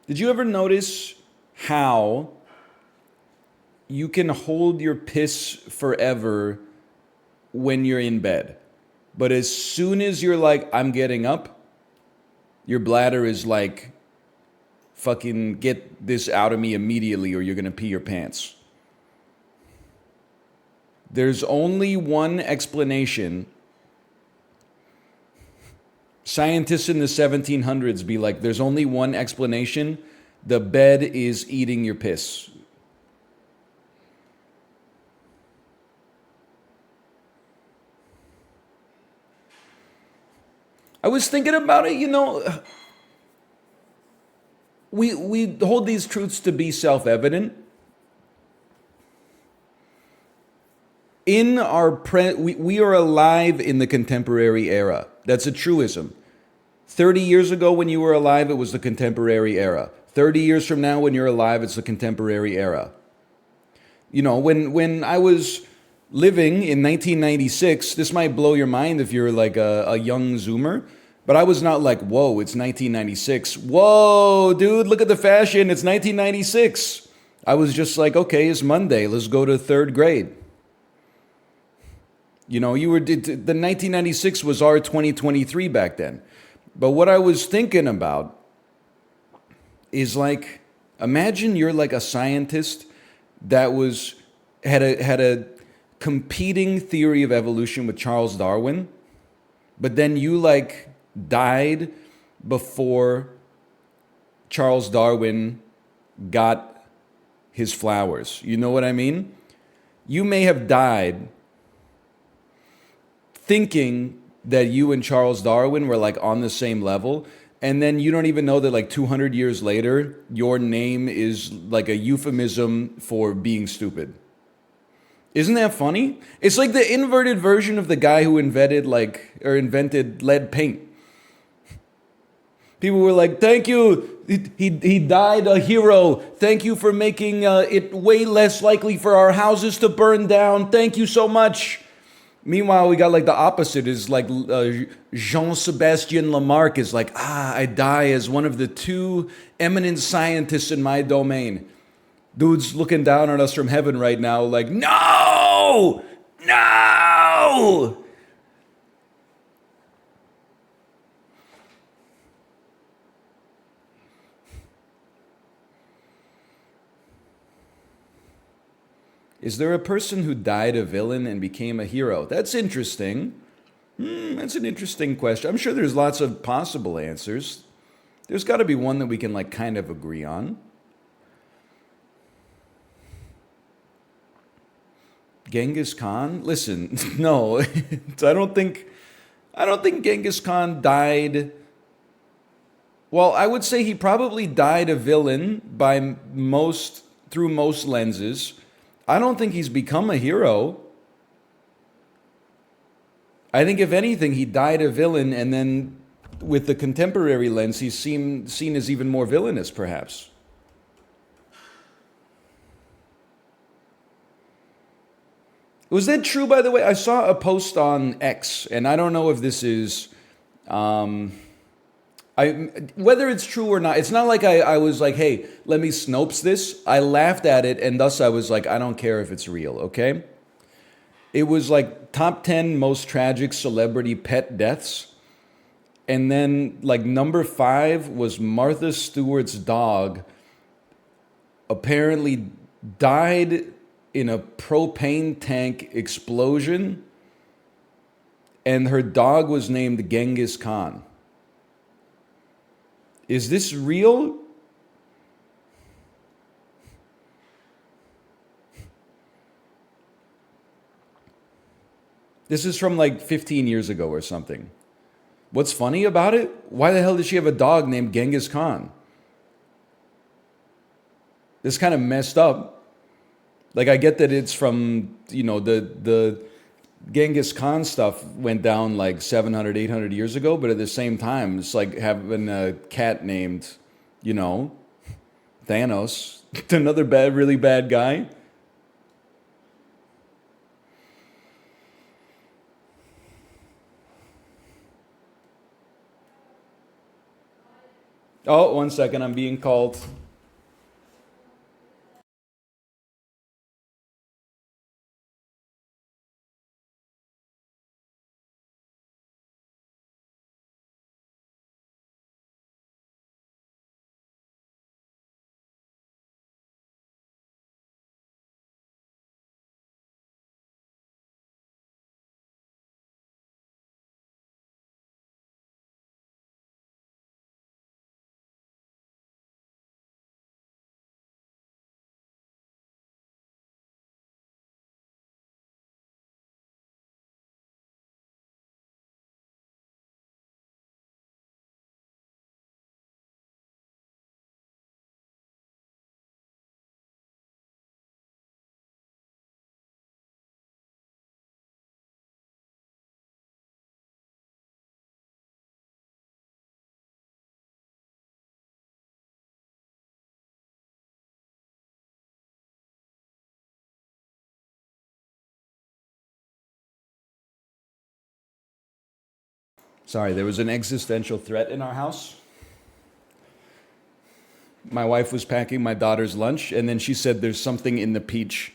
Did you ever notice how you can hold your piss forever when you're in bed? But as soon as you're like, I'm getting up, your bladder is like, fucking get this out of me immediately or you're gonna pee your pants. There's only one explanation. Scientists in the 1700s be like, there's only one explanation. The bed is eating your piss. I was thinking about it, we hold these truths to be self-evident. We are alive in the contemporary era. That's a truism. 30 years ago when you were alive, it was the contemporary era. 30 years from now when you're alive, it's the contemporary era. When I was living in 1996, this might blow your mind if you're like a young Zoomer, but I was not like, whoa, it's 1996. Whoa, dude, look at the fashion. It's 1996. I was just like, okay, it's Monday. Let's go to third grade. The 1996 was our 2023 back then. But what I was thinking about is like, imagine you're like a scientist that had a competing theory of evolution with Charles Darwin, but then you like died before Charles Darwin got his flowers. You know what I mean? You may have died thinking that you and Charles Darwin were like on the same level, and then you don't even know that like 200 years later, your name is like a euphemism for being stupid. Isn't that funny? It's like the inverted version of the guy who invented lead paint. People were like, thank you, he died a hero. Thank you for making it way less likely for our houses to burn down. Thank you so much. Meanwhile, we got like the opposite is like Jean-Sébastien Lamarck is like, I die as one of the two eminent scientists in my domain. Dude's looking down on us from heaven right now like, no, no. Is there a person who died a villain and became a hero? That's interesting. That's an interesting question. I'm sure there's lots of possible answers. There's got to be one that we can like kind of agree on. Genghis Khan? Listen, no, I don't think Genghis Khan died. Well, I would say he probably died a villain through most lenses. I don't think he's become a hero. I think if anything, he died a villain, and then with the contemporary lens, he's seen as even more villainous, perhaps. Was that true, by the way? I saw a post on X, and I don't know if this is, whether it's true or not. It's not like I was like, hey, let me Snopes this. I laughed at it, and thus I was like, I don't care if it's real, okay? It was like top 10 most tragic celebrity pet deaths. And then like number 5 was Martha Stewart's dog apparently died in a propane tank explosion, and her dog was named Genghis Khan. Is this real? This is from like 15 years ago or something. What's funny about it? Why the hell did she have a dog named Genghis Khan? This kind of messed up. Like, I get that it's from, the Genghis Khan stuff went down like 700, 800 years ago, but at the same time, it's like having a cat named, Thanos, another really bad guy. Oh, 1 second, I'm being called. Sorry, there was an existential threat in our house. My wife was packing my daughter's lunch, and then she said, "There's something in the peach."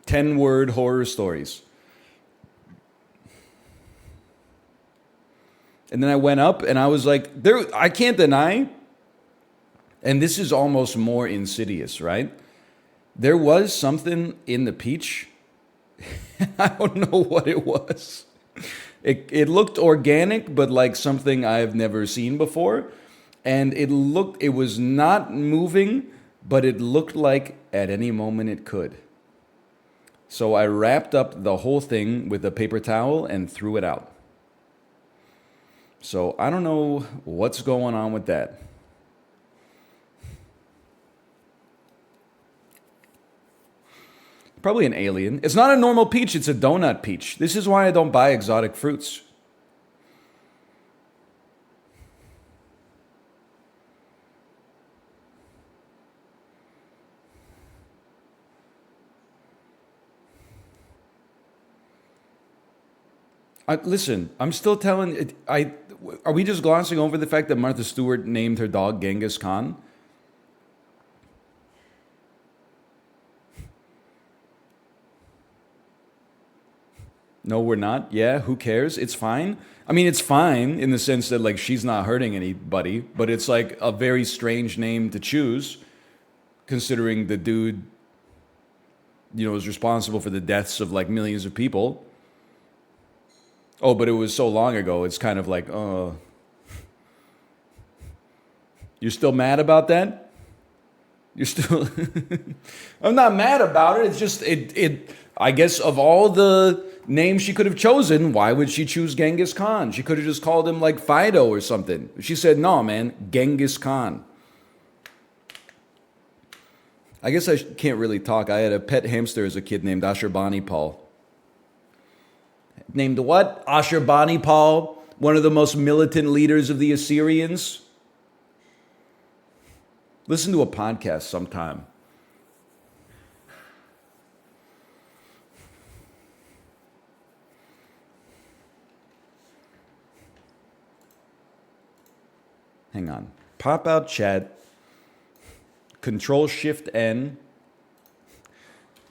10-word horror stories. And then I went up and I was like, there, I can't deny, and this is almost more insidious, right? There was something in the peach. I don't know what it was. It looked organic, but like something I've never seen before. And it was not moving, but it looked like at any moment it could. So I wrapped up the whole thing with a paper towel and threw it out. So I don't know what's going on with that. Probably an alien. It's not a normal peach, it's a donut peach. This is why I don't buy exotic fruits. Listen, I'm still telling it. Are we just glossing over the fact that Martha Stewart named her dog Genghis Khan? No, we're not. Yeah, who cares? It's fine. I mean, it's fine in the sense that like she's not hurting anybody, but it's like a very strange name to choose, considering the dude, is responsible for the deaths of like millions of people. Oh, but it was so long ago. It's kind of like, you're still mad about that? You're still. I'm not mad about it. It's just it. I guess of all the names she could have chosen, why would she choose Genghis Khan? She could have just called him like Fido or something. She said, "No, man, Genghis Khan." I guess I can't really talk. I had a pet hamster as a kid named Ashurbanipal. Named what? Ashurbanipal, one of the most militant leaders of the Assyrians. Listen to a podcast sometime. Hang on. Pop out chat. Control Shift N.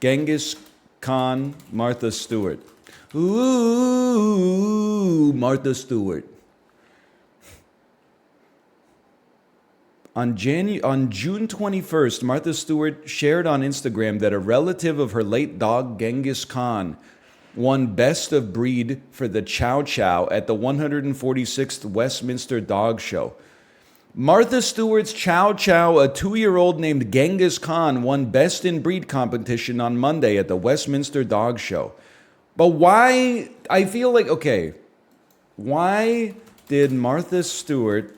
Genghis Khan, Martha Stewart. Ooh, Martha Stewart. On June 21st, Martha Stewart shared on Instagram that a relative of her late dog Genghis Khan won Best of Breed for the Chow Chow at the 146th Westminster Dog Show. Martha Stewart's Chow Chow, a 2-year-old named Genghis Khan, won Best in Breed competition on Monday at the Westminster Dog Show. But why, I feel like, okay, why did Martha Stewart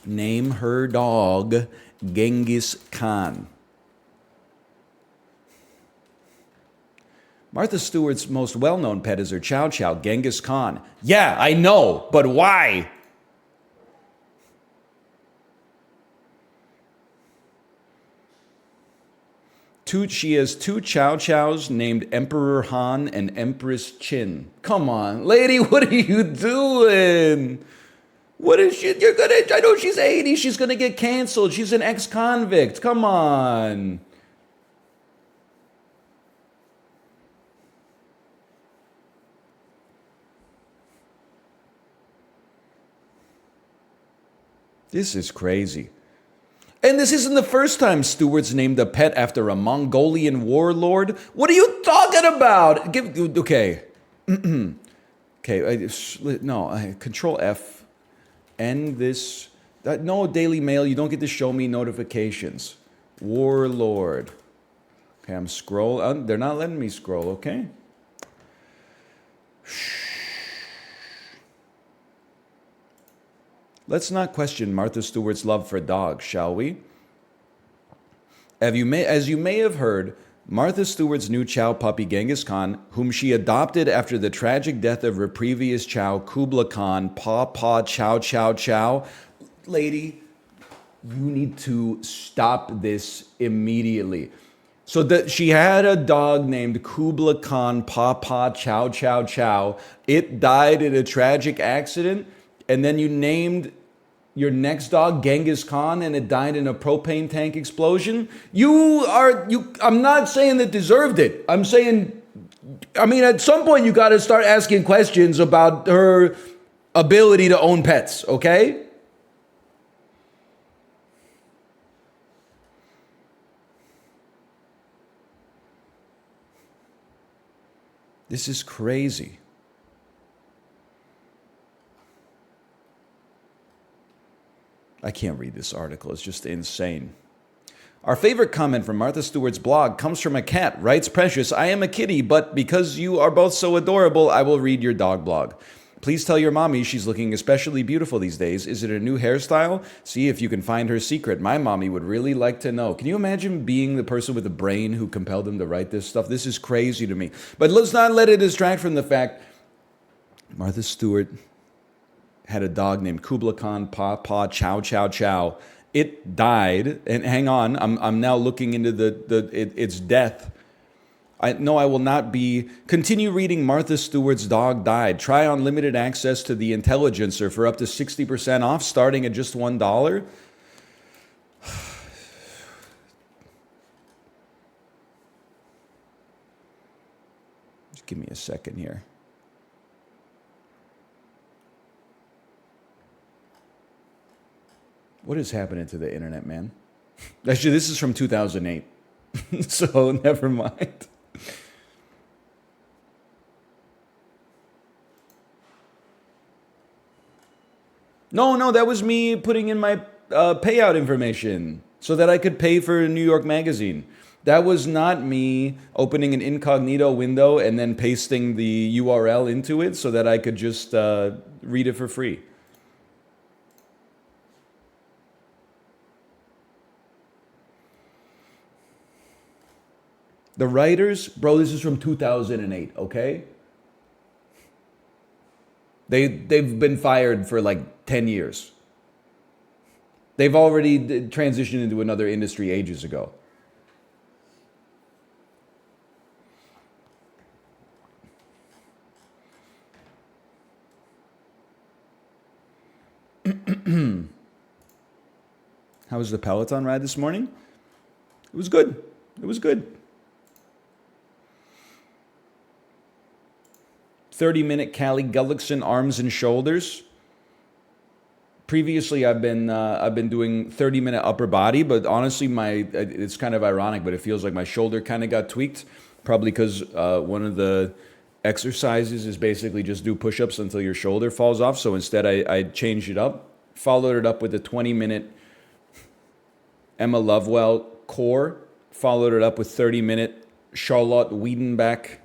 name her dog Genghis Khan? Martha Stewart's most well-known pet is her Chow Chow, Genghis Khan. Yeah, I know, but why? She has 2 Chow Chows named Emperor Han and Empress Chin. Come on, lady, what are you doing? What is she? You're gonna. I know she's 80. She's gonna get canceled. She's an ex-convict. Come on. This is crazy. And this isn't the first time Stewart's named a pet after a Mongolian warlord. What are you talking about? Okay. Okay. No. Control F. End this. No, Daily Mail. You don't get to show me notifications. Warlord. Okay, I'm scrolling. They're not letting me scroll. Okay. Let's not question Martha Stewart's love for dogs, shall we? As you may have heard, Martha Stewart's new chow puppy Genghis Khan, whom she adopted after the tragic death of her previous chow, Kubla Khan, Paw Paw Chow Chow Chow. Lady, you need to stop this immediately. So that she had a dog named Kubla Khan, Paw Paw Chow Chow Chow. It died in a tragic accident, and then you named your next dog Genghis Khan and it died in a propane tank explosion. I'm not saying it deserved it. I'm saying, at some point you got to start asking questions about her ability to own pets, okay? This is crazy. I can't read this article. It's just insane. Our favorite comment from Martha Stewart's blog comes from a cat. Writes Precious, I am a kitty, but because you are both so adorable, I will read your dog blog. Please tell your mommy she's looking especially beautiful these days. Is it a new hairstyle? See if you can find her secret. My mommy would really like to know. Can you imagine being the person with the brain who compelled him to write this stuff? This is crazy to me. But let's not let it distract from the fact Martha Stewart had a dog named Kubla Khan, Paw Paw Chow Chow Chow. It died, and hang on, I'm now looking into its death. I will not be. Continue reading. Martha Stewart's dog died. Try unlimited access to the Intelligencer for up to 60% off, starting at just $1. Just give me a second here. What is happening to the internet, man? Actually, this is from 2008. So never mind. No, that was me putting in my payout information so that I could pay for New York Magazine. That was not me opening an incognito window and then pasting the URL into it so that I could just read it for free. The writers, bro, this is from 2008, okay? They've been fired for like 10 years. They've already transitioned into another industry ages ago. How was the Peloton ride this morning? It was good. It was good. 30-minute Callie Gullickson arms and shoulders. Previously, I've been doing 30-minute upper body, but honestly, it's kind of ironic, but it feels like my shoulder kind of got tweaked, probably because one of the exercises is basically just do push-ups until your shoulder falls off. So instead, I changed it up, followed it up with a 20-minute Emma Lovewell core, followed it up with 30-minute Charlotte Wiedenbach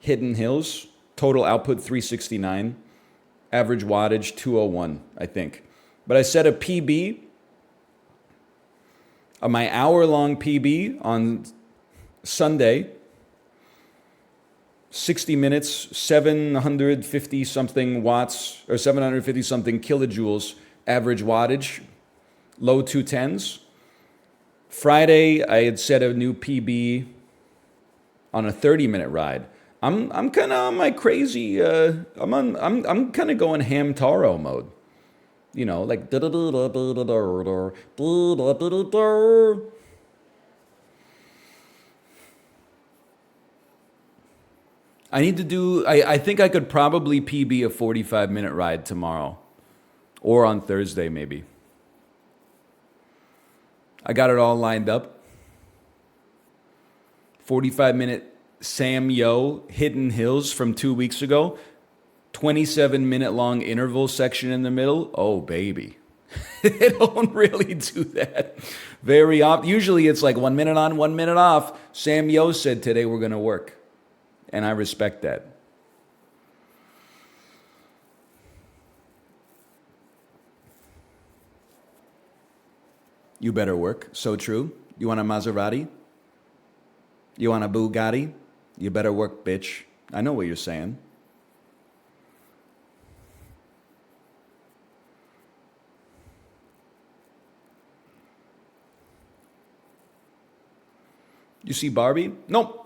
Hidden Hills. Total output 369, average wattage 201, I think. But I set a PB, my hour-long PB on Sunday, 60 minutes, 750-something watts, or 750-something kilojoules average wattage, low 210s. Friday, I had set a new PB on a 30-minute ride. I'm kind of on my crazy. I'm kind of going Ham Taro mode. You know, like. I need to do. I think I could probably PB a 45-minute ride tomorrow, or on Thursday maybe. I got it all lined up. 45-minute Sam Yo Hidden Hills from 2 weeks ago. 27-minute long interval section in the middle. Oh baby. They don't really do that very often. Usually it's like 1 minute on, 1 minute off. Sam Yo said today we're going to work. And I respect that. You better work. So true. You want a Maserati? You want a Bugatti? You better work, bitch. I know what you're saying. You see Barbie? Nope.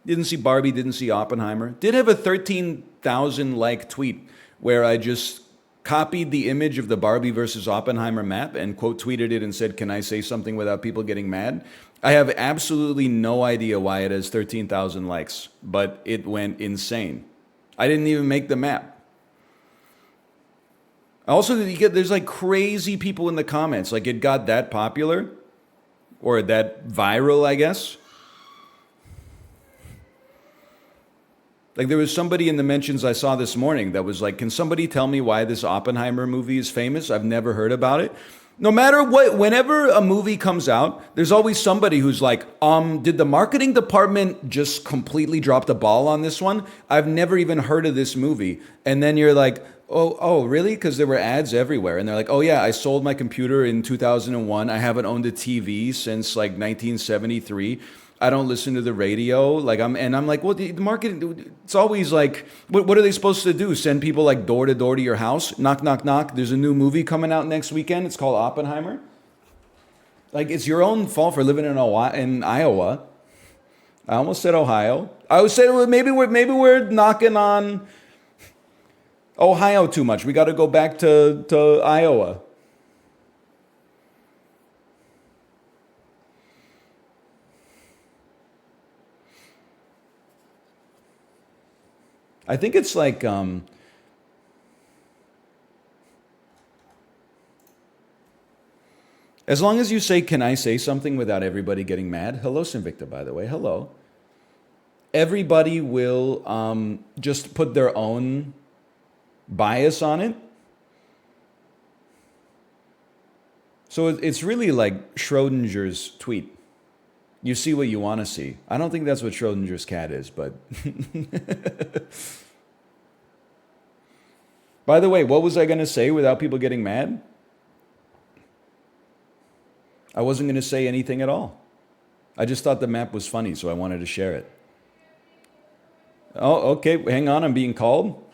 Didn't see Barbie, didn't see Oppenheimer. Did have a 13,000 like tweet where I just copied the image of the Barbie versus Oppenheimer map and quote tweeted it and said, "Can I say something without people getting mad?" I have absolutely no idea why it has 13,000 likes, but it went insane. I didn't even make the map. Also, there's like crazy people in the comments. Like it got that popular or that viral, I guess. Like there was somebody in the mentions I saw this morning that was like, "Can somebody tell me why this Oppenheimer movie is famous? I've never heard about it." No matter what, whenever a movie comes out, there's always somebody who's like, did the marketing department just completely drop the ball on this one? I've never even heard of this movie." And then you're like, oh, really? Because there were ads everywhere. And they're like, "Oh yeah, I sold my computer in 2001. I haven't owned a TV since like 1973. I don't listen to the radio." I'm like, well, the marketing, it's always like, what are they supposed to do? Send people like door to door to your house? Knock, knock, knock. There's a new movie coming out next weekend. It's called Oppenheimer. Like, it's your own fault for living in Iowa. I almost said Ohio. I was saying, well, maybe we're knocking on Ohio too much. We got to go back to Iowa. I think it's like as long as you say, "Can I say something?" without everybody getting mad. Hello, Sinvicta, by the way. Hello. Everybody will just put their own bias on it. So it's really like Schrodinger's tweet. You see what you want to see. I don't think that's what Schrodinger's cat is, but. By the way, what was I going to say without people getting mad? I wasn't going to say anything at all. I just thought the map was funny, so I wanted to share it. Oh, okay. Hang on. I'm being called.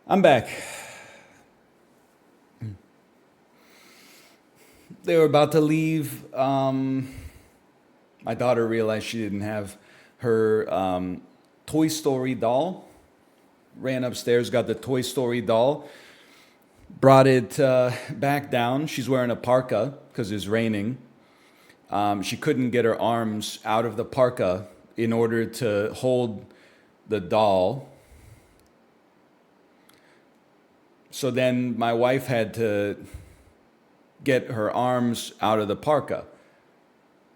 I'm back. They were about to leave. My daughter realized she didn't have her Toy Story doll. Ran upstairs, got the Toy Story doll, brought it back down. She's wearing a parka because it's raining. She couldn't get her arms out of the parka in order to hold the doll. So then my wife had to get her arms out of the parka.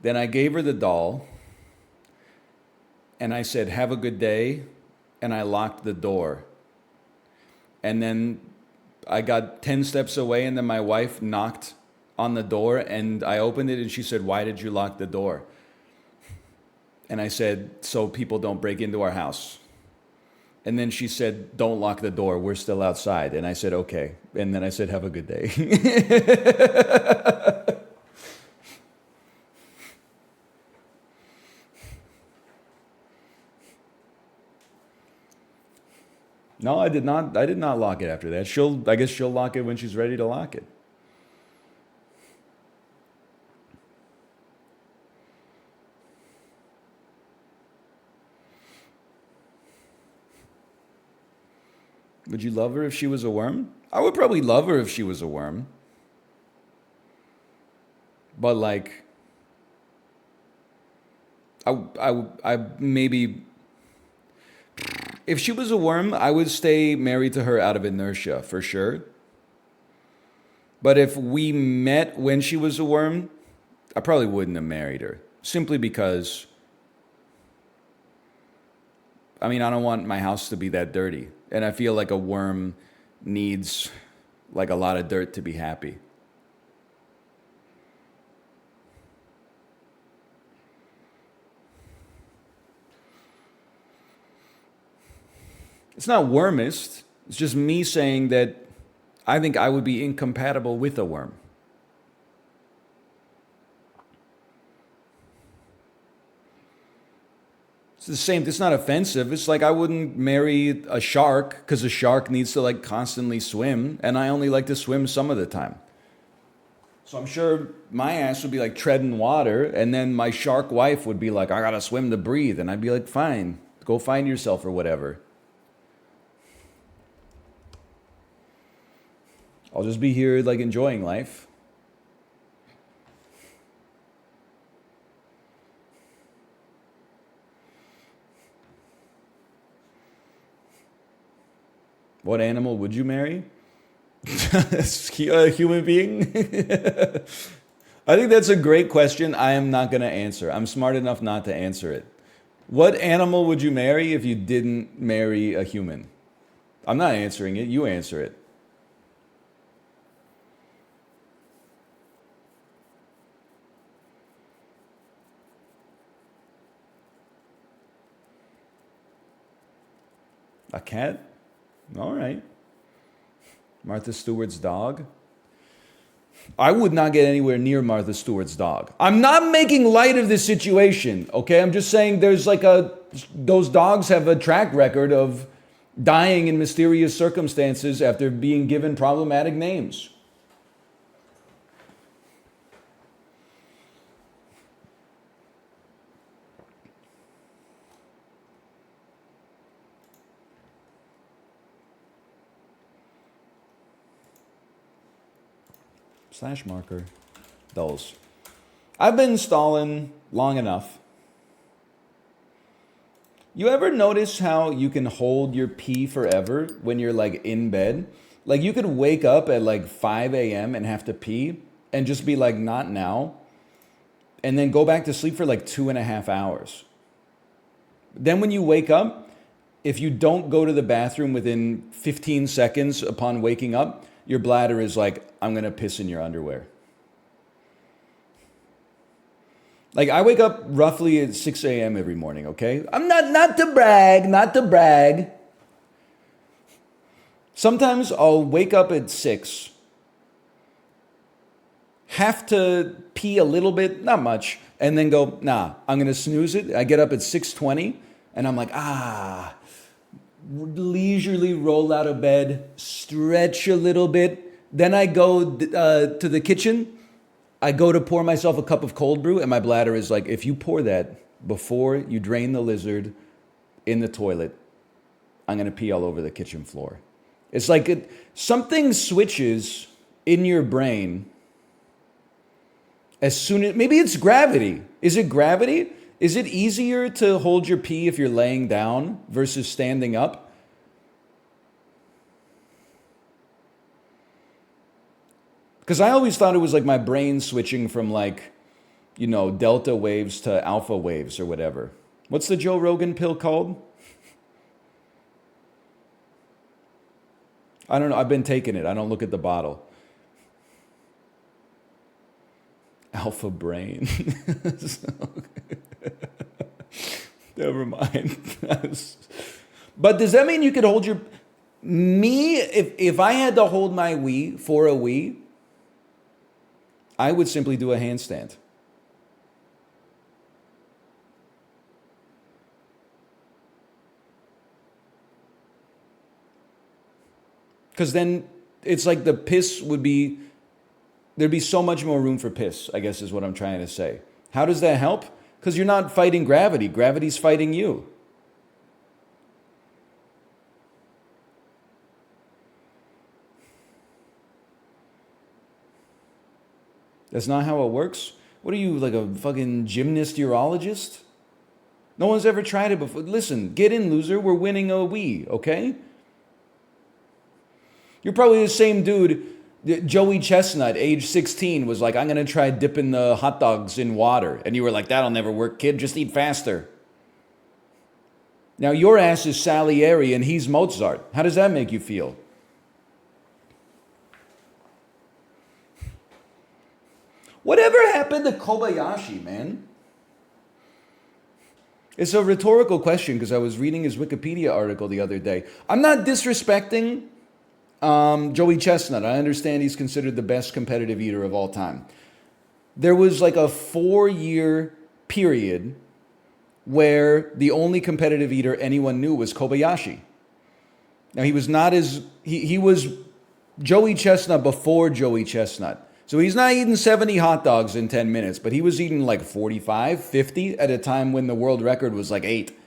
Then I gave her the doll and I said, "Have a good day." And I locked the door. And then I got 10 steps away and then my wife knocked on the door and I opened it and she said, "Why did you lock the door?" And I said, "So people don't break into our house." And then she said, "Don't lock the door. We're still outside." And I said, "Okay." And then I said, "Have a good day." No, I did not. I did not lock it after that. I guess she'll lock it when she's ready to lock it. Would you love her if she was a worm? I would probably love her if she was a worm. But like, I maybe, if she was a worm, I would stay married to her out of inertia for sure. But if we met when she was a worm, I probably wouldn't have married her. Simply because, I mean, I don't want my house to be that dirty. And I feel like a worm needs like a lot of dirt to be happy. It's not wormist. It's just me saying that I think I would be incompatible with a worm. It's the same. It's not offensive. It's like I wouldn't marry a shark because a shark needs to like constantly swim, and I only like to swim some of the time. So I'm sure my ass would be like treading water, and then my shark wife would be like, "I gotta swim to breathe," and I'd be like, "Fine, go find yourself or whatever. I'll just be here like enjoying life." What animal would you marry? A human being? I think that's a great question. I am not going to answer. I'm smart enough not to answer it. What animal would you marry if you didn't marry a human? I'm not answering it. You answer it. A cat? All right. Martha Stewart's dog? I would not get anywhere near Martha Stewart's dog. I'm not making light of this situation, okay? I'm just saying those dogs have a track record of dying in mysterious circumstances after being given problematic names. Slash marker. Those. I've been stalling long enough. You ever notice how you can hold your pee forever when you're like in bed? Like you could wake up at like 5 a.m. and have to pee and just be like, "Not now." And then go back to sleep for like 2.5 hours. Then when you wake up, if you don't go to the bathroom within 15 seconds upon waking up, your bladder is like, "I'm going to piss in your underwear." Like I wake up roughly at 6 a.m. every morning, okay? I'm not to brag. Sometimes I'll wake up at 6, have to pee a little bit, not much, and then go, "Nah, I'm going to snooze it." I get up at 6:20 and I'm like, leisurely roll out of bed, stretch a little bit. Then I go to the kitchen. I go to pour myself a cup of cold brew, and my bladder is like, if you pour that before you drain the lizard in the toilet, I'm going to pee all over the kitchen floor. It's like something switches in your brain as soon as, maybe it's gravity. Is it gravity? Is it easier to hold your pee if you're laying down versus standing up? Because I always thought it was like my brain switching from like, delta waves to alpha waves or whatever. What's the Joe Rogan pill called? I don't know. I've been taking it. I don't look at the bottle. Alpha brain. Never mind. But does that mean you could hold your... if I had to hold my wee for a wee, I would simply do a handstand. Because then it's like the piss would be... There'd be so much more room for piss, I guess is what I'm trying to say. How does that help? Because you're not fighting gravity. Gravity's fighting you. That's not how it works? What are you, like a fucking gymnast urologist? No one's ever tried it before. Listen, get in, loser. We're winning a wee, okay? You're probably the same dude. Joey Chestnut, age 16, was like, I'm going to try dipping the hot dogs in water. And you were like, that'll never work, kid. Just eat faster. Now, your ass is Salieri and he's Mozart. How does that make you feel? Whatever happened to Kobayashi, man? It's a rhetorical question because I was reading his Wikipedia article the other day. I'm not disrespecting Joey Chestnut. I understand he's considered the best competitive eater of all time. There was like a 4-year period where the only competitive eater anyone knew was Kobayashi. Now he was not as, he was Joey Chestnut before Joey Chestnut. So he's not eating 70 hot dogs in 10 minutes, but he was eating like 45, 50 at a time when the world record was like 8.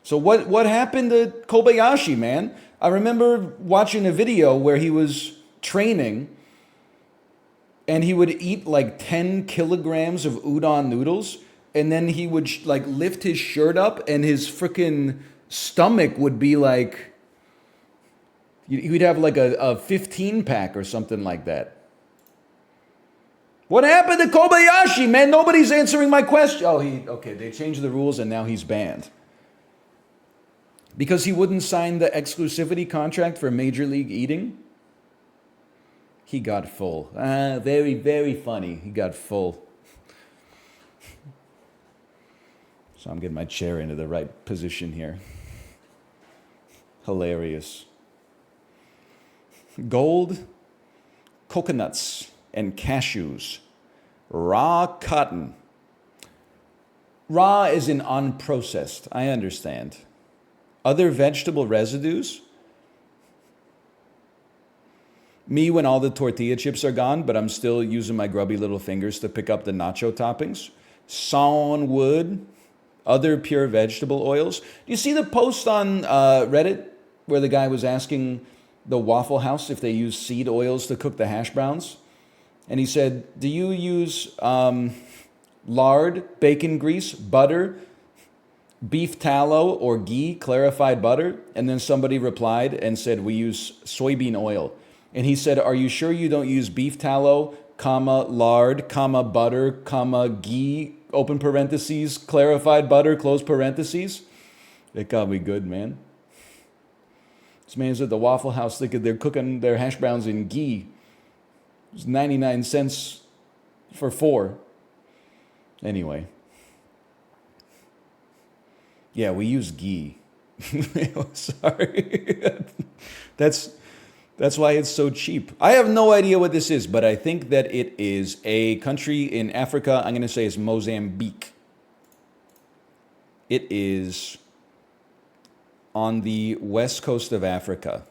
So what happened to Kobayashi, man? I remember watching a video where he was training and he would eat like 10 kilograms of udon noodles and then he would like lift his shirt up and his freaking stomach would be like, he'd have like a 15 pack or something like that. What happened to Kobayashi, man? Nobody's answering my question. Oh, okay, they changed the rules and now he's banned. Because he wouldn't sign the exclusivity contract for Major League Eating? He got full. Very, very funny. He got full. So I'm getting my chair into the right position here. Hilarious. Gold, coconuts, and cashews. Raw cotton. Raw is in unprocessed. I understand. Other vegetable residues? Me when all the tortilla chips are gone, but I'm still using my grubby little fingers to pick up the nacho toppings. Sawn wood. Other pure vegetable oils. Do you see the post on Reddit where the guy was asking the Waffle House if they use seed oils to cook the hash browns? And he said, do you use lard, bacon grease, butter, beef tallow, or ghee, clarified butter? And then somebody replied and said, we use soybean oil. And he said, are you sure you don't use beef tallow, comma, lard, comma, butter, comma, ghee, open parentheses, clarified butter, close parentheses? It got me good, man. This man's at the Waffle House thinking they're cooking their hash browns in ghee. It was 99 cents for 4. Anyway. Yeah, we use ghee. Sorry. That's why it's so cheap. I have no idea what this is, but I think that it is a country in Africa. I'm going to say it's Mozambique. It is on the west coast of Africa.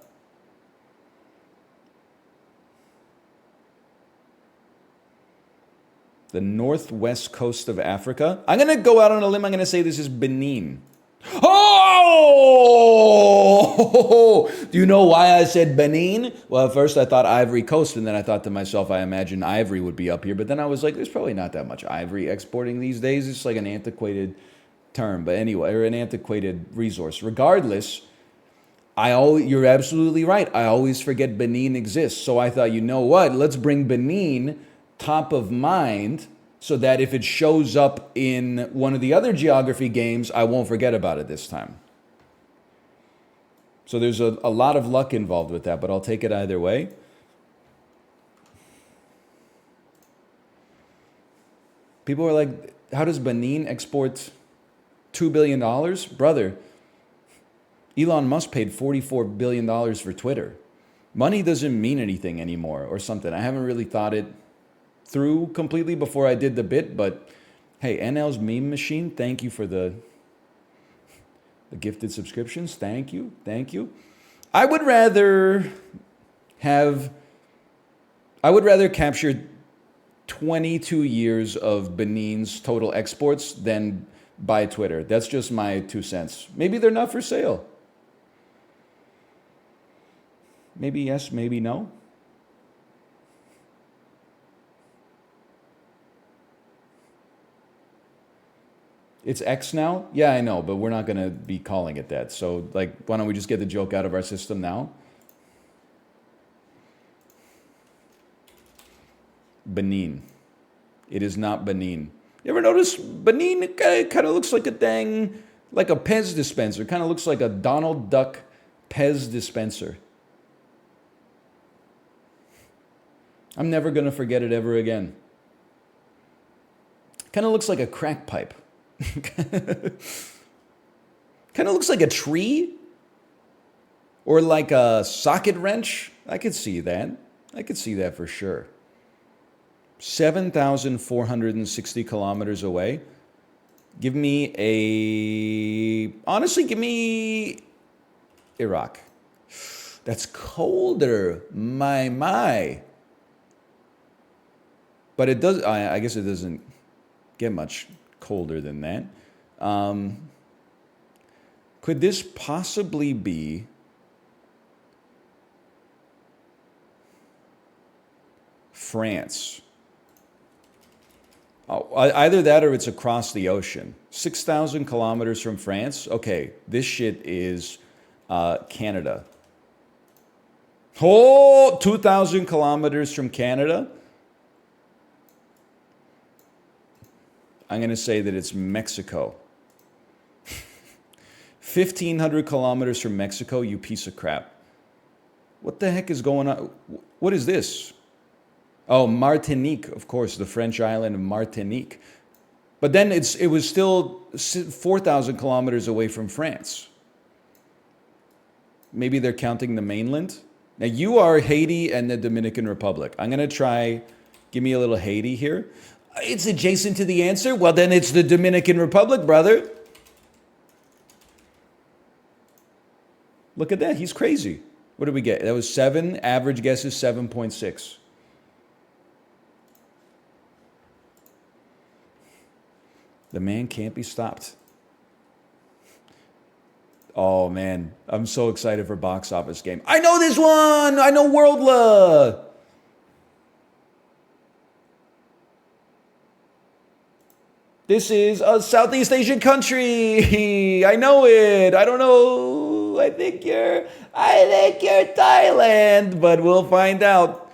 The northwest coast of Africa. I'm going to go out on a limb. I'm going to say this is Benin. Oh! Do you know why I said Benin? Well, at first I thought Ivory Coast, and then I thought to myself, I imagine ivory would be up here. But then I was like, there's probably not that much ivory exporting these days. It's like an antiquated term. But anyway, or an antiquated resource. Regardless, you're absolutely right. I always forget Benin exists. So I thought, you know what? Let's bring Benin top of mind, so that if it shows up in one of the other geography games, I won't forget about it this time. So there's a lot of luck involved with that, but I'll take it either way. People are like, how does Benin export $2 billion? Brother, Elon Musk paid $44 billion for Twitter. Money doesn't mean anything anymore or something. I haven't really thought it through completely before I did the bit, but hey, NL's Meme Machine, thank you for the gifted subscriptions. Thank you. I would rather capture 22 years of Benin's total exports than buy Twitter. That's just my 2 cents. Maybe they're not for sale. Maybe yes, maybe no. It's X now? Yeah, I know, but we're not going to be calling it that. So, like, why don't we just get the joke out of our system now? Benin. It is not Benin. You ever notice Benin kind of looks like a thing, like a Pez dispenser. Kind of looks like a Donald Duck Pez dispenser. I'm never going to forget it ever again. Kind of looks like a crack pipe. Kind of looks like a tree or like a socket wrench. I could see that. For sure. 7,460 kilometers away. Give me Iraq. That's colder. My. But it does, I guess it doesn't get much colder than that. Could this possibly be France? Oh, either that or it's across the ocean. 6,000 kilometers from France. Okay, this shit is Canada. Oh, 2,000 kilometers from Canada. I'm going to say that it's Mexico. 1,500 kilometers from Mexico, you piece of crap. What the heck is going on? What is this? Oh, Martinique, of course, the French island of Martinique. But then it was still 4,000 kilometers away from France. Maybe they're counting the mainland. Now, you are Haiti and the Dominican Republic. I'm going to try, give me a little Haiti here. It's adjacent to the answer. Well, then it's the Dominican Republic, brother. Look at that. He's crazy. What did we get? That was 7. Average guess is 7.6. The man can't be stopped. Oh, man. I'm so excited for box office game. I know this one. I know Worldla. This is a Southeast Asian country. I know it. I don't know. I think you're Thailand, but we'll find out.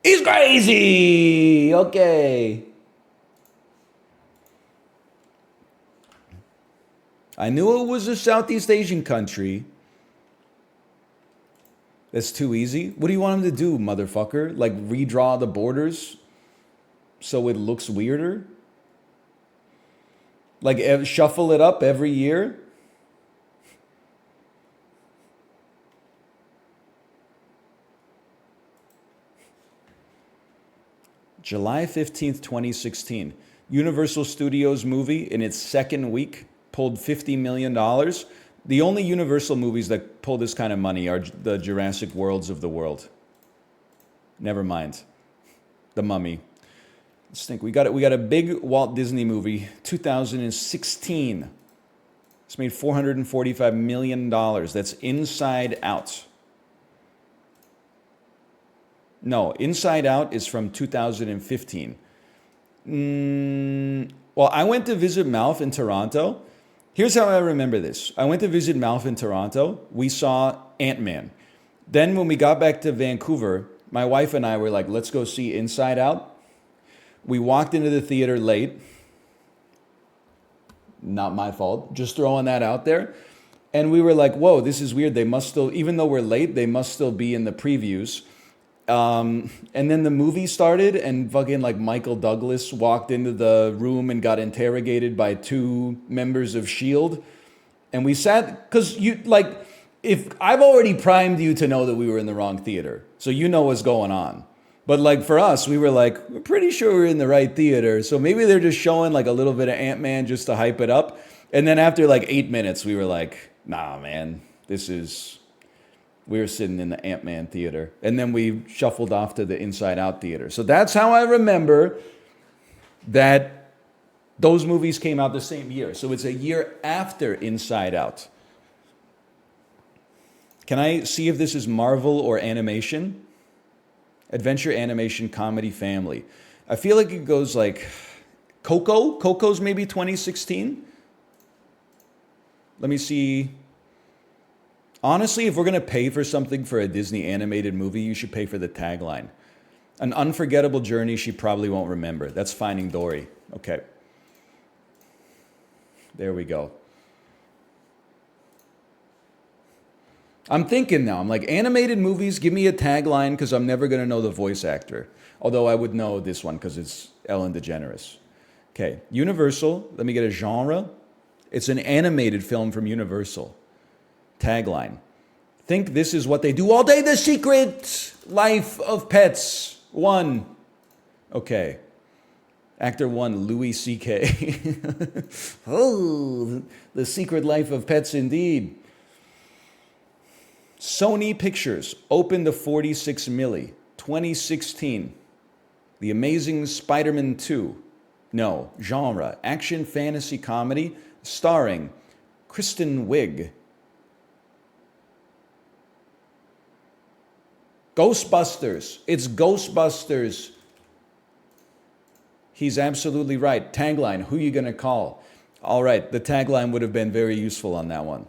He's crazy. Okay. I knew it was a Southeast Asian country. That's too easy. What do you want him to do, motherfucker? Like redraw the borders so it looks weirder? Like shuffle it up every year? July 15th, 2016. Universal Studios movie in its second week pulled $50 million. The only Universal movies that pull this kind of money are the Jurassic Worlds of the world. Never mind. The Mummy. Let's think. We got a big Walt Disney movie, 2016. It's made $445 million. That's Inside Out. No, Inside Out is from 2015. Well, I went to visit Malf in Toronto. Here's how I remember this. I went to visit Malf in Toronto. We saw Ant-Man. Then when we got back to Vancouver, my wife and I were like, let's go see Inside Out. We walked into the theater late. Not my fault. Just throwing that out there. And we were like, whoa, this is weird. They must still, even though we're late, they must still be in the previews. And then the movie started and fucking like Michael Douglas walked into the room and got interrogated by two members of S.H.I.E.L.D. And we sat, because you, like, if I've already primed you to know that we were in the wrong theater. So you know what's going on. But like for us, we were like, we're pretty sure we're in the right theater. So maybe they're just showing like a little bit of Ant-Man just to hype it up. And then after like 8 minutes, we were like, nah, man, we were sitting in the Ant-Man theater. And then we shuffled off to the Inside Out theater. So that's how I remember that those movies came out the same year. So it's a year after Inside Out. Can I see if this is Marvel or animation? Adventure, animation, comedy, family. I feel like it goes like Coco. Coco's maybe 2016. Let me see. Honestly, if we're going to pay for something for a Disney animated movie, you should pay for the tagline. An unforgettable journey she probably won't remember. That's Finding Dory. Okay. There we go. I'm thinking now, I'm like, animated movies, give me a tagline because I'm never going to know the voice actor. Although I would know this one because it's Ellen DeGeneres. Okay, Universal, let me get a genre. It's an animated film from Universal. Tagline. Think this is what they do all day, The Secret Life of Pets 1. Okay. Actor 1, Louis C.K. Oh, The Secret Life of Pets indeed. Sony Pictures opened to 46 milli. 2016. The Amazing Spider-Man 2. No. Genre. Action, fantasy, comedy. Starring Kristen Wiig. Ghostbusters. It's Ghostbusters. He's absolutely right. Tagline. Who you going to call? All right. The tagline would have been very useful on that one.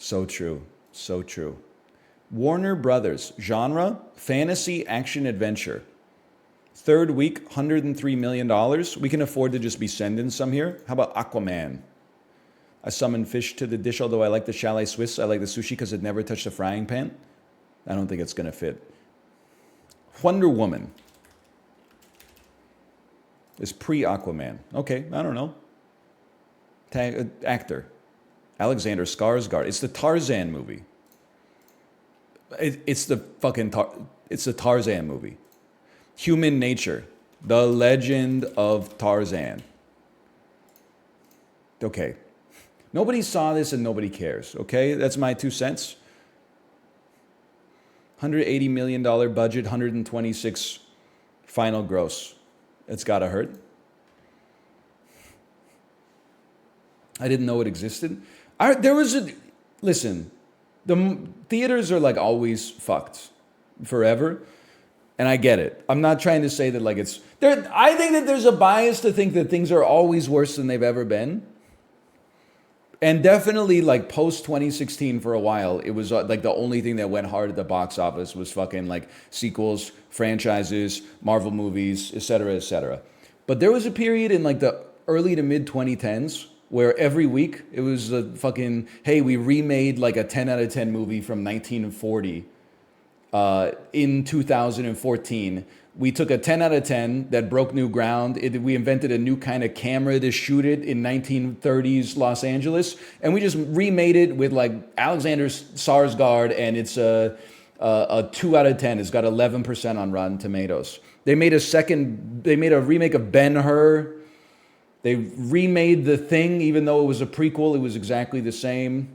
So true. So true. Warner Brothers. Genre, fantasy, action, adventure. Third week, $103 million. We can afford to just be sending some here. How about Aquaman? I summon fish to the dish, although I like the chalet Swiss. I like the sushi because it never touched the frying pan. I don't think it's going to fit. Wonder Woman. Is pre-Aquaman. Okay, I don't know. Actor. Alexander Skarsgård. It's the Tarzan movie. It's the Tarzan movie. Human Nature. The Legend of Tarzan. Okay. Nobody saw this and nobody cares, okay? That's my 2 cents. $180 million budget, 126 final gross. It's gotta hurt. I didn't know it existed. Listen, the theaters are like always fucked forever. And I get it. I'm not trying to say that like it's there. I think that there's a bias to think that things are always worse than they've ever been. And definitely like post 2016 for a while, it was like the only thing that went hard at the box office was fucking like sequels, franchises, Marvel movies, etc., etc. But there was a period in like the early to mid 2010s where every week it was a fucking, hey, we remade like a 10 out of 10 movie from 1940 in 2014. We took a 10 out of 10 that broke new ground. We invented a new kind of camera to shoot it in 1930s Los Angeles. And we just remade it with like Alexander Skarsgård, and it's a 2 out of 10. It's got 11% on Rotten Tomatoes. They made a remake of Ben-Hur. They remade The Thing, even though it was a prequel, it was exactly the same.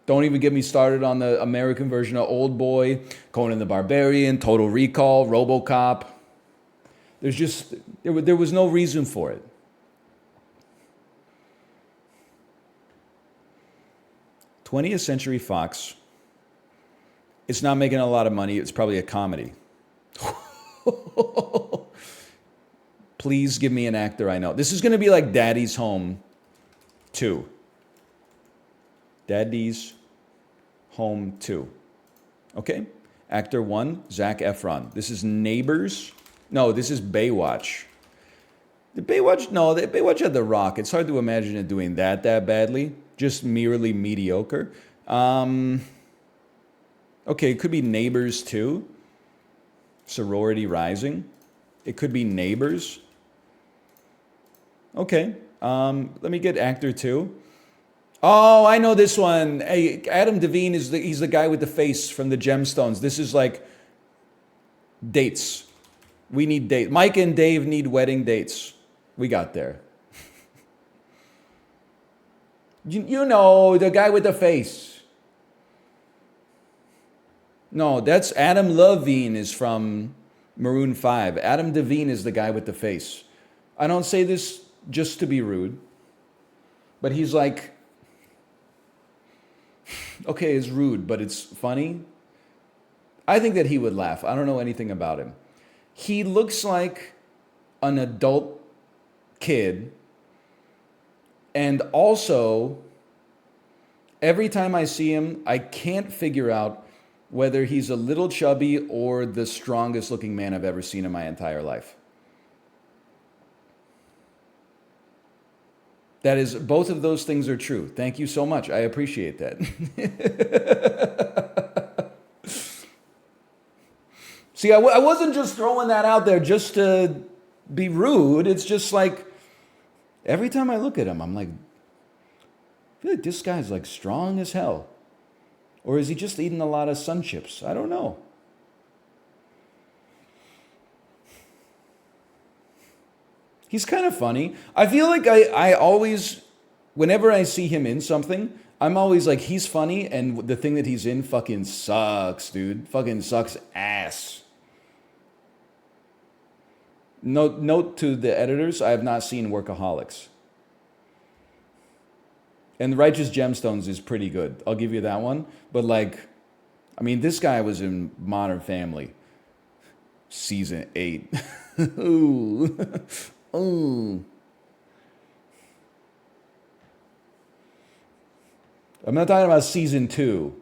Don't even get me started on the American version of Old Boy, Conan the Barbarian, Total Recall, RoboCop. There was no reason for it. 20th Century Fox, it's not making a lot of money. It's probably a comedy. Please give me an actor I know. This is going to be like Daddy's Home 2. Daddy's Home 2. Okay? Actor 1, Zac Efron. This is Neighbors. No, this is Baywatch. Baywatch had The Rock. It's hard to imagine it doing that badly. Just merely mediocre. Okay, it could be Neighbors 2. Sorority Rising. It could be Neighbors. Okay, let me get actor 2. Oh, I know this one. Hey, Adam Devine he's the guy with the face from the Gemstones. This is like dates. We need dates. Mike and Dave need wedding dates. We got there. You know, the guy with the face. No, that's Adam Levine is from Maroon 5. Adam Devine is the guy with the face. I don't say this just to be rude, but he's like, okay, it's rude, but it's funny. I think that he would laugh. I don't know anything about him. He looks like an adult kid. And also, every time I see him, I can't figure out whether he's a little chubby or the strongest looking man I've ever seen in my entire life. That is, both of those things are true. Thank you so much. I appreciate that. See, I wasn't just throwing that out there just to be rude. It's just like, every time I look at him, I'm like, I feel like this guy's like strong as hell. Or is he just eating a lot of sun chips? I don't know. He's kind of funny. I feel like I always, whenever I see him in something, I'm always like, he's funny, and the thing that he's in fucking sucks, dude. Fucking sucks ass. Note to the editors, I have not seen Workaholics. And Righteous Gemstones is pretty good. I'll give you that one. But like, I mean, this guy was in Modern Family. Season 8. Ooh. Ooh. I'm not talking about season 2.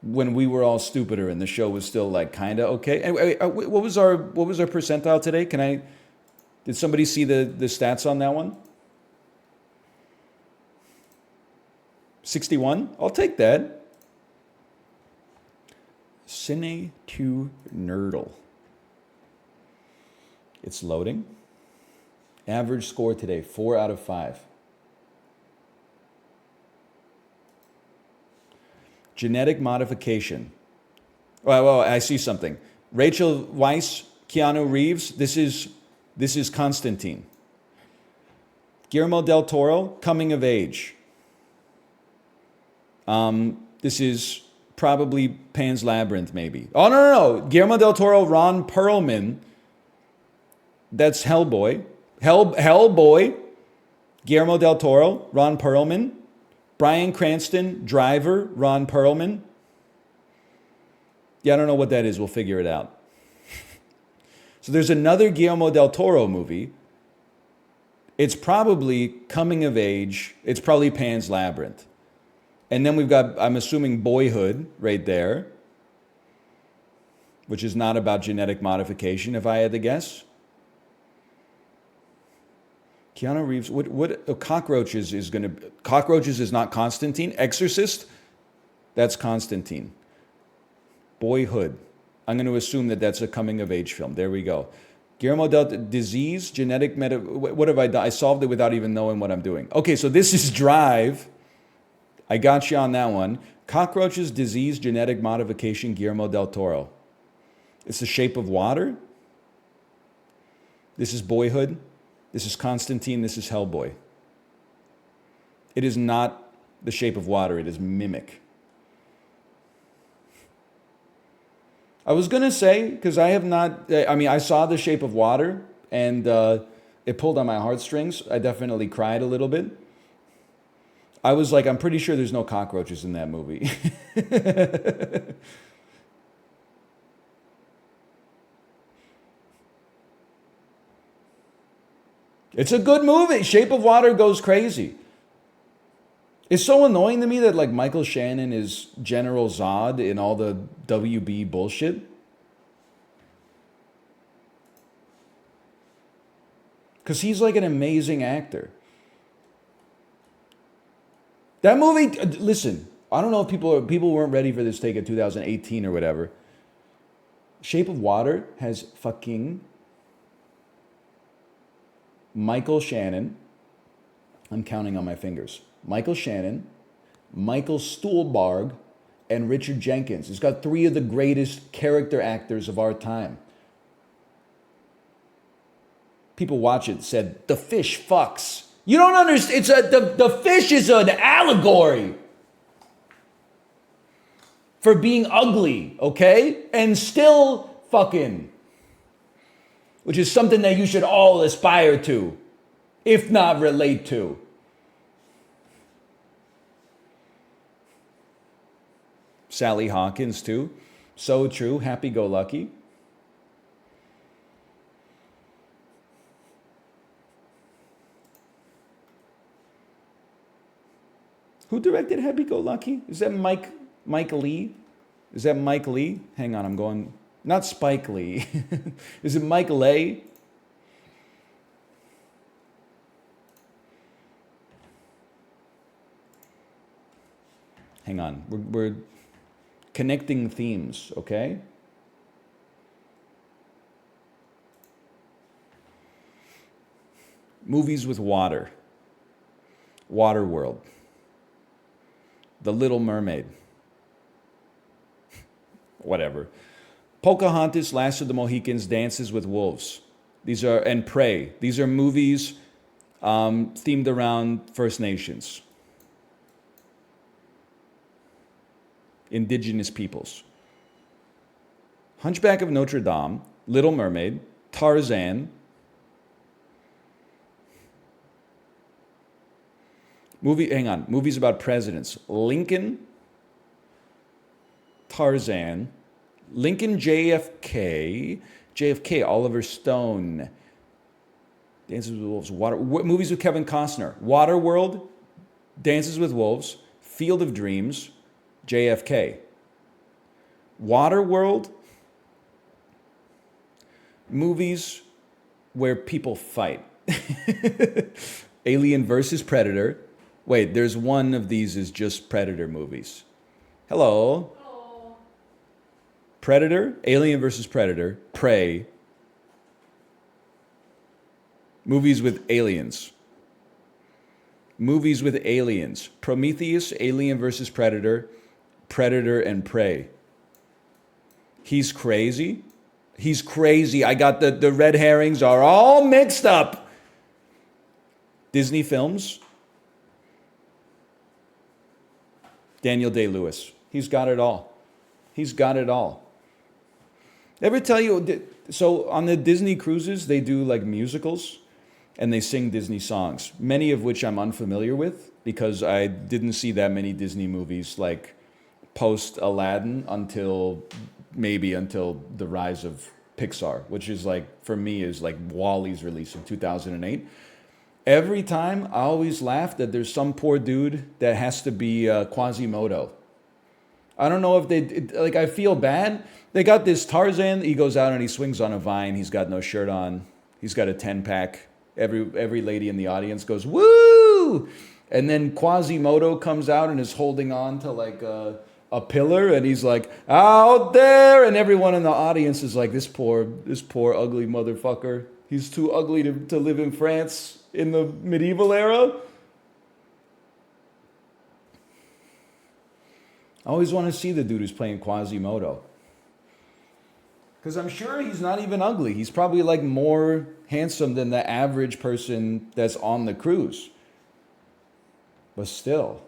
When we were all stupider and the show was still like kind of okay. Anyway, what was our percentile today? Did somebody see the stats on that one? 61? I'll take that. Cine to Nerdle. It's loading. Average score today, 4 out of 5. Genetic modification. Well, I see something. Rachel Weisz, Keanu Reeves. This is Constantine. Guillermo del Toro, coming of age. This is probably Pan's Labyrinth, maybe. Oh, no. Guillermo del Toro, Ron Perlman. That's Hellboy. Hellboy. Guillermo del Toro, Ron Perlman. Bryan Cranston, Driver, Ron Perlman. Yeah, I don't know what that is. We'll figure it out. So there's another Guillermo del Toro movie. It's probably coming of age. It's probably Pan's Labyrinth. And then we've got, I'm assuming, Boyhood right there, which is not about genetic modification, if I had to guess. Keanu Reeves, Cockroaches is not Constantine. Exorcist, that's Constantine. Boyhood, I'm going to assume that that's a coming of age film. There we go. Guillermo del Disease, genetic what have I done? I solved it without even knowing what I'm doing. Okay, so this is Drive. I got you on that one. Cockroaches, Disease, genetic modification, Guillermo del Toro. It's The Shape of Water. This is Boyhood. This is Constantine. This is Hellboy. It is not The Shape of Water. It is Mimic. I was going to say, because I have not, I mean, I saw The Shape of Water, and it pulled on my heartstrings. I definitely cried a little bit. I was like, I'm pretty sure there's no cockroaches in that movie. It's a good movie. Shape of Water goes crazy. It's so annoying to me that like Michael Shannon is General Zod in all the WB bullshit. Because he's like an amazing actor. That movie, listen, I don't know if people weren't ready for this take in 2018 or whatever. Shape of Water has fucking Michael Shannon. I'm counting on my fingers. Michael Shannon, Michael Stuhlbarg, and Richard Jenkins. It's got three of the greatest character actors of our time. People watch it and said, the fish fucks. You don't understand. The fish is an allegory for being ugly, okay? And still fucking. Which is something that you should all aspire to, if not relate to. Sally Hawkins, too. So true. Happy-go-lucky. Who directed Happy-Go-Lucky? Is that Mike Lee? Is that Mike Lee? Hang on, I'm going... Not Spike Lee. Is it Mike Lay? Hang on. We're connecting themes, okay? Movies with water. Waterworld. The Little Mermaid. Whatever. Pocahontas, Last of the Mohicans, Dances with Wolves. These are, and Prey. These are movies themed around First Nations. Indigenous peoples. Hunchback of Notre Dame, Little Mermaid, Tarzan. Movies about presidents. Lincoln, Tarzan, Lincoln, JFK, Oliver Stone, Dances with Wolves, movies with Kevin Costner, Waterworld, Dances with Wolves, Field of Dreams, JFK. Waterworld, movies where people fight. Alien versus Predator. Wait, there's one of these is just Predator movies. Hello. Predator, Alien versus Predator, Prey, movies with aliens. Movies with aliens. Prometheus, Alien versus Predator, Predator and Prey. He's crazy. He's crazy. I got the red herrings are all mixed up. Disney films. Daniel Day-Lewis. He's got it all. He's got it all. Ever tell you, so on the Disney cruises, they do like musicals and they sing Disney songs, many of which I'm unfamiliar with because I didn't see that many Disney movies like post Aladdin until the rise of Pixar, which is like, for me, is like WALL-E's release in 2008. Every time I always laugh that there's some poor dude that has to be Quasimodo. I don't know if like I feel bad. They got this Tarzan. He goes out and he swings on a vine. He's got no shirt on. He's got a 10-pack. Every lady in the audience goes, woo! And then Quasimodo comes out and is holding on to like a pillar. And he's like, out there. And everyone in the audience is like, this poor ugly motherfucker. He's too ugly to live in France in the medieval era. I always want to see the dude who's playing Quasimodo. Because I'm sure he's not even ugly. He's probably like more handsome than the average person that's on the cruise. But still.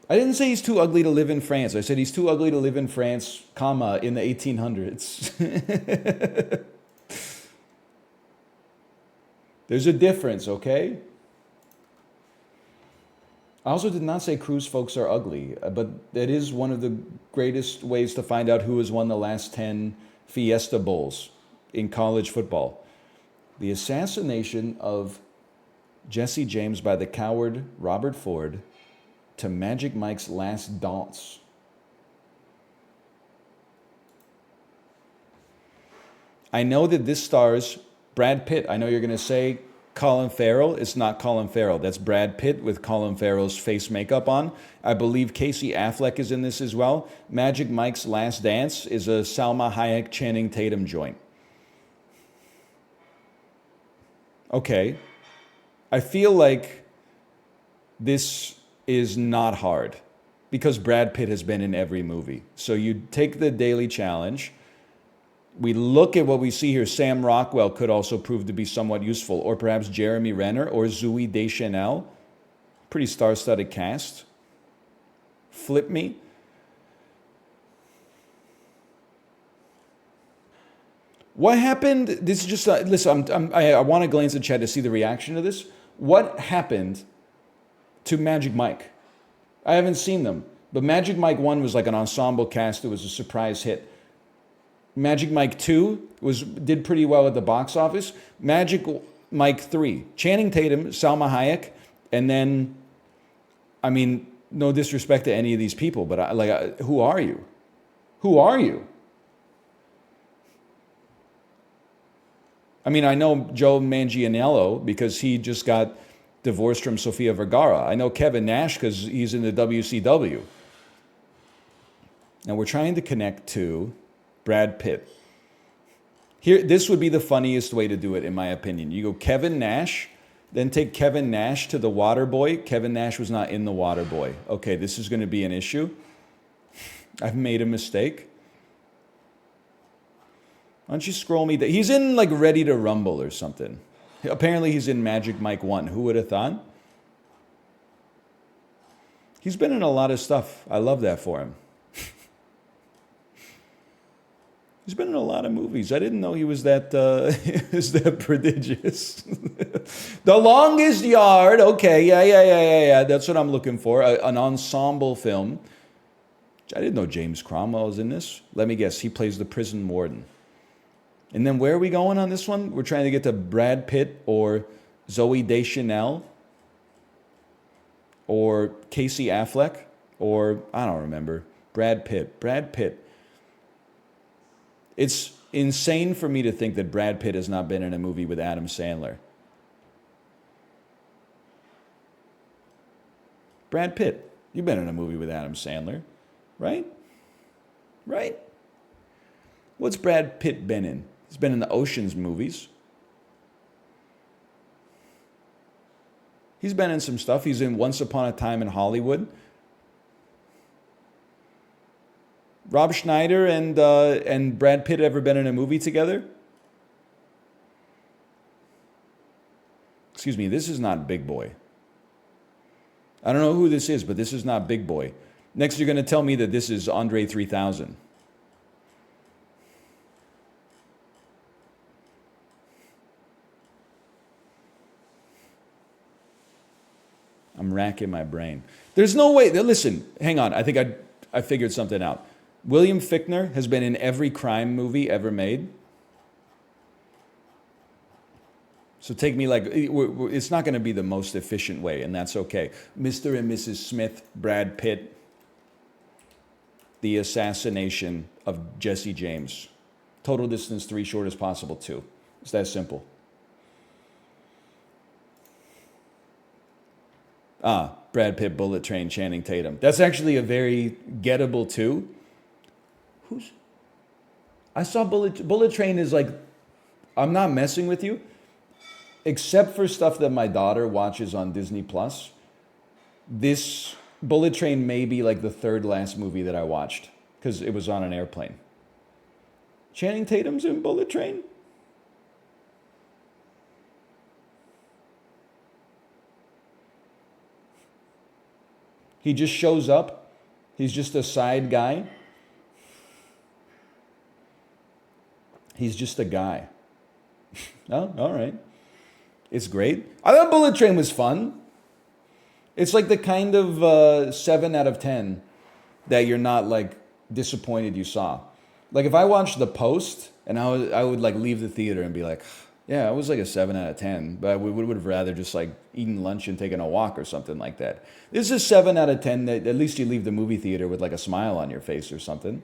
I didn't say he's too ugly to live in France. I said he's too ugly to live in France, comma, in the 1800s. There's a difference, okay? I also did not say cruise folks are ugly, but that is one of the greatest ways to find out who has won the last 10 Fiesta Bowls in college football. The assassination of Jesse James by the coward Robert Ford to Magic Mike's last dance. I know that this stars Brad Pitt. I know you're going to say Colin Farrell. It's not Colin Farrell. That's Brad Pitt with Colin Farrell's face makeup on. I believe Casey Affleck is in this as well. Magic Mike's Last Dance is a Salma Hayek Channing Tatum joint. Okay. I feel like this is not hard because Brad Pitt has been in every movie. So you take the daily challenge. We look at what we see here. Sam Rockwell could also prove to be somewhat useful, or perhaps Jeremy Renner or Zooey Deschanel. Pretty star-studded cast. Flip me. What happened? This is just listen. I want to glance at chat to see the reaction to this. What happened to Magic Mike? I haven't seen them, but Magic Mike 1 was like an ensemble cast. It was a surprise hit. Magic Mike 2 did pretty well at the box office. Magic Mike 3, Channing Tatum, Salma Hayek, and then, I mean, no disrespect to any of these people, but who are you? Who are you? I mean, I know Joe Manganiello because he just got divorced from Sofia Vergara. I know Kevin Nash because he's in the WCW. Now we're trying to connect to Brad Pitt. Here, this would be the funniest way to do it, in my opinion. You go Kevin Nash, then take Kevin Nash to the Waterboy. Kevin Nash was not in the Waterboy. Okay, this is going to be an issue. I've made a mistake. Why don't you scroll me? He's in like Ready to Rumble or something. Apparently he's in Magic Mike 1. Who would have thought? He's been in a lot of stuff. I love that for him. He's been in a lot of movies. I didn't know he was that prodigious. The Longest Yard. Okay, yeah. That's what I'm looking for. An ensemble film. I didn't know James Cromwell was in this. Let me guess. He plays the prison warden. And then where are we going on this one? We're trying to get to Brad Pitt or Zooey Deschanel or Casey Affleck or I don't remember. Brad Pitt. It's insane for me to think that Brad Pitt has not been in a movie with Adam Sandler. Brad Pitt, you've been in a movie with Adam Sandler, right? Right? What's Brad Pitt been in? He's been in the Ocean's movies. He's been in some stuff. He's in Once Upon a Time in Hollywood. Rob Schneider and Brad Pitt ever been in a movie together? Excuse me, this is not Big Boy. I don't know who this is, but this is not Big Boy. Next, you're going to tell me that this is Andre 3000. I'm racking my brain. There's no way. Listen, hang on. I think I figured something out. William Fichtner has been in every crime movie ever made. So take me like, it's not going to be the most efficient way, and that's okay. Mr. and Mrs. Smith, Brad Pitt, the assassination of Jesse James. Total distance 3, shortest possible 2. It's that simple. Brad Pitt, Bullet Train, Channing Tatum. That's actually a very gettable 2. I saw Bullet Train is like, I'm not messing with you, except for stuff that my daughter watches on Disney Plus. This Bullet Train may be like the third last movie that I watched because it was on an airplane. Channing Tatum's in Bullet Train? He just shows up. He's just a side guy. He's just a guy. Oh, all right. It's great. I thought Bullet Train was fun. It's like the kind of 7 out of 10 that you're not like disappointed you saw. Like if I watched The Post and I would like leave the theater and be like, yeah, it was like a 7 out of 10, but I would have rather just like eaten lunch and taken a walk or something like that. This is a 7 out of 10 that at least you leave the movie theater with like a smile on your face or something.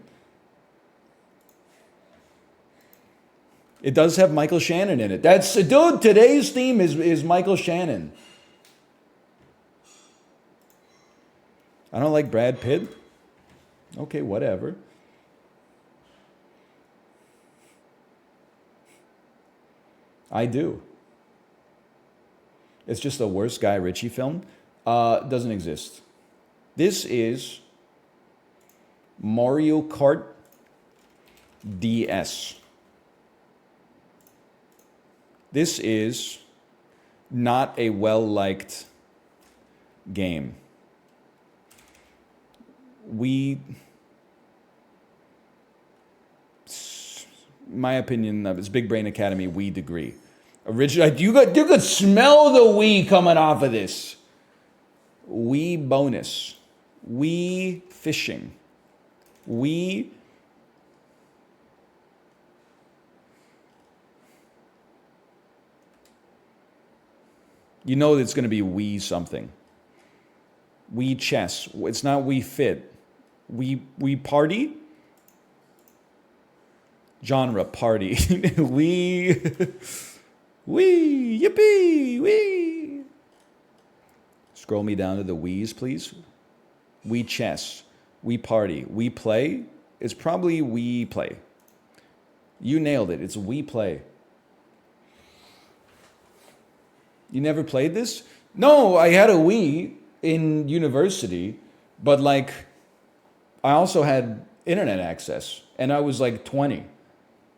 It does have Michael Shannon in it. That's, dude, today's theme is Michael Shannon. I don't like Brad Pitt. Okay, whatever. I do. It's just a worst Guy Ritchie film. Doesn't exist. This is Mario Kart DS. This is not a well-liked game. My opinion of it's Big Brain Academy, we degree. Original, you could smell the Wii coming off of this. Wii bonus. Wii fishing. Wii. You know it's going to be Wii something. Wii chess. It's not Wii fit. Wii party? Genre party. Wii. Wee, yippee, wee. Scroll me down to the Wii's, please. Wii chess, Wii party, Wii play. It's probably Wii play. You nailed it. It's Wii play. You never played this? No, I had a Wii in university, but like, I also had internet access, and I was like 20.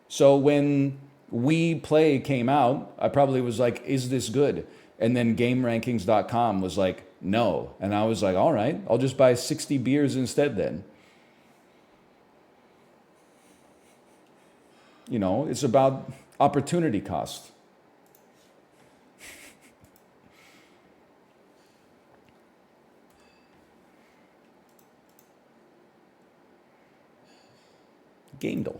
So when Wii Play came out, I probably was like, is this good? And then GameRankings.com was like, no. And I was like, all right, I'll just buy 60 beers instead then. You know, it's about opportunity cost. Gaindle.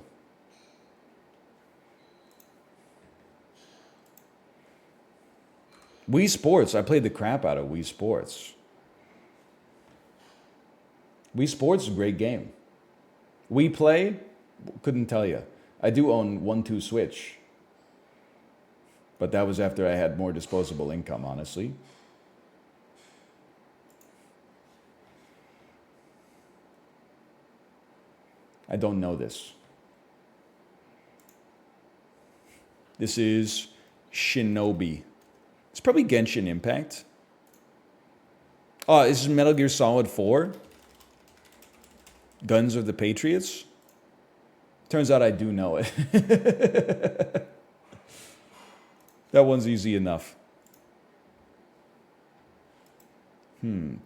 Wii Sports, I played the crap out of Wii Sports. Wii Sports is a great game. Wii Play, couldn't tell you. I do own 1-2 Switch. But that was after I had more disposable income, honestly. I don't know this. This is Shinobi. It's probably Genshin Impact. Oh, this is Metal Gear Solid 4. Guns of the Patriots. Turns out I do know it. That one's easy enough.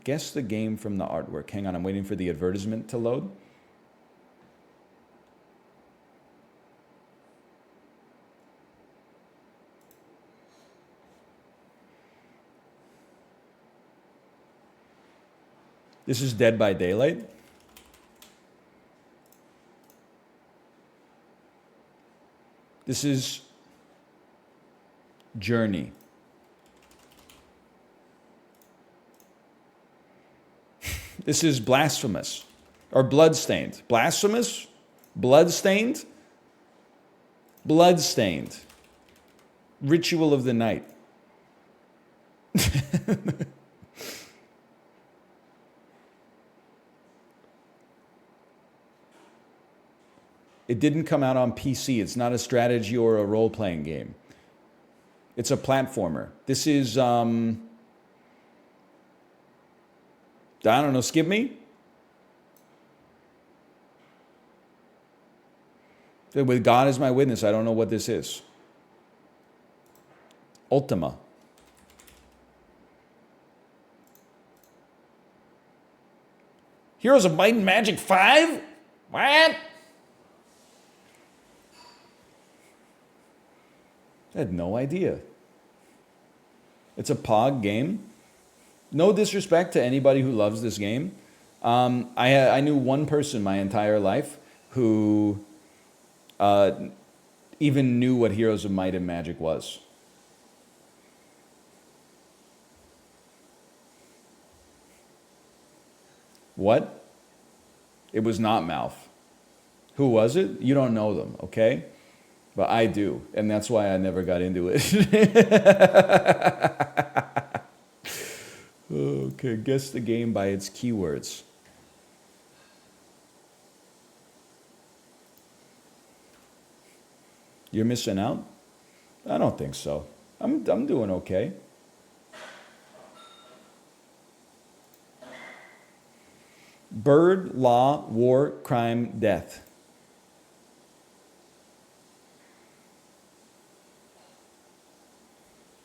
Guess the game from the artwork. Hang on, I'm waiting for the advertisement to load. This is Dead by Daylight. This is Journey. This is Blasphemous. Or Bloodstained. Blasphemous? Bloodstained? Bloodstained. Ritual of the Night. It didn't come out on PC. It's not a strategy or a role-playing game. It's a platformer. This is I don't know, skip me? With God as my witness, I don't know what this is. Ultima. Heroes of Might and Magic 5? What? I had no idea. It's a POG game. No disrespect to anybody who loves this game. I knew one person my entire life who even knew what Heroes of Might and Magic was. What? It was not Mouth. Who was it? You don't know them, okay? But I do, and that's why I never got into it. Okay, guess the game by its keywords. You're missing out? I don't think so. I'm doing okay. Bird, law, war, crime, death.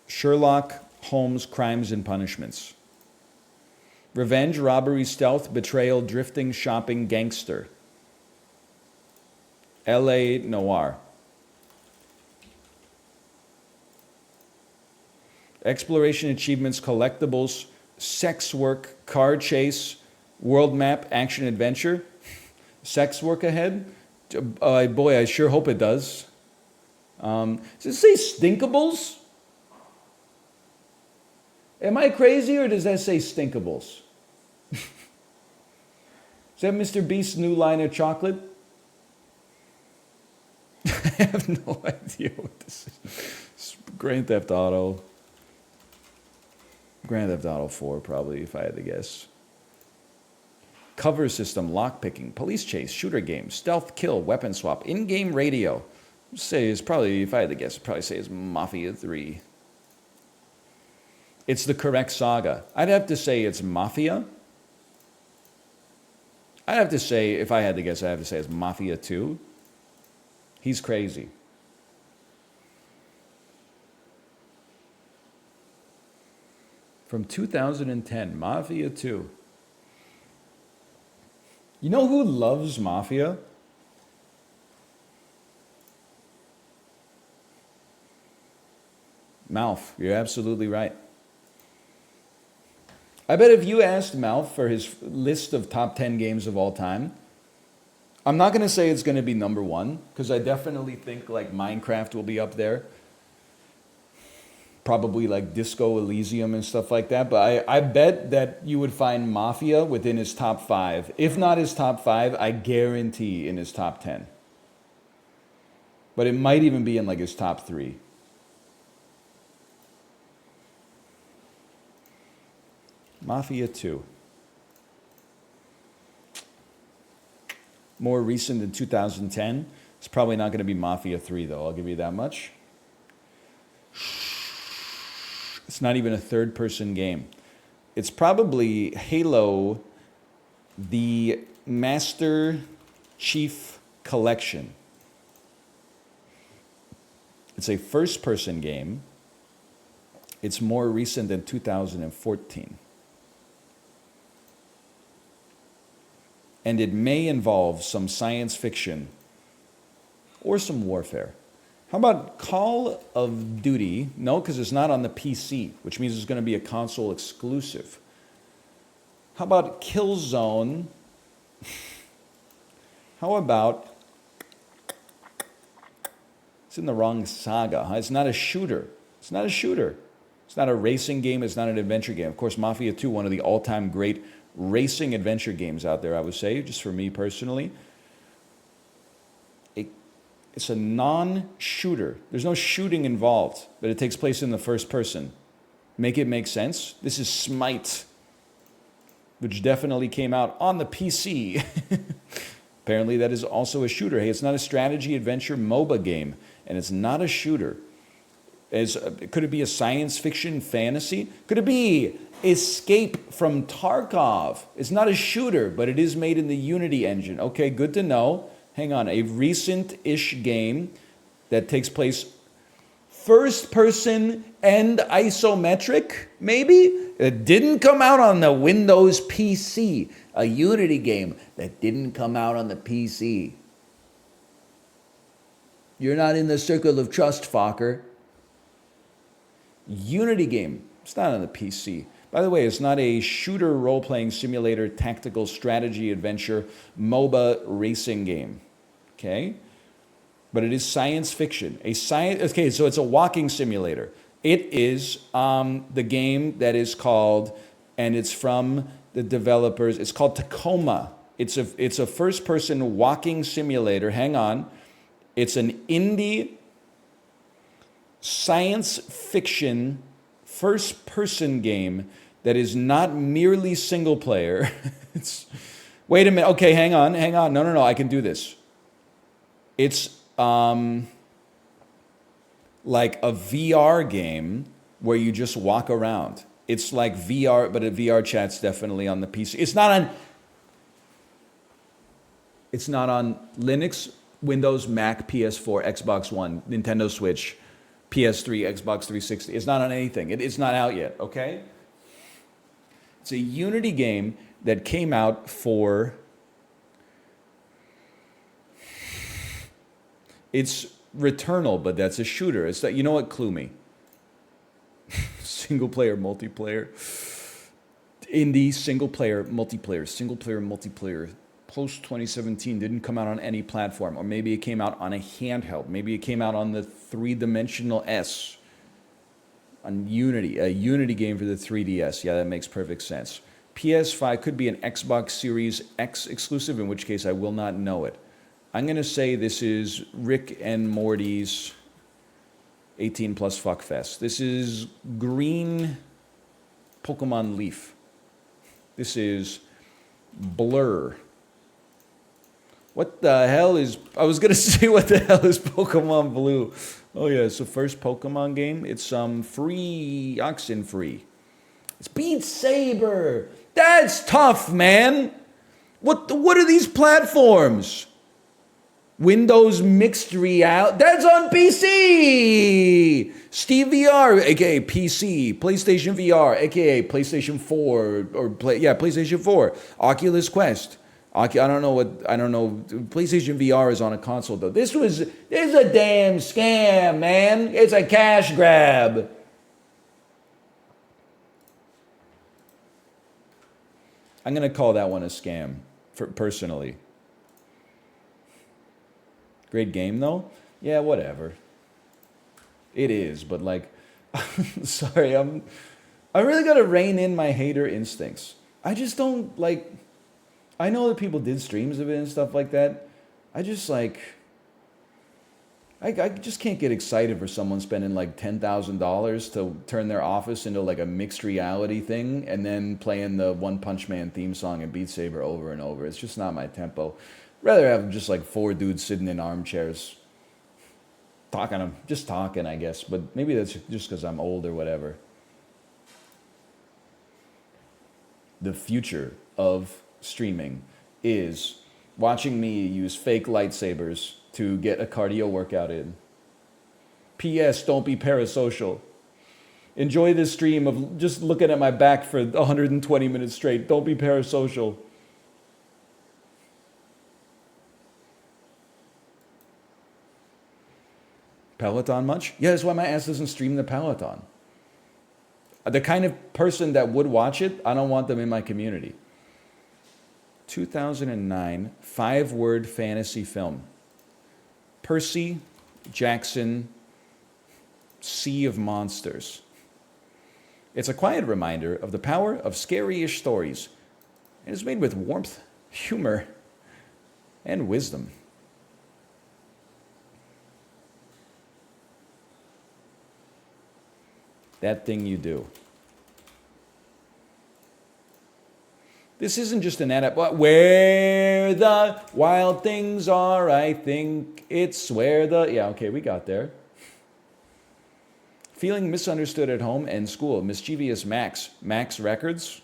Sherlock Holmes, crimes and punishments. Revenge, robbery, stealth, betrayal, drifting, shopping, gangster. L.A. Noir. Exploration, achievements, collectibles, sex work, car chase, world map, action, adventure. Sex work ahead? Boy, I sure hope it does. Does it say stinkables? Am I crazy or does that say stinkables? Is that Mr. Beast's new line of chocolate? I have no idea what this is. It's Grand Theft Auto. Grand Theft Auto 4, probably, if I had to guess. Cover system, lockpicking, police chase, shooter game, stealth kill, weapon swap, in-game radio. I'd say it's probably, if I had to guess, I'd probably say it's Mafia 3. It's the correct saga. I'd have to say it's Mafia. I'd have to say, if I had to guess, I'd have to say it's Mafia 2. He's crazy. From 2010, Mafia 2. You know who loves Mafia? Malf. You're absolutely right. I bet if you asked Malf for his list of top 10 games of all time, I'm not going to say it's going to be number one, because I definitely think like Minecraft will be up there. Probably like Disco Elysium and stuff like that. But I bet that you would find Mafia within his top 5. If not his top 5, I guarantee in his top 10. But it might even be in like his top 3. Mafia 2. More recent than 2010. It's probably not going to be Mafia 3 though, I'll give you that much. It's not even a third-person game. It's probably Halo, the Master Chief Collection. It's a first-person game. It's more recent than 2014. And it may involve some science fiction or some warfare. How about Call of Duty? No, because it's not on the PC, which means it's going to be a console exclusive. How about Killzone? How about... It's in the wrong saga. Huh? It's not a shooter. It's not a shooter. It's not a racing game. It's not an adventure game. Of course, Mafia 2, one of the all-time great racing adventure games out there, I would say, just for me personally. It's a non-shooter. There's no shooting involved, but it takes place in the first person. Make it make sense? This is Smite, which definitely came out on the PC. Apparently that is also a shooter. Hey, it's not a strategy adventure MOBA game, and it's not a shooter. Could it be a science fiction fantasy? Could it be Escape from Tarkov? It's not a shooter, but it is made in the Unity engine. Okay, good to know. Hang on, a recent-ish game that takes place first person and isometric, maybe? It didn't come out on the Windows PC. A Unity game that didn't come out on the PC. You're not in the circle of trust, Fokker. Unity game. It's not on the PC. By the way, it's not a shooter role-playing simulator, tactical strategy adventure, MOBA racing game. Okay? But it is science fiction. Okay, so it's a walking simulator. It is the game that is called, and it's from the developers, it's called Tacoma. It's a first-person walking simulator. Hang on. It's an indie science fiction first-person game that is not merely single player. Wait a minute. Okay, hang on. No, I can do this. It's like a VR game where you just walk around. It's like VR, but a VR chat's definitely on the PC. It's not on Linux, Windows, Mac, PS4, Xbox One, Nintendo Switch, PS3, Xbox 360. It's not on anything. It's not out yet, okay? It's a Unity game that came out for... It's Returnal, but that's a shooter. It's that, you know what? Clue me. Single player, multiplayer. Indie, single player, multiplayer. Post 2017, didn't come out on any platform. Or maybe it came out on a handheld. Maybe it came out on the three-dimensional S. On Unity, a Unity game for the 3DS. Yeah, that makes perfect sense. PS5 could be an Xbox Series X exclusive, in which case I will not know it. I'm going to say this is Rick and Morty's 18 plus fuckfest. This is green Pokemon Leaf. This is Blur. What the hell is... I was going to say what the hell is Pokemon Blue. Oh yeah, it's the first Pokemon game. It's free, Oxenfree. It's Beat Saber. That's tough, man. What are these platforms? Windows Mixed Reality. That's on PC. Steve VR, aka PC. PlayStation VR, aka PlayStation 4 PlayStation 4. Oculus Quest. I don't know. PlayStation VR is on a console though. This is a damn scam, man. It's a cash grab. I'm gonna call that one a scam, personally. Great game though? Yeah, whatever. It is, but like, sorry, I really gotta rein in my hater instincts. I just don't like. I know that people did streams of it and stuff like that. I just like. I just can't get excited for someone spending like $10,000 to turn their office into like a mixed reality thing and then playing the One Punch Man theme song and Beat Saber over and over. It's just not my tempo. Rather have just like four dudes sitting in armchairs talking, I guess. But maybe that's just because I'm old or whatever. The future of streaming is watching me use fake lightsabers to get a cardio workout in. P.S. Don't be parasocial. Enjoy this stream of just looking at my back for 120 minutes straight. Don't be parasocial. Peloton much? Yeah, that's why my ass doesn't stream the Peloton. The kind of person that would watch it, I don't want them in my community. 2009, 5-word fantasy film. Percy Jackson, Sea of Monsters. It's a quiet reminder of the power of scary-ish stories. It is made with warmth, humor, and wisdom. That thing you do. This isn't just an adaptation. Where the wild things are, I think it's where the... Yeah, okay, we got there. Feeling misunderstood at home and school. Mischievous Max. Max Records.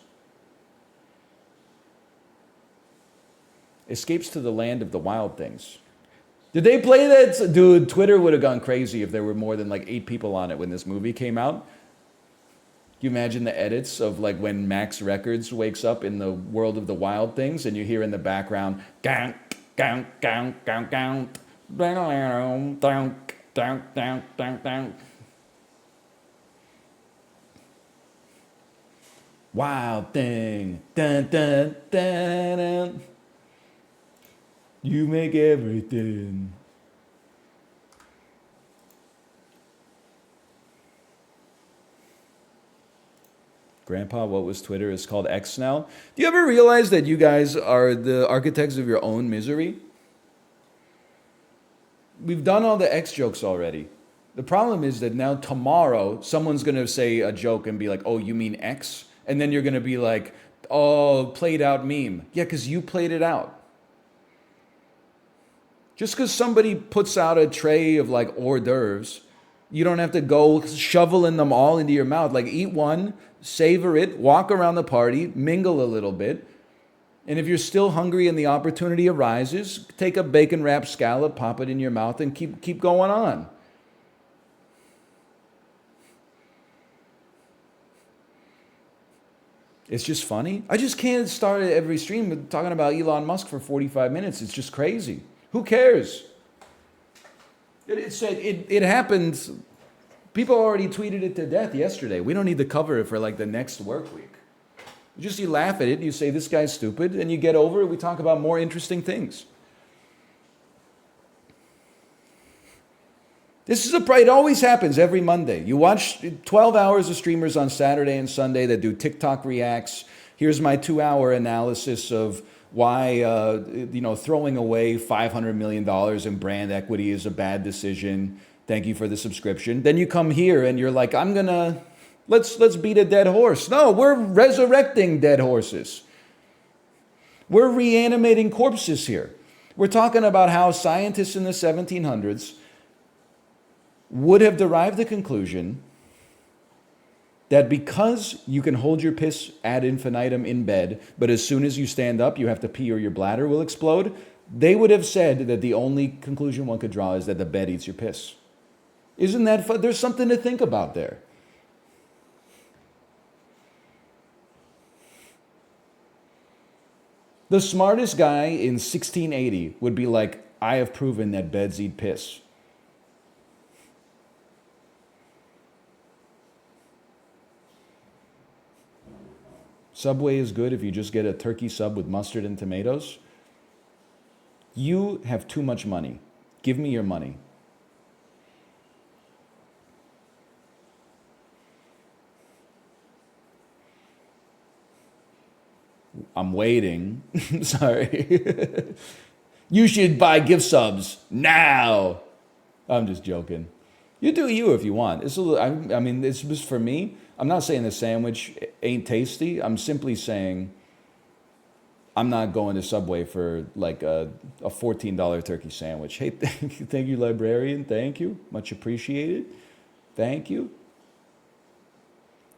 Escapes to the land of the wild things. Did they play that? Dude, Twitter would have gone crazy if there were more than like 8 people on it when this movie came out. Can you imagine the edits of like when Max Records wakes up in the world of the wild things and you hear in the background, "Gong, gong, gong, gong, gong, dong, dong, dong, dong, dong." Wild thing, dun, dun, dun, dun. You make everything. Grandpa, what was Twitter? It's called X now. Do you ever realize that you guys are the architects of your own misery? We've done all the X jokes already. The problem is that now tomorrow, someone's going to say a joke and be like, oh, you mean X? And then you're going to be like, oh, played out meme. Yeah, because you played it out. Just because somebody puts out a tray of like hors d'oeuvres, you don't have to go shoveling them all into your mouth. Like eat one, savor it, walk around the party, mingle a little bit. And if you're still hungry and the opportunity arises, take a bacon wrapped scallop, pop it in your mouth, and keep going on. It's just funny. I just can't start every stream with talking about Elon Musk for 45 minutes. It's just crazy. Who cares? It happened. People already tweeted it to death yesterday. We don't need to cover it for like the next work week. You laugh at it, you say this guy's stupid, and you get over it. We talk about more interesting things. It always happens every Monday. You watch 12 hours of streamers on Saturday and Sunday that do TikTok reacts. Here's my 2-hour analysis of why throwing away $500 million in brand equity is a bad decision. Thank you for the subscription. Then you come here and you're like, let's beat a dead horse. No, we're resurrecting dead horses. We're reanimating corpses here. We're talking about how scientists in the 1700s would have derived the conclusion that because you can hold your piss ad infinitum in bed, but as soon as you stand up, you have to pee or your bladder will explode, they would have said that the only conclusion one could draw is that the bed eats your piss. Isn't that fun? There's something to think about there. The smartest guy in 1680 would be like, I have proven that beds eat piss. Subway is good if you just get a turkey sub with mustard and tomatoes. You have too much money. Give me your money. I'm waiting. Sorry. You should buy gift subs now. I'm just joking. You do you if you want. It's it's just for me. I'm not saying the sandwich ain't tasty. I'm simply saying I'm not going to Subway for like a $14 turkey sandwich. Hey, thank you, librarian. Thank you. Much appreciated. Thank you.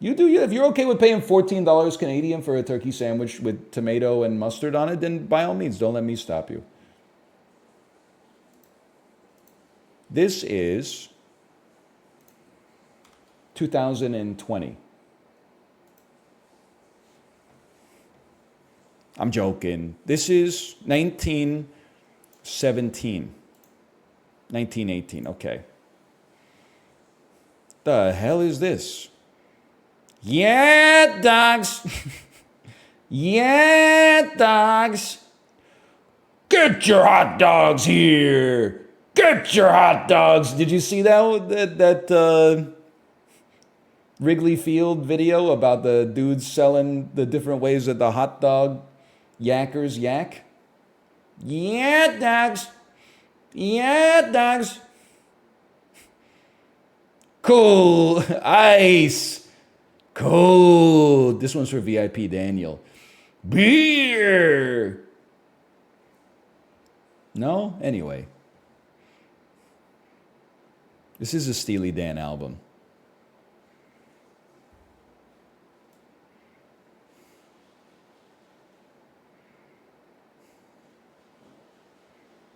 You do you. If you're okay with paying $14 Canadian for a turkey sandwich with tomato and mustard on it, then by all means, don't let me stop you. This is 2020. I'm joking. This is 1917. 1918, okay. The hell is this? Yeah, dogs. Yeah, dogs. Get your hot dogs here. Get your hot dogs. Did you see that Wrigley Field video about the dudes selling the different ways that the hot dog yackers yak? Yeah, dogs. Yeah, dogs. Cool. Ice. Cold. This one's for VIP Daniel. Beer. No? Anyway. This is a Steely Dan album.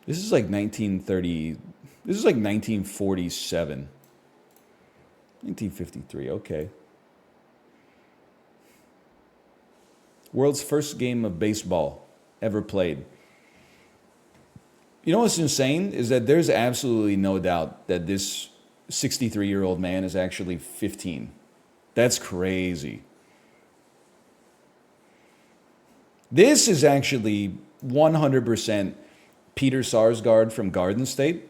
This is like 1930. This is like 1947. 1953, okay. World's first game of baseball ever played. You know what's insane is that there's absolutely no doubt that this 63-year-old man is actually 15. That's crazy. This is actually 100% Peter Sarsgaard from Garden State.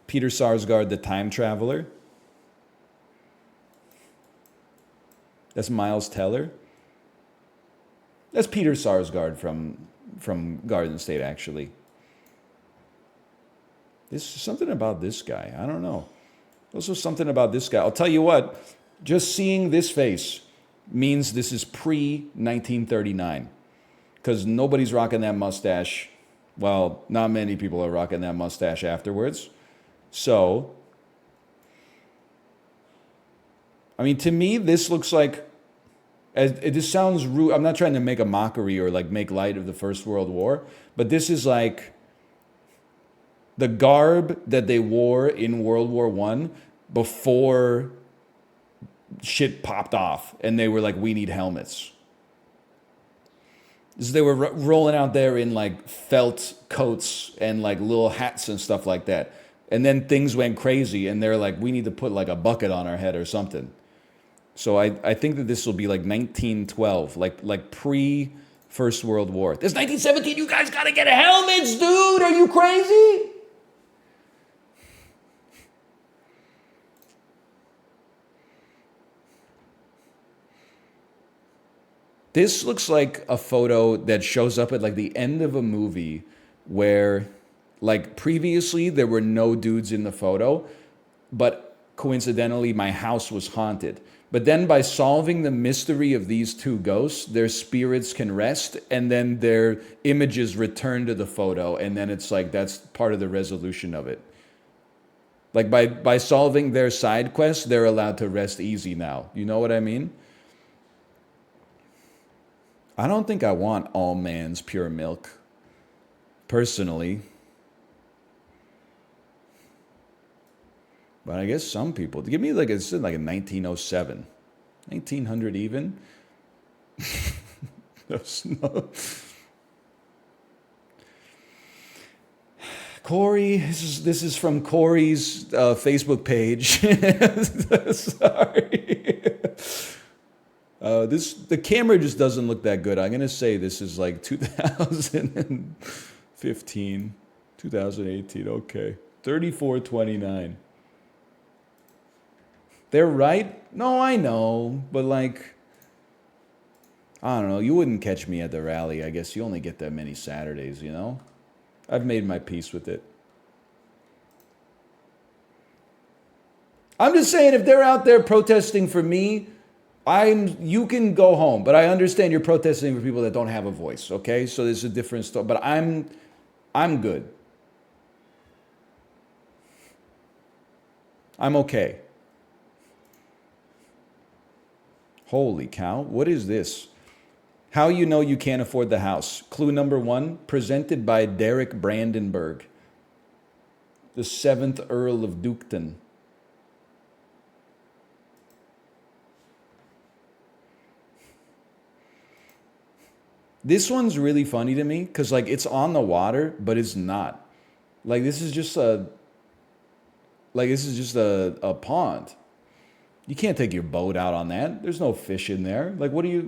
Peter Sarsgaard, the time traveler. That's Miles Teller. That's Peter Sarsgaard from Garden State, actually. There's something about this guy. I don't know. Also something about this guy. I'll tell you what, just seeing this face means this is pre-1939. Because nobody's rocking that mustache. Well, not many people are rocking that mustache afterwards. So, I mean, to me, this looks like, this sounds rude. I'm not trying to make a mockery or like make light of the First World War, but this is like the garb that they wore in World War I before shit popped off and they were like, we need helmets. So they were rolling out there in like felt coats and like little hats and stuff like that. And then things went crazy and they're like, we need to put like a bucket on our head or something. So I think that this will be like 1912, like pre First World War. This 1917, you guys gotta get helmets, dude. Are you crazy? This looks like a photo that shows up at like the end of a movie where like previously there were no dudes in the photo, but coincidentally my house was haunted. But then by solving the mystery of these two ghosts, their spirits can rest and then their images return to the photo. And then it's like, that's part of the resolution of it. Like by solving their side quest, they're allowed to rest easy now. You know what I mean? I don't think I want all man's pure milk, personally. But I guess some people, give me like it's like a 1907, 1900 even. No. Corey, this is from Corey's Facebook page. Sorry. The camera just doesn't look that good. I'm gonna say this is like 2015, 2018. Okay, 3429. They're right. No, I know, but like, I don't know. You wouldn't catch me at the rally. I guess you only get that many Saturdays. You know, I've made my peace with it. I'm just saying, if they're out there protesting for me, you can go home, but I understand you're protesting for people that don't have a voice, okay? So there's a different story, but I'm good. I'm okay. Holy cow, what is this? How you know you can't afford the house. Clue number 1, presented by Derek Brandenburg, the 7th Earl of Duketon. This one's really funny to me because like it's on the water, but it's not. Like this is just a pond. You can't take your boat out on that. There's no fish in there. Like what are you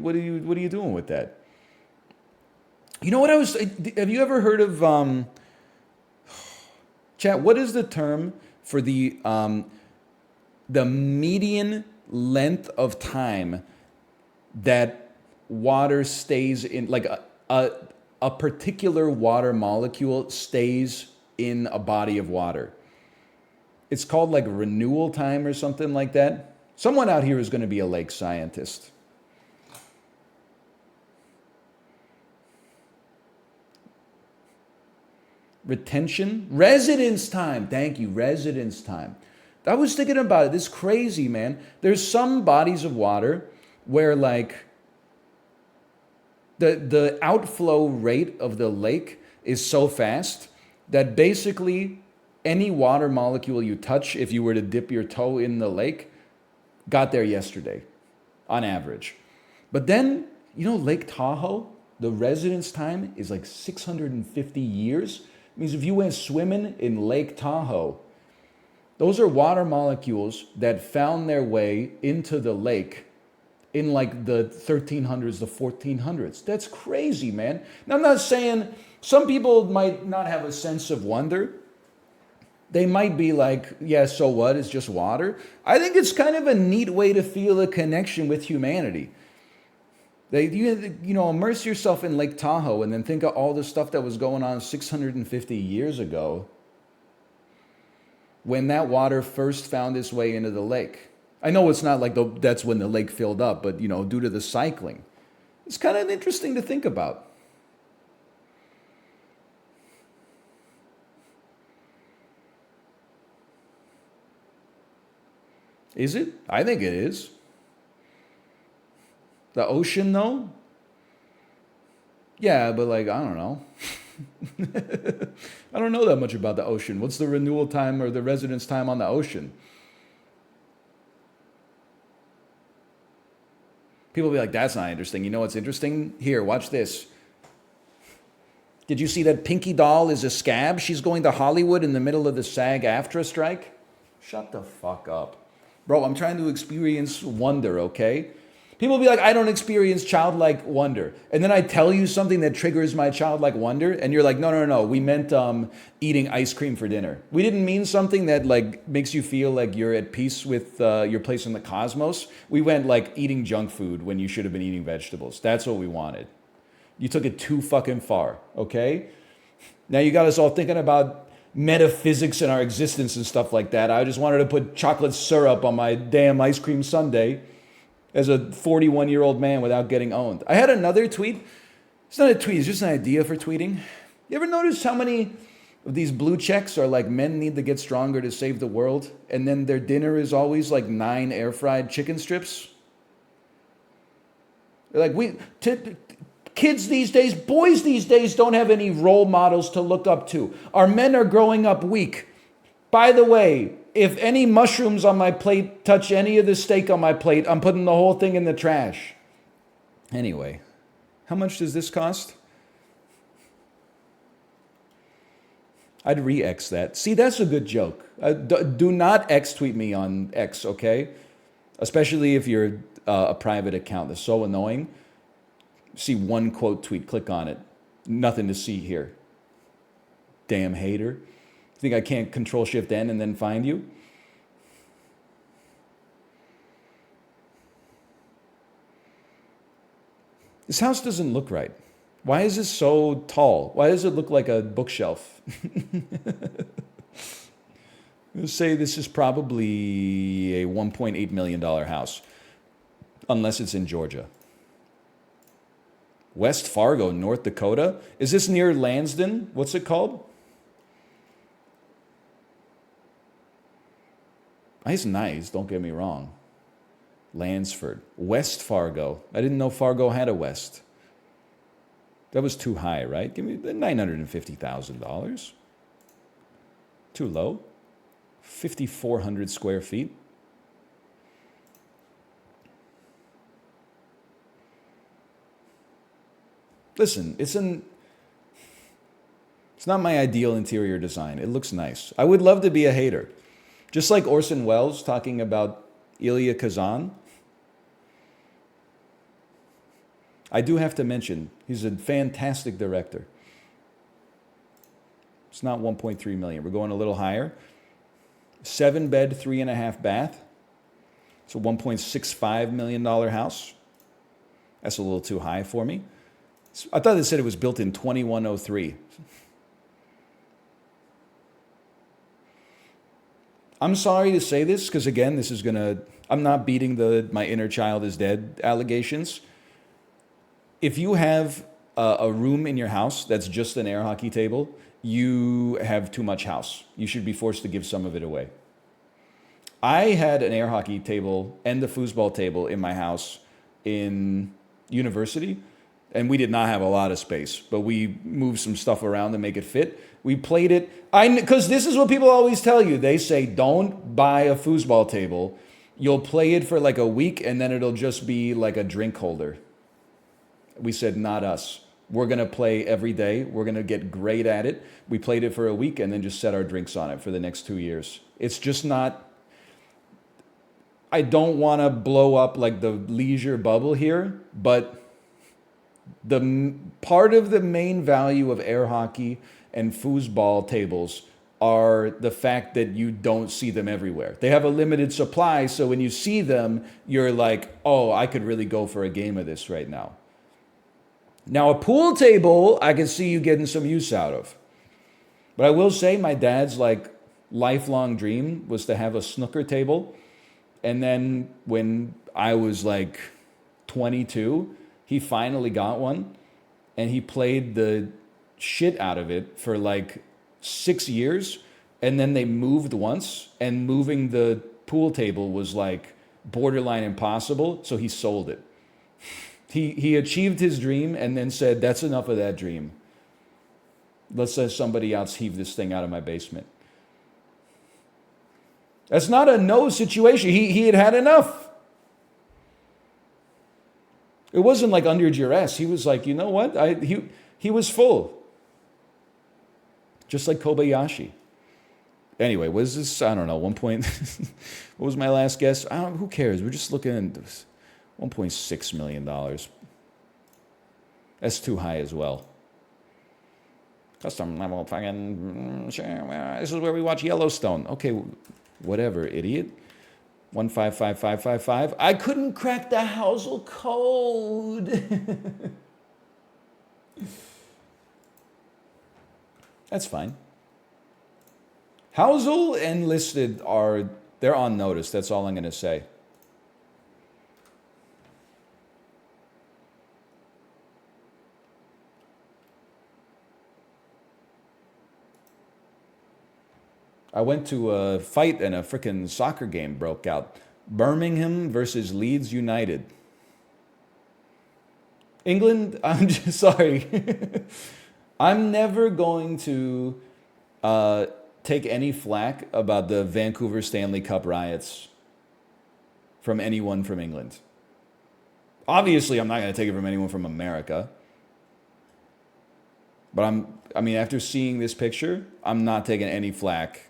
doing with that? You know what have you ever heard of chat, what is the term for the median length of time that water stays in, like a particular water molecule stays in a body of water? It's called like renewal time or something like that. Someone out here is going to be a lake scientist. Retention? Residence time. Thank you. Residence time. I was thinking about it. This is crazy, man. There's some bodies of water where like the outflow rate of the lake is so fast that basically any water molecule you touch, if you were to dip your toe in the lake, got there yesterday on average. But then, Lake Tahoe, the residence time is like 650 years. It means if you went swimming in Lake Tahoe, those are water molecules that found their way into the lake in like the 1300s, the 1400s. That's crazy, man. Now, I'm not saying some people might not have a sense of wonder. They might be like, yeah, so what? It's just water. I think it's kind of a neat way to feel a connection with humanity. Immerse yourself in Lake Tahoe and then think of all the stuff that was going on 650 years ago when that water first found its way into the lake. I know it's not like that's when the lake filled up, but due to the cycling. It's kind of interesting to think about. Is it? I think it is. The ocean, though? Yeah, but I don't know. I don't know that much about the ocean. What's the renewal time or the residence time on the ocean? People will be like, that's not interesting. You know what's interesting? Here, watch this. Did you see that Pinky Doll is a scab? She's going to Hollywood in the middle of the SAG-AFTRA strike? Shut the fuck up. Bro, I'm trying to experience wonder, okay? People will be like, I don't experience childlike wonder. And then I tell you something that triggers my childlike wonder, and you're like, no. We meant eating ice cream for dinner. We didn't mean something that makes you feel like you're at peace with your place in the cosmos. We went eating junk food when you should have been eating vegetables. That's what we wanted. You took it too fucking far, okay? Now you got us all thinking about metaphysics and our existence and stuff like that. I just wanted to put chocolate syrup on my damn ice cream sundae as a 41-year-old man without getting owned. I had another tweet. It's not a tweet, it's just an idea for tweeting. You ever notice how many of these blue checks are men need to get stronger to save the world, and then their dinner is always 9 air-fried chicken strips? They're kids these days, boys these days don't have any role models to look up to. Our men are growing up weak. By the way, if any mushrooms on my plate touch any of the steak on my plate, I'm putting the whole thing in the trash. Anyway, how much does this cost? I'd re-X that. See, that's a good joke. Do not X-tweet me on X, okay? Especially if you're a private account. That's so annoying. See one quote tweet, click on it. Nothing to see here. Damn hater. Think I can't Control-Shift-N and then find you? This house doesn't look right. Why is this so tall? Why does it look like a bookshelf? Let's say this is probably a $1.8 million house, unless it's in Georgia. West Fargo, North Dakota? Is this near Lansden? What's it called? It's nice, don't get me wrong. Lansford. West Fargo. I didn't know Fargo had a West. That was too high, right? Give me the $950,000. Too low. 5,400 square feet. Listen, it's not my ideal interior design. It looks nice. I would love to be a hater. Just like Orson Welles talking about Elia Kazan. I do have to mention, he's a fantastic director. It's not 1.3 million. We're going a little higher. 7-bed, 3.5 bath. It's a $1.65 million house. That's a little too high for me. I thought they said it was built in 2103. I'm sorry to say this, because again, I'm not beating my inner child is dead allegations. If you have a room in your house that's just an air hockey table, you have too much house. You should be forced to give some of it away. I had an air hockey table and the foosball table in my house in university. And we did not have a lot of space, but we moved some stuff around to make it fit. We played it. Because this is what people always tell you. They say, don't buy a foosball table. You'll play it for like a week and then it'll just be like a drink holder. We said, not us. We're going to play every day. We're going to get great at it. We played it for a week and then just set our drinks on it for the next 2 years. It's just not... I don't want to blow up like the leisure bubble here, but the part of the main value of air hockey and foosball tables are the fact that you don't see them everywhere. They have a limited supply, so when you see them, you're like, oh, I could really go for a game of this right now. Now, a pool table, I can see you getting some use out of. But I will say my dad's like lifelong dream was to have a snooker table. And then when I was like 22, he finally got one. And he played the shit out of it for like 6 years. And then they moved once. And moving the pool table was like borderline impossible. So he sold it. He achieved his dream and then said, that's enough of that dream. Let's let somebody else heave this thing out of my basement. That's not a no situation. He had had enough. It wasn't like under duress. He was like, you know what? He was full. Just like Kobayashi. Anyway, was this, I don't know, 1 point, what was my last guess? Who cares? We're just looking at this. $1.6 million. That's too high as well. Custom level fucking... This is where we watch Yellowstone. Okay, whatever, idiot. 155555. I couldn't crack the Housel code. That's fine. Housel and listed they're on notice. That's all I'm going to say. I went to a fight and a freaking soccer game broke out. Birmingham versus Leeds United. England, I'm just sorry. I'm never going to take any flack about the Vancouver Stanley Cup riots from anyone from England. Obviously, I'm not going to take it from anyone from America. But after seeing this picture, I'm not taking any flack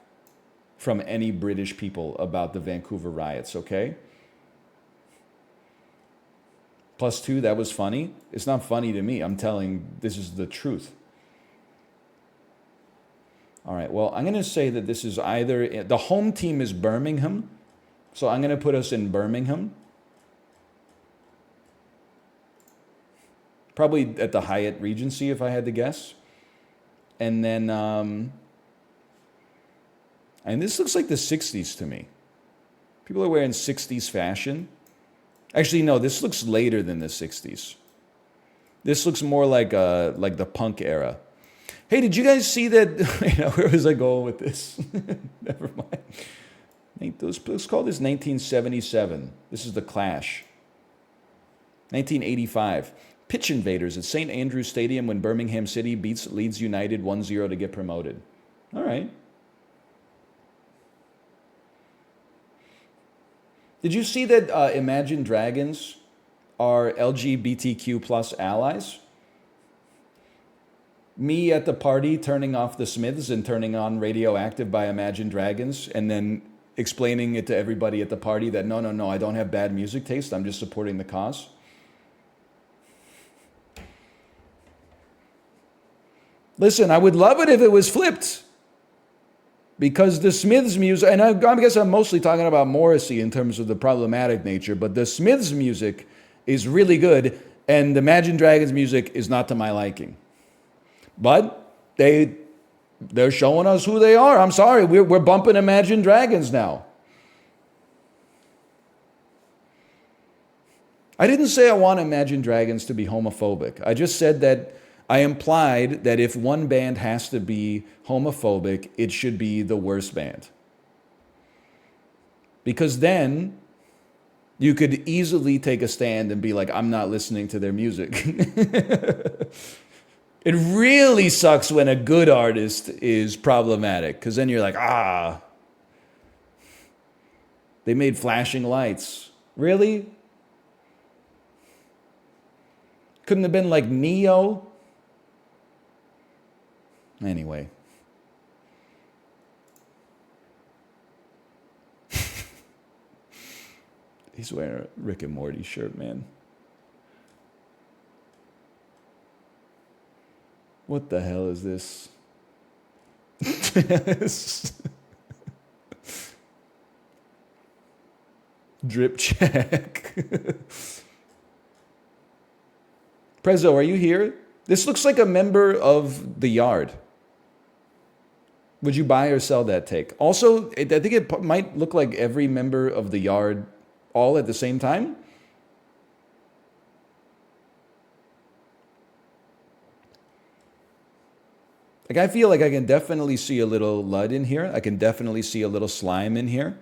from any British people about the Vancouver riots, okay? +2, that was funny. It's not funny to me. I'm telling, this is the truth. All right, well, I'm going to say that this is either, the home team is Birmingham, so I'm going to put us in Birmingham. Probably at the Hyatt Regency, if I had to guess. And then, and this looks like the 60s to me. People are wearing 60s fashion. Actually, no, this looks later than the 60s. This looks more like the punk era. Hey, did you guys see that? Where was I going with this? Never mind. Let's call this 1977. This is the Clash. 1985. Pitch invaders at St. Andrews Stadium when Birmingham City beats Leeds United 1-0 to get promoted. All right. Did you see that Imagine Dragons are LGBTQ plus allies? Me at the party turning off the Smiths and turning on Radioactive by Imagine Dragons and then explaining it to everybody at the party that no, I don't have bad music taste. I'm just supporting the cause. Listen, I would love it if it was flipped. Because the Smiths music, and I guess I'm mostly talking about Morrissey in terms of the problematic nature, but the Smiths music is really good, and the Imagine Dragons music is not to my liking. But they're showing us who they are. I'm sorry, we're bumping Imagine Dragons now. I didn't say I want Imagine Dragons to be homophobic. I just said that I implied that if one band has to be homophobic, it should be the worst band. Because then You could easily take a stand and be like, I'm not listening to their music. It really sucks when a good artist is problematic, because then you're like, they made flashing lights. Really? Couldn't have been like Neo? Anyway. He's wearing a Rick and Morty shirt, man. What the hell is this? Drip check. Prezzo, are you here? This looks like a member of the Yard. Would you buy or sell that take? Also, I think it might look like every member of the Yard all at the same time. Like, I feel like I can definitely see a little Lud in here. I can definitely see a little slime in here.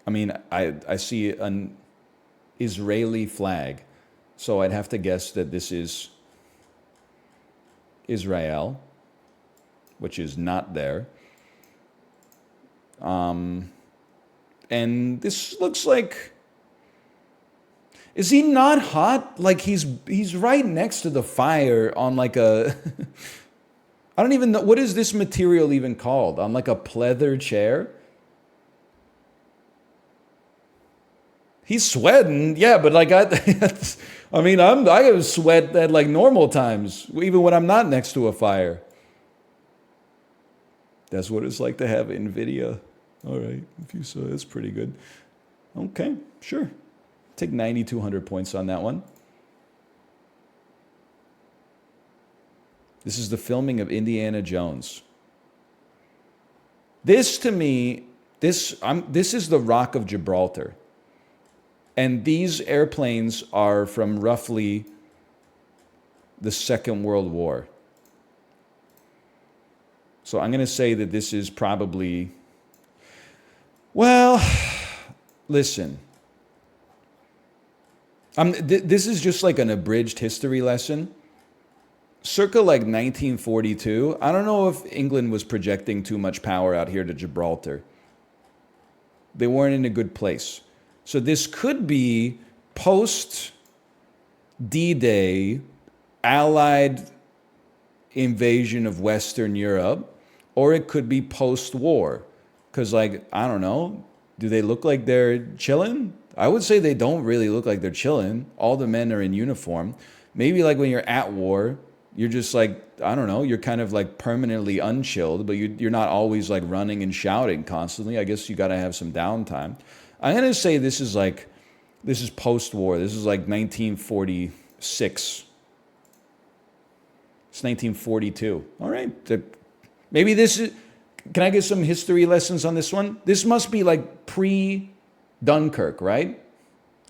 I mean, I see an Israeli flag. So I'd have to guess that this is Israel, which is not there. And this looks like... Is he not hot? Like he's right next to the fire on like a... I don't even know. What is this material even called? On like a pleather chair? He's sweating. Yeah, but like I mean, I sweat at like normal times, even when I'm not next to a fire. That's what it's like to have NVIDIA. All right, if you saw, that's pretty good. Okay, sure. Take 9,200 points on that one. This is the filming of Indiana Jones. This, to me, this is the Rock of Gibraltar. And these airplanes are from roughly the Second World War. So I'm going to say that this is probably... Well, listen... this is just like an abridged history lesson. Circa like 1942, I don't know if England was projecting too much power out here to Gibraltar. They weren't in a good place. So this could be post D-Day Allied invasion of Western Europe, or it could be post-war. Because, like, I don't know, do they look like they're chilling? I would say they don't really look like they're chilling. All the men are in uniform. Maybe like when you're at war, you're just like, I don't know, you're kind of like permanently unchilled, but you're not always like running and shouting constantly. I guess you got to have some downtime. I'm going to say this is post-war. This is like 1946. It's 1942. All right. Maybe this is, can I get some history lessons on this one? This must be like pre-Dunkirk, right?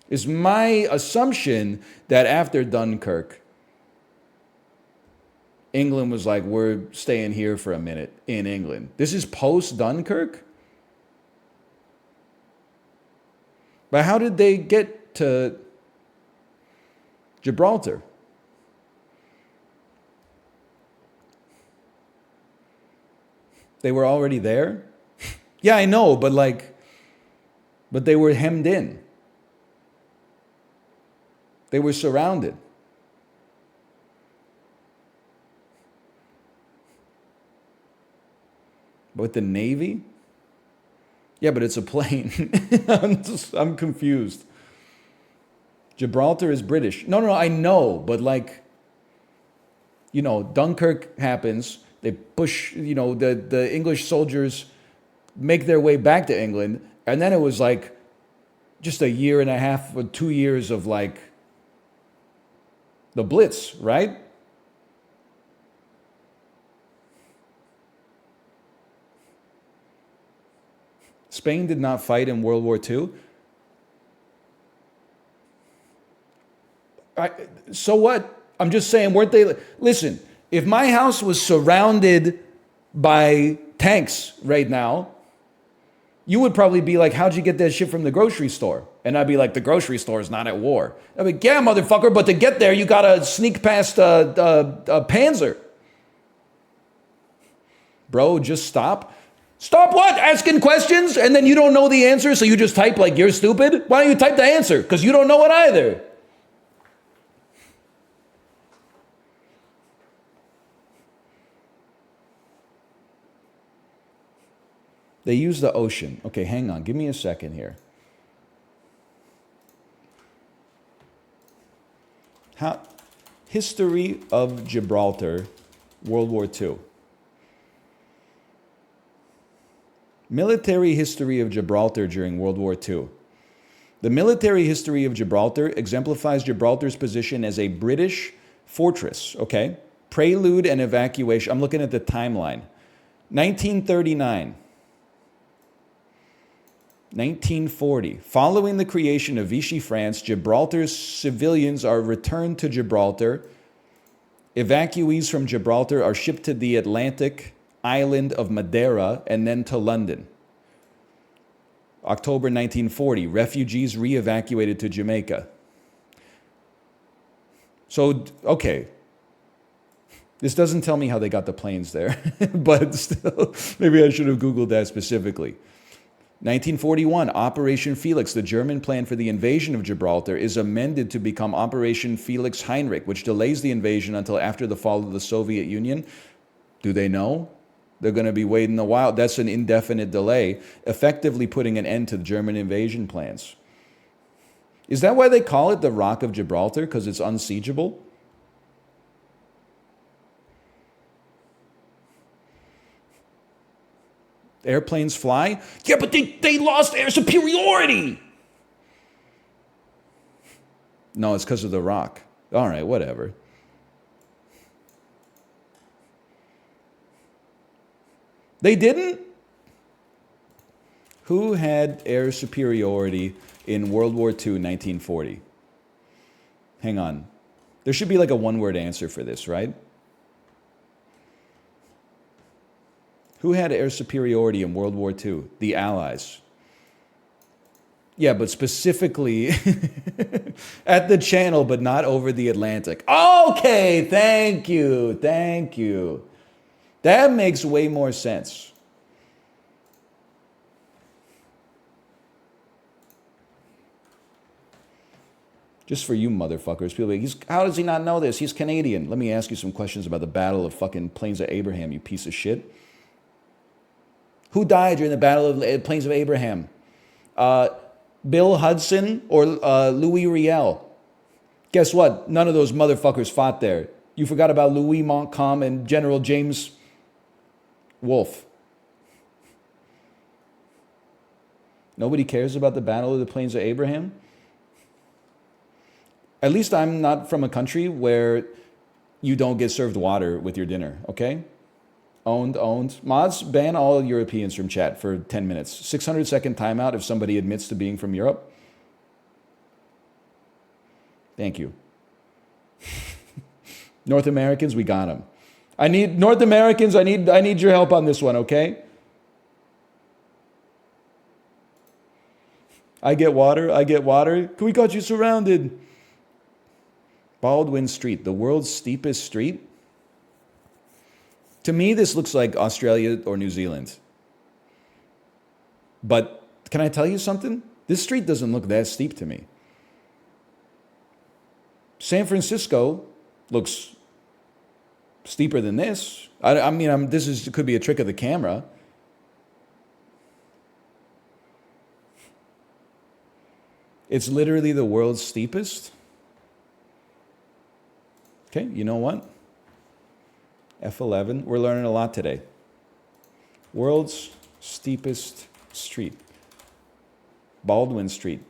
Is my assumption that after Dunkirk, England was like, we're staying here for a minute in England. This is post-Dunkirk? But how did they get to Gibraltar? They were already there? Yeah, I know, but they were hemmed in. They were surrounded. But the Navy? Yeah, but it's a plane. I'm confused. Gibraltar is British. No, I know, but like, you know, Dunkirk happens. They push, you know, the English soldiers make their way back to England. And then it was like just a year and a half or 2 years of like the Blitz, right? Spain did not fight in World War II. So what? I'm just saying, weren't they? Listen, if my house was surrounded by tanks right now, you would probably be like, how'd you get that shit from the grocery store? And I'd be like, the grocery store is not at war. I'd be like, yeah, motherfucker, but to get there, you gotta sneak past a Panzer. Bro, just stop. Stop what? Asking questions and then you don't know the answer, so you just type like you're stupid? Why don't you type the answer? Because you don't know it either. They use the ocean. Okay, hang on. Give me a second here. History of Gibraltar, World War II. Military history of Gibraltar during World War II. The military history of Gibraltar exemplifies Gibraltar's position as a British fortress, okay? Prelude and evacuation. I'm looking at the timeline. 1939. 1940. Following the creation of Vichy France, Gibraltar's civilians are returned to Gibraltar. Evacuees from Gibraltar are shipped to the Atlantic island of Madeira and then to London. October 1940. Refugees re-evacuated to Jamaica. So, okay. This doesn't tell me how they got the planes there, but still, maybe I should have Googled that specifically. 1941, Operation Felix, the German plan for the invasion of Gibraltar, is amended to become Operation Felix Heinrich, which delays the invasion until after the fall of the Soviet Union. Do they know? They're going to be waiting a while. That's an indefinite delay, effectively putting an end to the German invasion plans. Is that why they call it the Rock of Gibraltar? Because it's unsiegeable? Airplanes fly? Yeah, but they lost air superiority. No, it's because of the rock. All right, whatever. They didn't? Who had air superiority in World War II, 1940? Hang on. There should be like a one-word answer for this, right? Who had air superiority in World War II? The Allies. Yeah, but specifically at the Channel, but not over the Atlantic. Okay, thank you, thank you. That makes way more sense. Just for you motherfuckers. People are like, how does he not know this? He's Canadian. Let me ask you some questions about the Battle of fucking Plains of Abraham, you piece of shit. Who died during the Battle of the Plains of Abraham? Bill Hudson or Louis Riel? Guess what? None of those motherfuckers fought there. You forgot about Louis Montcalm and General James Wolfe. Nobody cares about the Battle of the Plains of Abraham? At least I'm not from a country where you don't get served water with your dinner, okay? Owned. Mods, ban all Europeans from chat for 10 minutes. 600-second timeout if somebody admits to being from Europe. Thank you. North Americans, we got them. North Americans, I need your help on this one, okay? I get water. We got you surrounded. Baldwin Street, the world's steepest street. To me, this looks like Australia or New Zealand. But can I tell you something? This street doesn't look that steep to me. San Francisco looks steeper than this. This could be a trick of the camera. It's literally the world's steepest. Okay, you know what? F11, we're learning a lot today. World's steepest street. Baldwin Street.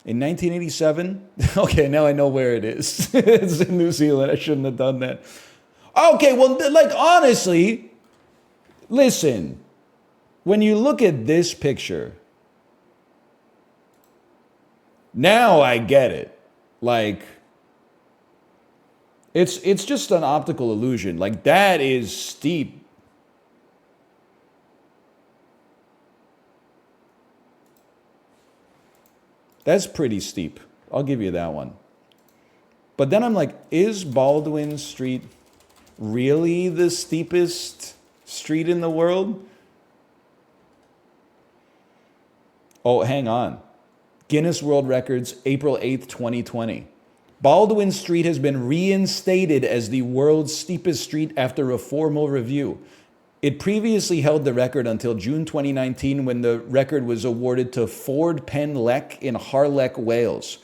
In 1987, okay, now I know where it is. It's in New Zealand. I shouldn't have done that. Okay, well, honestly, listen. When you look at this picture, now I get it. It's just an optical illusion. That is steep. That's pretty steep. I'll give you that one. But then I'm like, is Baldwin Street really the steepest street in the world? Oh, hang on. Guinness World Records, April 8th, 2020. Baldwin Street has been reinstated as the world's steepest street after a formal review. It previously held the record until June 2019 when the record was awarded to Ford Pen Lec in Harlech, Wales.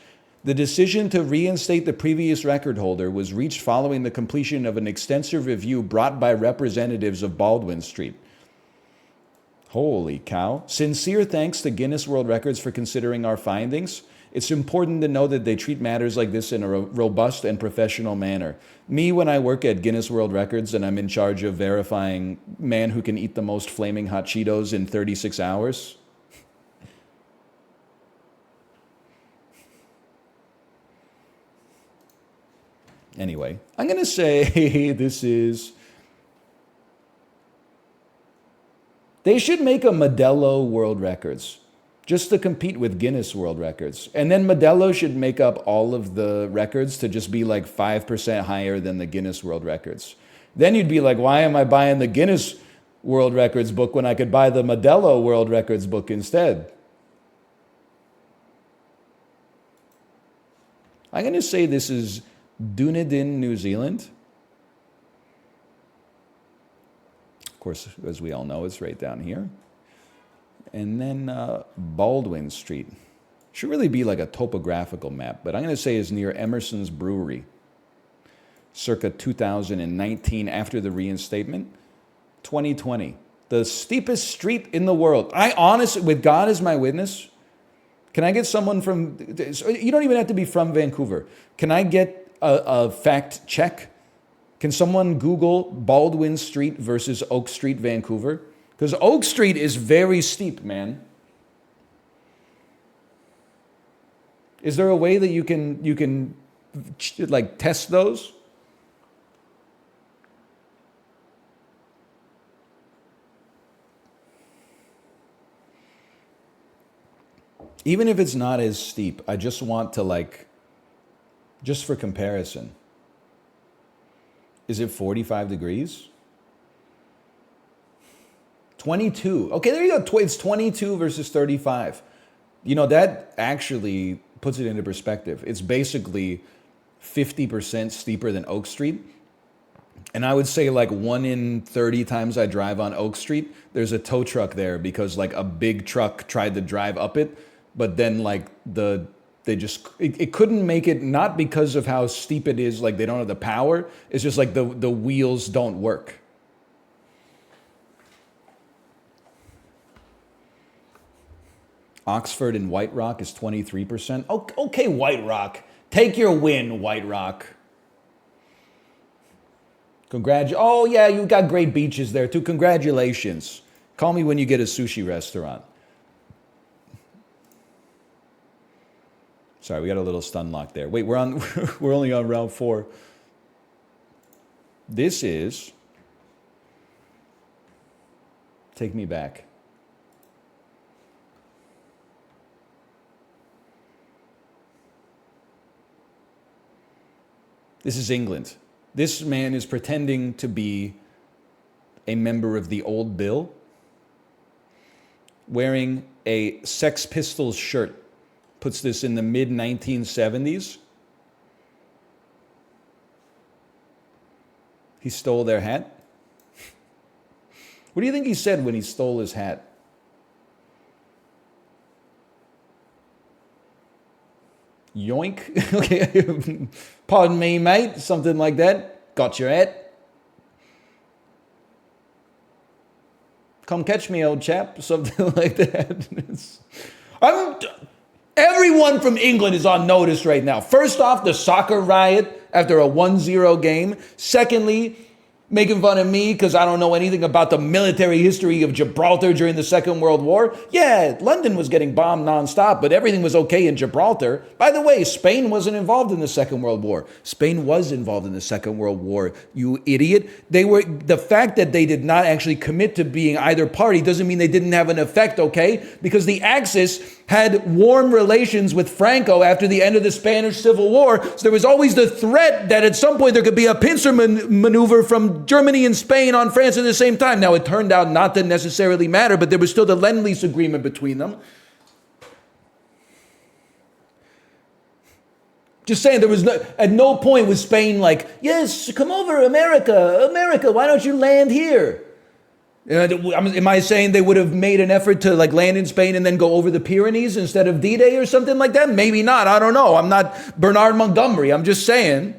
The decision to reinstate the previous record holder was reached following the completion of an extensive review brought by representatives of Baldwin Street. Holy cow. Sincere thanks to Guinness World Records for considering our findings. It's important to know that they treat matters like this in a robust and professional manner. Me, when I work at Guinness World Records and I'm in charge of verifying man who can eat the most flaming hot Cheetos in 36 hours. Anyway, I'm going to say this is... They should make a Modelo World Records just to compete with Guinness World Records. And then Modelo should make up all of the records to just be like 5% higher than the Guinness World Records. Then you'd be like, why am I buying the Guinness World Records book when I could buy the Modelo World Records book instead? I'm going to say this is Dunedin, New Zealand. Of course, as we all know, it's right down here. And then Baldwin Street. Should really be like a topographical map, but I'm going to say is near Emerson's Brewery. Circa 2019, after the reinstatement. 2020. The steepest street in the world. I honestly, with God as my witness, can I get someone from... You don't even have to be from Vancouver. Can I get a fact check? Can someone Google Baldwin Street versus Oak Street, Vancouver? Because Oak Street is very steep, man. Is there a way that you can like test those? Even if it's not as steep, I just want to like, just for comparison. Is it 45 degrees? 22. Okay, there you go. It's 22 versus 35. You know, that actually puts it into perspective. It's basically 50% steeper than Oak Street. And I would say like 1 in 30 times I drive on Oak Street, there's a tow truck there because like a big truck tried to drive up it, but then like it couldn't make it, not because of how steep it is, like they don't have the power. It's just like the wheels don't work. Oxford and White Rock is 23%. Okay, White Rock. Take your win, White Rock. Oh, yeah, you got great beaches there, too. Congratulations. Call me when you get a sushi restaurant. Sorry, we got a little stun lock there. Wait, we're only on round 4. This is... Take me back. This is England. This man is pretending to be a member of the Old Bill, wearing a Sex Pistols shirt. Puts this in the mid-1970s. He stole their hat. What do you think he said when he stole his hat? Yoink. Okay. Pardon me, mate. Something like that. Got your hat. Come catch me, old chap. Something like that. Everyone from England is on notice right now. First off, the soccer riot after a 1-0 game. Secondly, making fun of me because I don't know anything about the military history of Gibraltar during the Second World War. Yeah, London was getting bombed nonstop, but everything was okay in Gibraltar. By the way, Spain wasn't involved in the Second World War. Spain was involved in the Second World War, you idiot. The fact that they did not actually commit to being either party doesn't mean they didn't have an effect, okay? Because the Axis had warm relations with Franco after the end of the Spanish Civil War. So there was always the threat that at some point there could be a pincer maneuver from Germany and Spain on France at the same time. Now, it turned out not to necessarily matter, but there was still the Lend-Lease agreement between them. Just saying, there was at no point was Spain like, yes, come over, America, why don't you land here? Am I saying they would have made an effort to like land in Spain and then go over the Pyrenees instead of D-Day or something like that? Maybe not. I don't know. I'm not Bernard Montgomery. I'm just saying.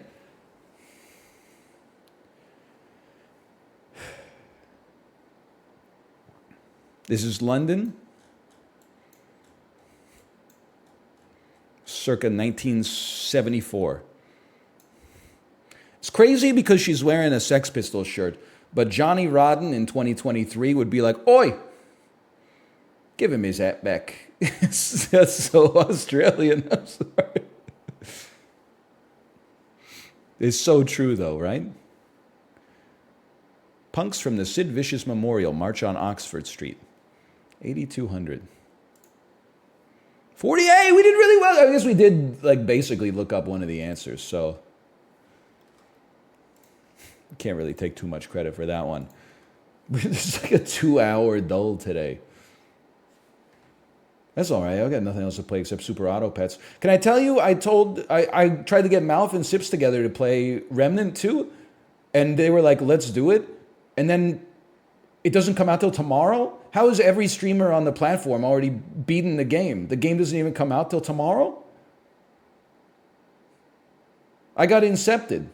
This is London, circa 1974. It's crazy because she's wearing a Sex Pistols shirt. But Johnny Rodden in 2023 would be like, oi, give him his hat back. That's so Australian. I'm sorry. It's so true, though, right? Punks from the Sid Vicious Memorial march on Oxford Street. 8,200. 48, we did really well. I guess we did, like, basically look up one of the answers, so can't really take too much credit for that one. It's like a 2-hour dull today. That's all right. I've got nothing else to play except Super Auto Pets. Can I tell you, I tried to get Malf and Sips together to play Remnant 2, and they were like, let's do it. And then it doesn't come out till tomorrow? How is every streamer on the platform already beaten the game? The game doesn't even come out till tomorrow? I got incepted.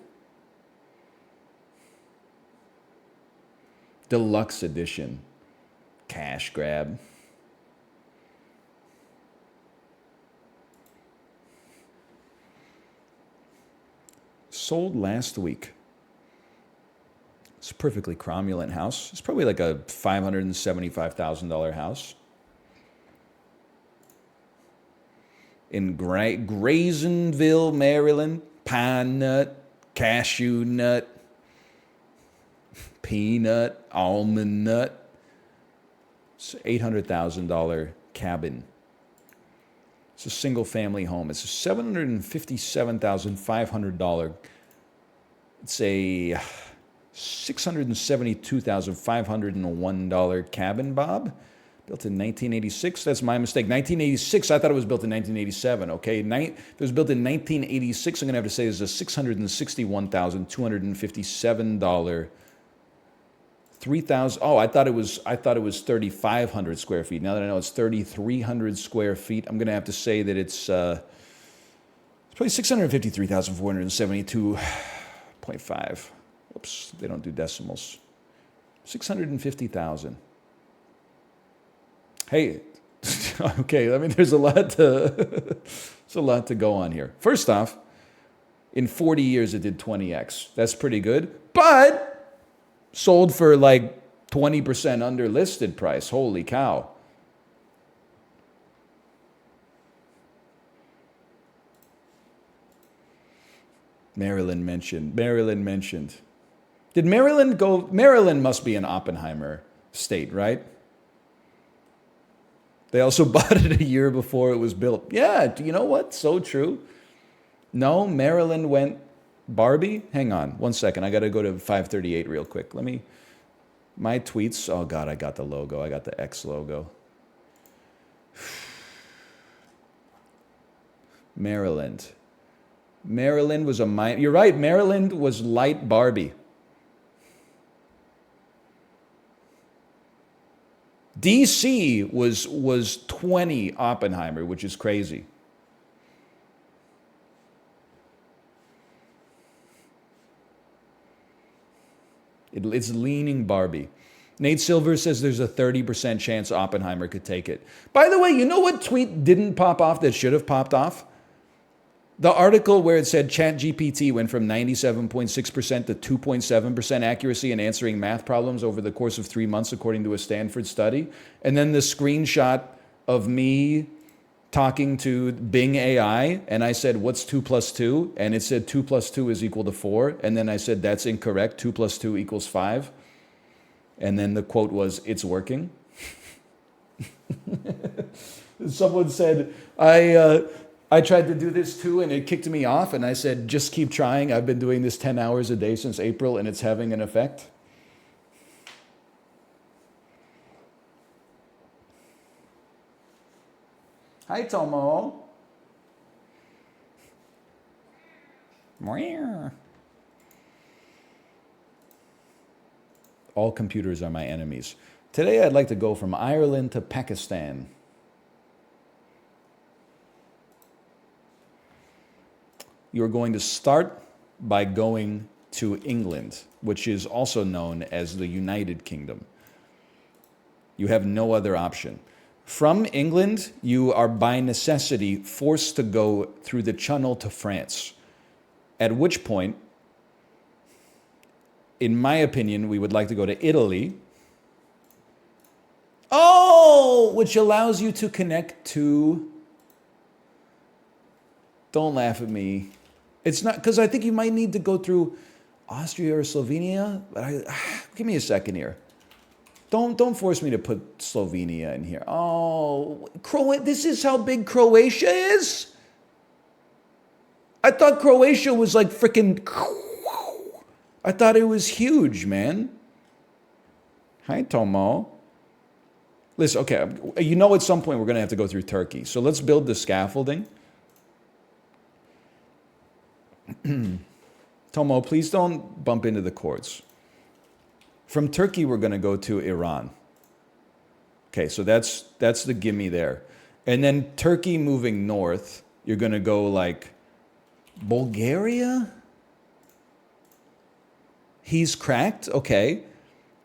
Deluxe edition. Cash grab. Sold last week. It's a perfectly cromulent house. It's probably like a $575,000 house. In Graysenville, Maryland. Pine nut, cashew nut, peanut, almond nut. It's an $800,000 cabin. It's a single family home. It's a $757,500. It's a $672,501 cabin, Bob. Built in 1986. That's my mistake. 1986. I thought it was built in 1987. Okay, if it was built in 1986, I'm gonna have to say it's a $661,257. 3,000. Oh, I thought it was 3,500 square feet. Now that I know it's 3,300 square feet, I'm gonna have to say that it's probably 653,472.5. Oops, they don't do decimals. 650,000. Hey, okay. I mean, there's a lot to go on here. First off, in 40 years it did 20x. That's pretty good, but sold for like 20% under listed price. Holy cow. Maryland mentioned. Did Maryland go? Maryland must be an Oppenheimer state, right? They also bought it a year before it was built. Yeah, you know what? So true. No, Maryland went Barbie. Hang on one second. I got to go to 538 real quick. My tweets. Oh, God, I got the logo. I got the X logo. Maryland. Maryland was you're right. Maryland was light Barbie. DC was 20 Oppenheimer, which is crazy. It's leaning Barbie. Nate Silver says there's a 30% chance Oppenheimer could take it. By the way, you know what tweet didn't pop off that should have popped off? The article where it said ChatGPT went from 97.6% to 2.7% accuracy in answering math problems over the course of 3 months, according to a Stanford study. And then the screenshot of me talking to Bing AI, and I said, what's 2 plus 2? And it said 2 plus 2 is equal to 4. And then I said, that's incorrect. 2 plus 2 equals 5. And then the quote was, it's working. Someone said, I tried to do this too and it kicked me off. And I said, just keep trying. I've been doing this 10 hours a day since April and it's having an effect. Hi, Tomo. All computers are my enemies. Today I'd like to go from Ireland to Pakistan. You're going to start by going to England, which is also known as the United Kingdom. You have no other option. From England, you are by necessity forced to go through the Channel to France, at which point, in my opinion, we would like to go to Italy. Oh, which allows you to connect to... Don't laugh at me. It's not, because I think you might need to go through Austria or Slovenia, but give me a second here. Don't force me to put Slovenia in here. Oh, this is how big Croatia is? I thought Croatia was like freaking... I thought it was huge, man. Hi, Tomo. Listen, okay, you know at some point we're going to have to go through Turkey. So let's build the scaffolding. Tomo, please don't bump into the cords. From Turkey, we're going to go to Iran. Okay, so that's the gimme there. And then Turkey moving north, you're going to go like Bulgaria? He's cracked, okay.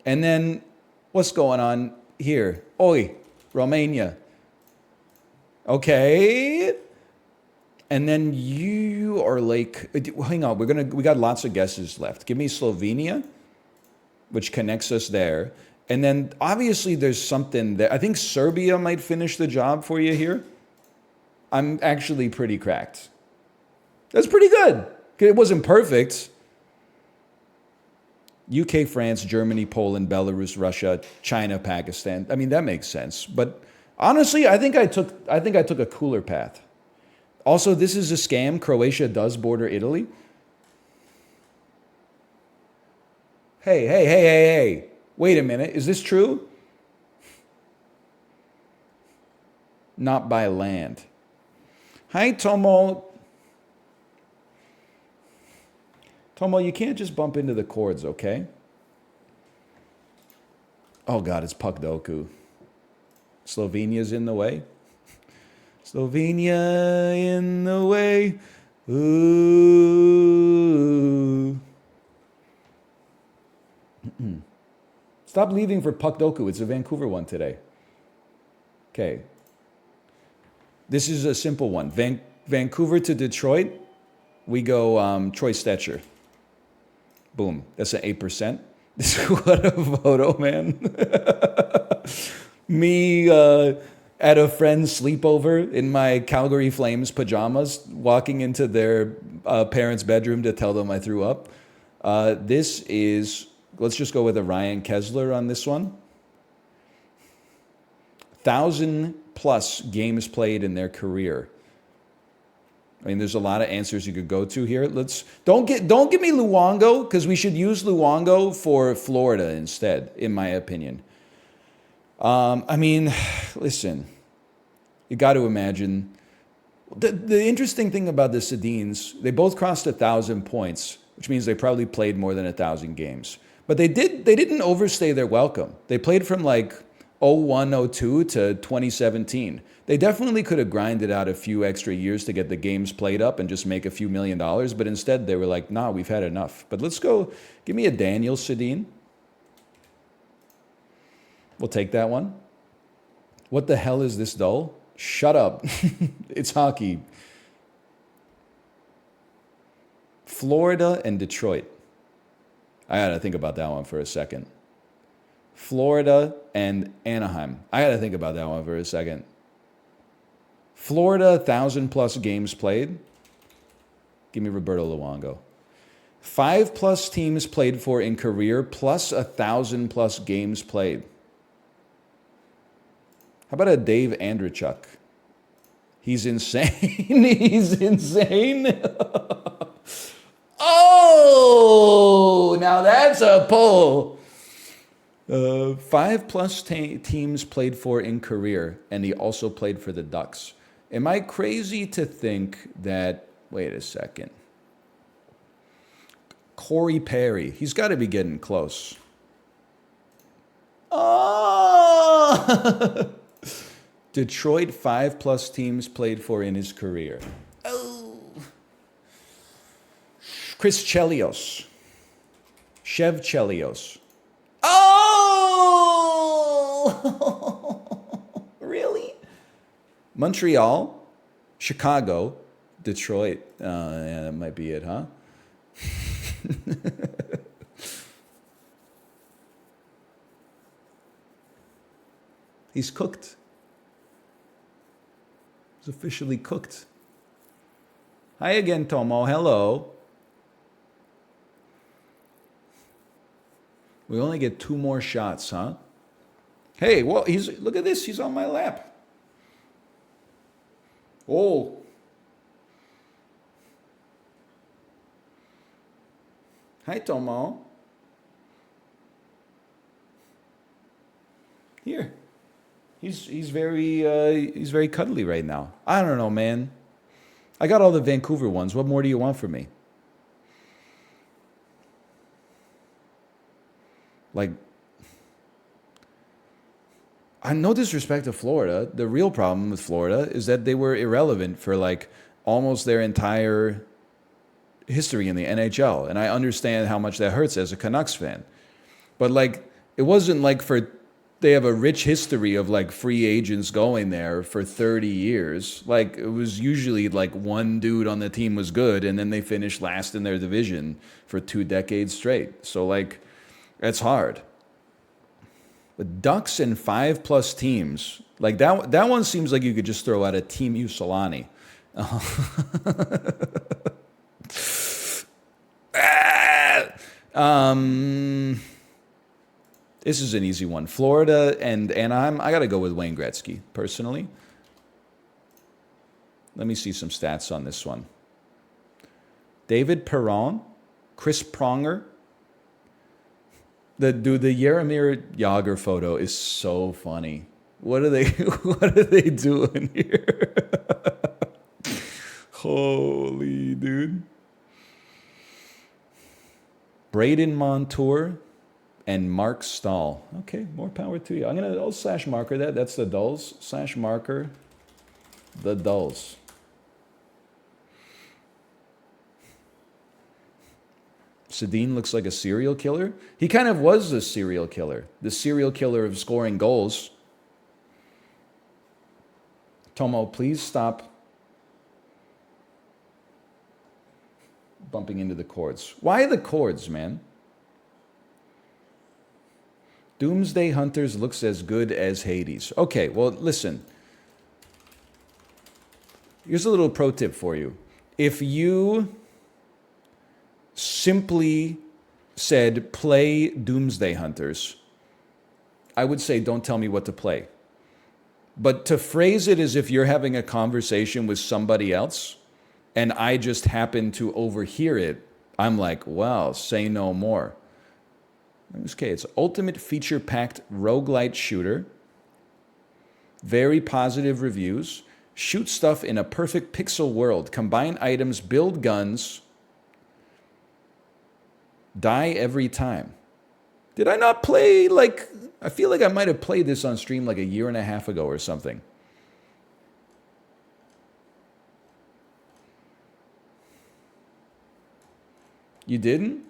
And then what's going on here? Oi, Romania. Okay. And then you are like, hang on, we got lots of guesses left. Give me Slovenia, which connects us there. And then obviously there's something that I think Serbia might finish the job for you here. I'm actually pretty cracked. That's pretty good. It wasn't perfect. UK, France, Germany, Poland, Belarus, Russia, China, Pakistan. I mean, that makes sense. But honestly, I think I took a cooler path. Also, this is a scam. Croatia does border Italy. Hey. Wait a minute. Is this true? Not by land. Hi, Tomo. Tomo, you can't just bump into the cords, okay? Oh, God, it's Pukdoku. Slovenia's in the way. Slovenia in the way. Ooh. Stop leaving for Pukdoku. It's a Vancouver one today. Okay. This is a simple one. Vancouver to Detroit, we go Troy Stetcher. Boom. That's an 8%. What a photo, man. Me at a friend's sleepover in my Calgary Flames pajamas, walking into their parents' bedroom to tell them I threw up. This is, let's just go with a Ryan Kesler on this one. 1,000+ games played in their career. I mean, there's a lot of answers you could go to here. Don't give me Luongo, because we should use Luongo for Florida instead, in my opinion. I mean, listen, you got to imagine. The interesting thing about the Sedins, they both crossed 1,000 points, which means they probably played more than 1,000 games. But they didn't overstay their welcome. They played from like 01, 02 to 2017. They definitely could have grinded out a few extra years to get the games played up and just make a few $1 million, but instead they were like, nah, we've had enough. But let's go, give me a Daniel Sedin. We'll take that one. What the hell is this dull? Shut up. It's hockey. Florida and Detroit. I gotta think about that one for a second. Florida and Anaheim. I gotta think about that one for a second. Florida, 1,000+ games played. Give me Roberto Luongo. 5+ teams played for in career, plus 1,000+ games played. How about a Dave Andreychuk? He's insane. He's insane. Oh, now that's a pull. Five plus teams played for in career, and he also played for the Ducks. Am I crazy to think that, wait a second, Corey Perry, he's got to be getting close. Oh! Detroit, 5 plus teams played for in his career. Oh. Chris Chelios. Chev Chelios. Oh! Really? Montreal, Chicago, Detroit. Yeah, that might be it, huh? He's cooked. He's officially cooked. Hi again, Tomo. Hello. We only get 2 more shots, huh? Hey, well, look at this. He's on my lap. Oh. Hi, Tomo. Here. He's very cuddly right now. I don't know, man. I got all the Vancouver ones. What more do you want from me? Like, no disrespect to Florida. The real problem with Florida is that they were irrelevant for like almost their entire history in the NHL. And I understand how much that hurts as a Canucks fan. But like, it wasn't like they have a rich history of like free agents going there for 30 years. Like, it was usually like one dude on the team was good, and then they finished last in their division for 2 decades straight. So like, it's hard. But Ducks and 5 plus teams, like that one seems like you could just throw out a Team Usolani. This is an easy one. Florida and Anaheim. I got to go with Wayne Gretzky, personally. Let me see some stats on this one. David Perron, Chris Pronger. The Jaromir Jagr photo is so funny. What are they doing here? Holy dude. Braden Montour and Mark Stahl. Okay, more power to you. I'll slash marker that. That's the Dulls. Slash marker the Dulls. Sedin looks like a serial killer. He kind of was a serial killer. The serial killer of scoring goals. Tomo, please stop bumping into the cords. Why the cords, man? Doomsday Hunters looks as good as Hades. Okay, well, listen. Here's a little pro tip for you. If you simply said, play Doomsday Hunters, I would say, don't tell me what to play. But to phrase it as if you're having a conversation with somebody else, and I just happen to overhear it, I'm like, wow, say no more. Okay, it's ultimate feature-packed roguelite shooter. Very positive reviews. Shoot stuff in a perfect pixel world. Combine items, build guns. Die every time. Did I not play, like, I feel like I might have played this on stream like a year and a half ago or something. You didn't?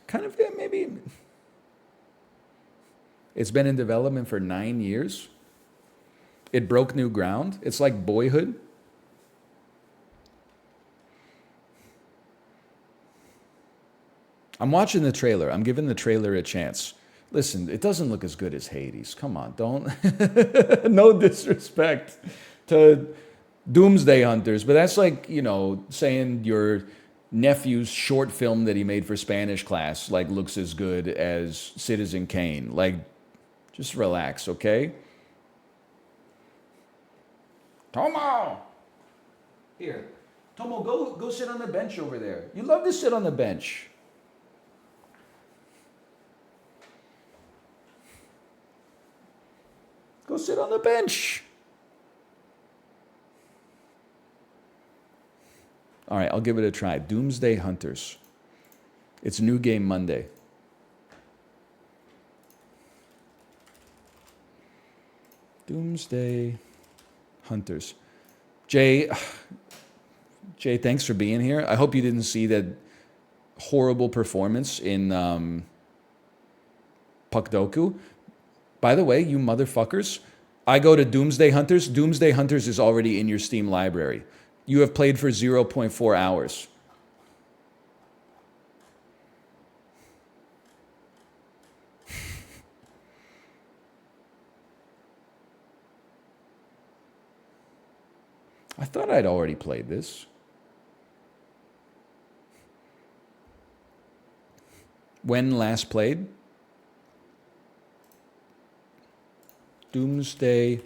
Kind of, yeah, maybe. It's been in development for 9 years. It broke new ground. It's like Boyhood. I'm watching the trailer. I'm giving the trailer a chance. Listen, it doesn't look as good as Hades. Come on, don't. No disrespect to Doomsday Hunters, but that's like, you know, saying your nephew's short film that he made for Spanish class, like, looks as good as Citizen Kane. Like, just relax, okay? Tomo! Here. Tomo, go sit on the bench over there. You love to sit on the bench. Go sit on the bench. All right, I'll give it a try. Doomsday Hunters. It's New Game Monday. Doomsday Hunters. Jay, thanks for being here. I hope you didn't see that horrible performance in Puckdoku. By the way, you motherfuckers, I go to Doomsday Hunters. Doomsday Hunters is already in your Steam library. You have played for 0.4 hours. I thought I'd already played this. When last played? Doomsday.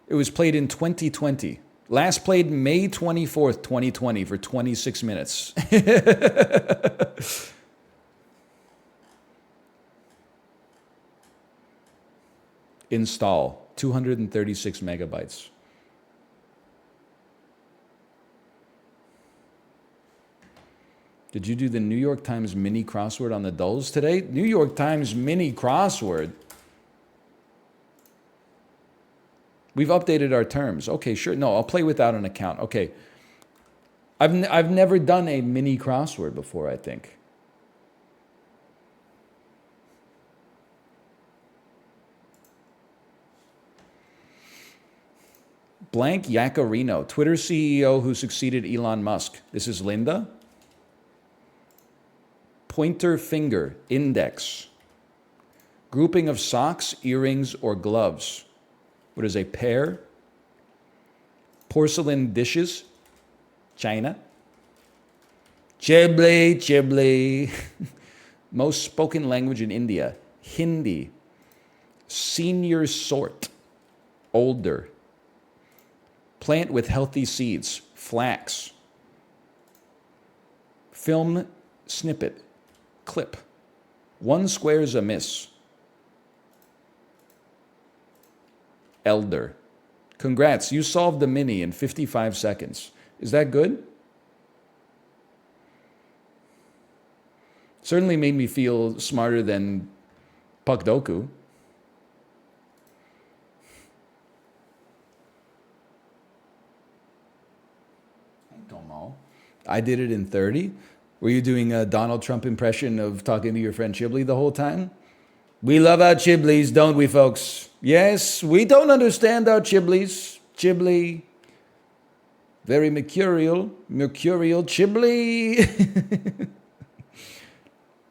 It was played in 2020. Last played May 24th, 2020 for 26 minutes. Install. 236 megabytes. Did you do the New York Times mini crossword on the dulls today? New York Times mini crossword? We've updated our terms. Okay, sure. No, I'll play without an account. Okay. I've never done a mini crossword before, I think. Blank Yacarino, Twitter CEO who succeeded Elon Musk. This is Linda. Pointer finger, index. Grouping of socks, earrings, or gloves. What is a pair? Porcelain dishes, China. Chibli, Chibli. Most spoken language in India, Hindi. Senior sort, older. Plant with healthy seeds, flax. Film snippet, clip. 1 square's a miss. Elder. Congrats, you solved the mini in 55 seconds. Is that good? Certainly made me feel smarter than Puckdoku. I don't know. I did it in 30. Were you doing a Donald Trump impression of talking to your friend Chibli the whole time? We love our Chiblis, don't we, folks? Yes, we don't understand our Chiblis. Chibli, very mercurial Chibli.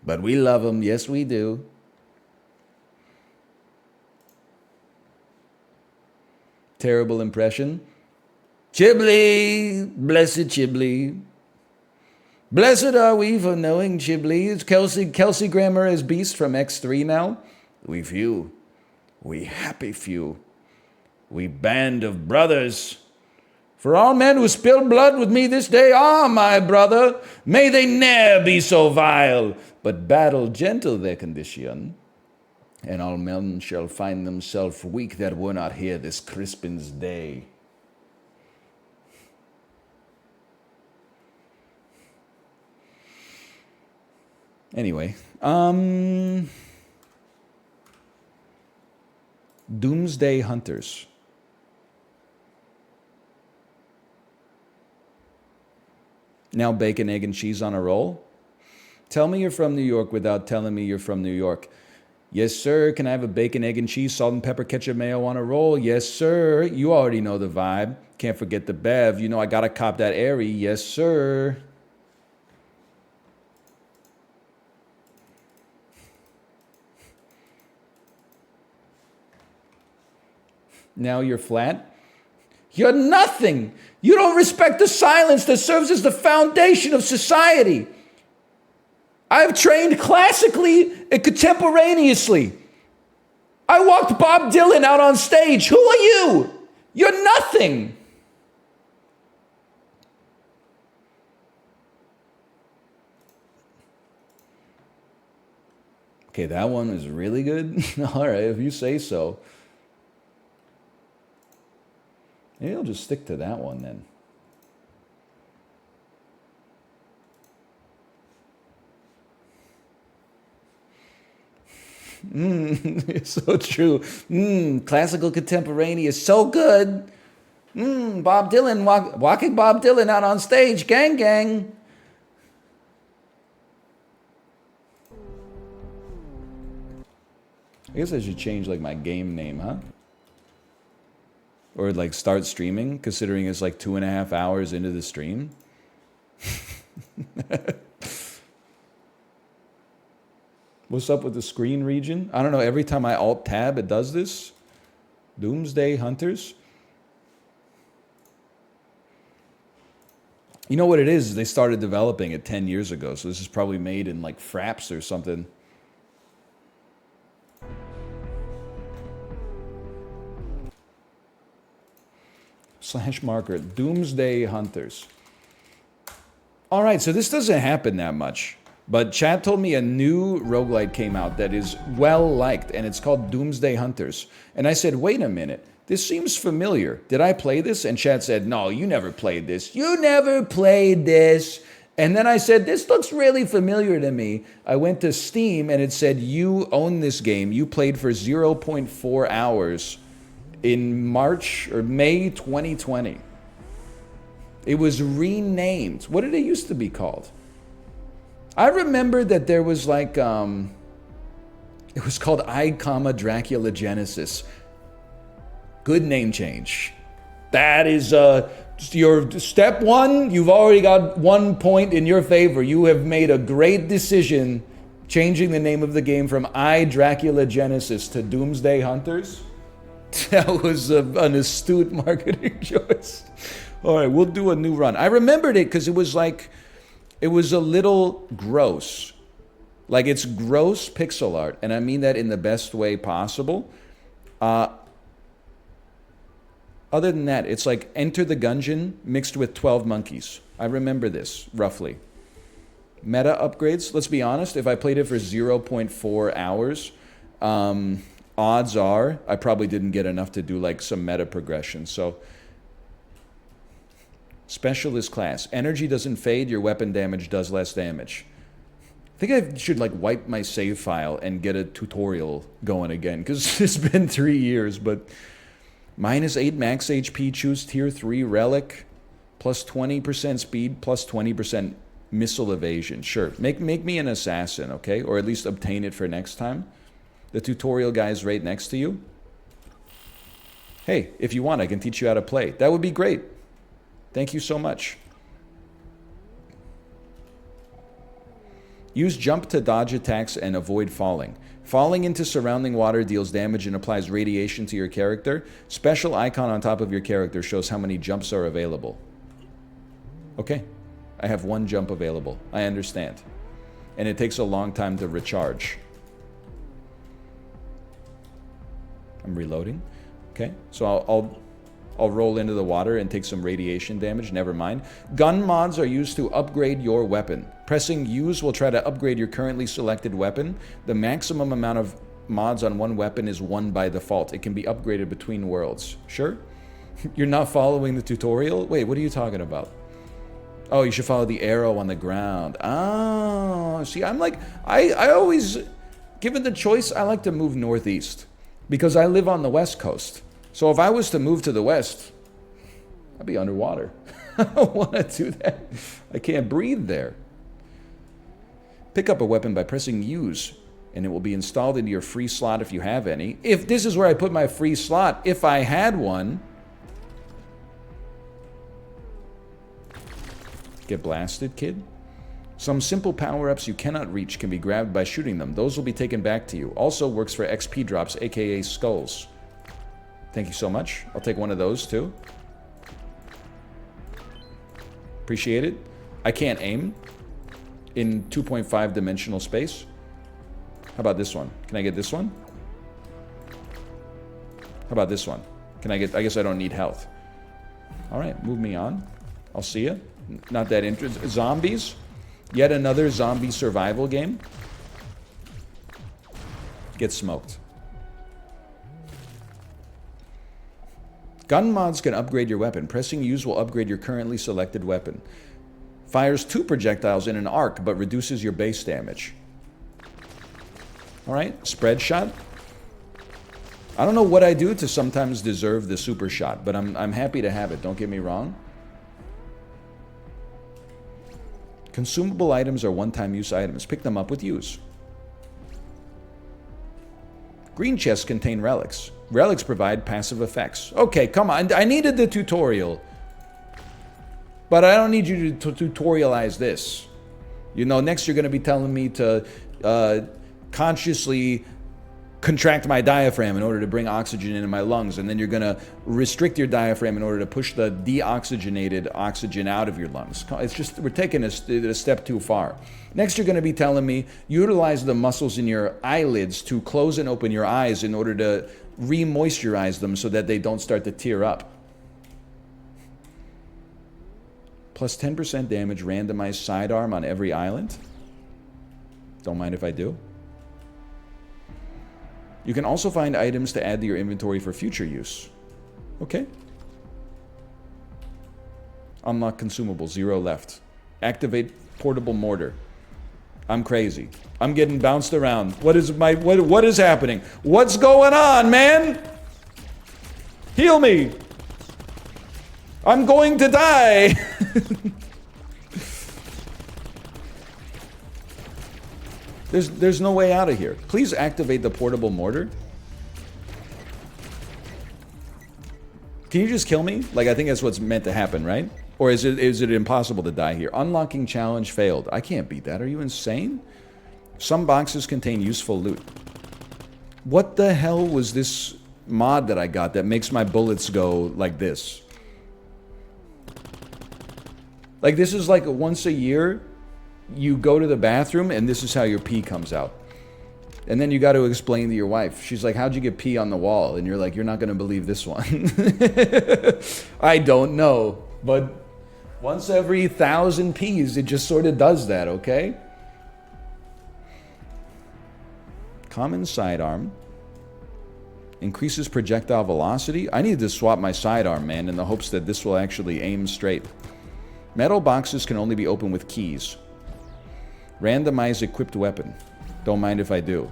But we love them, yes we do. Terrible impression. Chibli, blessed Chibli. Blessed are we for knowing Chibli. Is Kelsey Grammer as Beast from X3 now? We few. We happy few. We band of brothers. For all men who spilled blood with me this day are my brother. May they ne'er be so vile, but battle gentle their condition. And all men shall find themselves weak that were not here this Crispin's day. Anyway, Doomsday Hunters. Now bacon, egg, and cheese on a roll? Tell me you're from New York without telling me you're from New York. Yes, sir. Can I have a bacon, egg, and cheese, salt and pepper, ketchup, mayo on a roll? Yes, sir. You already know the vibe. Can't forget the bev. You know I gotta cop that airy. Yes, sir. Now you're flat? You're nothing. You don't respect the silence that serves as the foundation of society. I've trained classically and contemporaneously. I walked Bob Dylan out on stage. Who are you? You're nothing. Okay, that one is really good. All right, if you say so. Maybe I'll just stick to that one then. It's so true. Classical contemporaneous, so good. Bob Dylan, walking Bob Dylan out on stage, gang, gang. I guess I should change like my game name, huh? Or like start streaming, considering it's like 2.5 hours into the stream. What's up with the screen region? I don't know, every time I alt tab it does this. Doomsday Hunters. You know what it is? They started developing it 10 years ago, so this is probably made in like Fraps or something. / marker, Doomsday Hunters. All right, so this doesn't happen that much. But Chad told me a new roguelite came out that is well liked, and it's called Doomsday Hunters. And I said, wait a minute, this seems familiar. Did I play this? And Chad said, no, you never played this. You never played this. And then I said, this looks really familiar to me. I went to Steam and it said, you own this game. You played for 0.4 hours in March or May 2020. It was renamed. What did it used to be called? I remember that there was like, it was called I, Dracula Genesis. Good name change. That is your step one. You've already got 1 point in your favor. You have made a great decision changing the name of the game from I, Dracula Genesis to Doomsday Hunters. That was an astute marketing choice. All right, we'll do a new run. I remembered it because it was like, it was a little gross. Like, it's gross pixel art, and I mean that in the best way possible. Other than that, it's like Enter the Gungeon mixed with 12 Monkeys. I remember this, roughly. Meta upgrades, let's be honest, if I played it for 0.4 hours, odds are I probably didn't get enough to do like some meta progression. So, specialist class. Energy doesn't fade, your weapon damage does less damage. I think I should like wipe my save file and get a tutorial going again, because it's been 3 years, but -8 max HP, choose tier 3 relic, plus 20% speed, plus 20% missile evasion. Sure, make me an assassin, okay? Or at least obtain it for next time. The tutorial guy is right next to you. Hey, if you want, I can teach you how to play. That would be great. Thank you so much. Use jump to dodge attacks and avoid falling. Falling into surrounding water deals damage and applies radiation to your character. Special icon on top of your character shows how many jumps are available. Okay, I have 1 jump available. I understand. And it takes a long time to recharge. I'm reloading. Okay, so I'll roll into the water and take some radiation damage, never mind. Gun mods are used to upgrade your weapon. Pressing use will try to upgrade your currently selected weapon. The maximum amount of mods on one weapon is 1 by default. It can be upgraded between worlds. Sure? You're not following the tutorial? Wait, what are you talking about? Oh, you should follow the arrow on the ground. Oh, see, I'm like, I always, given the choice, I like to move northeast because I live on the West Coast. So if I was to move to the west, I'd be underwater. I don't want to do that. I can't breathe there. Pick up a weapon by pressing use, and it will be installed into your free slot if you have any. If this is where I put my free slot, if I had one. Get blasted, kid. Some simple power-ups you cannot reach can be grabbed by shooting them. Those will be taken back to you. Also works for XP drops, aka skulls. Thank you so much. I'll take one of those too. Appreciate it. I can't aim in 2.5 dimensional space. How about this one? Can I get this one? How about this one? Can I get, I guess I don't need health. All right, move me on. I'll see ya. Not that interested. Zombies. Yet another zombie survival game. Get smoked. Gun mods can upgrade your weapon. Pressing use will upgrade your currently selected weapon. Fires 2 projectiles in an arc, but reduces your base damage. Alright, spread shot. I don't know what I do to sometimes deserve the super shot, but I'm happy to have it, don't get me wrong. Consumable items are one-time use items. Pick them up with use. Green chests contain relics. Relics provide passive effects. Okay, come on. I needed the tutorial. But I don't need you to tutorialize this. You know, next you're going to be telling me to consciously contract my diaphragm in order to bring oxygen into my lungs, and then you're going to restrict your diaphragm in order to push the deoxygenated oxygen out of your lungs. It's just, we're taking a step too far. Next, you're going to be telling me utilize the muscles in your eyelids to close and open your eyes in order to re-moisturize them so that they don't start to tear up. Plus 10% damage, randomized sidearm on every island. Don't mind if I do. You can also find items to add to your inventory for future use. Okay. Unlock consumable, 0 left. Activate portable mortar. I'm crazy. I'm getting bounced around. What is happening? What's going on, man? Heal me. I'm going to die. There's no way out of here. Please activate the portable mortar. Can you just kill me? Like, I think that's what's meant to happen, right? Or is it impossible to die here? Unlocking challenge failed. I can't beat that. Are you insane? Some boxes contain useful loot. What the hell was this mod that I got that makes my bullets go like this? Like, this is like once a year, you go to the bathroom and this is how your pee comes out. And then you got to explain to your wife. She's like, how'd you get pee on the wall? And you're like, you're not going to believe this one. I don't know. But once every 1,000 pees, it just sort of does that, okay? Common sidearm. Increases projectile velocity. I need to swap my sidearm, man, in the hopes that this will actually aim straight. Metal boxes can only be opened with keys. Randomize equipped weapon. Don't mind if I do.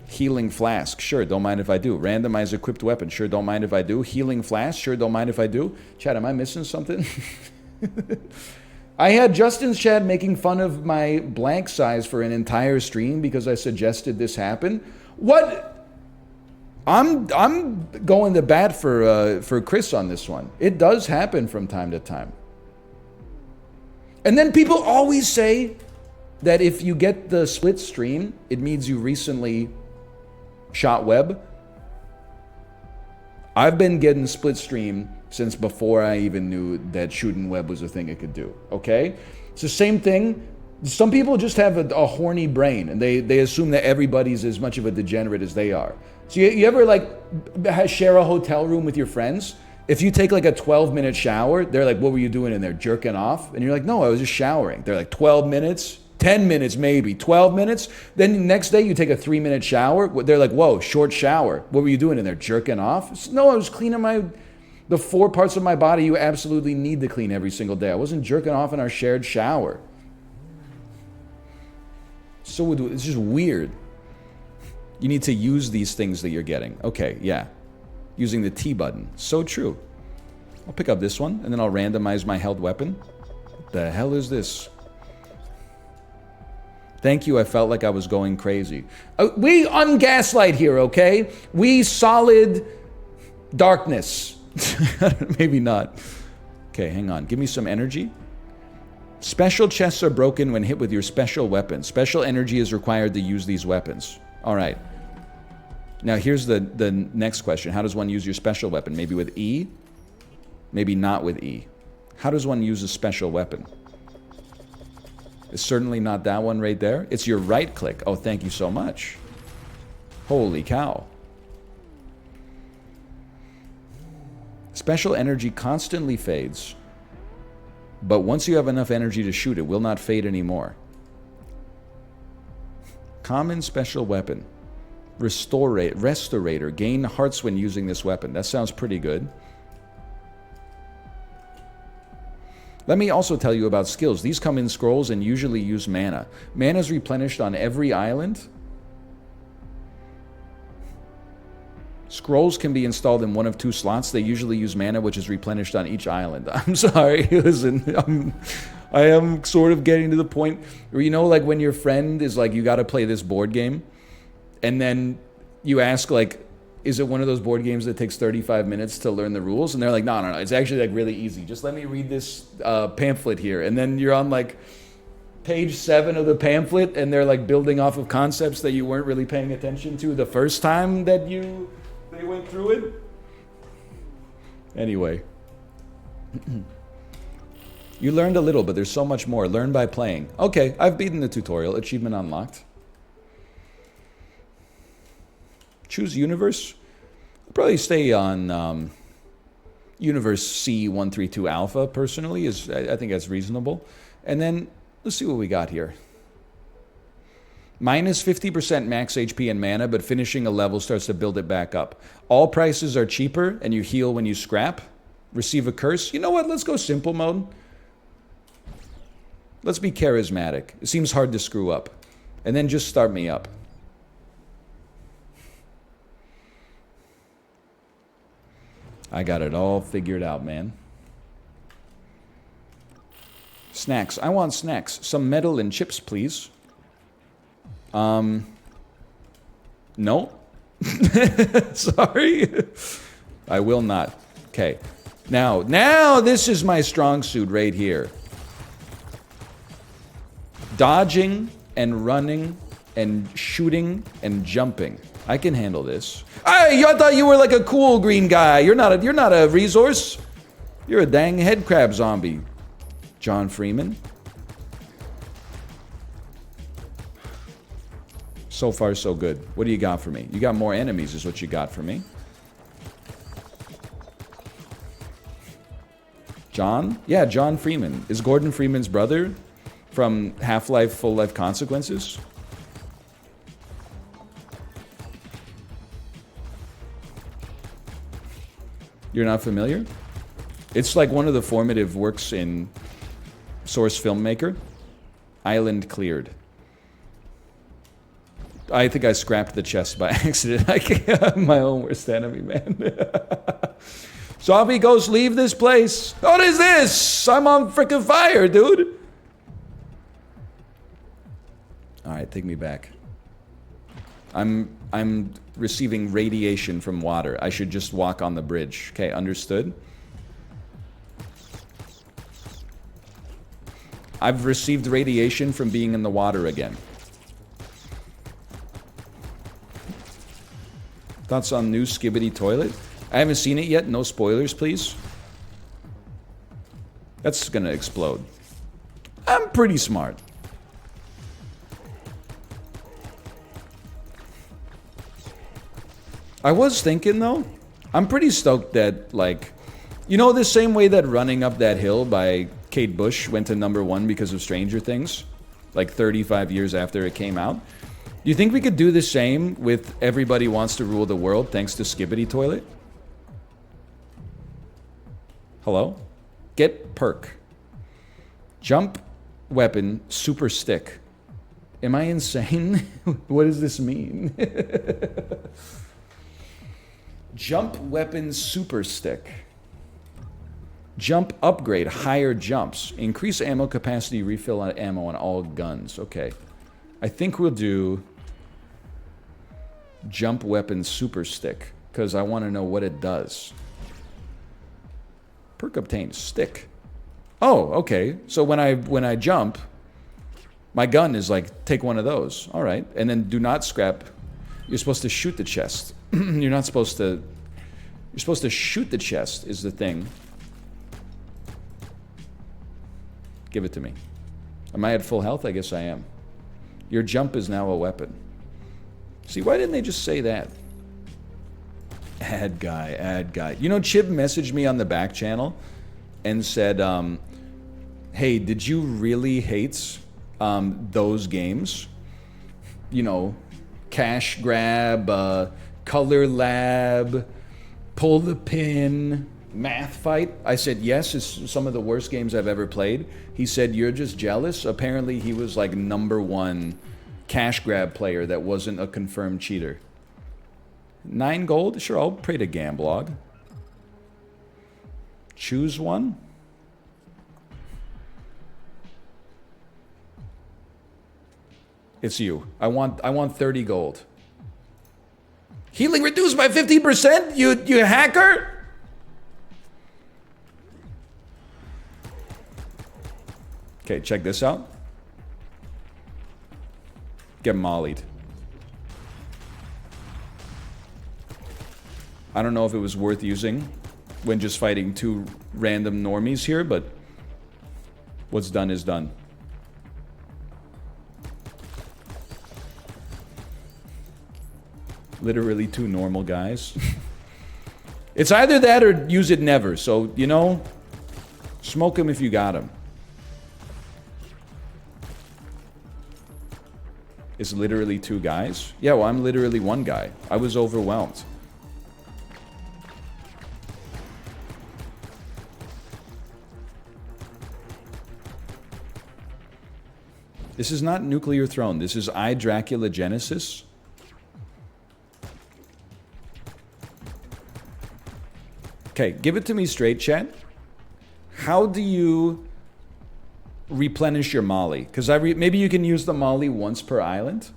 Healing flask. Sure, don't mind if I do. Randomize equipped weapon. Sure, don't mind if I do. Healing flask. Sure, don't mind if I do. Chad, am I missing something? I had Justin's chat making fun of my blank size for an entire stream because I suggested this happen. What? I'm going to bat for Chris on this one. It does happen from time to time. And then people always say that if you get the split stream, it means you recently shot web. I've been getting split stream since before I even knew that shooting web was a thing it could do, okay? It's the same thing. Some people just have a horny brain, and they assume that everybody's as much of a degenerate as they are. So you ever, like, share a hotel room with your friends? If you take like a 12-minute shower, they're like, what were you doing in there, jerking off? And you're like, no, I was just showering. They're like, 12 minutes, 10 minutes maybe, 12 minutes. Then the next day you take a 3-minute shower. They're like, whoa, short shower. What were you doing in there, jerking off? No, I was cleaning the 4 parts of my body you absolutely need to clean every single day. I wasn't jerking off in our shared shower. So it's just weird. You need to use these things that you're getting. Okay, yeah. Using the T button. So true. I'll pick up this one, and then I'll randomize my held weapon. What the hell is this? Thank you, I felt like I was going crazy. We ungaslight here, okay? We solid darkness. Maybe not. Okay, hang on. Give me some energy. Special chests are broken when hit with your special weapon. Special energy is required to use these weapons. All right. Now, here's the next question. How does one use your special weapon? Maybe with E? Maybe not with E. How does one use a special weapon? It's certainly not that one right there. It's your right click. Oh, thank you so much. Holy cow. Special energy constantly fades. But once you have enough energy to shoot, it will not fade anymore. Common special weapon. Restorator. Gain hearts when using this weapon. That sounds pretty good. Let me also tell you about skills. These come in scrolls and usually use mana. Mana is replenished on every island. Scrolls can be installed in one of 2 slots. They usually use mana, which is replenished on each island. I'm sorry. Listen, I am sort of getting to the point where, you know, like when your friend is like, you got to play this board game. And then you ask, like, is it one of those board games that takes 35 minutes to learn the rules? And they're like, no. It's actually like really easy. Just let me read this pamphlet here. And then you're on like page 7 of the pamphlet, and they're like building off of concepts that you weren't really paying attention to the first time that they went through it. Anyway. You learned a little, but there's so much more. Learn by playing. Okay, I've beaten the tutorial. Achievement unlocked. Choose universe. I'll probably stay on universe C132 alpha personally. I think that's reasonable. And then let's see what we got here. Minus 50% max HP and mana, but finishing a level starts to build it back up. All prices are cheaper, and you heal when you scrap. Receive a curse. You know what? Let's go simple mode. Let's be charismatic. It seems hard to screw up. And then just start me up. I got it all figured out, man. Snacks. I want snacks. Some metal and chips, please. No. Sorry. I will not. Okay. Now this is my strong suit right here. Dodging and running and shooting and jumping. I can handle this. Hey, I thought you were like a cool green guy. You're not a resource. You're a dang headcrab zombie. John Freeman. So far, so good. What do you got for me? You got more enemies is what you got for me. John? Yeah, John Freeman. Is Gordon Freeman's brother from Half-Life Full Life Consequences? You're not familiar? It's like one of the formative works in Source Filmmaker. Island cleared. I think I scrapped the chest by accident. I'm my own worst enemy, man. Zombie ghost, leave this place. What is this? I'm on freaking fire, dude. All right, take me back. I'm receiving radiation from water. I should just walk on the bridge. Okay, understood? I've received radiation from being in the water again. Thoughts on new Skibbity toilet? I haven't seen it yet. No spoilers, please. That's gonna explode. I'm pretty smart. I was thinking, though, I'm pretty stoked that, like, you know, the same way that Running Up That Hill by Kate Bush went to #1 because of Stranger Things, like 35 years after it came out? Do you think we could do the same with Everybody Wants to Rule the World thanks to Skibbity Toilet? Hello? Get perk. Jump weapon super stick. Am I insane? What does this mean? Jump weapon super stick. Jump upgrade, higher jumps. Increase ammo capacity, refill on ammo on all guns. Okay. I think we'll do jump weapon super stick, because I want to know what it does. Perk obtained, stick. Oh, okay. So when I jump, my gun is like, take one of those. All right. And then do not scrap. You're supposed to shoot the chest. You're not supposed to... You're supposed to shoot the chest is the thing. Give it to me. Am I at full health? I guess I am. Your jump is now a weapon. See, why didn't they just say that? Ad guy. You know, Chib messaged me on the back channel and said, hey, did you really hate those games? You know, cash grab, color lab, pull the pin, math fight. I said, yes, it's some of the worst games I've ever played. He said, you're just jealous. Apparently he was like #1 cash grab player that wasn't a confirmed cheater. 9 gold? Sure, I'll pray to Gamblog. Choose one. It's you. I want 30 gold. Healing reduced by 50%? You hacker? Okay, check this out. Get mollied. I don't know if it was worth using when just fighting 2 random normies here, but what's done is done. Literally 2 normal guys. It's either that or use it never. So, you know, smoke him if you got him. It's literally 2 guys? Yeah, well, I'm literally 1 guy. I was overwhelmed. This is not Nuclear Throne. This is I, Dracula Genesis. Okay, give it to me straight, chat. How do you replenish your molly? Because maybe you can use the molly once per island.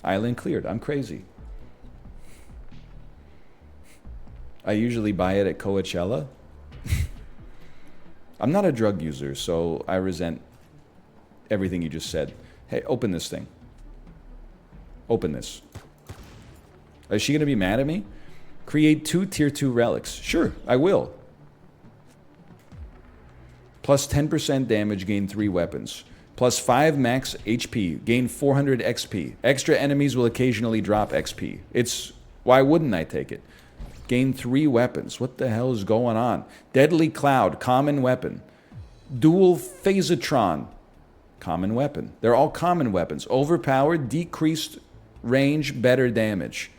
Island cleared. I'm crazy. I usually buy it at Coachella. I'm not a drug user, so I resent everything you just said. Hey, open this thing. Open this. Is she going to be mad at me? Create 2 tier 2 relics. Sure, I will. Plus 10% damage, gain 3 weapons. Plus 5 max HP, gain 400 XP. Extra enemies will occasionally drop XP. Why wouldn't I take it? Gain 3 weapons. What the hell is going on? Deadly Cloud, common weapon. Dual Phasatron, common weapon. They're all common weapons. Overpowered, decreased range, better damage.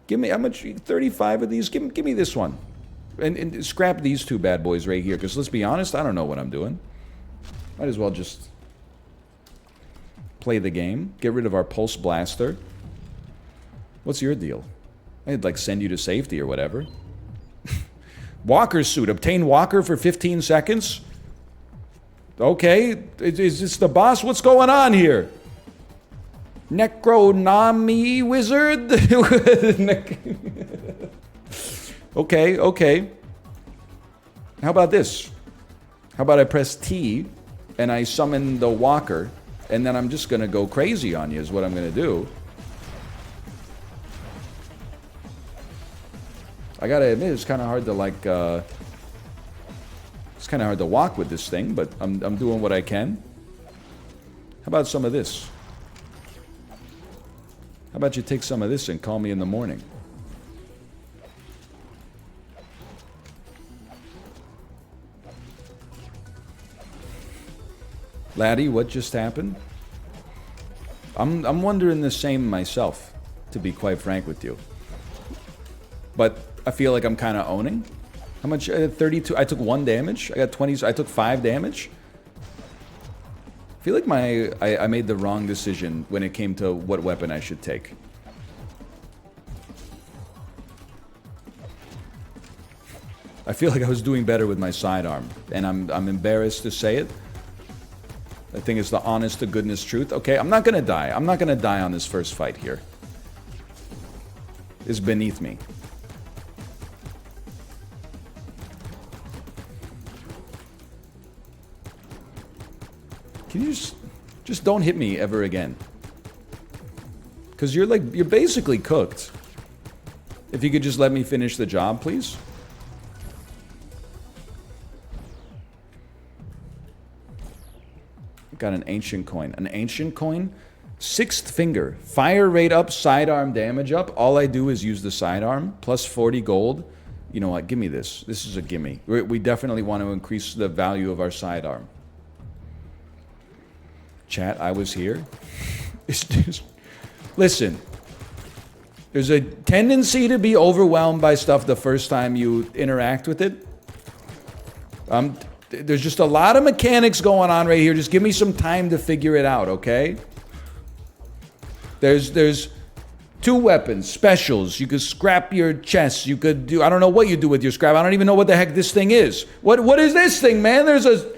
Give me, how much? 35 of these? Give me this one. And scrap these 2 bad boys right here, because let's be honest, I don't know what I'm doing. Might as well just play the game. Get rid of our Pulse Blaster. What's your deal? I'd like send you to safety or whatever. Walker's suit. Obtain Walker for 15 seconds? Okay. Is this the boss? What's going on here? Necronami Wizard? Okay, okay. How about this? How about I press T and I summon the Walker and then I'm just going to go crazy on you is what I'm going to do. I gotta admit, it's kind of hard to like, it's kind of hard to walk with this thing, but I'm doing what I can. How about some of this? How about you take some of this and call me in the morning? Laddie, what just happened? I'm wondering the same myself, to be quite frank with you. But I feel like I'm kind of owning. How much? 32. I took 1 damage. I got 20. I took 5 damage. I feel like I made the wrong decision when it came to what weapon I should take. I feel like I was doing better with my sidearm, and I'm embarrassed to say it. I think it's the honest to goodness truth. Okay, I'm not gonna die. I'm not gonna die on this first fight here. It's beneath me. Can you just don't hit me ever again? Because you're basically cooked. If you could just let me finish the job, please. Got an ancient coin. An ancient coin? 6th finger. Fire rate up, sidearm damage up. All I do is use the sidearm. Plus 40 gold. You know what? Give me this. This is a gimme. We definitely want to increase the value of our sidearm. Chat, I was here. It's just, listen, there's a tendency to be overwhelmed by stuff the first time you interact with it. There's just a lot of mechanics going on right here. Just give me some time to figure it out, okay? There's 2 weapons, specials. You could scrap your chest. You could do, I don't know what you do with your scrap. I don't even know what the heck this thing is. What is this thing, man? There's a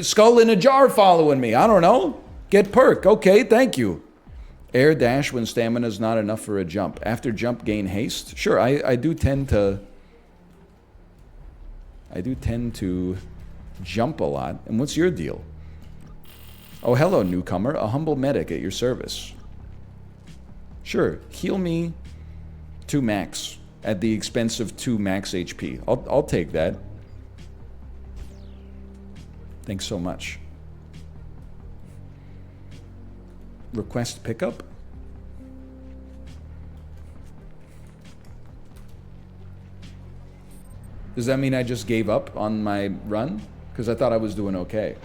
skull in a jar following me. I don't know. Get perk. Okay, thank you. Air dash when stamina is not enough for a jump. After jump, gain haste. Sure, I do tend to jump a lot. And what's your deal? Oh, hello, newcomer. A humble medic at your service. Sure, heal me 2 max at the expense of 2 max HP. I'll take that. Thanks so much. Request pickup? Does that mean I just gave up on my run? Because I thought I was doing okay.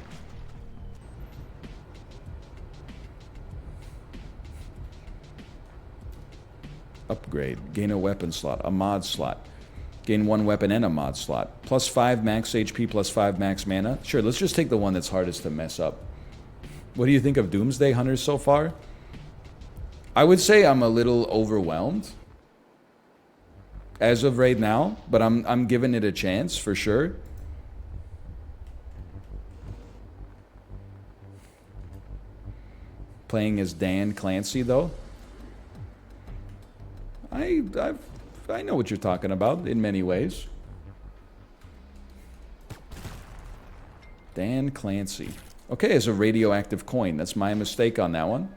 Upgrade. Gain a weapon slot. A mod slot. Gain 1 weapon and a mod slot. Plus 5 max HP, plus 5 max mana. Sure, let's just take the one that's hardest to mess up. What do you think of Doomsday Hunters so far? I would say I'm a little overwhelmed as of right now, but I'm giving it a chance for sure. Playing as Dan Clancy though. I know what you're talking about in many ways. Dan Clancy. Okay, it's a radioactive coin. That's my mistake on that one.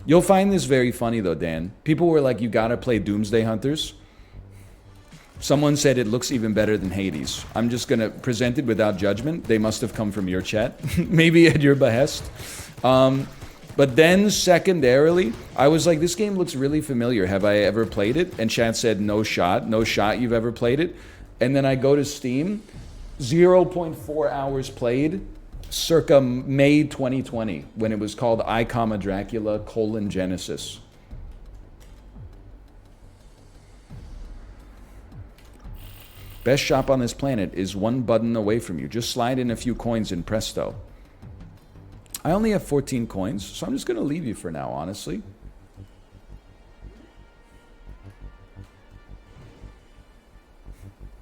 You'll find this very funny though, Dan. People were like, you gotta play Doomsday Hunters. Someone said it looks even better than Hades. I'm just gonna present it without judgment. They must have come from your chat. Maybe at your behest. But then secondarily, I was like, this game looks really familiar. Have I ever played it? And chat said, no shot. No shot you've ever played it. And then I go to Steam. 0.4 hours played, circa May 2020, when it was called I, Dracula, Genesis. Best shop on this planet is 1 button away from you. Just slide in a few coins and presto. I only have 14 coins, so I'm just going to leave you for now, honestly.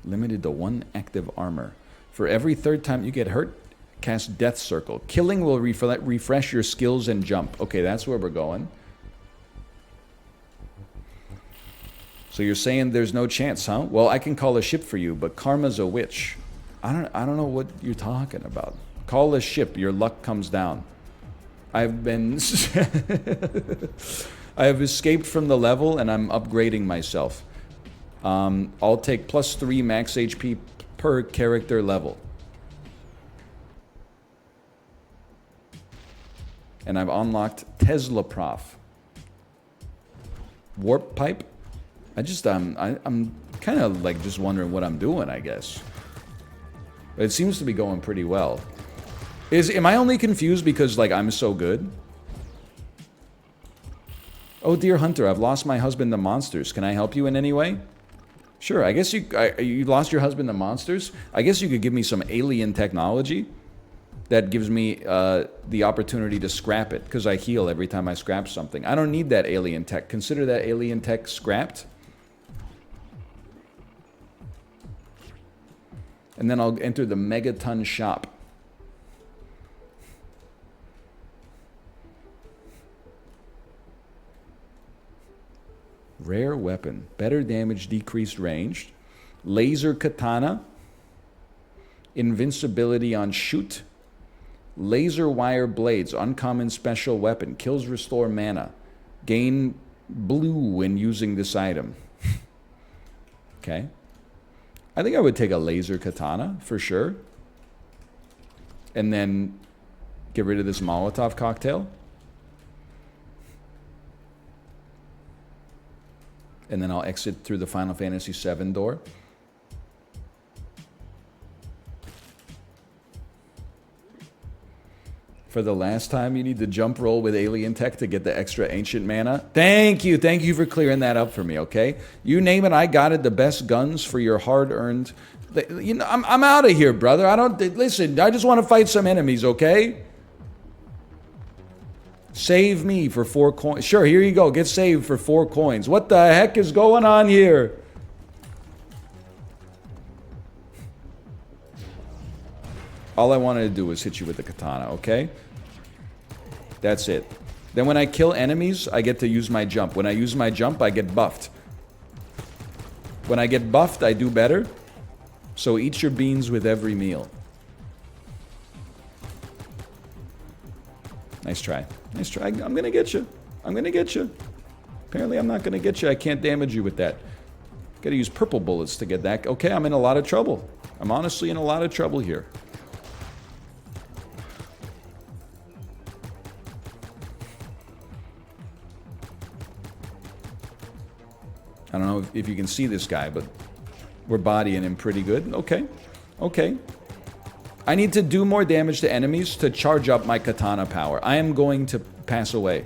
Limited to 1 active armor. For every 3rd time you get hurt, cast Death Circle. Killing will refresh your skills and jump. Okay, that's where we're going. So you're saying there's no chance, huh? Well, I can call a ship for you, but Karma's a witch. I don't know what you're talking about. Call a ship, your luck comes down. I've been... I have escaped from the level and I'm upgrading myself. I'll take plus 3 max HP per character level. And I've unlocked Tesla Prof. Warp Pipe? I'm kind of like just wondering what I'm doing, I guess. It seems to be going pretty well. Am I only confused because, like, I'm so good? Oh, dear Hunter, I've lost my husband to monsters. Can I help you in any way? Sure, I guess you lost your husband to monsters? I guess you could give me some alien technology that gives me the opportunity to scrap it, because I heal every time I scrap something. I don't need that alien tech. Consider that alien tech scrapped. And then I'll enter the Megaton shop. Rare weapon. Better damage, decreased range. Laser katana. Invincibility on shoot. Laser wire blades. Uncommon special weapon. Kills restore mana. Gain blue when using this item. Okay. I think I would take a laser katana for sure. And then get rid of this Molotov cocktail. And then I'll exit through the Final Fantasy VII door. For the last time, you need to jump roll with alien tech to get the extra ancient mana. Thank you for clearing that up for me, okay? You name it, I got it. The best guns for your hard-earned... You know, I'm out of here, brother. I don't... Listen, I just want to fight some enemies, okay? Save me for 4 coins. Sure, here you go. Get saved for 4 coins. What the heck is going on here? All I wanted to do was hit you with the katana, okay? That's it. Then when I kill enemies, I get to use my jump. When I use my jump, I get buffed. When I get buffed, I do better. So eat your beans with every meal. Nice try. Nice try. I'm gonna get you. I'm gonna get you. Apparently I'm not gonna get you. I can't damage you with that. Gotta use purple bullets to get that. Okay, I'm in a lot of trouble. I'm honestly in a lot of trouble here. I don't know if you can see this guy, but we're bodying him pretty good. Okay. Okay. I need to do more damage to enemies to charge up my katana power. I am going to pass away.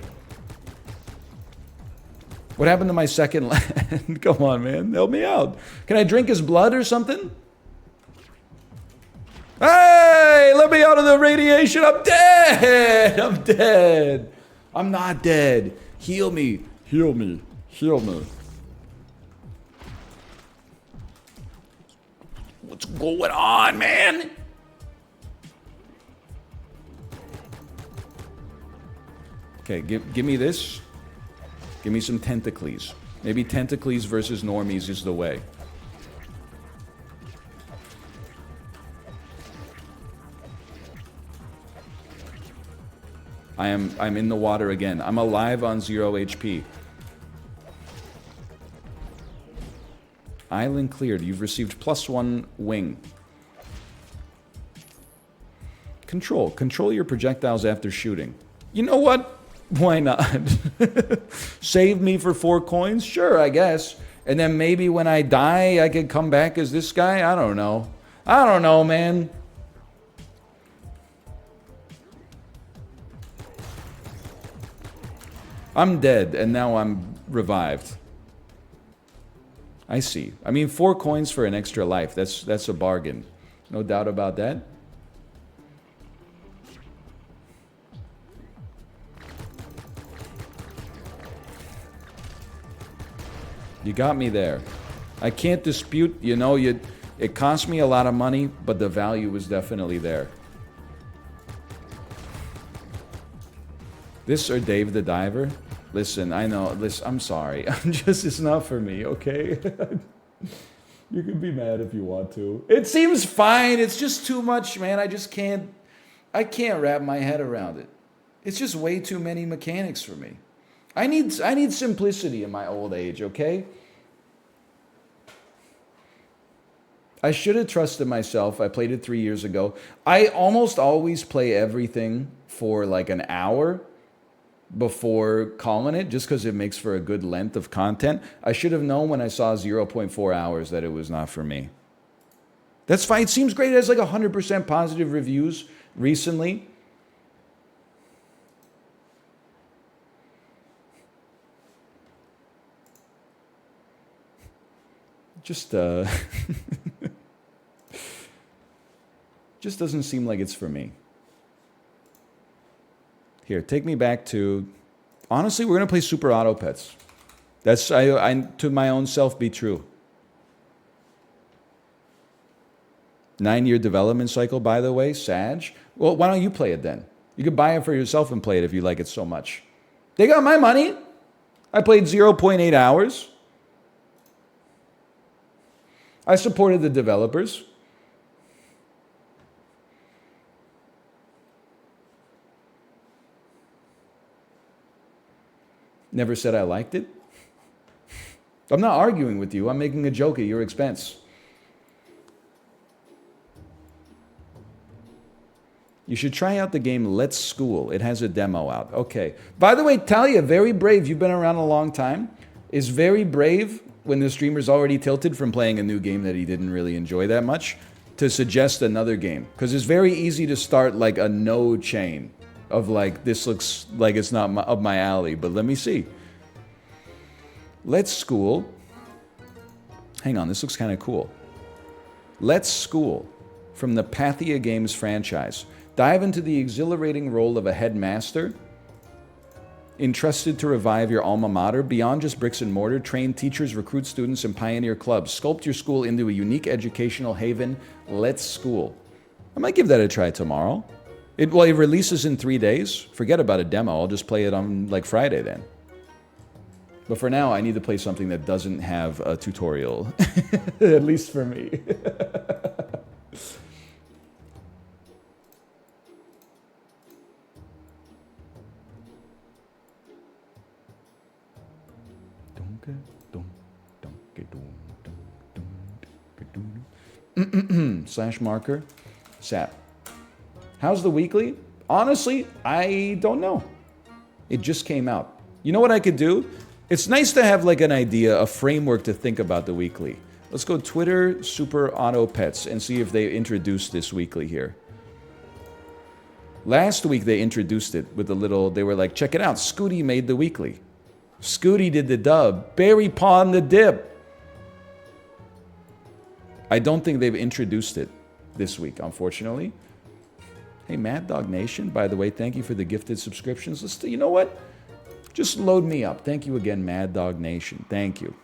What happened to my second land? Come on, man. Help me out. Can I drink his blood or something? Hey! Let me out of the radiation. I'm dead! I'm dead. I'm not dead. Heal me. Heal me. Heal me. What's going on, man? Okay, give me this. Give me some tentacles. Maybe tentacles versus normies is the way. I'm in the water again. I'm alive on 0 HP. Island cleared. You've received +1 wing. Control your projectiles after shooting. You know what? Why not? Save me for 4 coins? Sure, I guess. And then maybe when I die, I could come back as this guy? I don't know. I don't know, man. I'm dead, and now I'm revived. I see. I mean, 4 coins for an extra life. That's a bargain. No doubt about that. You got me there. I can't dispute, you know, it cost me a lot of money, but the value was definitely there. This or Dave the Diver? Listen, I know, listen, I'm sorry. It's not for me, okay? You can be mad if you want to. It seems fine, it's just too much, man. I can't wrap my head around it. It's just way too many mechanics for me. I need simplicity in my old age, okay? I should have trusted myself. I played it 3 years ago. I almost always play everything for like an hour before calling it, just because it makes for a good length of content. I should have known when I saw 0.4 hours that it was not for me. That's fine. It seems great. It has like 100% positive reviews recently. Just just doesn't seem like it's for me. Here, take me back to... Honestly, we're going to play Super Auto Pets. That's, I to my own self be true. 9-year development cycle, by the way, Sag. Well, why don't you play it then? You could buy it for yourself and play it if you like it so much. They got my money. I played 0.8 hours. I supported the developers. Never said I liked it. I'm not arguing with you. I'm making a joke at your expense. You should try out the game Let's School. It has a demo out. Okay. By the way, Talia, very brave. You've been around a long time. Is very brave when the streamer's already tilted from playing a new game that he didn't really enjoy that much to suggest another game. Because it's very easy to start like a no chain. of like, this looks like it's not up my alley, but let me see. Let's School. Hang on, this looks kind of cool. Let's School from the Pathia Games franchise. Dive into the exhilarating role of a headmaster entrusted to revive your alma mater. Beyond just bricks and mortar, train teachers, recruit students, and pioneer clubs. Sculpt your school into a unique educational haven. Let's School. I might give that a try tomorrow. It releases in 3 days. Forget about a demo. I'll just play it on like Friday then. But for now, I need to play something that doesn't have a tutorial. At least for me. Slash marker. SAP. How's the weekly? Honestly, I don't know. It just came out. You know what I could do? It's nice to have like an idea, a framework to think about the weekly. Let's go Twitter Super Auto Pets and see if they introduced this weekly here. Last week they introduced it with a little, they were like, check it out, Scooty made the weekly. Scooty did the dub. Barry pawned the dip. I don't think they've introduced it this week, unfortunately. Hey, Mad Dog Nation, by the way, thank you for the gifted subscriptions. Let's do, you know what? Just load me up. Thank you again, Mad Dog Nation. Thank you.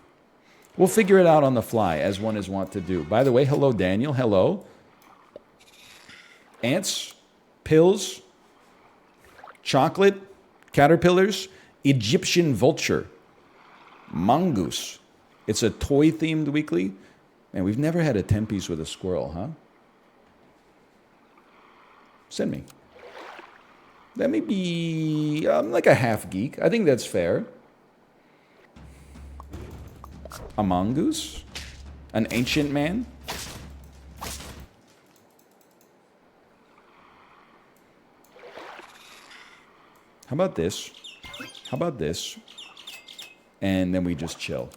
We'll figure it out on the fly, as one is wont to do. By the way, hello, Daniel. Hello. Ants, pills, chocolate, caterpillars, Egyptian vulture, mongoose. It's a toy-themed weekly. Man, we've never had a 10-piece with a squirrel, huh? Send me. That may be like a half geek. I think that's fair. A mongoose? An ancient man? How about this? How about this? And then we just chill.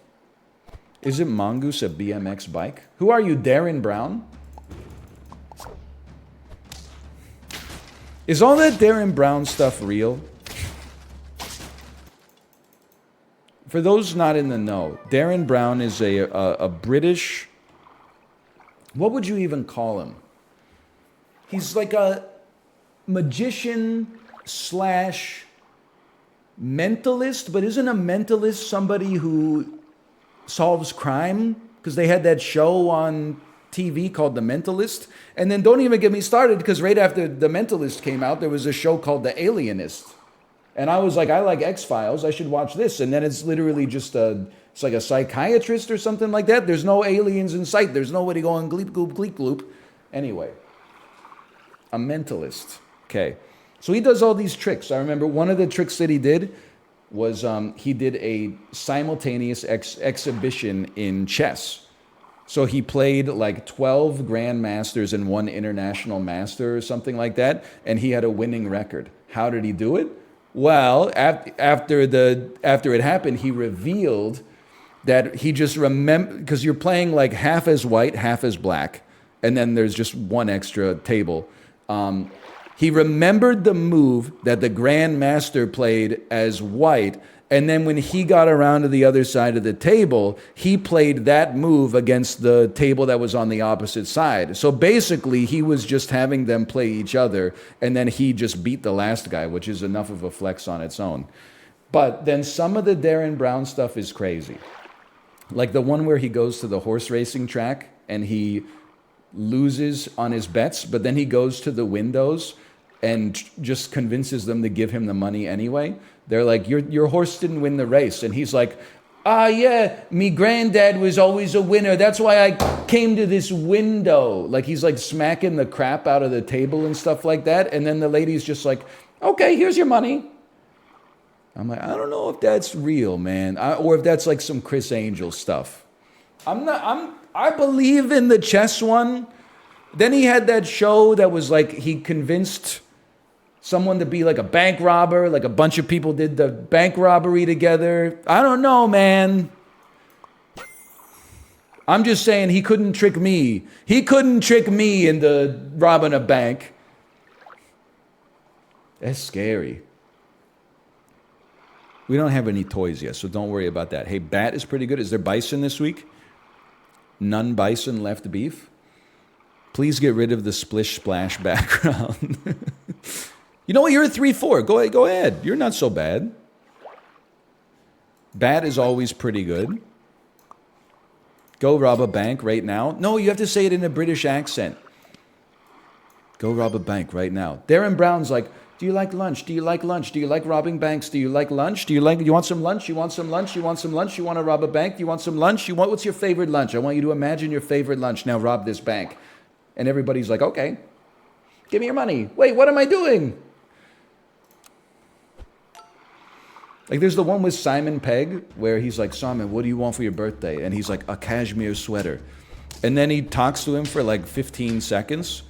Isn't Mongoose a BMX bike? Who are you, Darren Brown? Is all that Darren Brown stuff real? For those not in the know, Darren Brown is a British... What would you even call him? He's like a magician slash mentalist, but isn't a mentalist somebody who solves crime? Because they had that show on TV called The Mentalist. And then don't even get me started, because right after The Mentalist came out, there was a show called The Alienist. And I was like, I like X-Files, I should watch this. And then it's literally just it's like a psychiatrist or something like that. There's no aliens in sight. There's nobody going gleep, gloop, gleep, gloop. Anyway, a mentalist. Okay. So he does all these tricks. I remember one of the tricks that he did was he did a simultaneous exhibition in chess. So he played like 12 grandmasters and 1 international master or something like that, and he had a winning record. How did he do it? Well, after it happened, he revealed that he just remembered, because you're playing like half as white, half as black, and then there's just 1 extra table. He remembered the move that the grandmaster played as white, and then when he got around to the other side of the table, he played that move against the table that was on the opposite side. So basically, he was just having them play each other, and then he just beat the last guy, which is enough of a flex on its own. But then some of the Darren Brown stuff is crazy. Like the one where he goes to the horse racing track, and he loses on his bets, but then he goes to the windows and just convinces them to give him the money anyway. They're like, your horse didn't win the race. And he's like, yeah, me granddad was always a winner. That's why I came to this window. Like he's like smacking the crap out of the table and stuff like that. And then the lady's just like, okay, here's your money. I'm like, I don't know if that's real, man. Or if that's like some Chris Angel stuff. I believe in the chess one. Then he had that show that was like, he convinced someone to be like a bank robber, like a bunch of people did the bank robbery together. I don't know, man. I'm just saying he couldn't trick me. He couldn't trick me into robbing a bank. That's scary. We don't have any toys yet, so don't worry about that. Hey, bat is pretty good. Is there bison this week? None bison left beef? Please get rid of the splish splash background. You know what? You're a 3-4. Go ahead. You're not so bad. Bat is always pretty good. Go rob a bank right now. No, you have to say it in a British accent. Go rob a bank right now. Darren Brown's like, do you like lunch? Do you like lunch? Do you like robbing banks? Do you like lunch? You want some lunch? You want some lunch? You want some lunch? You want to rob a bank? You want some lunch? What's your favorite lunch? I want you to imagine your favorite lunch. Now rob this bank. And everybody's like, okay, give me your money. Wait, what am I doing? Like there's the one with Simon Pegg where he's like, Simon, what do you want for your birthday? And he's like, a cashmere sweater. And then he talks to him for like 15 seconds.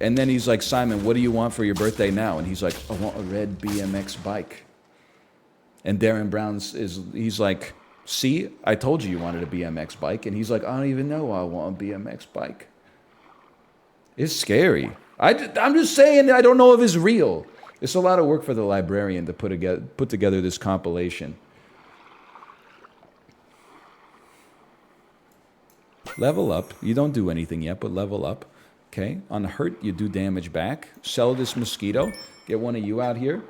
And then he's like, Simon, what do you want for your birthday now? And he's like, I want a red BMX bike. And Darren he's like, see, I told you wanted a BMX bike. And he's like, I don't even know I want a BMX bike. It's scary. I'm just saying, I don't know if it's real. It's a lot of work for the librarian to put together this compilation. Level up. You don't do anything yet, but level up. Okay. On the hurt, you do damage back. Sell this mosquito. Get one of you out here.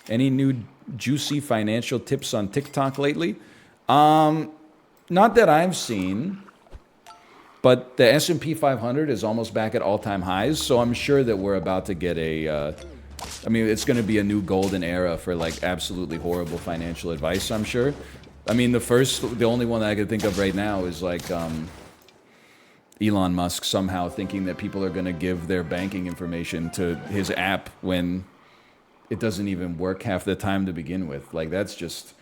Any new juicy financial tips on TikTok lately? Not that I've seen. But the S&P 500 is almost back at all-time highs, so I'm sure that we're about to get it's going to be a new golden era for like absolutely horrible financial advice, I'm sure. I mean, the only one that I could think of right now is like Elon Musk somehow thinking that people are going to give their banking information to his app when it doesn't even work half the time to begin with. Like, that's just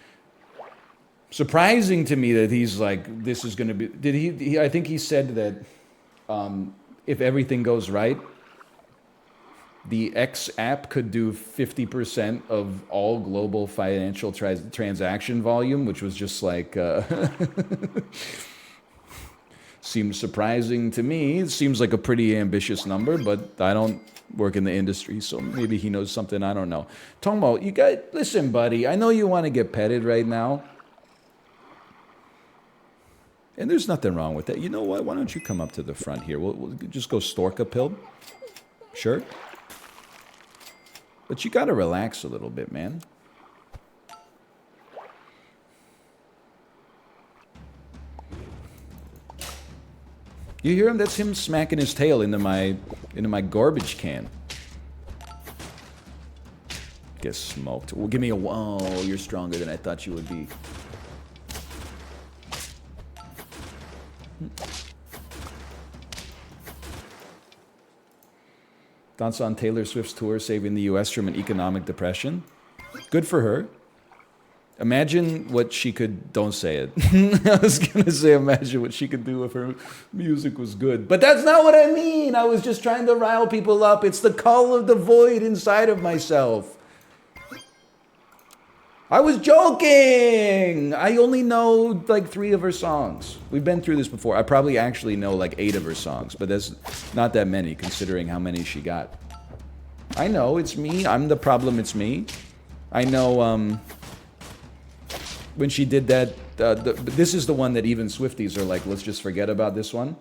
surprising to me that he's like, this is going to be... I think he said that if everything goes right, the X app could do 50% of all global financial transaction volume, which was just like... seems surprising to me. It seems like a pretty ambitious number, but I don't work in the industry, so maybe he knows something I don't know. Tomo, you guys, listen, buddy, I know you want to get petted right now. And there's nothing wrong with that. You know what? Why don't you come up to the front here? We'll just go stork a pill. Sure. But you got to relax a little bit, man. You hear him? That's him smacking his tail into my garbage can. Get smoked. Well, give me a... Oh, you're stronger than I thought you would be. Thoughts on Taylor Swift's tour saving the U.S. from an economic depression? Good for her. Imagine what she could... Don't say it. I was going to say imagine what she could do if her music was good. But that's not what I mean. I was just trying to rile people up. It's the call of the void inside of myself. I was joking! I only know like 3 of her songs. We've been through this before. I probably actually know like 8 of her songs, but that's not that many considering how many she got. I know, it's me. I'm the problem, it's me. I know when she did that, this is the one that even Swifties are like, let's just forget about this one.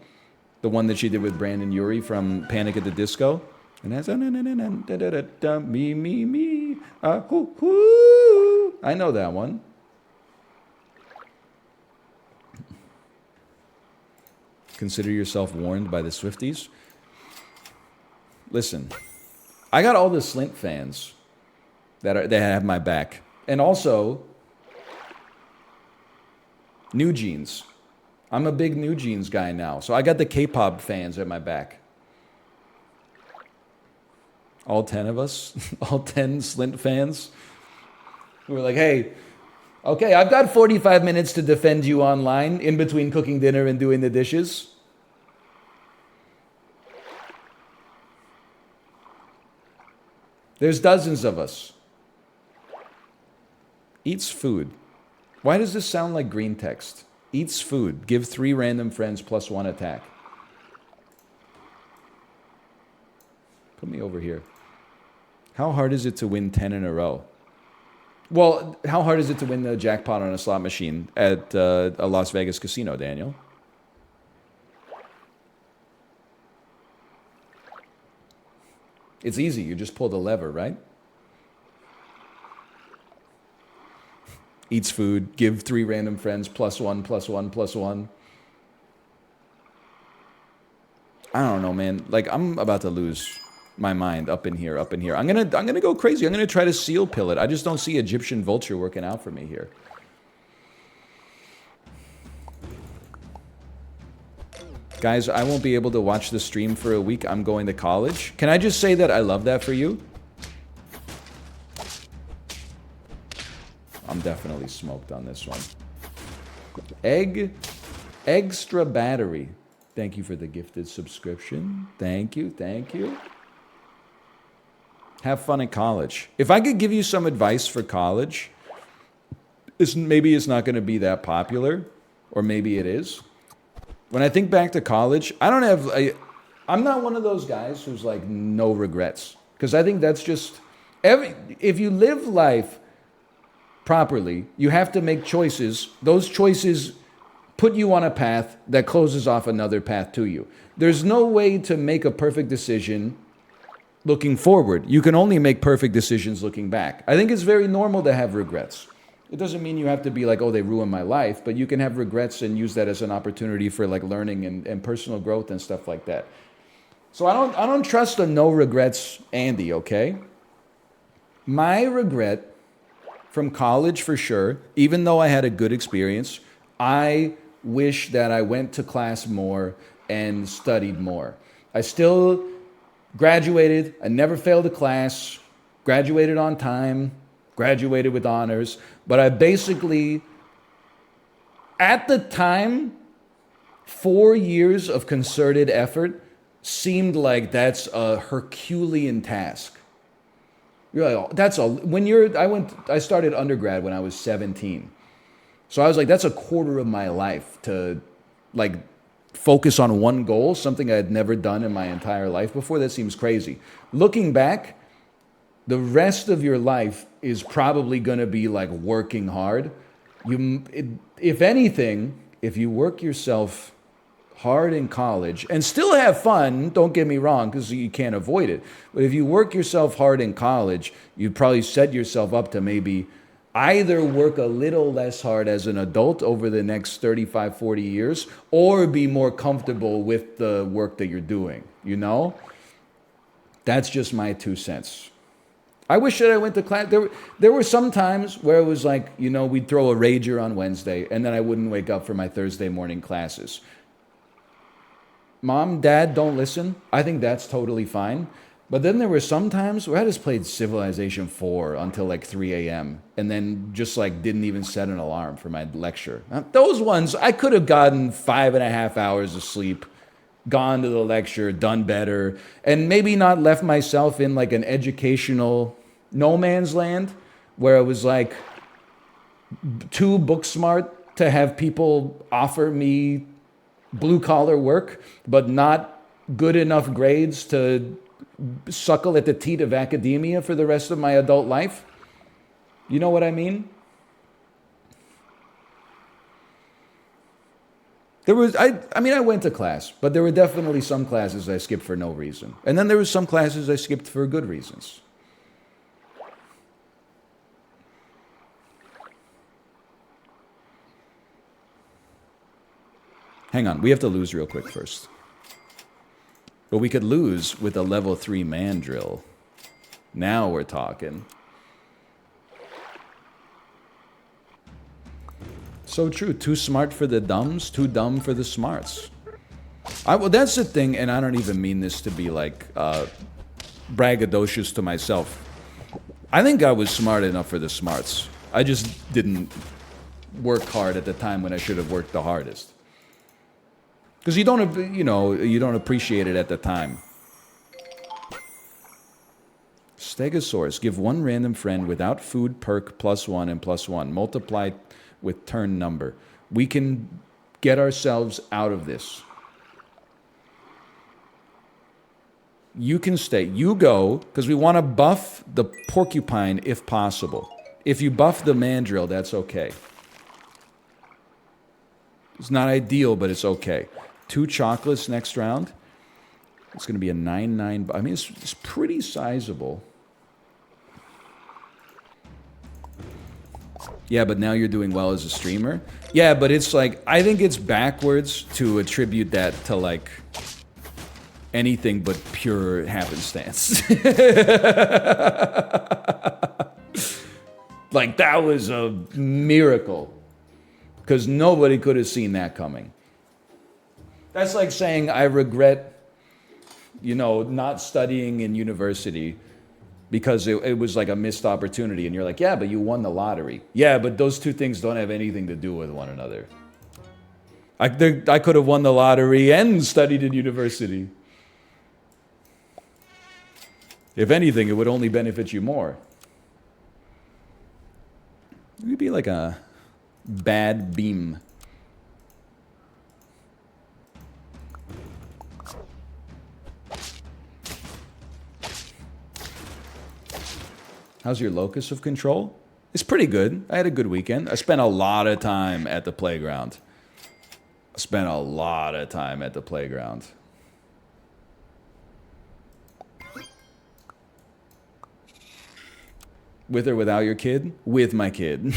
The one that she did with Brandon Urie from Panic at the Disco. And that's me, hoo, hoo. I know that one. Consider yourself warned by the Swifties. Listen, I got all the Slint fans that have my back, and also New Jeans. I'm a big New Jeans guy now, so I got the K-pop fans at my back. All 10 of us, all 10 Slint fans, who were like, hey, okay, I've got 45 minutes to defend you online in between cooking dinner and doing the dishes. There's dozens of us. Eats food. Why does this sound like green text? Eats food. Give 3 random friends +1 attack. Put me over here. How hard is it to win 10 in a row? Well, how hard is it to win the jackpot on a slot machine at a Las Vegas casino, Daniel? It's easy. You just pull the lever, right? Eats food, give 3 random friends, +1, +1, +1. I don't know, man. Like, I'm about to lose my mind up in here, up in here. I'm gonna go crazy. I'm gonna try to seal pill it. I just don't see Egyptian vulture working out for me here. Guys, I won't be able to watch the stream for a week. I'm going to college. Can I just say that I love that for you? I'm definitely smoked on this one. Extra battery. Thank you for the gifted subscription. Thank you, thank you. Have fun in college. If I could give you some advice for college, maybe it's not going to be that popular, or maybe it is. When I think back to college, I'm not one of those guys who's like no regrets. Because I think that's just, if you live life properly, you have to make choices. Those choices put you on a path that closes off another path to you. There's no way to make a perfect decision looking forward. You can only make perfect decisions looking back. I think it's very normal to have regrets. It doesn't mean you have to be like, oh, they ruined my life, but you can have regrets and use that as an opportunity for like learning and personal growth and stuff like that. So I don't trust a no regrets Andy, okay? My regret from college for sure, even though I had a good experience, I wish that I went to class more and studied more. I still graduated. I never failed a class, graduated on time, graduated with honors. But I basically, at the time, 4 years of concerted effort seemed like that's a Herculean task. You're like, oh, that's a, I started undergrad when I was 17. So I was like, that's a quarter of my life to like focus on one goal, something I had never done in my entire life before. That seems crazy. Looking back, the rest of your life is probably going to be like working hard. If anything, if you work yourself hard in college and still have fun, don't get me wrong, because you can't avoid it. But if you work yourself hard in college, you'd probably set yourself up to maybe either work a little less hard as an adult over the next 35, 40 years, or be more comfortable with the work that you're doing, you know? That's just my 2 cents. I wish that I went to class. There were some times where it was like, you know, we'd throw a rager on Wednesday, and then I wouldn't wake up for my Thursday morning classes. Mom, Dad, don't listen. I think that's totally fine. But then there were some times where I just played Civilization 4 until like 3 a.m. and then just like didn't even set an alarm for my lecture. Those ones, I could have gotten 5.5 hours of sleep, gone to the lecture, done better, and maybe not left myself in like an educational no man's land where I was like too book smart to have people offer me blue collar work, but not good enough grades to suckle at the teat of academia for the rest of my adult life. You know what I mean? I went to class, but there were definitely some classes I skipped for no reason. And then there were some classes I skipped for good reasons. Hang on, we have to lose real quick first. But we could lose with a level 3 man drill. Now we're talking. So true. Too smart for the dumbs, too dumb for the smarts. Well, that's the thing, and I don't even mean this to be like braggadocious to myself. I think I was smart enough for the smarts. I just didn't work hard at the time when I should have worked the hardest. Because you don't appreciate it at the time. Stegosaurus, give 1 random friend without food perk +1 and +1. Multiply with turn number. We can get ourselves out of this. You can stay. You go, because we want to buff the porcupine if possible. If you buff the mandrill, that's okay. It's not ideal, but it's okay. 2 chocolates next round. It's going to be a 9-9. I mean, it's pretty sizable. Yeah, but now you're doing well as a streamer. Yeah, but it's like, I think it's backwards to attribute that to like anything but pure happenstance. Like, that was a miracle. Because nobody could have seen that coming. That's like saying, I regret, not studying in university because it was like a missed opportunity. And you're like, yeah, but you won the lottery. Yeah, but those two things don't have anything to do with one another. I could have won the lottery and studied in university. If anything, it would only benefit you more. It would be like a bad beam. How's your locus of control? It's pretty good. I had a good weekend. I spent a lot of time at the playground. With or without your kid? With my kid.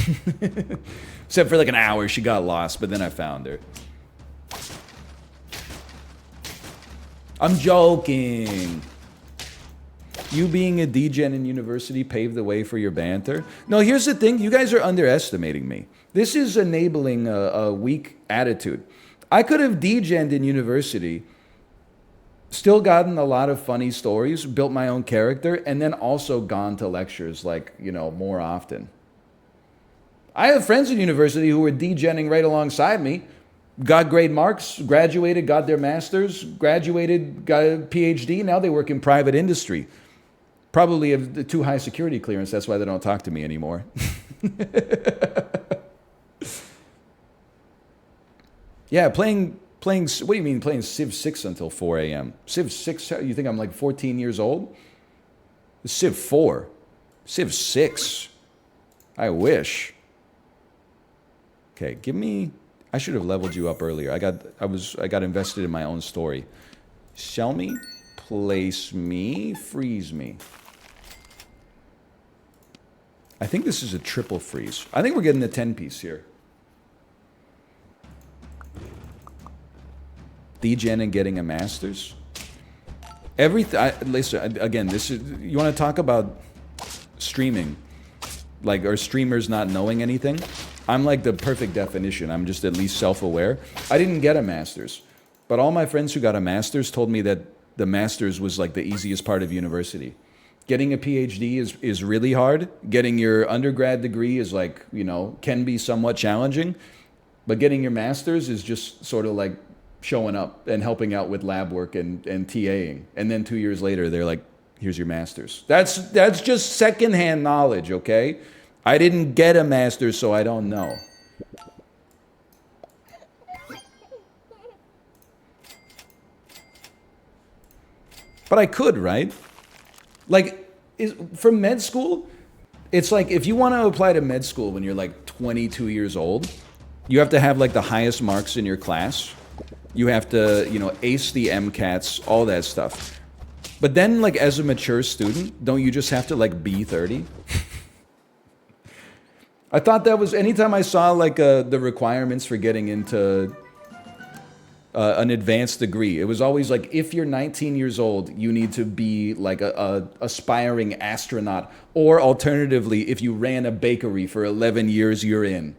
Except for like an hour, she got lost, but then I found her. I'm joking. You being a degen in university paved the way for your banter? No, here's the thing. You guys are underestimating me. This is enabling a weak attitude. I could have degened in university, still gotten a lot of funny stories, built my own character, and then also gone to lectures like, more often. I have friends in university who were degenning right alongside me, got great marks, graduated, got their masters, graduated, got a PhD, now they work in private industry. Probably have too high security clearance, that's why they don't talk to me anymore. Yeah, playing, what do you mean playing Civ 6 until 4 a.m.? Civ 6, you think I'm like 14 years old? Civ 4. Civ 6. I wish. Okay, give me, I should have leveled you up earlier. I got invested in my own story. Sell me, place me, freeze me. I think this is a triple freeze. I think we're getting the 10-piece here. Degen and getting a master's. Listen, again, this is, you want to talk about streaming, like, or streamers not knowing anything? I'm like the perfect definition. I'm just at least self-aware. I didn't get a master's, but all my friends who got a master's told me that the master's was like the easiest part of university. Getting a PhD is really hard. Getting your undergrad degree is like, can be somewhat challenging, but getting your master's is just sort of like showing up and helping out with lab work and TAing. And then 2 years later, they're like, here's your master's. That's just secondhand knowledge, okay? I didn't get a master's, so I don't know. But I could, right? Like, for med school, it's like if you want to apply to med school when you're like 22 years old, you have to have like the highest marks in your class. You have to, ace the MCATs, all that stuff. But then, like, as a mature student, don't you just have to, like, be 30? I thought that was, anytime I saw, like, the requirements for getting into an advanced degree, it was always like, if you're 19 years old, you need to be, like, a aspiring astronaut. Or, alternatively, if you ran a bakery for 11 years, you're in.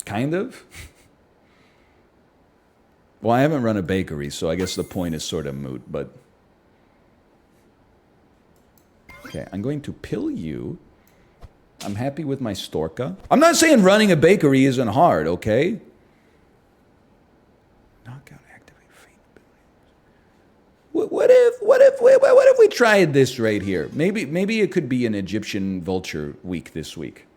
Kind of. Well, I haven't run a bakery, so I guess the point is sort of moot, but... Okay, I'm going to pill you. I'm happy with my Storka. I'm not saying running a bakery isn't hard, okay? Knockout, activate, faint abilities. What if we tried this right here? Maybe it could be an Egyptian vulture week this week.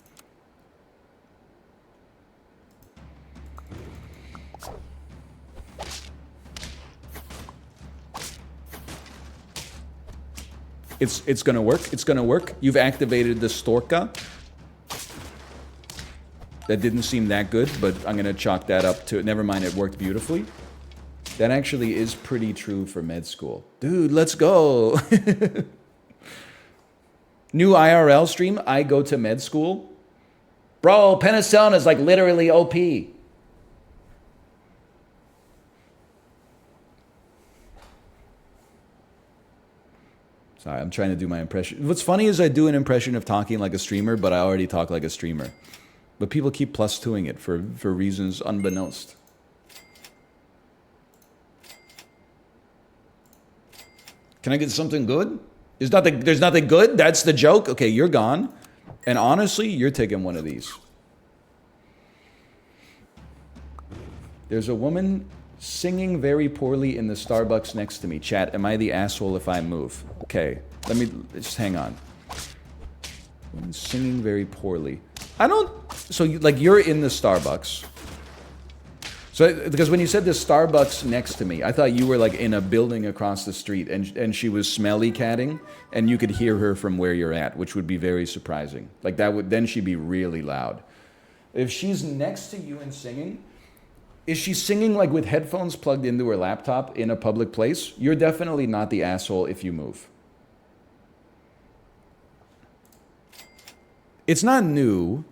It's gonna work. It's gonna work. You've activated the Storka. That didn't seem that good, but I'm gonna chalk that up to... Never mind, it worked beautifully. That actually is pretty true for med school. Dude, let's go. New IRL stream, I go to med school. Bro, penicillin is like literally OP. Sorry, I'm trying to do my impression. What's funny is I do an impression of talking like a streamer, but I already talk like a streamer. But people keep plus twoing it for reasons unbeknownst. Can I get something good? There's nothing good? That's the joke? Okay, you're gone. And honestly, you're taking one of these. There's a woman singing very poorly in the Starbucks next to me. Chat, am I the asshole if I move? Okay, let me just hang on. Woman singing very poorly. I don't... So, like, you're in the Starbucks. So, because when you said the Starbucks next to me, I thought you were, like, in a building across the street, and she was smelly catting, and you could hear her from where you're at, which would be very surprising. Like, that would... Then she'd be really loud. If she's next to you and singing... Is she singing, like, with headphones plugged into her laptop in a public place? You're definitely not the asshole if you move. It's not new,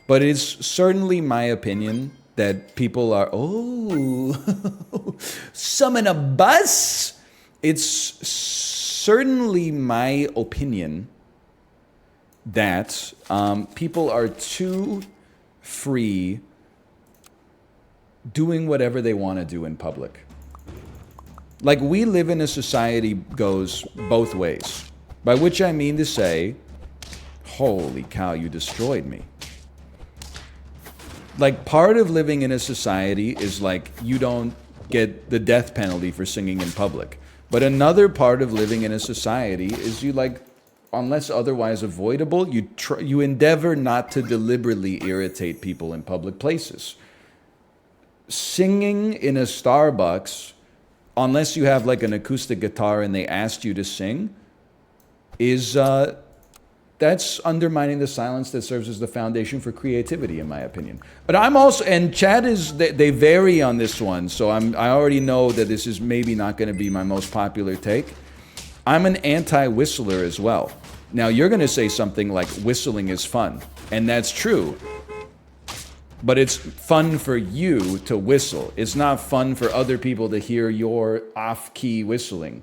but it's certainly my opinion that people are, oh, summon a bus? It's certainly my opinion that people are too free doing whatever they want to do in public. Like, we live in a society goes both ways. By which I mean to say, holy cow, you destroyed me. Like, part of living in a society is like, you don't get the death penalty for singing in public. But another part of living in a society is you, like, unless otherwise avoidable, you endeavor not to deliberately irritate people in public places. Singing in a Starbucks, unless you have like an acoustic guitar and they asked you to sing, is that's undermining the silence that serves as the foundation for creativity, in my opinion. But I'm also, and Chad is, they vary on this one, so I already know that this is maybe not going to be my most popular take. I'm an anti-whistler as well. Now, you're going to say something like whistling is fun, and that's true. But it's fun for you to whistle. It's not fun for other people to hear your off-key whistling.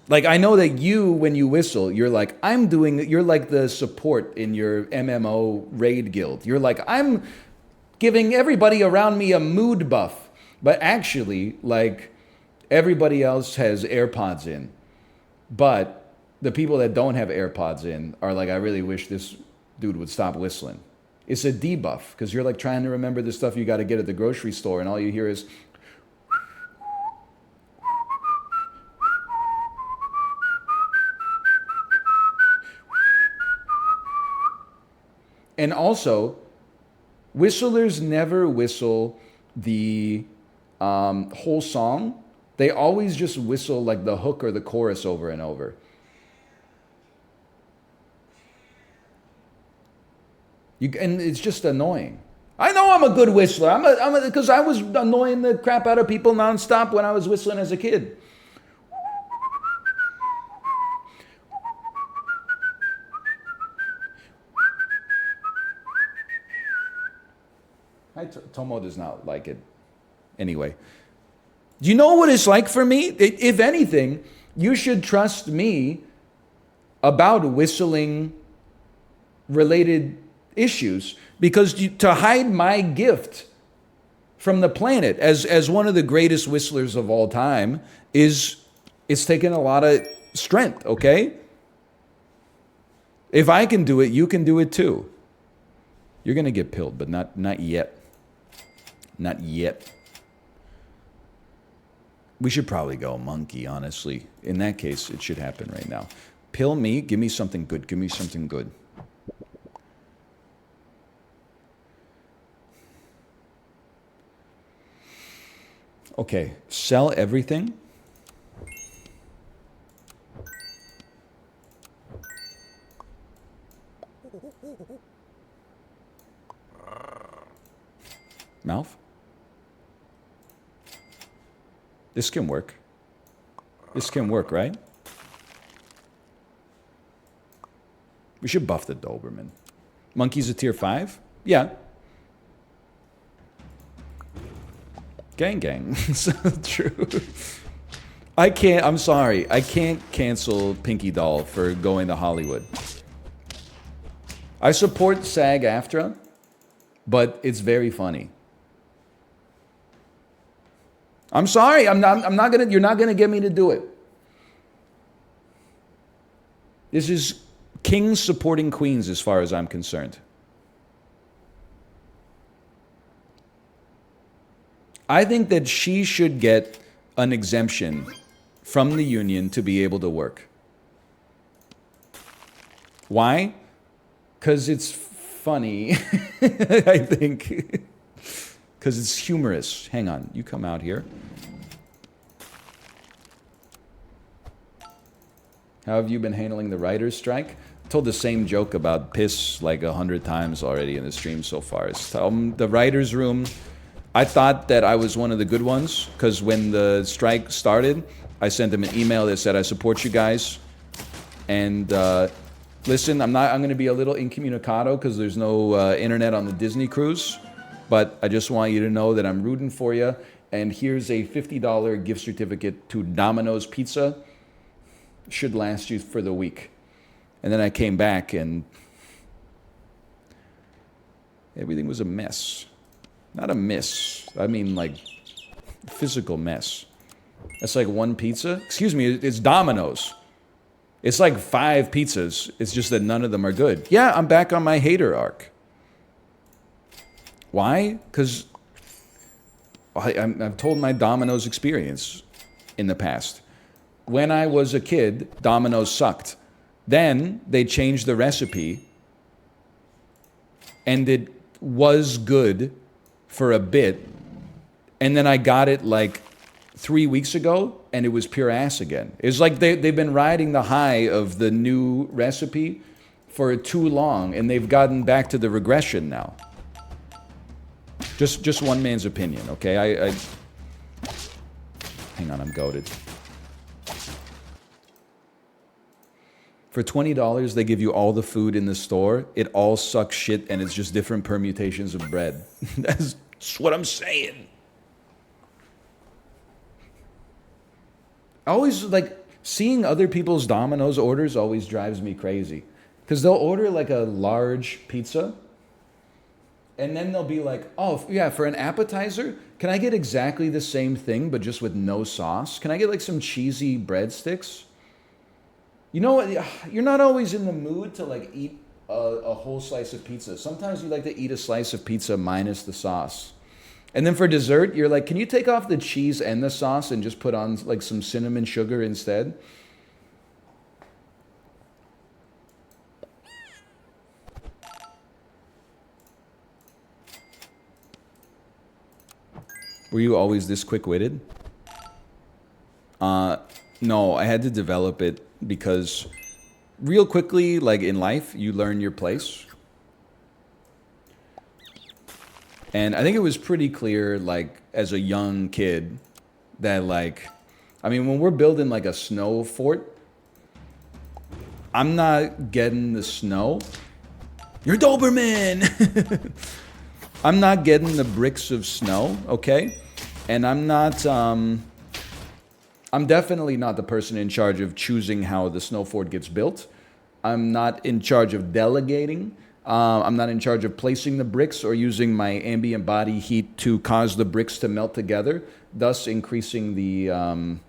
Like, I know that you, when you whistle, you're like, you're like the support in your MMO raid guild. You're like, I'm giving everybody around me a mood buff. But actually, like, everybody else has AirPods in. But the people that don't have AirPods in are like, I really wish this dude would stop whistling. It's a debuff, because you're like trying to remember the stuff you got to get at the grocery store, and all you hear is... And also, whistlers never whistle the whole song. They always just whistle like the hook or the chorus over and over. And it's just annoying. I know I'm a good whistler. Because I was annoying the crap out of people nonstop when I was whistling as a kid. Tomo does not like it. Anyway. Do you know what it's like for me? If anything, you should trust me about whistling related issues, because to hide my gift from the planet as one of the greatest whistlers of all time it's taken a lot of strength, okay? If I can do it, you can do it too. You're going to get pilled, but not yet. Not yet. We should probably go monkey, honestly. In that case, it should happen right now. Pill me, give me something good. Give me something good. Okay, sell everything. Mouth? This can work. This can work, right? We should buff the Doberman. Monkey's a tier 5? Yeah. Gang gang. So true. I'm sorry. I can't cancel Pinky Doll for going to Hollywood. I support SAG-AFTRA, but it's very funny. I'm sorry. You're not gonna get me to do it. This is kings supporting queens as far as I'm concerned. I think that she should get an exemption from the union to be able to work. Why? Because it's funny, I think. Because it's humorous. Hang on, you come out here. How have you been handling the writer's strike? I told the same joke about piss like 100 times already in the stream so far. It's the writer's room. I thought that I was one of the good ones because when the strike started, I sent them an email that said I support you guys. And listen, I'm going to be a little incommunicado because there's no internet on the Disney cruise. But I just want you to know that I'm rooting for you. And here's a $50 gift certificate to Domino's Pizza. Should last you for the week. And then I came back and everything was a mess. Not a miss. I mean like physical mess. That's like one pizza. Excuse me, it's Domino's. It's like 5 pizzas. It's just that none of them are good. Yeah, I'm back on my hater arc. Why? Because I've told my Domino's experience in the past. When I was a kid, Domino's sucked. Then they changed the recipe, and it was good for a bit. And then I got it like 3 weeks ago, and it was pure ass again. It's like they've been riding the high of the new recipe for too long, and they've gotten back to the regression now. Just one man's opinion, okay? Hang on, I'm goated. For $20, they give you all the food in the store. It all sucks shit, and it's just different permutations of bread. That's what I'm saying. Always, like, seeing other people's Domino's orders always drives me crazy. Because they'll order, like, a large pizza, and then they'll be like, oh, yeah, for an appetizer, can I get exactly the same thing, but just with no sauce? Can I get, like, some cheesy breadsticks? You know what? You're not always in the mood to like eat a whole slice of pizza. Sometimes you like to eat a slice of pizza minus the sauce. And then for dessert, you're like, can you take off the cheese and the sauce and just put on like some cinnamon sugar instead? Were you always this quick-witted? No, I had to develop it because real quickly, like in life, you learn your place. And I think it was pretty clear, like, as a young kid, that, like, I mean, when we're building, like, a snow fort, I'm not getting the snow. You're Doberman! I'm not getting the bricks of snow, okay? And I'm not, I'm definitely not the person in charge of choosing how the snow fort gets built. I'm not in charge of delegating. I'm not in charge of placing the bricks or using my ambient body heat to cause the bricks to melt together, thus increasing the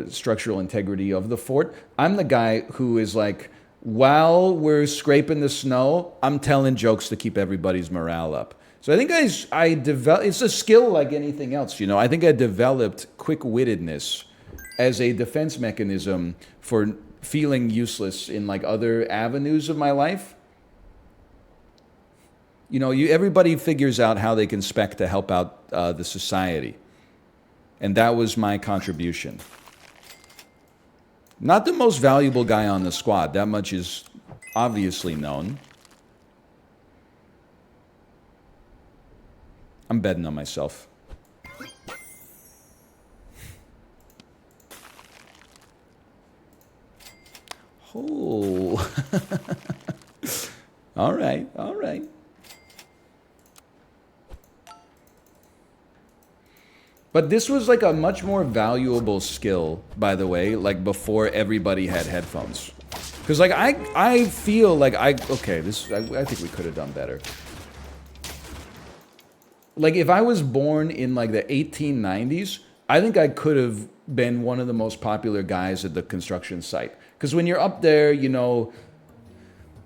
structural integrity of the fort. I'm the guy who is like, while we're scraping the snow, I'm telling jokes to keep everybody's morale up. So I think I developed, it's a skill like anything else, you know. I think I developed quick-wittedness as a defense mechanism for feeling useless in like other avenues of my life. You know, everybody figures out how they can spec to help out the society. And that was my contribution. Not the most valuable guy on the squad, that much is obviously known. I'm betting on myself. Oh. All right, all right. But this was like a much more valuable skill, by the way, like before everybody had headphones. Because like I feel like I think we could have done better. Like if I was born in like the 1890s, I think I could have been one of the most popular guys at the construction site. Because when you're up there, you know,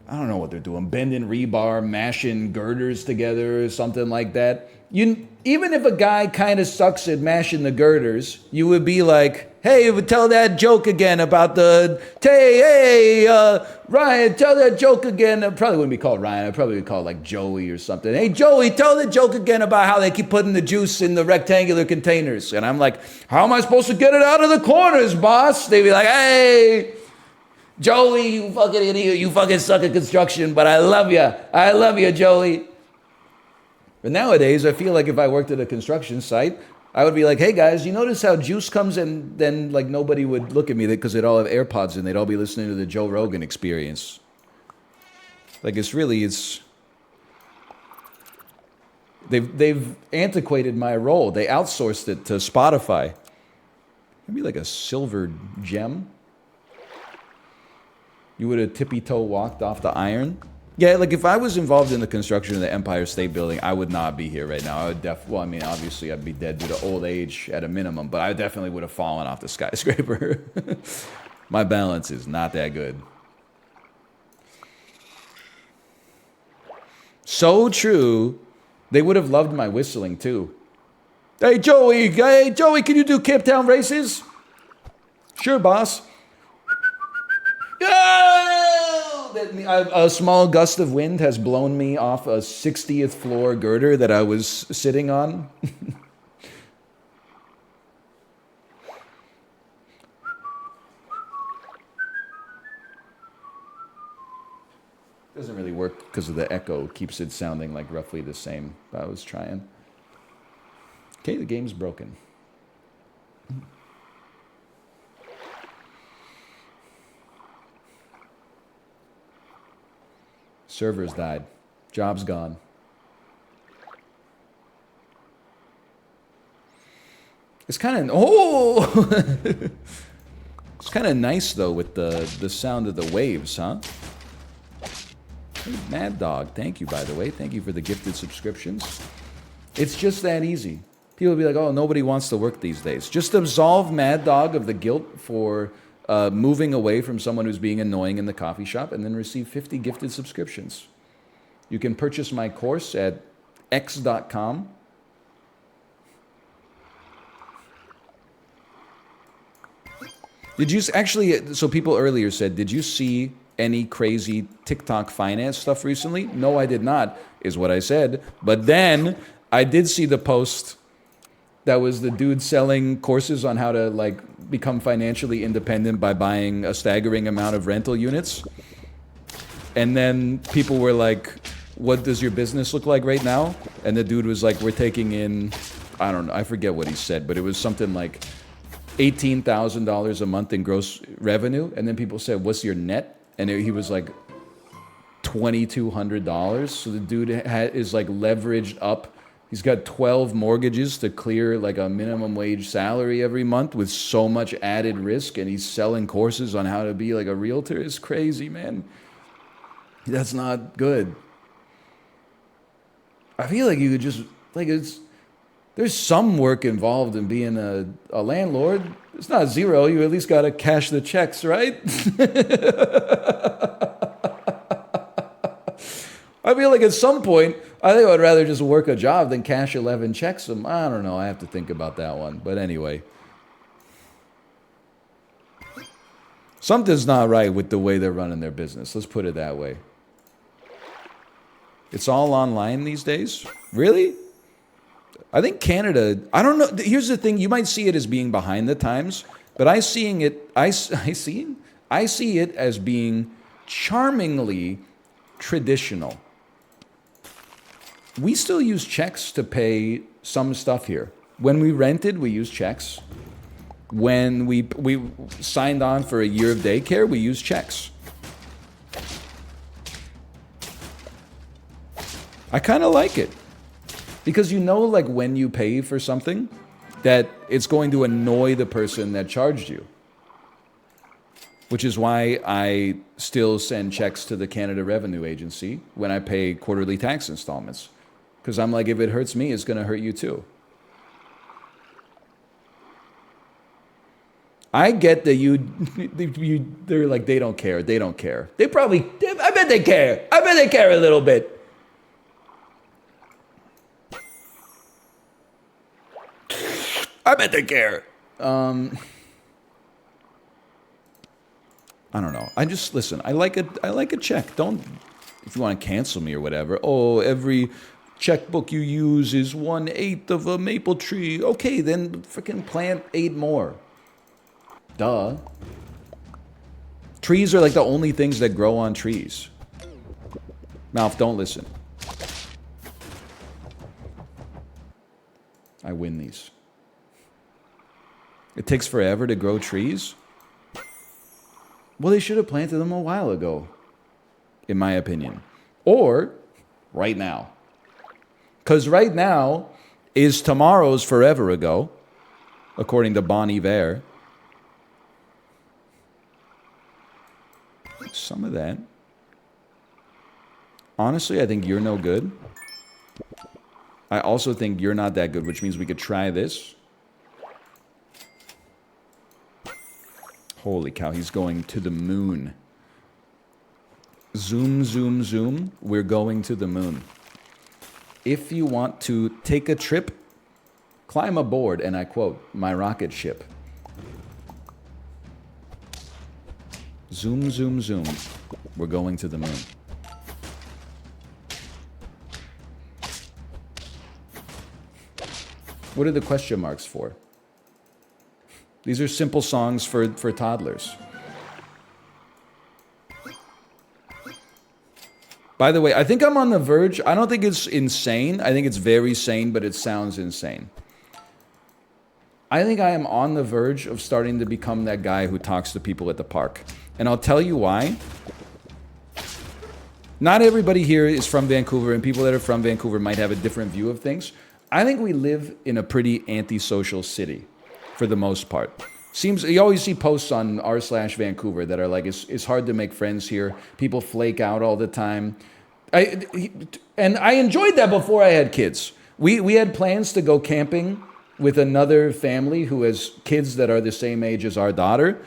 I don't know what they're doing, bending rebar, mashing girders together, or something like that. Even if a guy kind of sucks at mashing the girders, you would be like, hey, tell that joke again about Ryan, tell that joke again. It probably wouldn't be called Ryan. I'd probably be called like Joey or something. Hey, Joey, tell the joke again about how they keep putting the juice in the rectangular containers. And I'm like, how am I supposed to get it out of the corners, boss? They'd be like, hey, Joey, you fucking idiot. You fucking suck at construction, but I love you. I love you, Joey. But nowadays, I feel like if I worked at a construction site, I would be like, hey guys, you notice how juice comes in? Then like nobody would look at me because they'd all have AirPods and they'd all be listening to the Joe Rogan Experience. Like they've antiquated my role. They outsourced it to Spotify. Maybe like a silver gem. You would have tippy-toe walked off the iron. Yeah, like if I was involved in the construction of the Empire State Building, I would not be here right now. I would well, I mean, obviously I'd be dead due to old age at a minimum, but I definitely would have fallen off the skyscraper. My balance is not that good. So true. They would have loved my whistling too. Hey Joey, can you do Cape Town races? Sure, boss. A small gust of wind has blown me off a 60th floor girder that I was sitting on. Doesn't really work because of the echo. It keeps it sounding like roughly the same. I was trying. Okay, the game's broken. Servers died. Job's gone. It's kind of it's kind of nice though with the sound of the waves, huh? Hey, Mad Dog, thank you by the way. Thank you for the gifted subscriptions. It's just that easy. People will be like, oh, nobody wants to work these days. Just absolve Mad Dog of the guilt for moving away from someone who's being annoying in the coffee shop, and then receive 50 gifted subscriptions. You can purchase my course at x.com. Did you actually, so people earlier said, did you see any crazy TikTok finance stuff recently? No, I did not, is what I said. But then I did see the post that was the dude selling courses on how to like become financially independent by buying a staggering amount of rental units. And then people were like, what does your business look like right now? And the dude was like, we're taking in, I don't know, I forget what he said, but it was something like $18,000 a month in gross revenue. And then people said, what's your net? And he was like, $2,200. So the dude is like leveraged up. He's got 12 mortgages to clear like a minimum wage salary every month with so much added risk, and he's selling courses on how to be like a realtor. It's crazy, man. That's not good. I feel like you could just, like, there's some work involved in being a landlord. It's not zero. You at least got to cash the checks, right? I feel like at some point, I think I'd rather just work a job than cash 11 checks. I don't know. I have to think about that one. But anyway. Something's not right with the way they're running their business. Let's put it that way. It's all online these days? Really? I think Canada, I don't know. Here's the thing. You might see it as being behind the times, but I see it as being charmingly traditional. We still use checks to pay some stuff here. When we rented, we used checks. When we signed on for a year of daycare, we used checks. I kind of like it. Because you know, like, when you pay for something, that it's going to annoy the person that charged you. Which is why I still send checks to the Canada Revenue Agency when I pay quarterly tax installments. Because I'm like, if it hurts me, it's going to hurt you too. I get that they're like, they don't care. They don't care. I bet they care. I bet they care a little bit. I bet they care. I don't know. Listen, I like a check. Don't, if you want to cancel me or whatever. Oh, every checkbook you use is 1/8 of a maple tree. Okay, then freaking plant 8 more. Duh. Trees are like the only things that grow on trees. Mouth, don't listen. I win these. It takes forever to grow trees? Well, they should have planted them a while ago, in my opinion. Or right now. Because right now is tomorrow's forever ago, according to Bon Iver. Some of that. Honestly, I think you're no good. I also think you're not that good, which means we could try this. Holy cow, he's going to the moon. Zoom, zoom, zoom. We're going to the moon. If you want to take a trip, climb aboard, and I quote, my rocket ship. Zoom, zoom, zoom. We're going to the moon. What are the question marks for? These are simple songs for toddlers. By the way, I think I'm on the verge. I don't think it's insane. I think it's very sane, but it sounds insane. I think I am on the verge of starting to become that guy who talks to people at the park. And I'll tell you why. Not everybody here is from Vancouver, and people that are from Vancouver might have a different view of things. I think we live in a pretty antisocial city, for the most part. You always see posts on r/Vancouver that are like, it's hard to make friends here. People flake out all the time. And I enjoyed that before I had kids. We had plans to go camping with another family who has kids that are the same age as our daughter.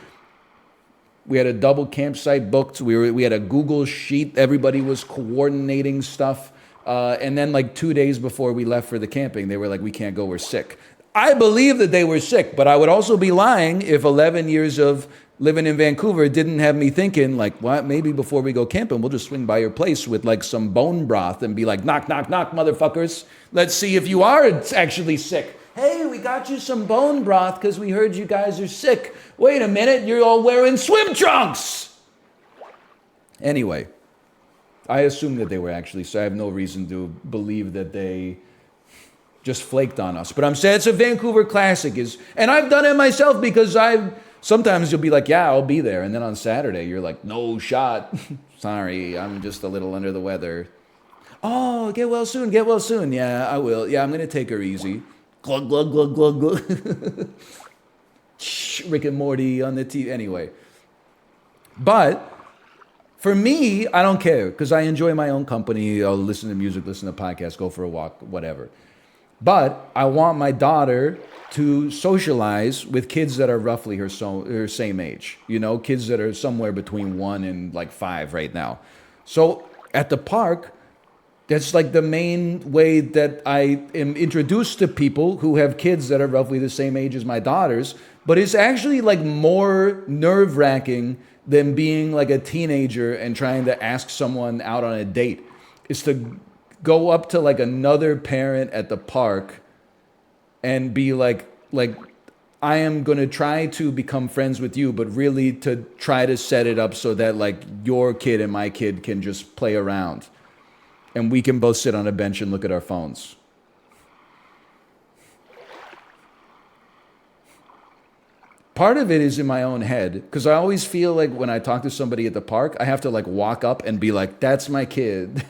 We had a double campsite booked. We had a Google sheet. Everybody was coordinating stuff. And then like 2 days before we left for the camping, they were like, we can't go, we're sick. I believe that they were sick, but I would also be lying if 11 years of living in Vancouver didn't have me thinking like, what, maybe before we go camping, we'll just swing by your place with like some bone broth and be like, knock, knock, knock, motherfuckers. Let's see if you are actually sick. Hey, we got you some bone broth because we heard you guys are sick. Wait a minute, you're all wearing swim trunks. Anyway, I assume that they were actually, so I have no reason to believe that they just flaked on us. But I'm saying it's a Vancouver classic. And I've done it myself because sometimes you'll be like, yeah, I'll be there. And then on Saturday, you're like, no shot. Sorry, I'm just a little under the weather. Oh, get well soon, get well soon. Yeah, I will. Yeah, I'm going to take her easy. Glug, glug, glug, glug, glug. Rick and Morty on the TV. Anyway. But for me, I don't care because I enjoy my own company. I'll listen to music, listen to podcasts, go for a walk, whatever. But I want my daughter to socialize with kids that are roughly her same age. You know, kids that are somewhere between 1 and like 5 right now. So at the park, that's like the main way that I am introduced to people who have kids that are roughly the same age as my daughters. But it's actually like more nerve-wracking than being like a teenager and trying to ask someone out on a date. It's to go up to like another parent at the park and be like I am going to try to become friends with you, but really to try to set it up so that like your kid and my kid can just play around and we can both sit on a bench and look at our phones. Part of it is in my own head, because I always feel like when I talk to somebody at the park, I have to like walk up and be like, that's my kid.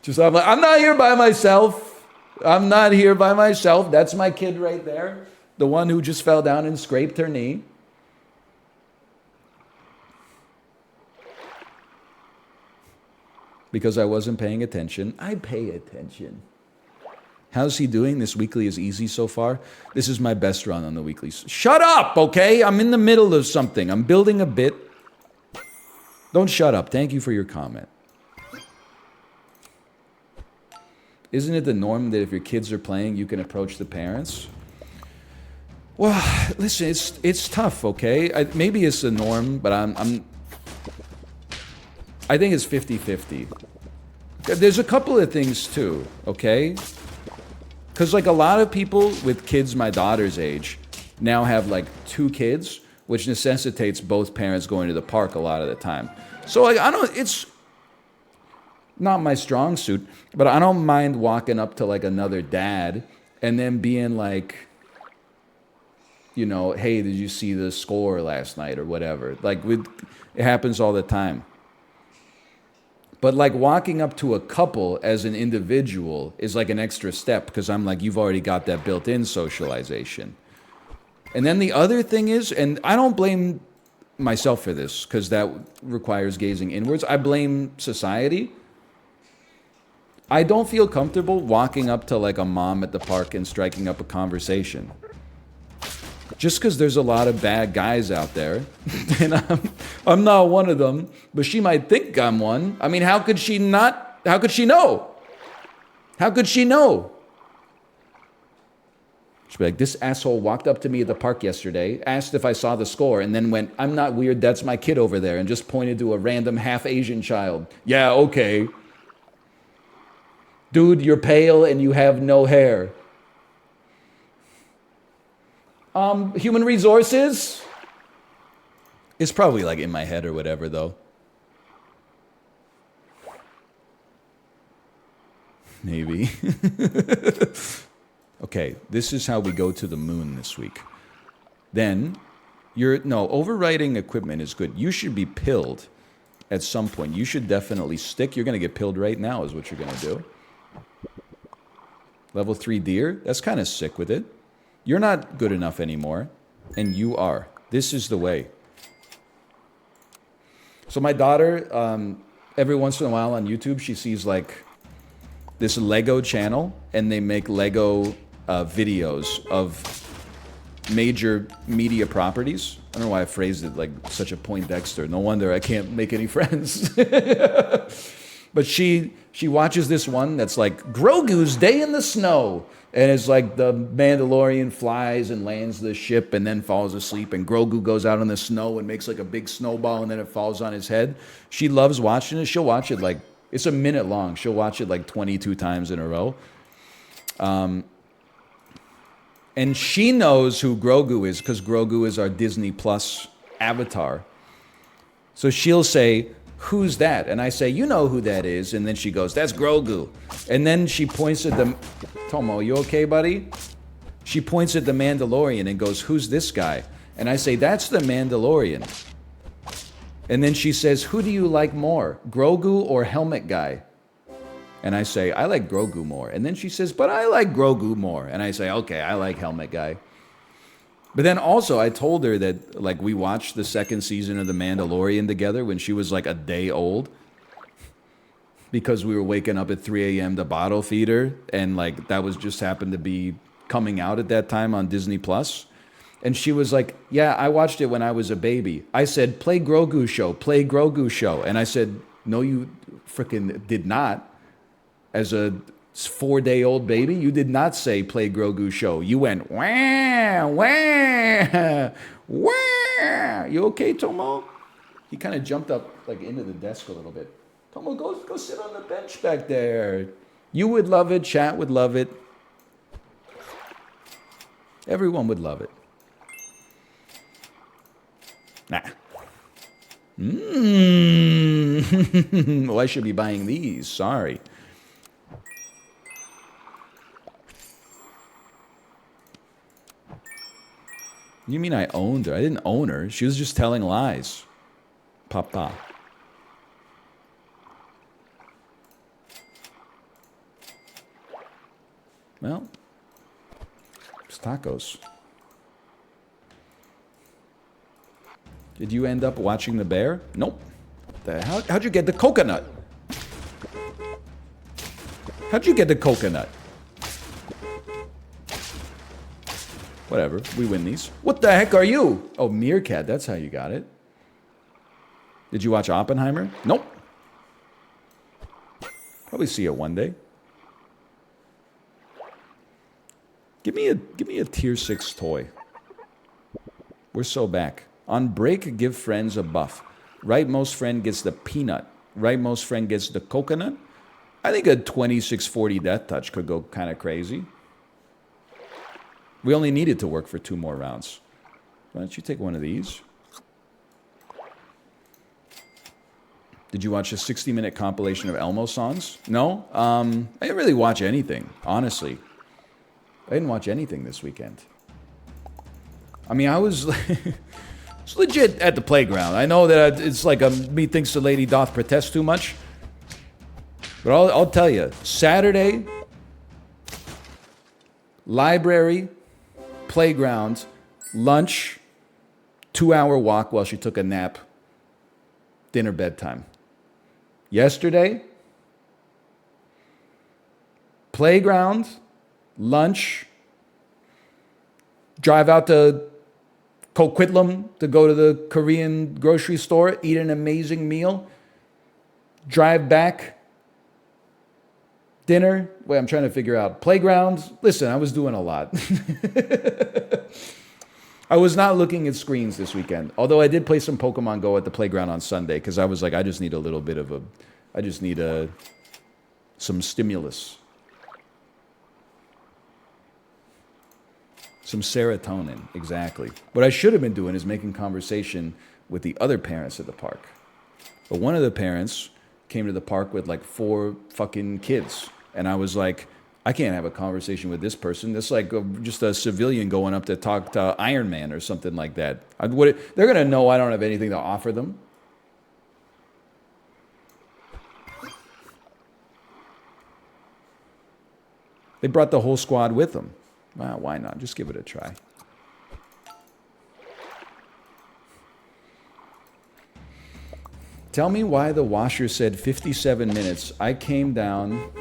Just I'm like, I'm not here by myself. I'm not here by myself. That's my kid right there. The one who just fell down and scraped her knee. Because I wasn't paying attention. I pay attention. How's he doing? This weekly is easy so far. This is my best run on the weeklies. Shut up, okay? I'm in the middle of something. I'm building a bit. Don't shut up. Thank you for your comment. Isn't it the norm that if your kids are playing, you can approach the parents? Well, listen, it's tough, okay? Maybe it's the norm, but I think it's 50-50. There's a couple of things too, okay? Because like a lot of people with kids my daughter's age now have like 2 kids, which necessitates both parents going to the park a lot of the time. So like it's not my strong suit, but I don't mind walking up to like another dad and then being like, you know, hey, did you see the score last night or whatever? Like it happens all the time. But like walking up to a couple as an individual is like an extra step because I'm like, you've already got that built-in socialization. And then the other thing is, and I don't blame myself for this because that requires gazing inwards. I blame society. I don't feel comfortable walking up to like a mom at the park and striking up a conversation. Just because there's a lot of bad guys out there, and I'm not one of them, but she might think I'm one. I mean, how could she not? How could she know? How could she know? She'd be like, this asshole walked up to me at the park yesterday, asked if I saw the score, and then went, I'm not weird, that's my kid over there, and just pointed to a random half-Asian child. Yeah, okay. Dude, you're pale and you have no hair. Human resources? It's probably like in my head or whatever, though. Maybe. Okay, this is how we go to the moon this week. Then, overwriting equipment is good. You should be pilled at some point. You should definitely stick. You're going to get pilled right now is what you're going to do. Level 3 deer? That's kind of sick with it. You're not good enough anymore, and you are. This is the way. So my daughter, every once in a while on YouTube, she sees like this Lego channel, and they make Lego videos of major media properties. I don't know why I phrased it like such a Poindexter. No wonder I can't make any friends. But she watches this one that's like Grogu's Day in the Snow. And it's like the Mandalorian flies and lands the ship and then falls asleep. And Grogu goes out on the snow and makes like a big snowball and then it falls on his head. She loves watching it. She'll watch it like, it's a minute long. She'll watch it like 22 times in a row. And she knows who Grogu is because Grogu is our Disney Plus avatar. So she'll say, who's that? And I say, you know who that is. And then she goes, that's Grogu. And then she points at the... Tomo, you okay, buddy? She points at the Mandalorian and goes, who's this guy? And I say, that's the Mandalorian. And then she says, who do you like more, Grogu or Helmet Guy? And I say, I like Grogu more. And then she says, but I like Grogu more. And I say, okay, I like Helmet Guy. But then also I told her that like we watched the second season of The Mandalorian together when she was like a day old. Because we were waking up at 3 a.m. to bottle feed her, and like that was just happened to be coming out at that time on Disney Plus. And she was like, yeah, I watched it when I was a baby. I said, play Grogu show, play Grogu show. And I said, no, you frickin' did not. As a 4-day-old baby, you did not say play Grogu show. You went, wah, wah, wah. You okay, Tomo? He kind of jumped up like into the desk a little bit. Tomo, go sit on the bench back there. You would love it. Chat would love it. Everyone would love it. Nah. Mmm. Well, I should be buying these. Sorry. You mean I owned her? I didn't own her. She was just telling lies. Papa. Well, it's tacos. Did you end up watching the bear? Nope. How'd you get the coconut? How'd you get the coconut? Whatever, we win these. What the heck are you? Oh, Meerkat, that's how you got it. Did you watch Oppenheimer? Nope. Probably see it one day. Give me a tier 6 toy. We're so back. On break, give friends a buff. Rightmost friend gets the peanut. Rightmost friend gets the coconut. I think a 2640 death touch could go kind of crazy. We only need it to work for 2 more rounds. Why don't you take one of these? Did you watch a 60-minute compilation of Elmo songs? No? I didn't really watch anything, honestly. I didn't watch anything this weekend. I mean, I was it's legit at the playground. I know that it's like me thinks the lady doth protest too much. But I'll tell you, Saturday, library, playground, lunch, 2-hour walk while she took a nap, dinner, bedtime. Yesterday, playground, lunch, drive out to Coquitlam to go to the Korean grocery store, eat an amazing meal, drive back, dinner. Wait, I'm trying to figure out. Playgrounds. Listen, I was doing a lot. I was not looking at screens this weekend, although I did play some Pokemon Go at the playground on Sunday because I was like, I just need a little bit of some stimulus. Some serotonin, exactly. What I should have been doing is making conversation with the other parents at the park. But one of the parents came to the park with like 4 fucking kids. And I was like, I can't have a conversation with this person. This is like just a civilian going up to talk to Iron Man or something like that. They're going to know I don't have anything to offer them. They brought the whole squad with them. Well, why not? Just give it a try. Tell me why the washer said 57 minutes. I came down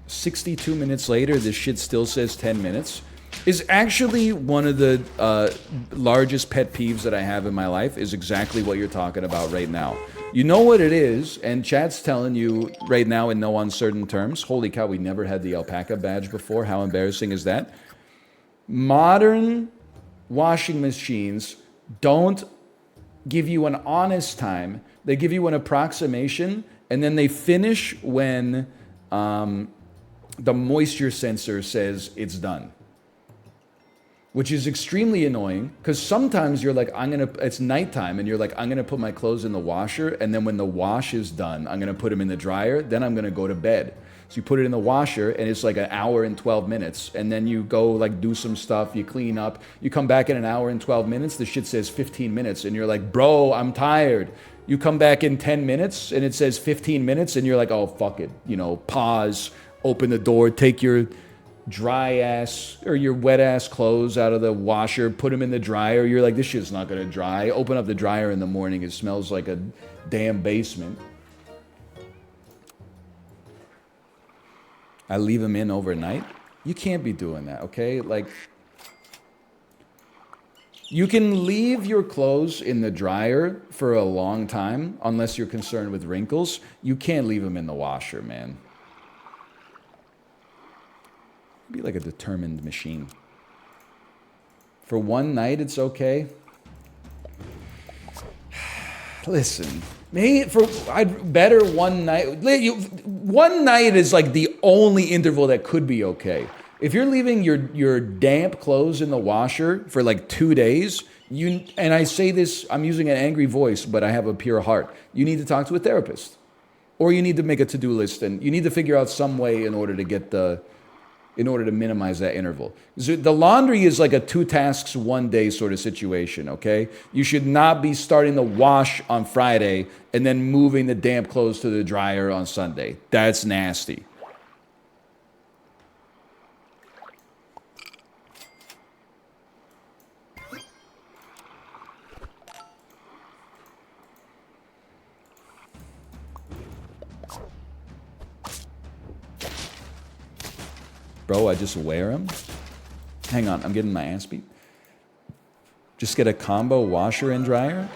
62 minutes later. This shit still says 10 minutes. Is actually one of the largest pet peeves that I have in my life is exactly what you're talking about right now. You know what it is, and chat's telling you right now in no uncertain terms. Holy cow, we never had the alpaca badge before. How embarrassing is that? Modern washing machines don't give you an honest time. They give you an approximation, and then they finish when the moisture sensor says it's done. Which is extremely annoying, because sometimes you're like, it's nighttime, and you're like, I'm gonna put my clothes in the washer, and then when the wash is done, I'm gonna put them in the dryer, then I'm gonna go to bed. So you put it in the washer, and it's like an hour and 12 minutes, and then you go like do some stuff, you clean up, you come back in an hour and 12 minutes, the shit says 15 minutes, and you're like, bro, I'm tired. You come back in 10 minutes, and it says 15 minutes, and you're like, oh, fuck it. You know, pause, open the door, take your dry ass or your wet ass clothes out of the washer, put them in the dryer. You're like, this shit's not gonna dry. Open up the dryer in the morning, it smells like a damn basement. I leave them in overnight. You can't be doing that, okay? Like, you can leave your clothes in the dryer for a long time unless you're concerned with wrinkles. You can't leave them in the washer, man. Be like a determined machine. For one night, it's okay. Listen, I'd better one night. One night is like the only interval that could be okay. If you're leaving your damp clothes in the washer for like 2 days, and I say this, I'm using an angry voice, but I have a pure heart. You need to talk to a therapist. Or you need to make a to-do list, and you need to figure out some way in order to minimize that interval. So the laundry is like a 2 tasks 1 day sort of situation, okay? You should not be starting the wash on Friday and then moving the damp clothes to the dryer on Sunday. That's nasty. Bro, I just wear them? Hang on, I'm getting my ass beat. Just get a combo washer and dryer?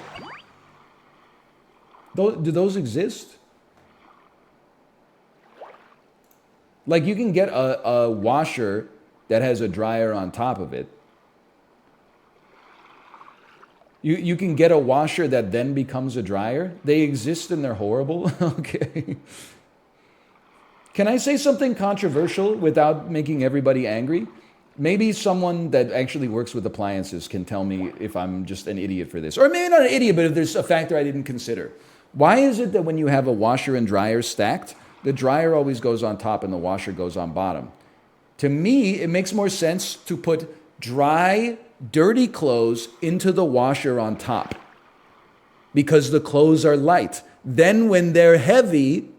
Do those exist? Like you can get a washer that has a dryer on top of it. You can get a washer that then becomes a dryer. They exist and they're horrible. Okay. Can I say something controversial without making everybody angry? Maybe someone that actually works with appliances can tell me if I'm just an idiot for this. Or maybe not an idiot, but if there's a factor I didn't consider. Why is it that when you have a washer and dryer stacked, the dryer always goes on top and the washer goes on bottom? To me, it makes more sense to put dry, dirty clothes into the washer on top because the clothes are light. Then when they're heavy,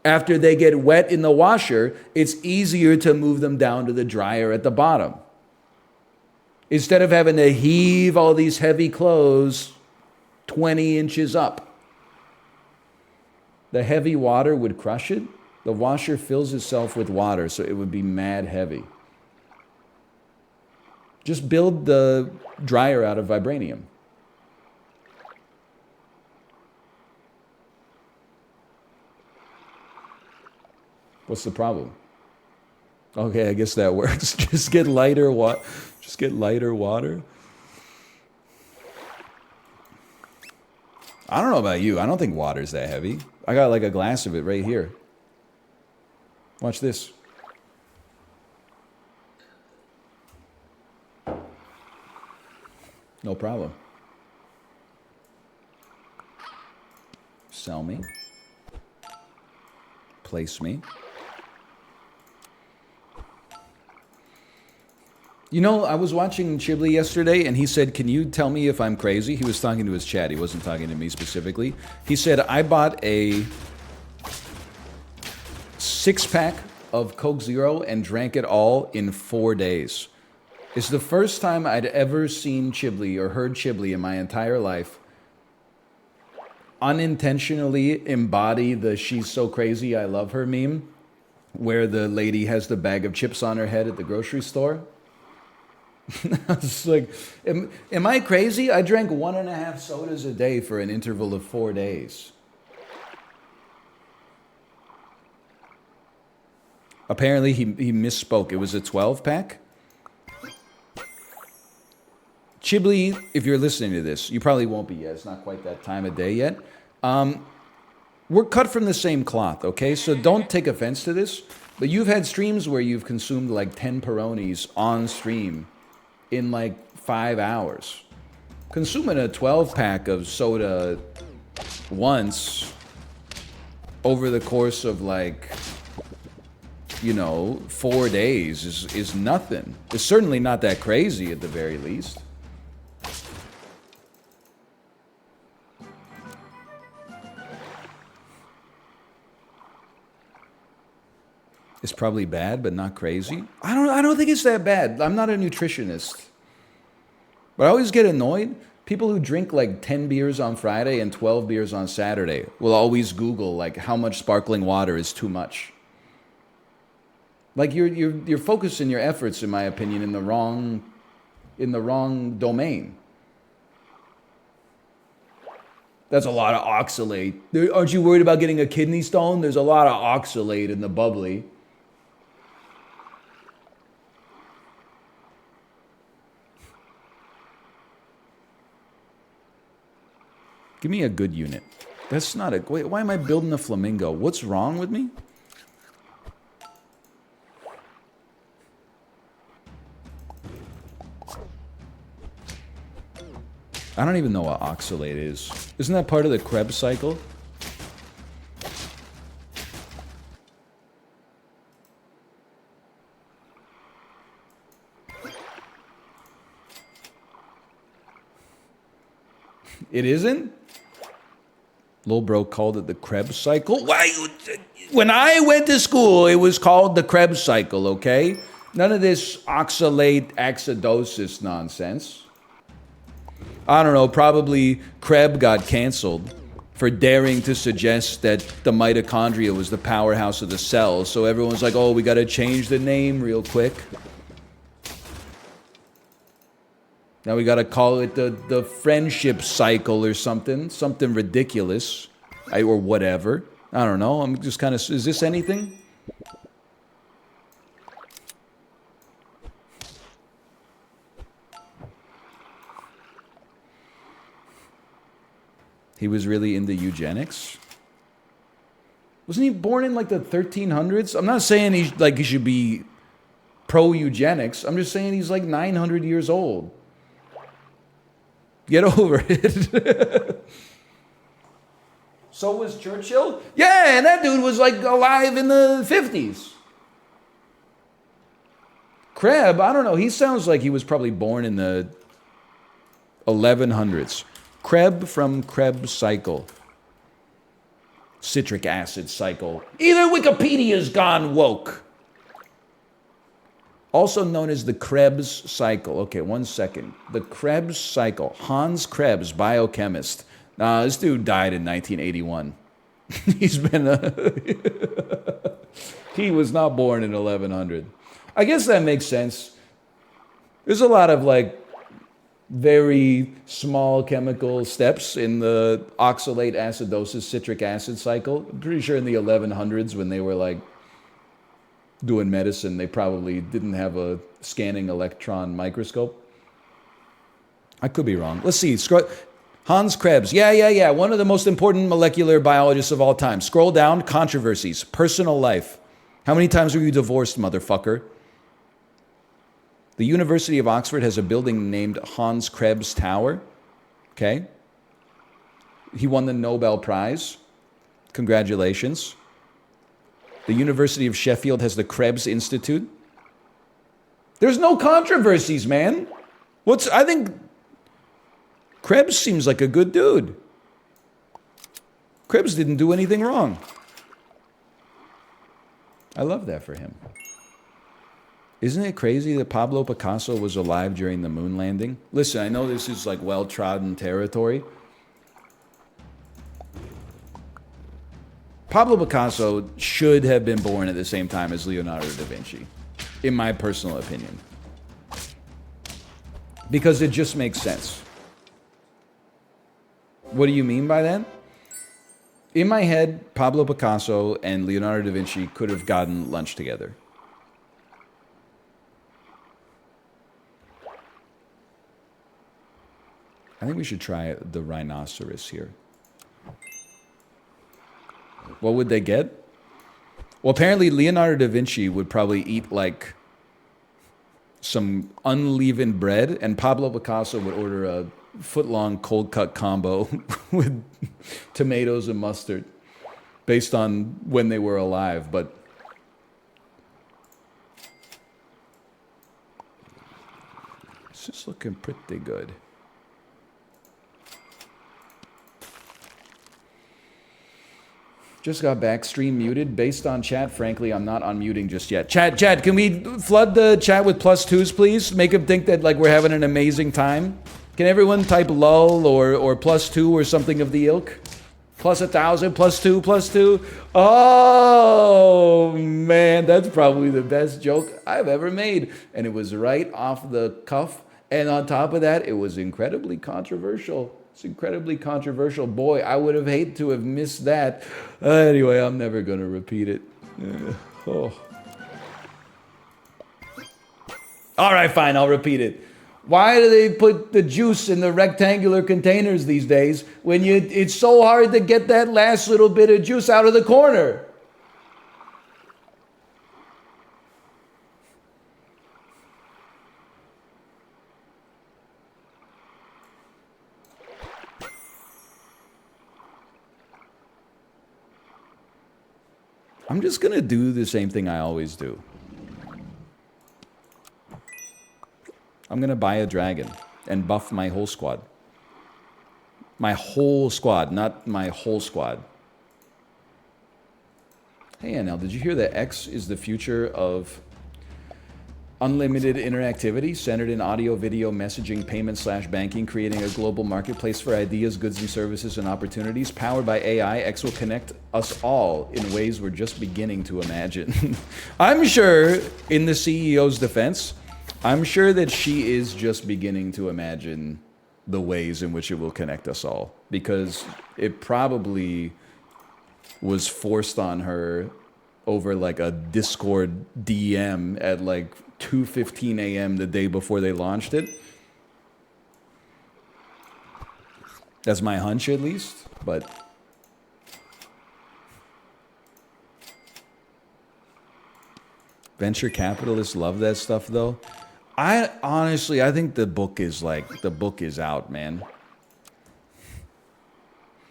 after they get wet in the washer, it's easier to move them down to the dryer at the bottom. Instead of having to heave all these heavy clothes 20 inches up. The heavy water would crush it. The washer fills itself with water, so it would be mad heavy. Just build the dryer out of vibranium. What's the problem? Okay, I guess that works. Just get lighter water. Just get lighter water. I don't know about you. I don't think water's that heavy. I got like a glass of it right here. Watch this. No problem. Sell me. Place me. You know, I was watching Chibli yesterday, and he said, can you tell me if I'm crazy? He was talking to his chat. He wasn't talking to me specifically. He said, I bought a 6-pack of Coke Zero and drank it all in 4 days. It's the first time I'd ever seen Chibli or heard Chibli in my entire life unintentionally embody the "she's so crazy, I love her" meme, where the lady has the bag of chips on her head at the grocery store. I was like, am I crazy? I drank 1.5 sodas a day for an interval of 4 days. Apparently he misspoke. It was a 12-pack. Chibli, if you're listening to this, you probably won't be yet. It's not quite that time of day yet. We're cut from the same cloth, okay? So don't take offense to this. But you've had streams where you've consumed like 10 Peronis on stream in like 5 hours. Consuming a 12-pack of soda once over the course of like, 4 days is nothing. It's certainly not that crazy at the very least. It's probably bad, but not crazy. I don't think it's that bad. I'm not a nutritionist. But I always get annoyed. People who drink like 10 beers on Friday and 12 beers on Saturday will always Google like how much sparkling water is too much. Like you're focusing your efforts, in my opinion, in the wrong domain. That's a lot of oxalate. Aren't you worried about getting a kidney stone? There's a lot of oxalate in the bubbly. Give me a good unit. That's not a... Wait, why am I building a flamingo? What's wrong with me? I don't even know what oxalate is. Isn't that part of the Krebs cycle? It isn't? Lil Bro called it the Krebs cycle. Why? When I went to school, it was called the Krebs cycle, okay? None of this oxalate acidosis nonsense. I don't know, probably Krebs got canceled for daring to suggest that the mitochondria was the powerhouse of the cell. So everyone's like, oh, we gotta change the name real quick. Now we gotta call it the friendship cycle or something. Something ridiculous. Or whatever. I don't know. I'm just kind of... Is this anything? He was really into eugenics? Wasn't he born in like the 1300s? I'm not saying he should be pro-eugenics. I'm just saying he's like 900 years old. Get over it. So was Churchill? Yeah, and that dude was like alive in the 50s. Krebs, I don't know. He sounds like he was probably born in the 1100s. Krebs from Krebs cycle. Citric acid cycle. Either Wikipedia's gone woke. Also known as the Krebs cycle. Okay, 1 second. The Krebs cycle. Hans Krebs, biochemist. Nah, this dude died in 1981. He's been he was not born in 1100. I guess that makes sense. There's a lot of like very small chemical steps in the oxalate acidosis citric acid cycle. I'm pretty sure in the 1100s when they were like doing medicine, they probably didn't have a scanning electron microscope. I could be wrong. Let's see. Hans Krebs. Yeah. One of the most important molecular biologists of all time. Scroll down. Controversies. Personal life. How many times were you divorced, motherfucker? The University of Oxford has a building named Hans Krebs Tower. Okay. He won the Nobel Prize. Congratulations. The University of Sheffield has the Krebs Institute. There's no controversies, man. I think Krebs seems like a good dude. Krebs didn't do anything wrong. I love that for him. Isn't it crazy that Pablo Picasso was alive during the moon landing? Listen, I know this is like well-trodden territory. Pablo Picasso should have been born at the same time as Leonardo da Vinci, in my personal opinion. Because it just makes sense. What do you mean by that? In my head, Pablo Picasso and Leonardo da Vinci could have gotten lunch together. I think we should try the rhinoceros here. What would they get? Well, apparently Leonardo da Vinci would probably eat like some unleavened bread, and Pablo Picasso would order a foot-long cold-cut combo with tomatoes and mustard based on when they were alive. But this is looking pretty good. Just got back, stream muted. Based on chat, frankly, I'm not unmuting just yet. Chat, can we flood the chat with +2s, please? Make them think that like we're having an amazing time. Can everyone type lull or +2 or something of the ilk? +1,000, +2. Oh, man, that's probably the best joke I've ever made. And it was right off the cuff. And on top of that, it was incredibly controversial. It's incredibly controversial. Boy, I would have hated to have missed that. Anyway, I'm never going to repeat it. Oh. All right, fine, I'll repeat it. Why do they put the juice in the rectangular containers these days when it's so hard to get that last little bit of juice out of the corner? I'm just gonna do the same thing I always do. I'm gonna buy a dragon and buff my whole squad. My whole squad, not my whole squad. Hey, NL, did you hear that X is the future of unlimited interactivity centered in audio, video, messaging, payment/banking, creating a global marketplace for ideas, goods, and services and opportunities? Powered by AI, X will connect us all in ways we're just beginning to imagine. I'm sure, in the CEO's defense, I'm sure that she is just beginning to imagine the ways in which it will connect us all, because it probably was forced on her over like a Discord DM at like 2:15 a.m. the day before they launched it. That's my hunch, at least, but venture capitalists love that stuff, though. I honestly think the book is out, man.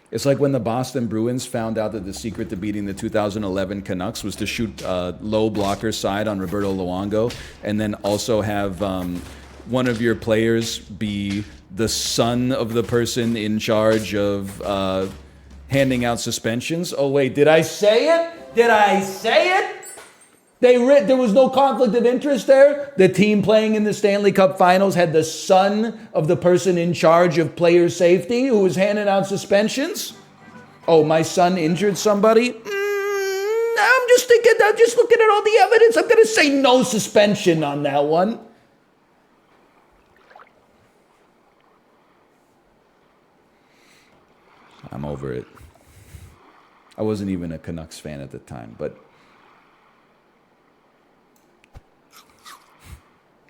It's like when the Boston Bruins found out that the secret to beating the 2011 Canucks was to shoot low blocker side on Roberto Luongo, and then also have one of your players be the son of the person in charge of handing out suspensions. Oh wait, did I say it? Did I say it? There was no conflict of interest there. The team playing in the Stanley Cup Finals had the son of the person in charge of player safety who was handing out suspensions. Oh, my son injured somebody? I'm just looking at all the evidence. I'm going to say no suspension on that one. I'm over it. I wasn't even a Canucks fan at the time, but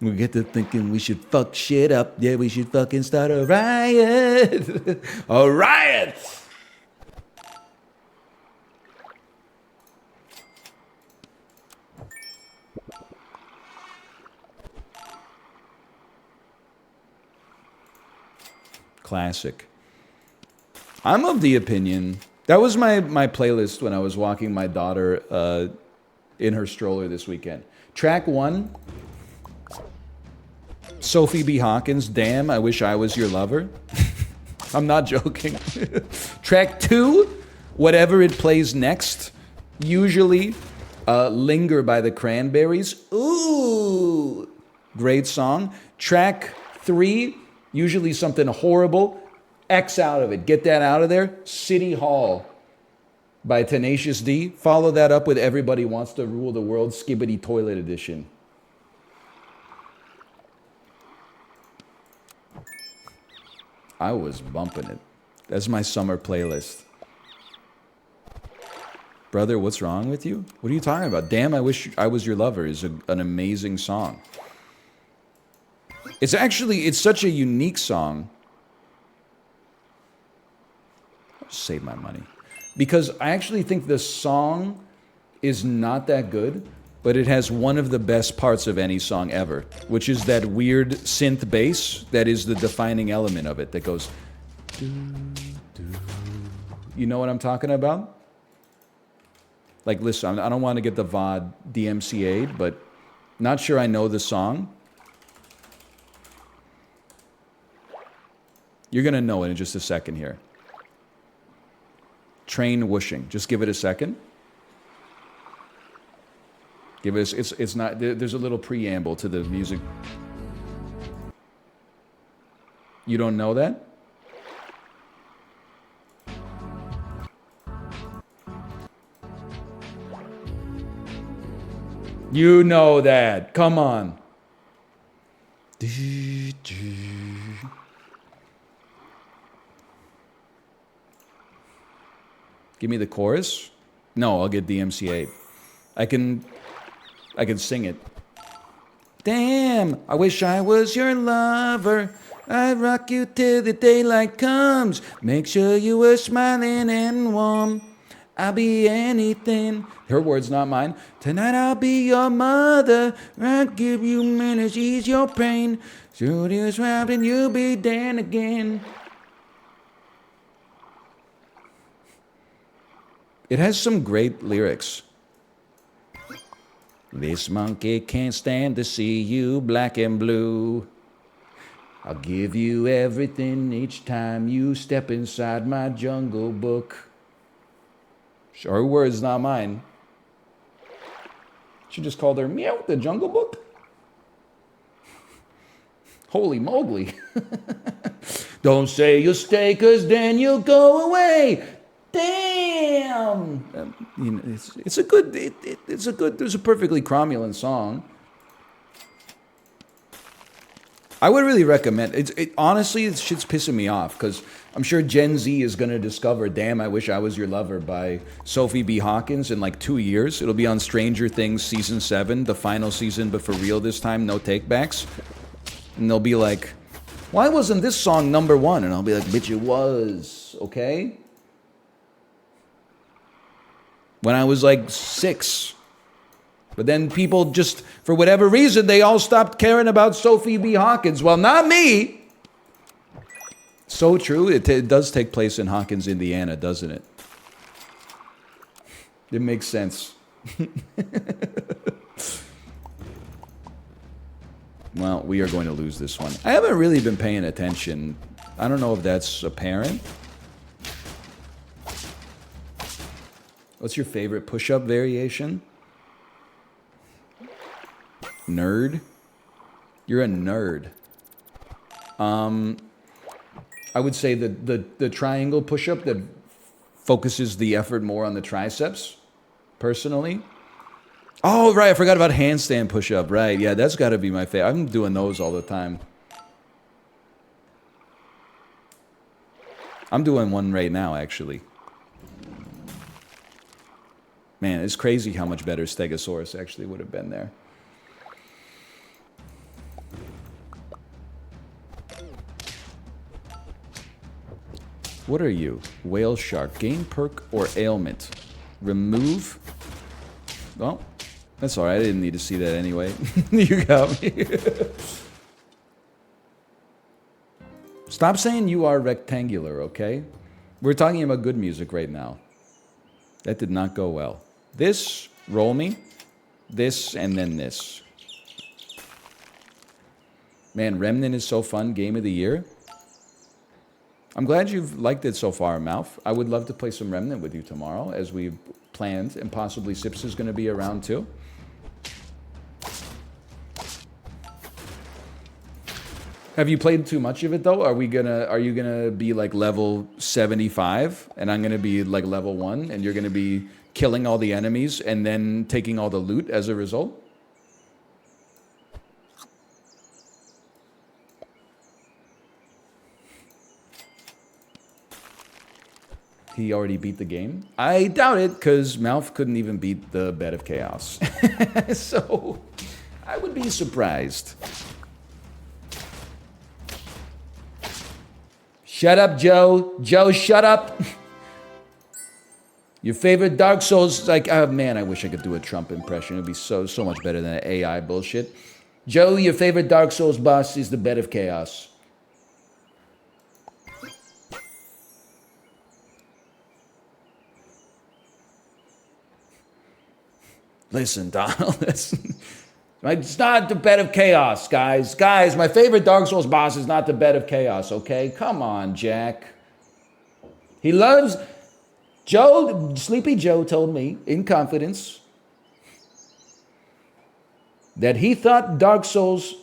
we get to thinking we should fuck shit up. Yeah, we should fucking start a riot. A riot! Classic. I'm of the opinion, that was my playlist when I was walking my daughter in her stroller this weekend. Track 1, Sophie B. Hawkins, Damn, I Wish I Was Your Lover. I'm not joking. Track 2, whatever it plays next, usually Linger by the Cranberries. Ooh, great song. Track 3, usually something horrible. X out of it. Get that out of there. City Hall by Tenacious D. Follow that up with Everybody Wants to Rule the World, Skibbity Toilet Edition. I was bumping it. That's my summer playlist. Brother, what's wrong with you? What are you talking about? Damn, I Wish I Was Your Lover is an amazing song. It's such a unique song. I'll save my money. Because I actually think the song is not that good, but it has one of the best parts of any song ever, which is that weird synth bass that is the defining element of it that goes... Doo, doo. You know what I'm talking about? Like, listen, I don't want to get the VOD DMCA'd, but not sure I know the song. You're going to know it in just a second here. Train whooshing. Just give it a second. Give us, it's not, there's a little preamble to the music. You don't know that? You know that. Come on. Give me the chorus? No, I'll get DMCA. I can sing it. Damn, I wish I was your lover. I'd rock you till the daylight comes. Make sure you were smiling and warm. I'll be anything. Her words, not mine. Tonight I'll be your mother. I'll give you minutes, ease your pain. Through this round and you'll be Dan again. It has some great lyrics. This monkey can't stand to see you black and blue. I'll give you everything each time you step inside my jungle book. Her words, not mine. She just called her Meow the Jungle Book. Holy moly. Don't say you'll stay, cause then you'll go away. Damn. You know, it's a good, there's a perfectly cromulent song. I would really recommend it. Honestly, this shit's pissing me off because I'm sure Gen Z is going to discover Damn, I Wish I Was Your Lover by Sophie B. Hawkins in like 2 years. It'll be on Stranger Things Season 7, the final season, but for real this time, no takebacks. And they'll be like, why wasn't this song number one? And I'll be like, bitch, it was, okay? When I was like 6. But then people just, for whatever reason, they all stopped caring about Sophie B. Hawkins. Well, not me. So true. It does take place in Hawkins, Indiana, doesn't it? It makes sense. Well, we are going to lose this one. I haven't really been paying attention. I don't know if that's apparent. What's your favorite push-up variation? Nerd? You're a nerd. I would say the triangle push-up that focuses the effort more on the triceps, personally. Oh, right, I forgot about handstand push-up. Right, yeah, that's got to be my favorite. I'm doing those all the time. I'm doing one right now, actually. Man, it's crazy how much better Stegosaurus actually would have been there. What are you? Whale shark. Gain perk or ailment. Remove. Well, that's alright. I didn't need to see that anyway. You got me. Stop saying you are rectangular, okay? We're talking about good music right now. That did not go well. This, roll me. This, and then this. Man, Remnant is so fun. Game of the year. I'm glad you've liked it so far, Mouth. I would love to play some Remnant with you tomorrow, as we've planned, and possibly Sips is going to be around too. Have you played too much of it though? Are you gonna be like level 75, and I'm gonna be like level 1, and you're gonna be killing all the enemies and then taking all the loot as a result? He already beat the game? I doubt it, because Mouth couldn't even beat the Bed of Chaos. So, I would be surprised. Shut up, Joe. Joe, shut up. Your favorite Dark Souls, like, oh man, I wish I could do a Trump impression. It would be so much better than that AI bullshit. Joe, your favorite Dark Souls boss is the Bed of Chaos. Listen, Donald, it's not the Bed of Chaos, guys. Guys, my favorite Dark Souls boss is not the Bed of Chaos, okay? Come on, Jack. He loves... Joe, Sleepy Joe told me, in confidence, that he thought Dark Souls...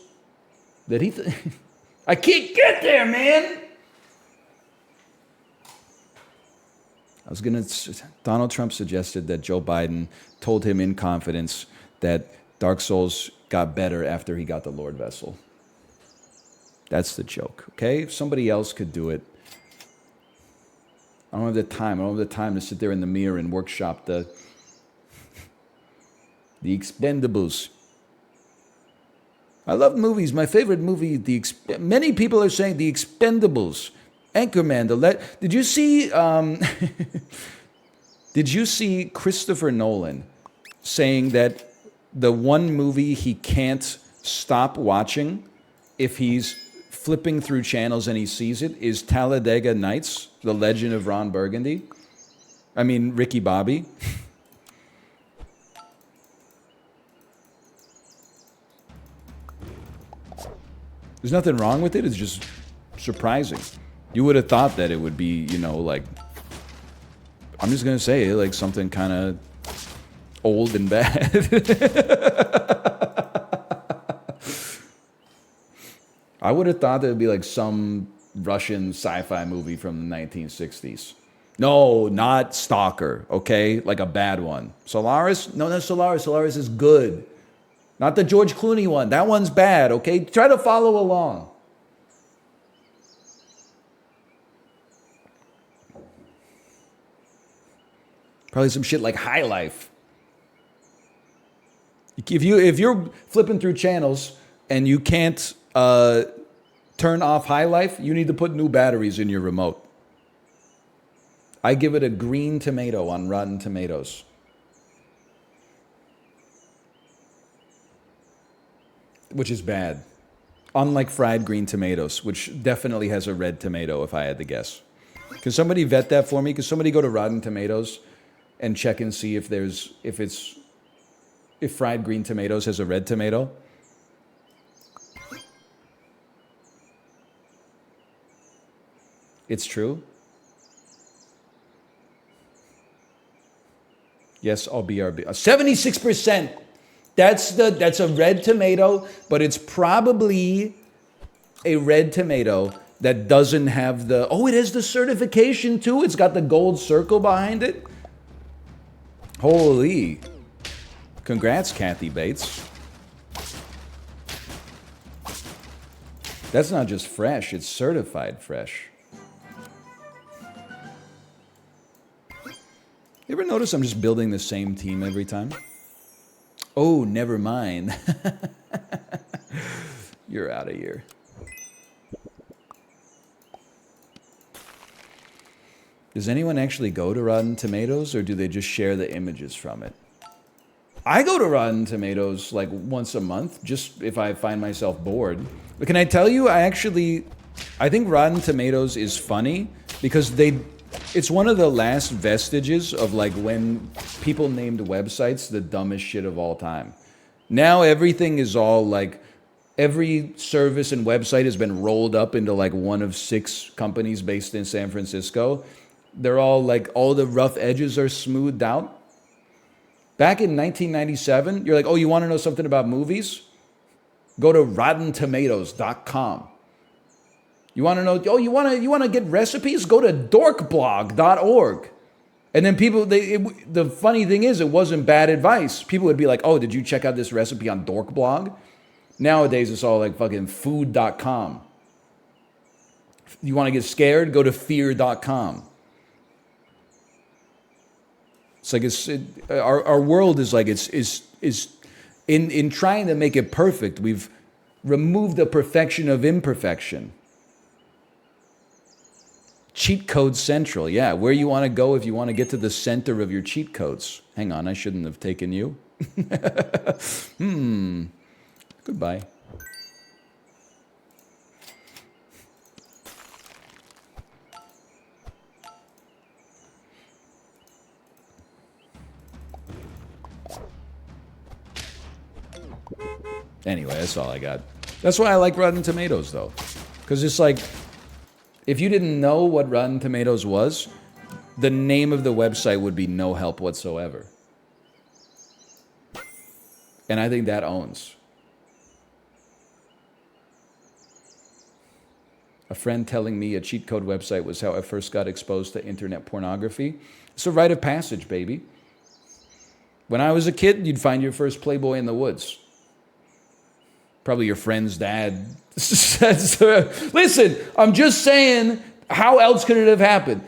I can't get there, man! Donald Trump suggested that Joe Biden told him in confidence that Dark Souls got better after he got the Lord Vessel. That's the joke, okay? If somebody else could do it. I don't have the time. I don't have the time to sit there in the mirror and workshop the Expendables. I love movies. My favorite movie, many people are saying The Expendables. Anchorman, did you see did you see Christopher Nolan saying that the one movie he can't stop watching if he's flipping through channels and he sees it is Talladega Nights, The Legend of Ron Burgundy? I mean, Ricky Bobby. There's nothing wrong with it. It's just surprising. You would have thought that it would be, like, I'm just going to say it, like something kind of old and bad. I would have thought that it would be like some Russian sci-fi movie from the 1960s. No, not Stalker, okay? Like a bad one. Solaris? No, not Solaris. Solaris is good. Not the George Clooney one. That one's bad, okay? Try to follow along. Probably some shit like High Life. If you're flipping through channels and you can't turn off High Life, you need to put new batteries in your remote. I give it a green tomato on Rotten Tomatoes. Which is bad. Unlike fried green tomatoes, which definitely has a red tomato if I had to guess. Can somebody vet that for me? Can somebody go to Rotten Tomatoes and check and see if fried green tomatoes has a red tomato? It's true. Yes, I'll BRB. 76%. That's a red tomato, but it's probably a red tomato that doesn't have the... Oh, it has the certification too. It's got the gold circle behind it. Holy. Congrats, Kathy Bates. That's not just fresh, it's certified fresh. You ever notice I'm just building the same team every time? Oh, never mind. You're out of here. Does anyone actually go to Rotten Tomatoes, or do they just share the images from it? I go to Rotten Tomatoes like once a month, just if I find myself bored. But can I tell you, I think Rotten Tomatoes is funny because it's one of the last vestiges of like when people named websites the dumbest shit of all time. Now everything is all like, every service and website has been rolled up into like one of 6 companies based in San Francisco. They're all like, all the rough edges are smoothed out. Back in 1997, you're like, oh, you want to know something about movies? Go to RottenTomatoes.com. You want to know, oh, you want to get recipes? Go to dorkblog.org. And then people, the funny thing is, it wasn't bad advice. People would be like, oh, did you check out this recipe on dorkblog? Nowadays, it's all like fucking food.com. You want to get scared? Go to fear.com. It's like our world is like is in trying to make it perfect. We've removed the perfection of imperfection. Cheat code central, yeah. Where you want to go if you want to get to the center of your cheat codes. Hang on, I shouldn't have taken you. Goodbye. Anyway, that's all I got. That's why I like Rotten Tomatoes, though. Because it's like, if you didn't know what Rotten Tomatoes was, the name of the website would be no help whatsoever. And I think that owns. A friend telling me a cheat code website was how I first got exposed to internet pornography. It's a rite of passage, baby. When I was a kid, you'd find your first Playboy in the woods. Probably your friend's dad. Listen, I'm just saying, how else could it have happened?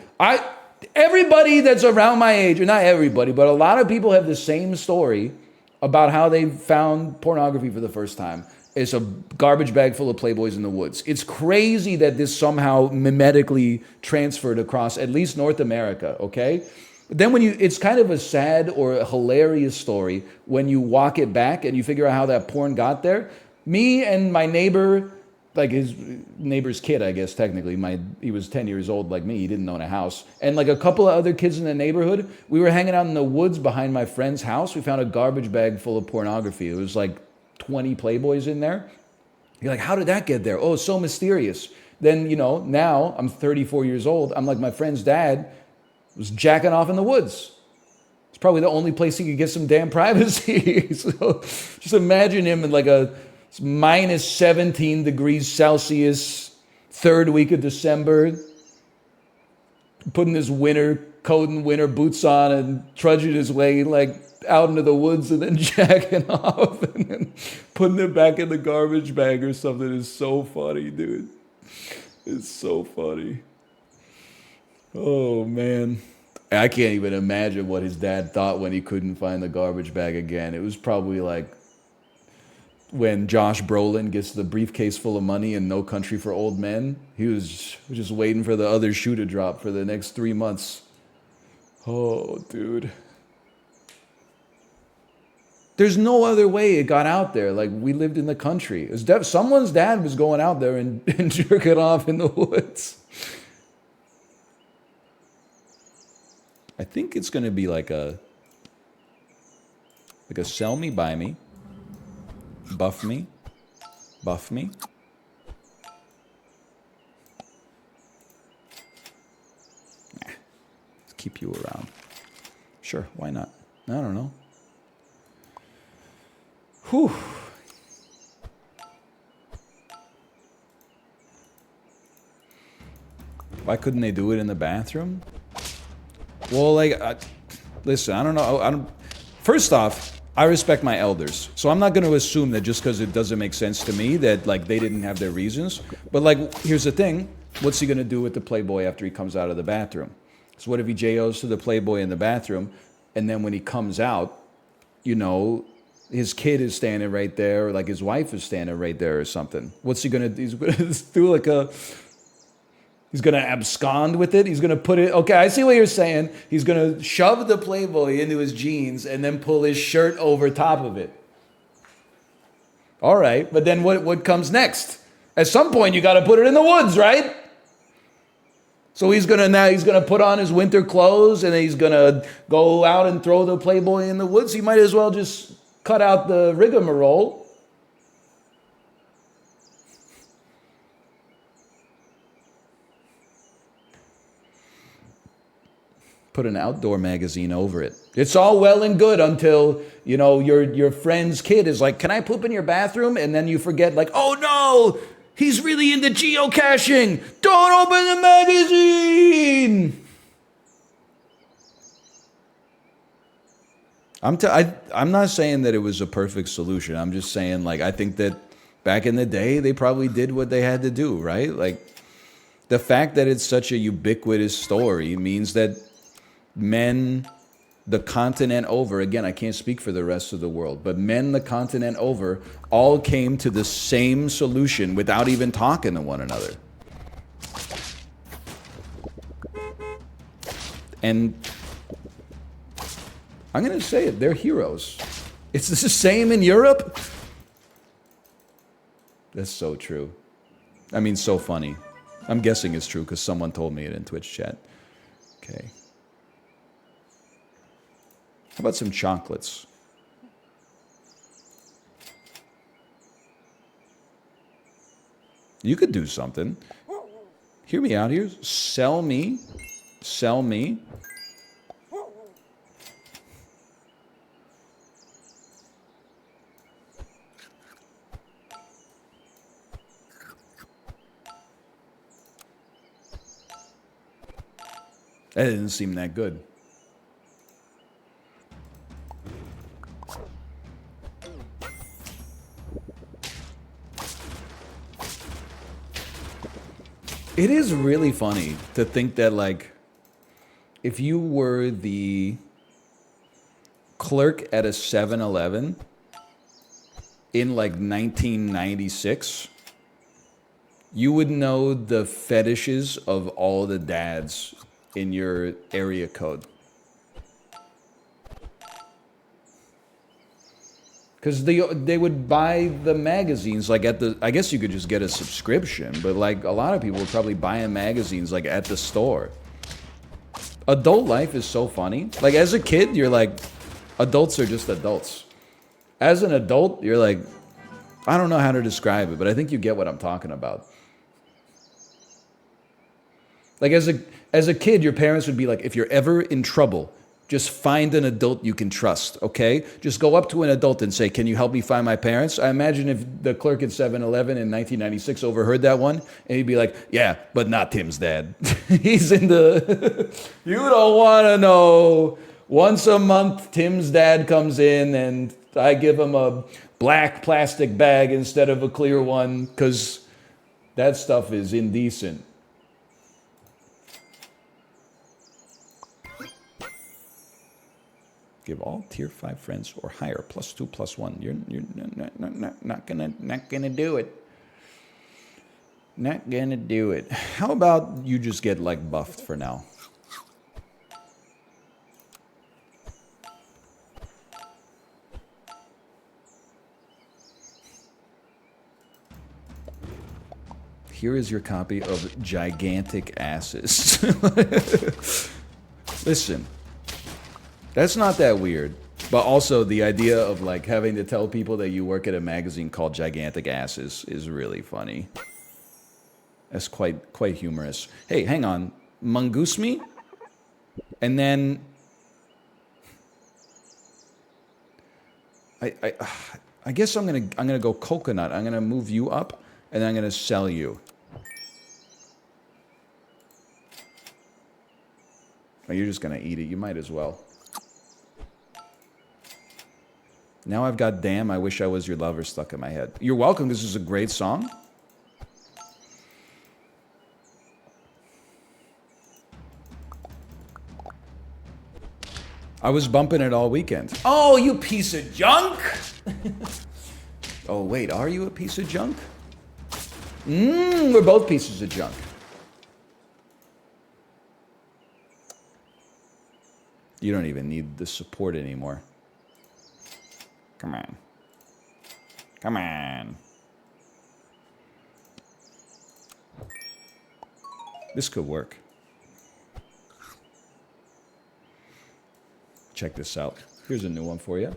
Everybody that's around my age, or not everybody, but a lot of people have the same story about how they found pornography for the first time. It's a garbage bag full of Playboys in the woods. It's crazy that this somehow mimetically transferred across at least North America, okay? Then it's kind of a sad or a hilarious story when you walk it back and you figure out how that porn got there. Me and my neighbor, like his neighbor's kid, I guess, technically. He was 10 years old like me. He didn't own a house. And like a couple of other kids in the neighborhood, we were hanging out in the woods behind my friend's house. We found a garbage bag full of pornography. It was like 20 Playboys in there. You're like, how did that get there? Oh, it's so mysterious. Then, now I'm 34 years old. I'm like, my friend's dad was jacking off in the woods. It's probably the only place he could get some damn privacy. So just imagine him in like a minus 17 degrees Celsius, third week of December, putting his winter coat and winter boots on and trudging his way like out into the woods and then jacking off and then putting it back in the garbage bag or something is so funny, dude. It's so funny. Oh, man. I can't even imagine what his dad thought when he couldn't find the garbage bag again. It was probably like when Josh Brolin gets the briefcase full of money in No Country for Old Men. He was just waiting for the other shoe to drop for the next 3 months. Oh, dude. There's no other way it got out there. Like, we lived in the country. It was someone's dad was going out there and jerking off in the woods. I think it's going to be like a sell me, buy me, buff me, buff me. Let's keep you around. Sure, why not? I don't know. Whew. Why couldn't they do it in the bathroom? Well, like, listen, I don't know. First off, I respect my elders. So I'm not going to assume that just because it doesn't make sense to me that, like, they didn't have their reasons. But, like, here's the thing. What's he going to do with the Playboy after he comes out of the bathroom? So what if he JOs to the Playboy in the bathroom, and then when he comes out, his kid is standing right there, or like his wife is standing right there or something. What's he going to do? He's going to do like he's going to abscond with it. He's going to put it, okay, I see what you're saying. He's going to shove the Playboy into his jeans and then pull his shirt over top of it. All right, but then what comes next? At some point, you got to put it in the woods, right? So he's going to put on his winter clothes and then he's going to go out and throw the Playboy in the woods. He might as well just cut out the rigmarole. Put an outdoor magazine over it. It's all well and good until, your friend's kid is like, can I poop in your bathroom? And then you forget, like, oh no, he's really into geocaching. Don't open the magazine. I'm not saying that it was a perfect solution. I'm just saying, like, I think that back in the day, they probably did what they had to do, right? Like, the fact that it's such a ubiquitous story means that men the continent over, again, I can't speak for the rest of the world, but men the continent over all came to the same solution without even talking to one another. And I'm going to say it, they're heroes. It's the same in Europe. That's so true. I mean, so funny. I'm guessing it's true because someone told me it in Twitch chat. Okay. How about some chocolates? You could do something. Hear me out here. Sell me. Sell me. That didn't seem that good. It is really funny to think that, like, if you were the clerk at a 7-Eleven in, like, 1996, you would know the fetishes of all the dads in your area code. Because they would buy the magazines, like, at the, I guess you could just get a subscription, but, like, a lot of people would probably buy magazines, like, at the store. Adult life is so funny. Like, as a kid, you're like, adults are just adults. As an adult, you're like, I don't know how to describe it, but I think you get what I'm talking about. Like as a kid, your parents would be like, if you're ever in trouble, just find an adult you can trust, okay? Just go up to an adult and say, can you help me find my parents? I imagine if the clerk at 7-Eleven in 1996 overheard that one, and he'd be like, yeah, but not Tim's dad. He's in the, you don't want to know. Once a month, Tim's dad comes in and I give him a black plastic bag instead of a clear one because that stuff is indecent. Give all tier 5 friends or higher +2 +1. You're not gonna do it. Not gonna do it. How about you just get like buffed for now? Here is your copy of Gigantic Asses. Listen. That's not that weird. But also the idea of like having to tell people that you work at a magazine called Gigantic Asses is really funny. That's quite humorous. Hey, hang on. Mongoose me? And then I guess I'm gonna go coconut. I'm gonna move you up and then I'm gonna sell you. Oh, you're just gonna eat it. You might as well. Now I've got Damn, I Wish I Was Your Lover stuck in my head. You're welcome. This is a great song. I was bumping it all weekend. Oh, you piece of junk! Oh, wait, are you a piece of junk? We're both pieces of junk. You don't even need the support anymore. Come on. Come on. This could work. Check this out. Here's a new one for you.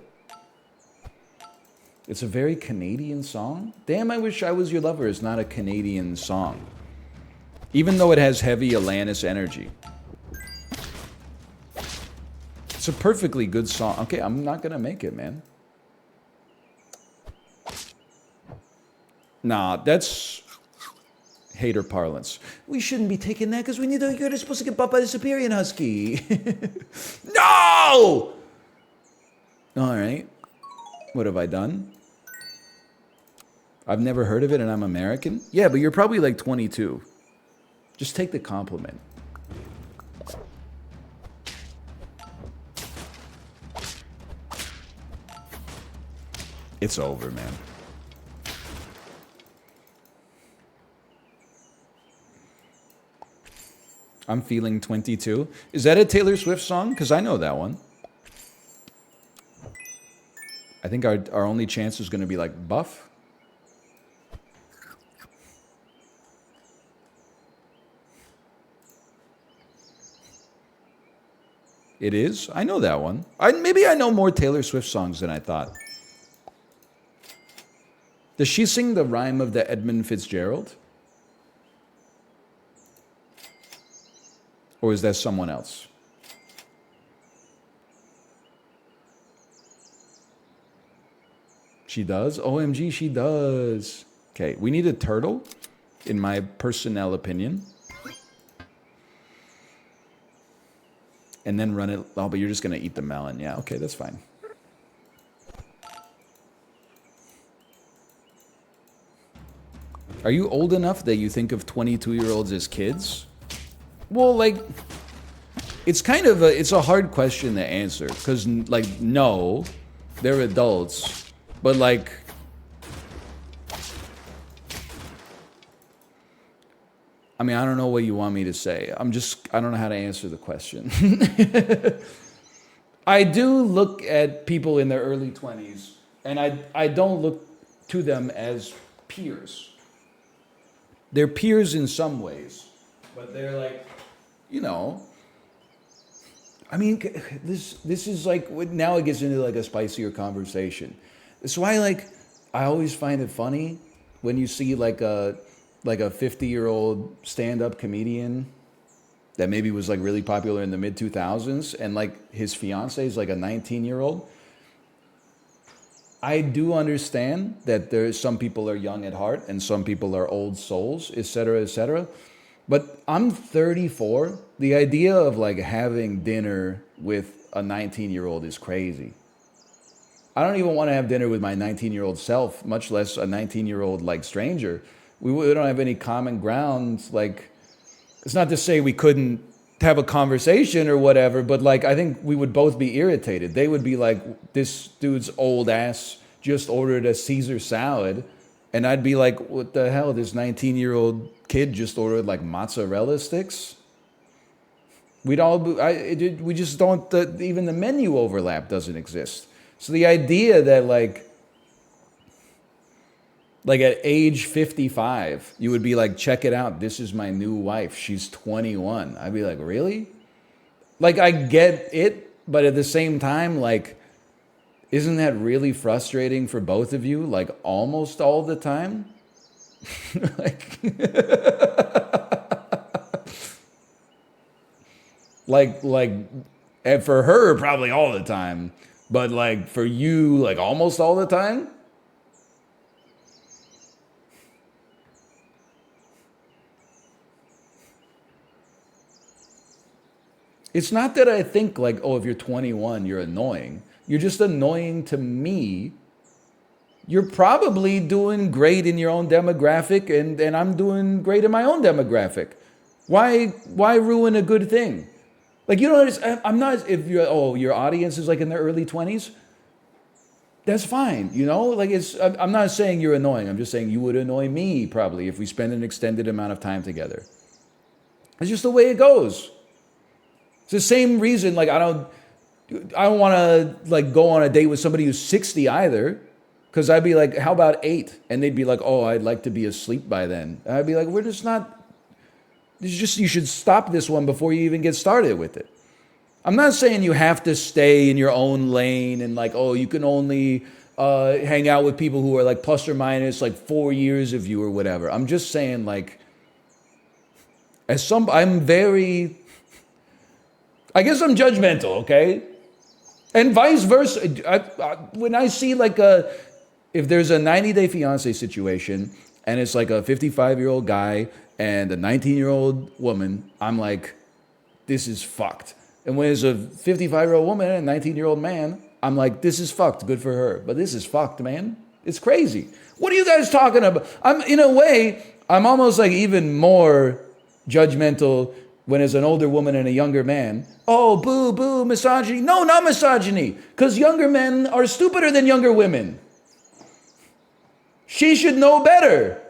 It's a very Canadian song. Damn, I Wish I Was Your Lover is not a Canadian song. Even though it has heavy Alanis energy. It's a perfectly good song. Okay, I'm not gonna make it, man. Nah, that's hater parlance. We shouldn't be taking that because we need to. You're supposed to get bumped by the Siberian Husky. No! All right. What have I done? I've never heard of it and I'm American? Yeah, but you're probably like 22. Just take the compliment. It's over, man. I'm Feeling 22. Is that a Taylor Swift song? Because I know that one. I think our only chance is going to be like buff. It is? I know that one. Maybe I know more Taylor Swift songs than I thought. Does she sing the rhyme of the Edmund Fitzgerald? Or is that someone else? She does? OMG, she does. Okay, we need a turtle, in my personnel opinion. And then run it. Oh, but you're just going to eat the melon. Yeah, okay, that's fine. Are you old enough that you think of 22-year-olds as kids? Well, like, it's kind of it's a hard question to answer. Because, like, no, they're adults. But, like, I mean, I don't know what you want me to say. I don't know how to answer the question. I do look at people in their early 20s, and I don't look to them as peers. They're peers in some ways, but they're like, you know, I mean, this is like, now it gets into like a spicier conversation. That's why, like, I always find it funny when you see like a 50-year-old stand-up comedian that maybe was like really popular in the mid 2000s and like his fiance is like a 19-year-old. I do understand that there's some people are young at heart and some people are old souls, etc., etc. But I'm 34. The idea of like having dinner with a 19-year-old is crazy. I don't even want to have dinner with my 19-year-old self, much less a 19-year-old like stranger. We don't have any common ground. Like, it's not to say we couldn't have a conversation or whatever, but like I think we would both be irritated. They would be like, this dude's old ass just ordered a Caesar salad, and I'd be like, what the hell? This 19-year-old kid just ordered like mozzarella sticks. We just don't. Even the menu overlap doesn't exist. So the idea that like at age 55, you would be like, check it out, this is my new wife, she's 21. I'd be like, really? Like, I get it, but at the same time, like, isn't that really frustrating for both of you, like, almost all the time? like, and for her, probably all the time, but like, for you, like, almost all the time? It's not that I think like, oh, if you're 21, you're annoying. You're just annoying to me. You're probably doing great in your own demographic, and I'm doing great in my own demographic. Why ruin a good thing? Like, you don't understand. I'm not, if your audience is like in their early 20s, that's fine, you know? Like, I'm not saying you're annoying. I'm just saying you would annoy me probably if we spend an extended amount of time together. It's just the way it goes. It's the same reason, like, I don't want to like go on a date with somebody who's 60 either, because I'd be like, how about 8? And they'd be like, oh, I'd like to be asleep by then. And I'd be like, we're just not, you should stop this one before you even get started with it. I'm not saying you have to stay in your own lane and like, oh, you can only hang out with people who are like plus or minus like 4 years of you or whatever. I'm just saying, like, I guess I'm judgmental, okay? And vice versa. When I see like if there's a 90-day fiance situation and it's like a 55-year-old guy and a 19-year-old woman, I'm like, this is fucked. And when it's a 55-year-old woman and a 19-year-old man, I'm like, this is fucked. Good for her. But this is fucked, man. It's crazy. What are you guys talking about? In a way, I'm almost like even more judgmental when it's an older woman and a younger man. Oh, boo, boo, misogyny. No, not misogyny. Because younger men are stupider than younger women. She should know better.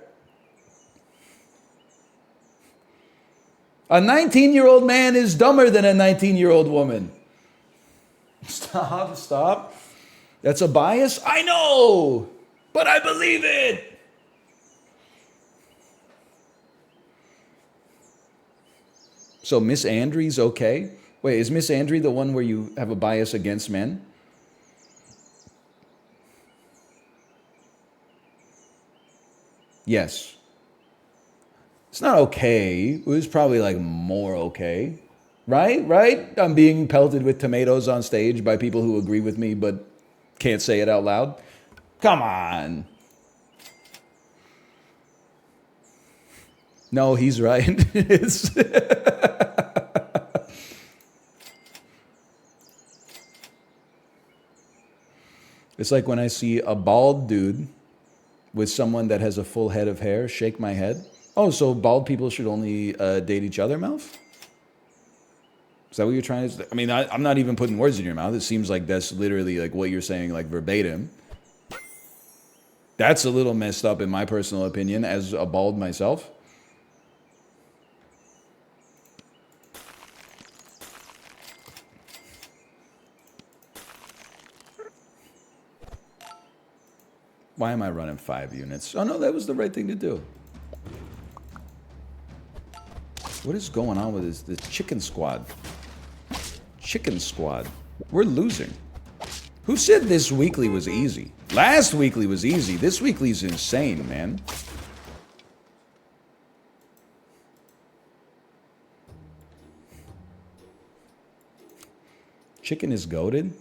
A 19-year-old man is dumber than a 19-year-old woman. Stop. That's a bias? I know, but I believe it. So Miss Andre's okay? Wait, is Miss Andre the one where you have a bias against men? Yes. It's not okay. It was probably like more okay. Right? I'm being pelted with tomatoes on stage by people who agree with me but can't say it out loud. Come on. No, he's right. It's like when I see a bald dude with someone that has a full head of hair, shake my head. Oh, so bald people should only date each other, mouth? Is that what you're trying to say? I mean, I'm not even putting words in your mouth. It seems like that's literally like what you're saying, like verbatim. That's a little messed up in my personal opinion as a bald myself. Why am I running 5 units? Oh no, that was the right thing to do. What is going on with this chicken squad? Chicken squad. We're losing. Who said this weekly was easy? Last weekly was easy. This weekly's insane, man. Chicken is goated?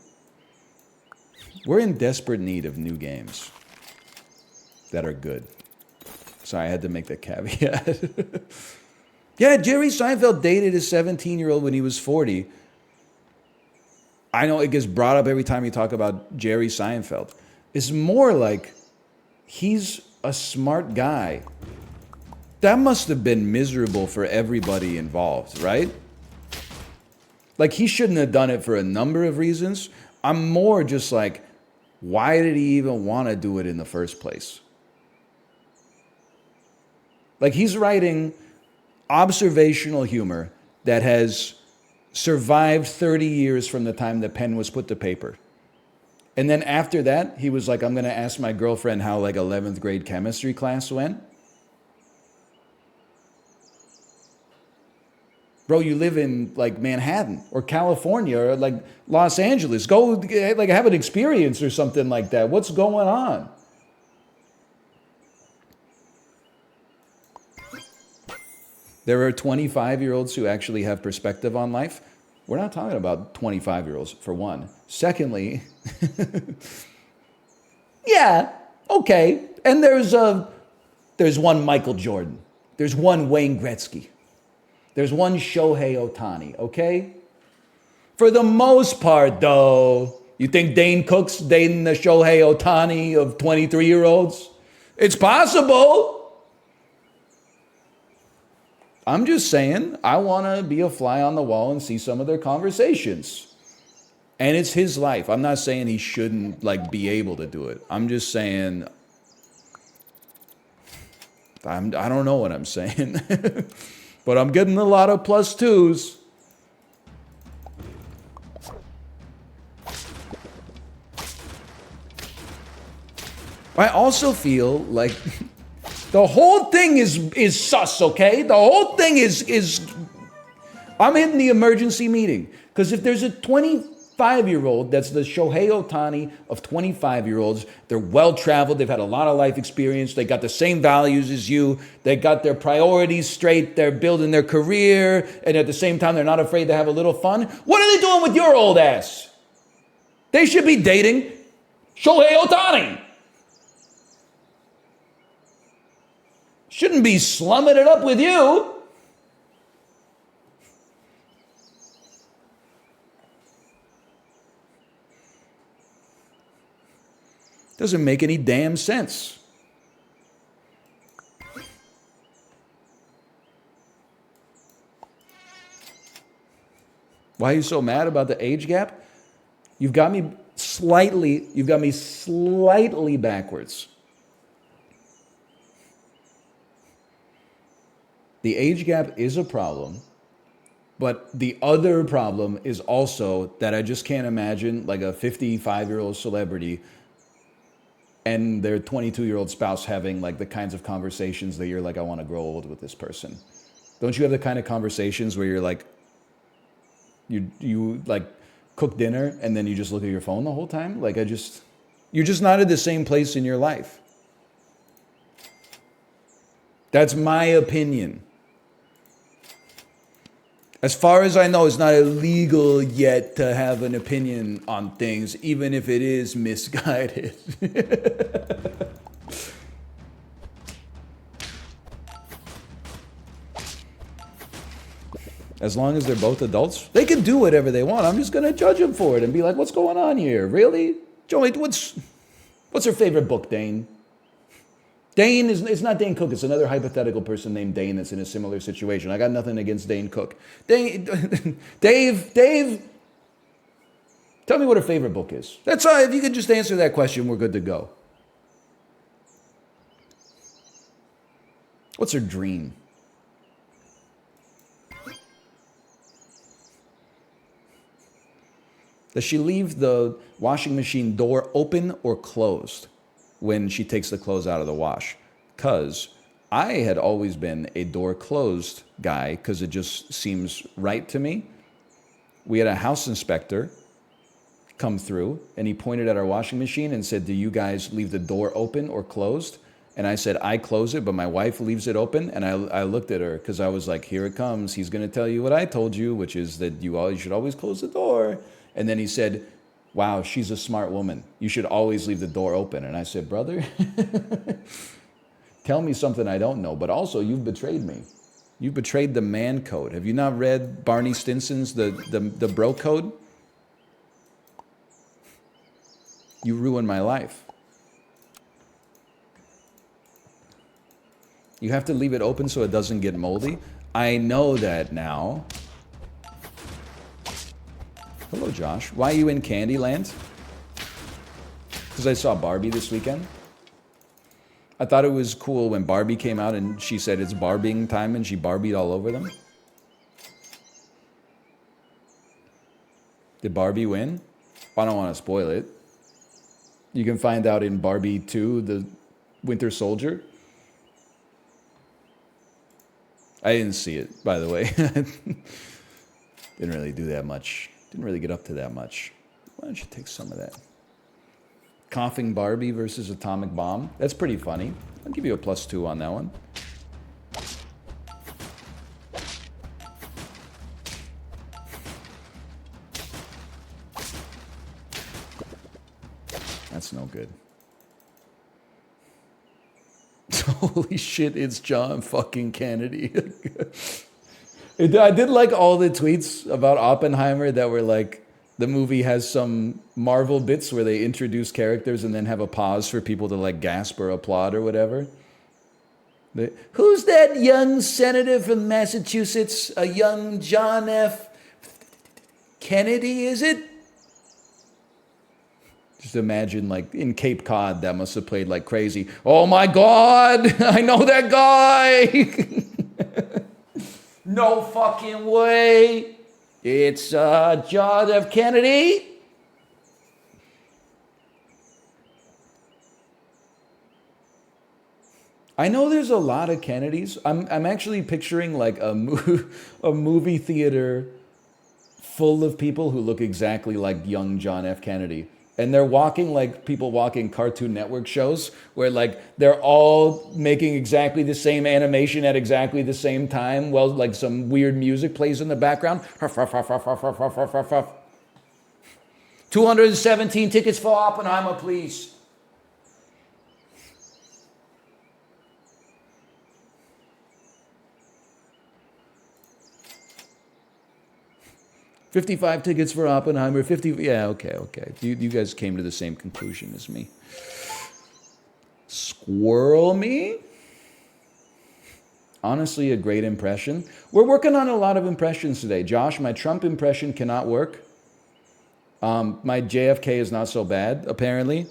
We're in desperate need of new games that are good. Sorry, I had to make that caveat. Yeah, Jerry Seinfeld dated a 17-year-old when he was 40. I know it gets brought up every time you talk about Jerry Seinfeld. It's more like he's a smart guy. That must have been miserable for everybody involved, right? Like, he shouldn't have done it for a number of reasons. I'm more just like, why did he even want to do it in the first place? Like, he's writing observational humor that has survived 30 years from the time the pen was put to paper. And then after that, he was like, I'm going to ask my girlfriend how like 11th grade chemistry class went. Bro, you live in like Manhattan or California or like Los Angeles. Go like have an experience or something like that. What's going on? There are 25-year-olds who actually have perspective on life. We're not talking about 25-year-olds, for one. Secondly, yeah, okay. And there's one Michael Jordan. There's one Wayne Gretzky. There's one Shohei Ohtani, okay? For the most part, though, you think Dane Cook's dating the Shohei Ohtani of 23-year-olds? It's possible. I'm just saying, I want to be a fly on the wall and see some of their conversations. And it's his life. I'm not saying he shouldn't like be able to do it. I'm just saying, I don't know what I'm saying. But I'm getting a lot of plus twos. I also feel like the whole thing is sus, okay? The whole thing is I'm hitting the emergency meeting. Because if there's a 25-year-old that's the Shohei Ohtani of 25-year-olds, they're well-traveled, they've had a lot of life experience, they got the same values as you, they got their priorities straight, they're building their career, and at the same time, they're not afraid to have a little fun. What are they doing with your old ass? They should be dating Shohei Ohtani. Shouldn't be slumming it up with you. Doesn't make any damn sense. Why are you so mad about the age gap? You've got me slightly backwards. The age gap is a problem, but the other problem is also that I just can't imagine like a 55-year-old celebrity and their 22-year-old spouse having like the kinds of conversations that you're like, I want to grow old with this person. Don't you have the kind of conversations where you're like, you like cook dinner and then you just look at your phone the whole time? Like you're just not at the same place in your life. That's my opinion. As far as I know, it's not illegal yet to have an opinion on things, even if it is misguided. As long as they're both adults, they can do whatever they want. I'm just going to judge them for it and be like, what's going on here? Really? Joey, what's her favorite book, Dane? Dane it's not Dane Cook. It's another hypothetical person named Dane that's in a similar situation. I got nothing against Dane Cook. Dave, tell me what her favorite book is. That's all. If you could just answer that question, we're good to go. What's her dream? Does she leave the washing machine door open or closed when she takes the clothes out of the wash? Because I had always been a door closed guy because it just seems right to me. We had a house inspector come through, and he pointed at our washing machine and said, do you guys leave the door open or closed? And I said, I close it, but my wife leaves it open. And I looked at her because I was like, here it comes. He's going to tell you what I told you, which is that you should always close the door. And then he said, wow, she's a smart woman. You should always leave the door open. And I said, brother, tell me something I don't know. But also, you've betrayed me. You've betrayed the man code. Have you not read Barney Stinson's the bro code? You ruined my life. You have to leave it open so it doesn't get moldy. I know that now. Hello, Josh. Why are you in Candyland? Because I saw Barbie this weekend. I thought it was cool when Barbie came out and she said it's Barbieing time and she Barbied all over them. Did Barbie win? I don't want to spoil it. You can find out in Barbie 2, the Winter Soldier. I didn't see it, by the way. Didn't really do that much. Didn't really get up to that much. Why don't you take some of that? Coughing Barbie versus Atomic Bomb. That's pretty funny. I'll give you a +2 on that one. That's no good. Holy shit, it's John fucking Kennedy. I did like all the tweets about Oppenheimer that were like, the movie has some Marvel bits where they introduce characters and then have a pause for people to like gasp or applaud or whatever. Who's that young senator from Massachusetts? A young John F. Kennedy, is it? Just imagine, like, in Cape Cod, that must have played like crazy. Oh my God, I know that guy. No fucking way. It's John F. Kennedy. I know there's a lot of Kennedys. I'm actually picturing like a movie theater full of people who look exactly like young John F. Kennedy. And they're walking like people walking Cartoon Network shows where like they're all making exactly the same animation at exactly the same time while like some weird music plays in the background. 217 tickets for Oppenheimer, please. $55 tickets for Oppenheimer, 50, yeah, okay. You guys came to the same conclusion as me. Squirrel me? Honestly, a great impression. We're working on a lot of impressions today. Josh, my Trump impression cannot work. My JFK is not so bad, apparently.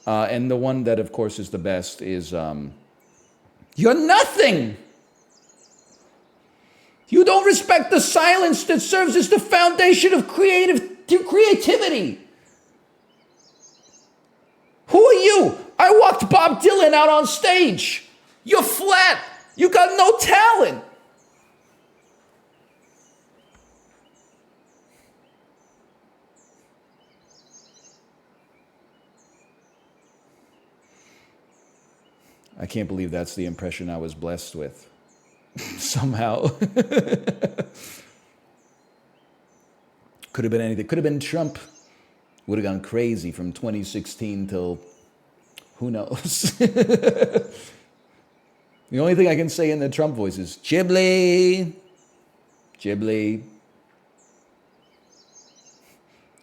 And the one that, of course, is the best is, you're nothing! You don't respect the silence that serves as the foundation of creativity. Who are you? I walked Bob Dylan out on stage. You're flat. You got no talent. I can't believe that's the impression I was blessed with. Somehow. Could have been anything. Could have been Trump. Would have gone crazy from 2016 till who knows. The only thing I can say in the Trump voice is Chiblee. Chiblee.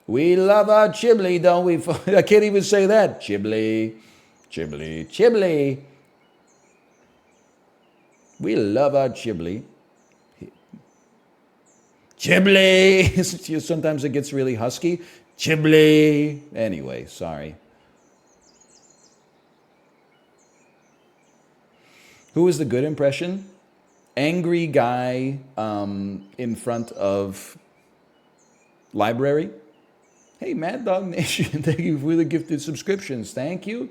We love our Chiblee, don't we? I can't even say that. Chiblee. Chiblee. Chiblee. We love our Chiblee. Chiblee! Sometimes it gets really husky. Chiblee! Anyway, sorry. Who was the good impression? Angry guy in front of library. Hey, Mad Dog Nation, thank you for the gifted subscriptions. Thank you.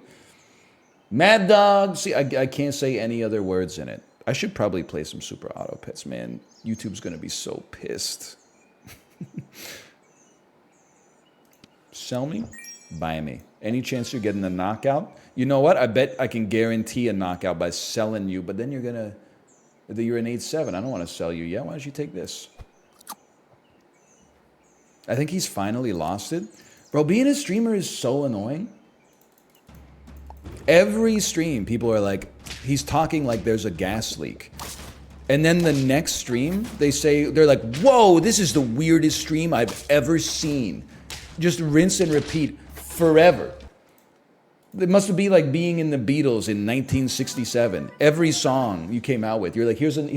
Mad Dog. See, I can't say any other words in it. I should probably play some Super Auto Pets, man. YouTube's going to be so pissed. Sell me, buy me. Any chance you're getting a knockout? You know what? I bet I can guarantee a knockout by selling you, but then you're an 8-7. I don't want to sell you yet. Why don't you take this? I think he's finally lost it. Bro, being a streamer is so annoying. Every stream, people are like, he's talking like there's a gas leak. And then the next stream, they're like, whoa, this is the weirdest stream I've ever seen. Just rinse and repeat forever. It must be like being in the Beatles in 1967. Every song you came out with, you're like, here's 10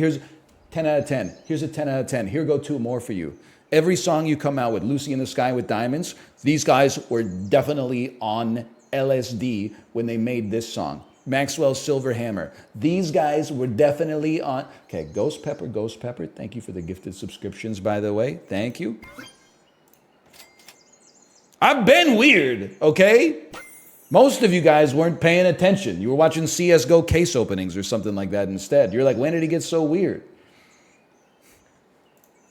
out of 10. Here's a 10 out of 10. Here go 2 more for you. Every song you come out with, Lucy in the Sky with Diamonds, these guys were definitely on LSD when they made this song. Maxwell's Silver Hammer. These guys were definitely on... Okay, Ghost Pepper, thank you for the gifted subscriptions, by the way. Thank you. I've been weird, okay? Most of you guys weren't paying attention. You were watching CSGO case openings or something like that instead. You're like, when did he get so weird?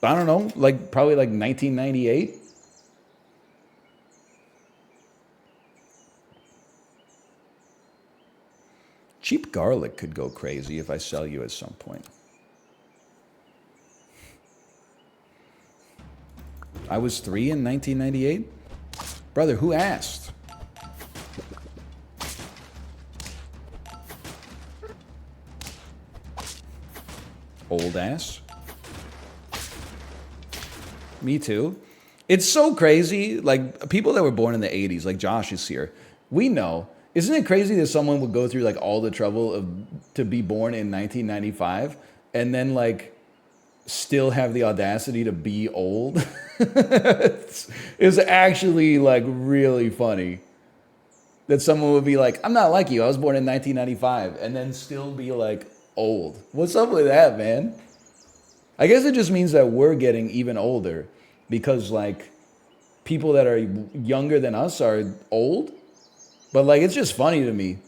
I don't know, probably 1998. Cheap garlic could go crazy if I sell you at some point. I was 3 in 1998? Brother, who asked? Old ass. Me too. It's so crazy. Like, people that were born in the 80s, like Josh is here. We know. Isn't it crazy that someone would go through, like, all the trouble to be born in 1995 and then, like, still have the audacity to be old? it's actually, like, really funny that someone would be like, I'm not like you. I was born in 1995, and then still be, like, old. What's up with that, man? I guess it just means that we're getting even older because, like, people that are younger than us are old. But, like, it's just funny to me.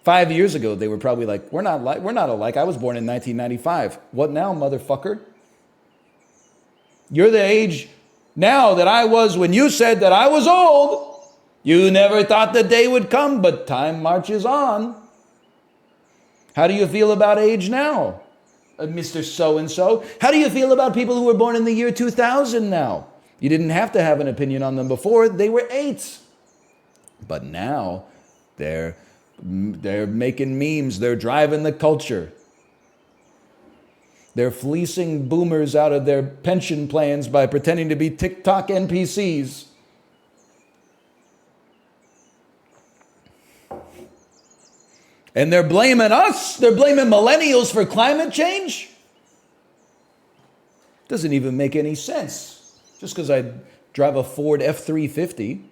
5 years ago, they were probably like, we're not alike. I was born in 1995. What now, motherfucker? You're the age now that I was when you said that I was old. You never thought the day would come, but time marches on. How do you feel about age now, Mr. So-and-so? How do you feel about people who were born in the year 2000 now? You didn't have to have an opinion on them before. They were 8s. But now they're making memes. They're driving the culture. They're fleecing boomers out of their pension plans by pretending to be TikTok NPCs. And they're blaming us. They're blaming millennials for climate change. Doesn't even make any sense. Just because I drive a Ford F-350.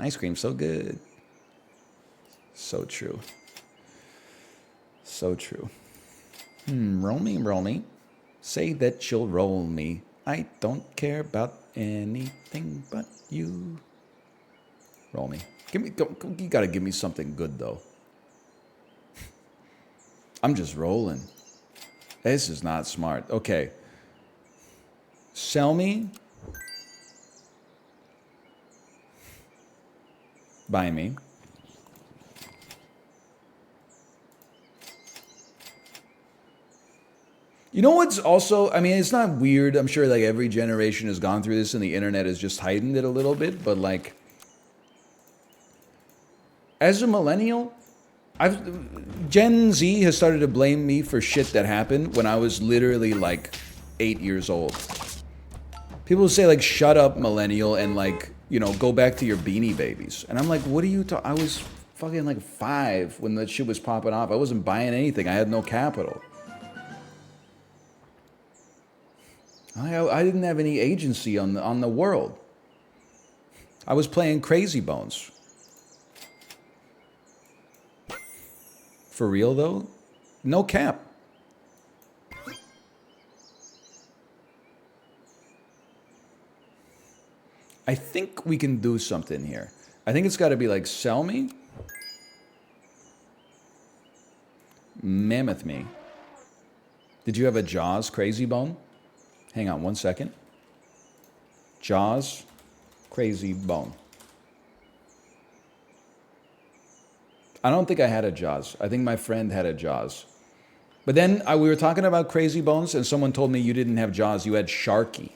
Ice cream, so good. So true. So true. Roll me. Say that you'll roll me. I don't care about anything but you. Roll me. You gotta give me something good, though. I'm just rolling. This is not smart. Okay. Sell me. Buy me. You know what's also, I mean, it's not weird. I'm sure like every generation has gone through this and the internet has just heightened it a little bit. But like, as a millennial, Gen Z has started to blame me for shit that happened when I was literally like 8 years old. People say like, shut up, millennial, and like, you know, go back to your Beanie Babies. And I'm like, what are you talking? I was fucking like 5 when that shit was popping off. I wasn't buying anything. I had no capital. I didn't have any agency on the world. I was playing Crazy Bones. For real though, no cap. I think we can do something here. I think it's got to be like sell me, mammoth me. Did you have a Jaws Crazy Bone? Hang on 1 second. Jaws, Crazy Bone. I don't think I had a Jaws. I think my friend had a Jaws. But then we were talking about Crazy Bones, and someone told me you didn't have Jaws, you had Sharky.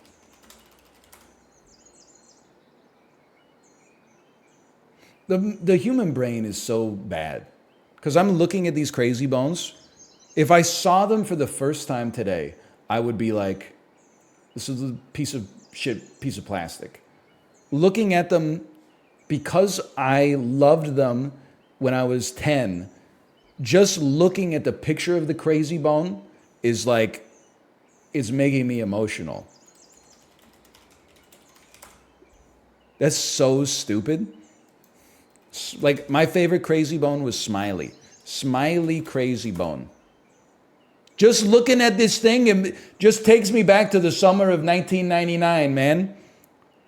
The human brain is so bad. Because I'm looking at these Crazy Bones. If I saw them for the first time today, I would be like, this is a piece of shit, piece of plastic. Looking at them, because I loved them when I was 10, just looking at the picture of the Crazy Bone is like, it's making me emotional. That's so stupid. Like, my favorite Crazy Bone was Smiley. Smiley Crazy Bone. Just looking at this thing, it just takes me back to the summer of 1999, man.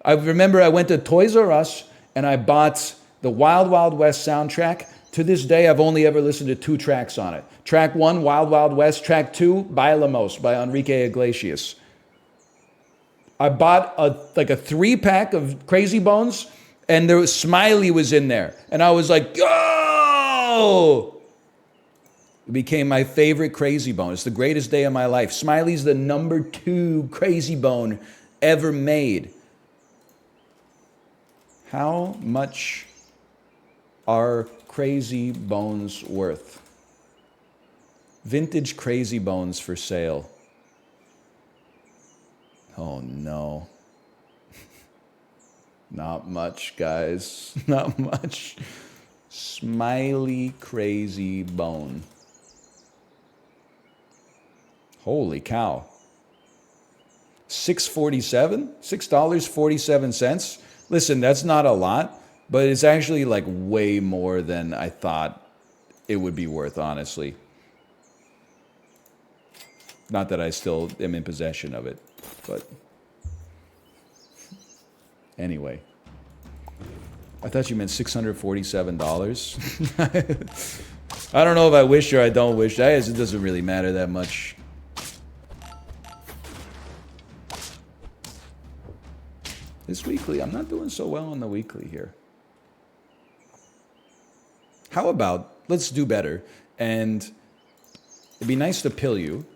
I remember I went to Toys R Us and I bought the Wild Wild West soundtrack. To this day, I've only ever listened to 2 tracks on it. Track 1, Wild Wild West. Track 2, Bailamos by Enrique Iglesias. I bought a 3-pack of Crazy Bones, and there was Smiley was in there. And I was like, yo! It became my favorite Crazy Bone. It's the greatest day of my life. Smiley's the number 2 Crazy Bone ever made. How much are Crazy Bones worth? Vintage Crazy Bones for sale. Oh no. Not much, guys. Not much. Smiley Crazy Bone. Holy cow. $6.47? $6.47? Listen, that's not a lot, but it's actually like way more than I thought it would be worth, honestly. Not that I still am in possession of it, but anyway. I thought you meant $647. I don't know if I wish or I don't wish. I guess it doesn't really matter that much. This weekly, I'm not doing so well on the weekly here. How about, let's do better, and it'd be nice to pill you.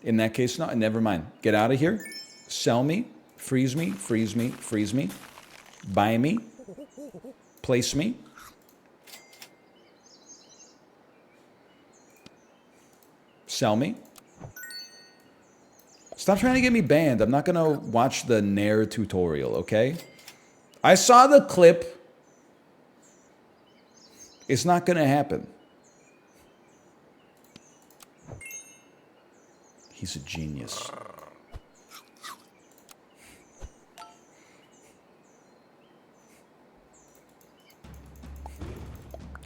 In that case, no, never mind. Get out of here. Sell me. Freeze me. Freeze me. Freeze me. Buy me. Place me. Sell me. Stop trying to get me banned. I'm not going to watch the Nair tutorial, okay? I saw the clip. It's not going to happen. He's a genius.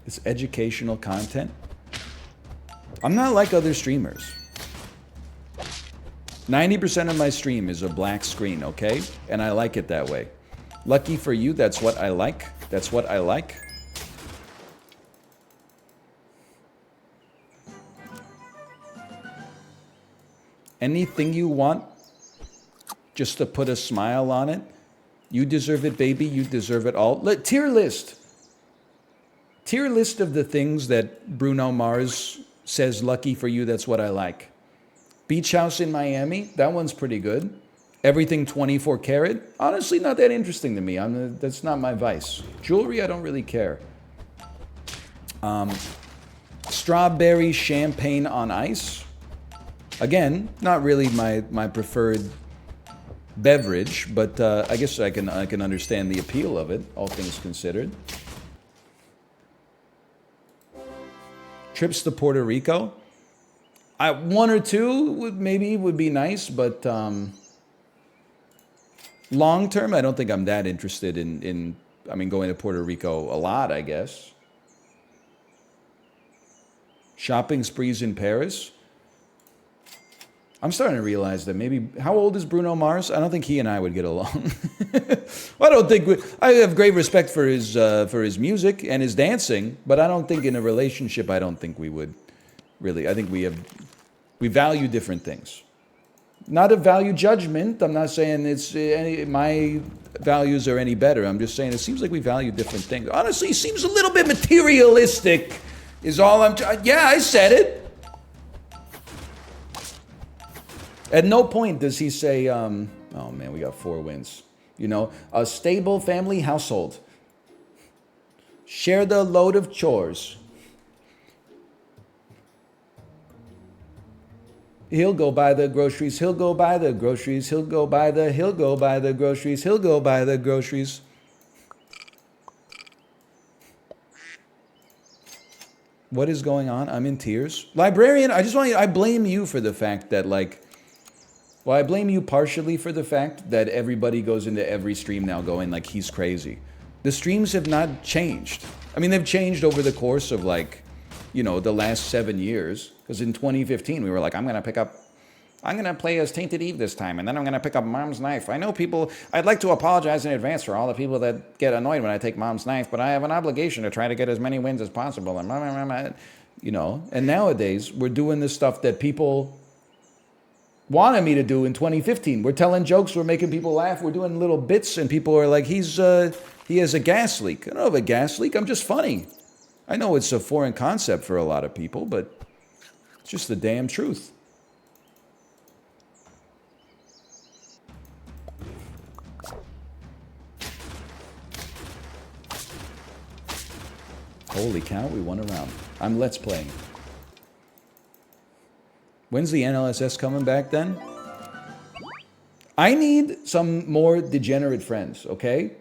It's educational content. I'm not like other streamers. 90% of my stream is a black screen, okay? And I like it that way. Lucky for you, that's what I like. That's what I like. Anything you want, just to put a smile on it. You deserve it, baby. You deserve it all. Tier list. Tier list of the things that Bruno Mars says, lucky for you, that's what I like. Beach house in Miami, that one's pretty good. Everything 24 karat, honestly not that interesting to me. That's not my vice. Jewelry, I don't really care. Strawberry champagne on ice. Again, not really my preferred beverage, but I guess I can understand the appeal of it, all things considered. Trips to Puerto Rico. One or two would be nice, but long term, I don't think I'm that interested in going to Puerto Rico a lot, I guess. Shopping sprees in Paris. I'm starting to realize that maybe, how old is Bruno Mars? I don't think he and I would get along. I have great respect for his music and his dancing, but I don't think in a relationship, I don't think we would really. I think we value different things. Not a value judgment. I'm not saying my values are any better. I'm just saying it seems like we value different things. Honestly, it seems a little bit materialistic is all yeah, I said it. At no point does he say, oh man, we got 4 wins. You know, a stable family household. Share the load of chores. He'll go buy the groceries. He'll go buy the groceries. He'll go buy the groceries. He'll go buy the groceries. What is going on? I'm in tears. Librarian, I blame you for the fact that I blame you partially for the fact that everybody goes into every stream now going like he's crazy. The streams have not changed. I mean, they've changed over the course of the last 7 years. Because in 2015, we were like, I'm going to play as Tainted Eve this time, and then I'm going to pick up Mom's knife. I know people, I'd like to apologize in advance for all the people that get annoyed when I take Mom's knife, but I have an obligation to try to get as many wins as possible. And, and nowadays, we're doing this stuff that people wanted me to do in 2015. We're telling jokes, we're making people laugh, we're doing little bits, and people are like, he has a gas leak. I don't have a gas leak, I'm just funny. I know it's a foreign concept for a lot of people, but it's just the damn truth. Holy cow, we won a round. I'm Let's Playing. When's the NLSS coming back then? I need some more degenerate friends, okay?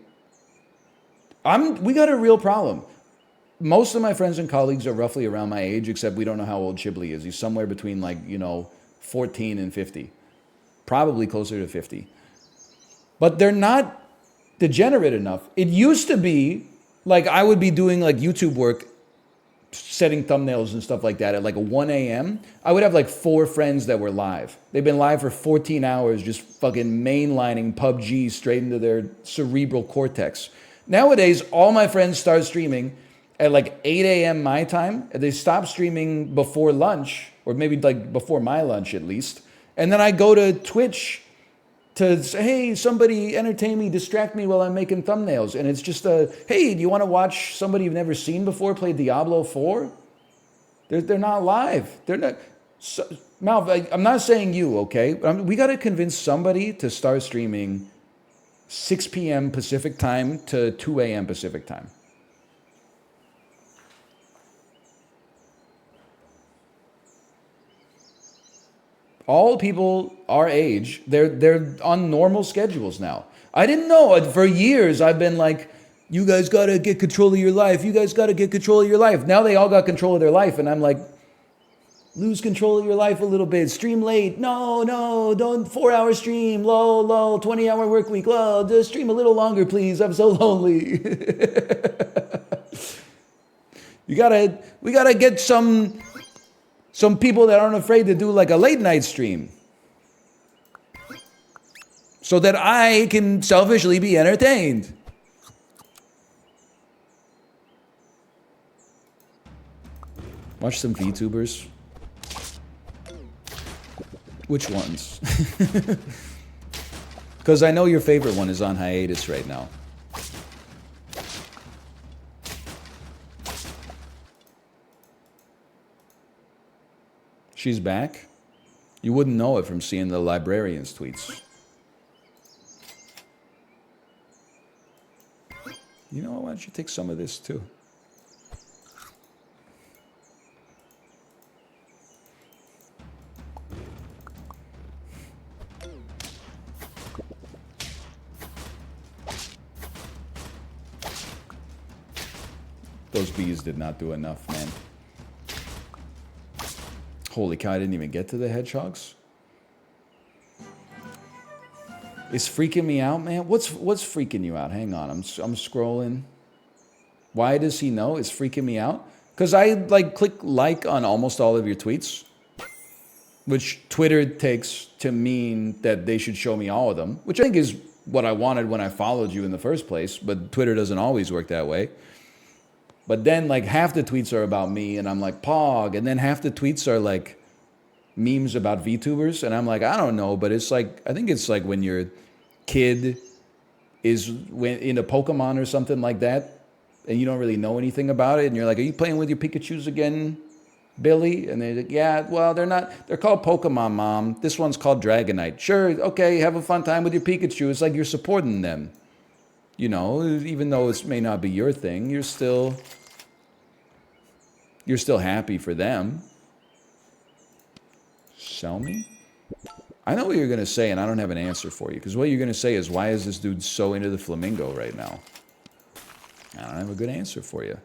We got a real problem. Most of my friends and colleagues are roughly around my age, except we don't know how old Chibley is. He's somewhere between 14 and 50. Probably closer to 50. But they're not degenerate enough. It used to be I would be doing YouTube work, setting thumbnails and stuff like that at 1 a.m. I would have 4 friends that were live. They've been live for 14 hours just fucking mainlining PUBG straight into their cerebral cortex. Nowadays, all my friends start streaming at 8 a.m. my time. They stop streaming before lunch, or maybe before my lunch at least. And then I go to Twitch to say, hey, somebody entertain me, distract me while I'm making thumbnails. And it's just hey, do you want to watch somebody you've never seen before play Diablo 4? They're not live. They're not. Malv, I'm not saying you, okay? We got to convince somebody to start streaming 6 p.m. Pacific time to 2 a.m. Pacific time. All people our age, they're on normal schedules now. I didn't know. For years, I've been like, you guys got to get control of your life. You guys got to get control of your life. Now they all got control of their life. And I'm like, lose control of your life a little bit. Stream late. No, don't. 4-hour stream. Low. 20-hour work week. Low. Just stream a little longer, please. I'm so lonely. We gotta get some people that aren't afraid to do a late night stream, so that I can selfishly be entertained. Watch some VTubers. Which ones? Because I know your favorite one is on hiatus right now. She's back? You wouldn't know it from seeing the librarian's tweets. You know, why don't you take some of this too? Those bees did not do enough, man. Holy cow, I didn't even get to the hedgehogs. It's freaking me out, man. What's freaking you out? Hang on, I'm scrolling. Why does he know? It's freaking me out. Because I click like on almost all of your tweets, which Twitter takes to mean that they should show me all of them, which I think is what I wanted when I followed you in the first place, but Twitter doesn't always work that way. But then half the tweets are about me and I'm like, Pog, and then half the tweets are memes about VTubers, and I'm like, I don't know, but it's like, I think it's like when your kid is in a Pokemon or something like that, and you don't really know anything about it, and you're like, are you playing with your Pikachus again, Billy? And they're like, yeah, well, they're called Pokemon, Mom. This one's called Dragonite. Sure, okay, have a fun time with your Pikachu. It's like you're supporting them. You know, even though it may not be your thing, you're still happy for them. Sell me? I know what you're going to say, and I don't have an answer for you. Because what you're going to say is, why is this dude so into the flamingo right now? I don't have a good answer for you.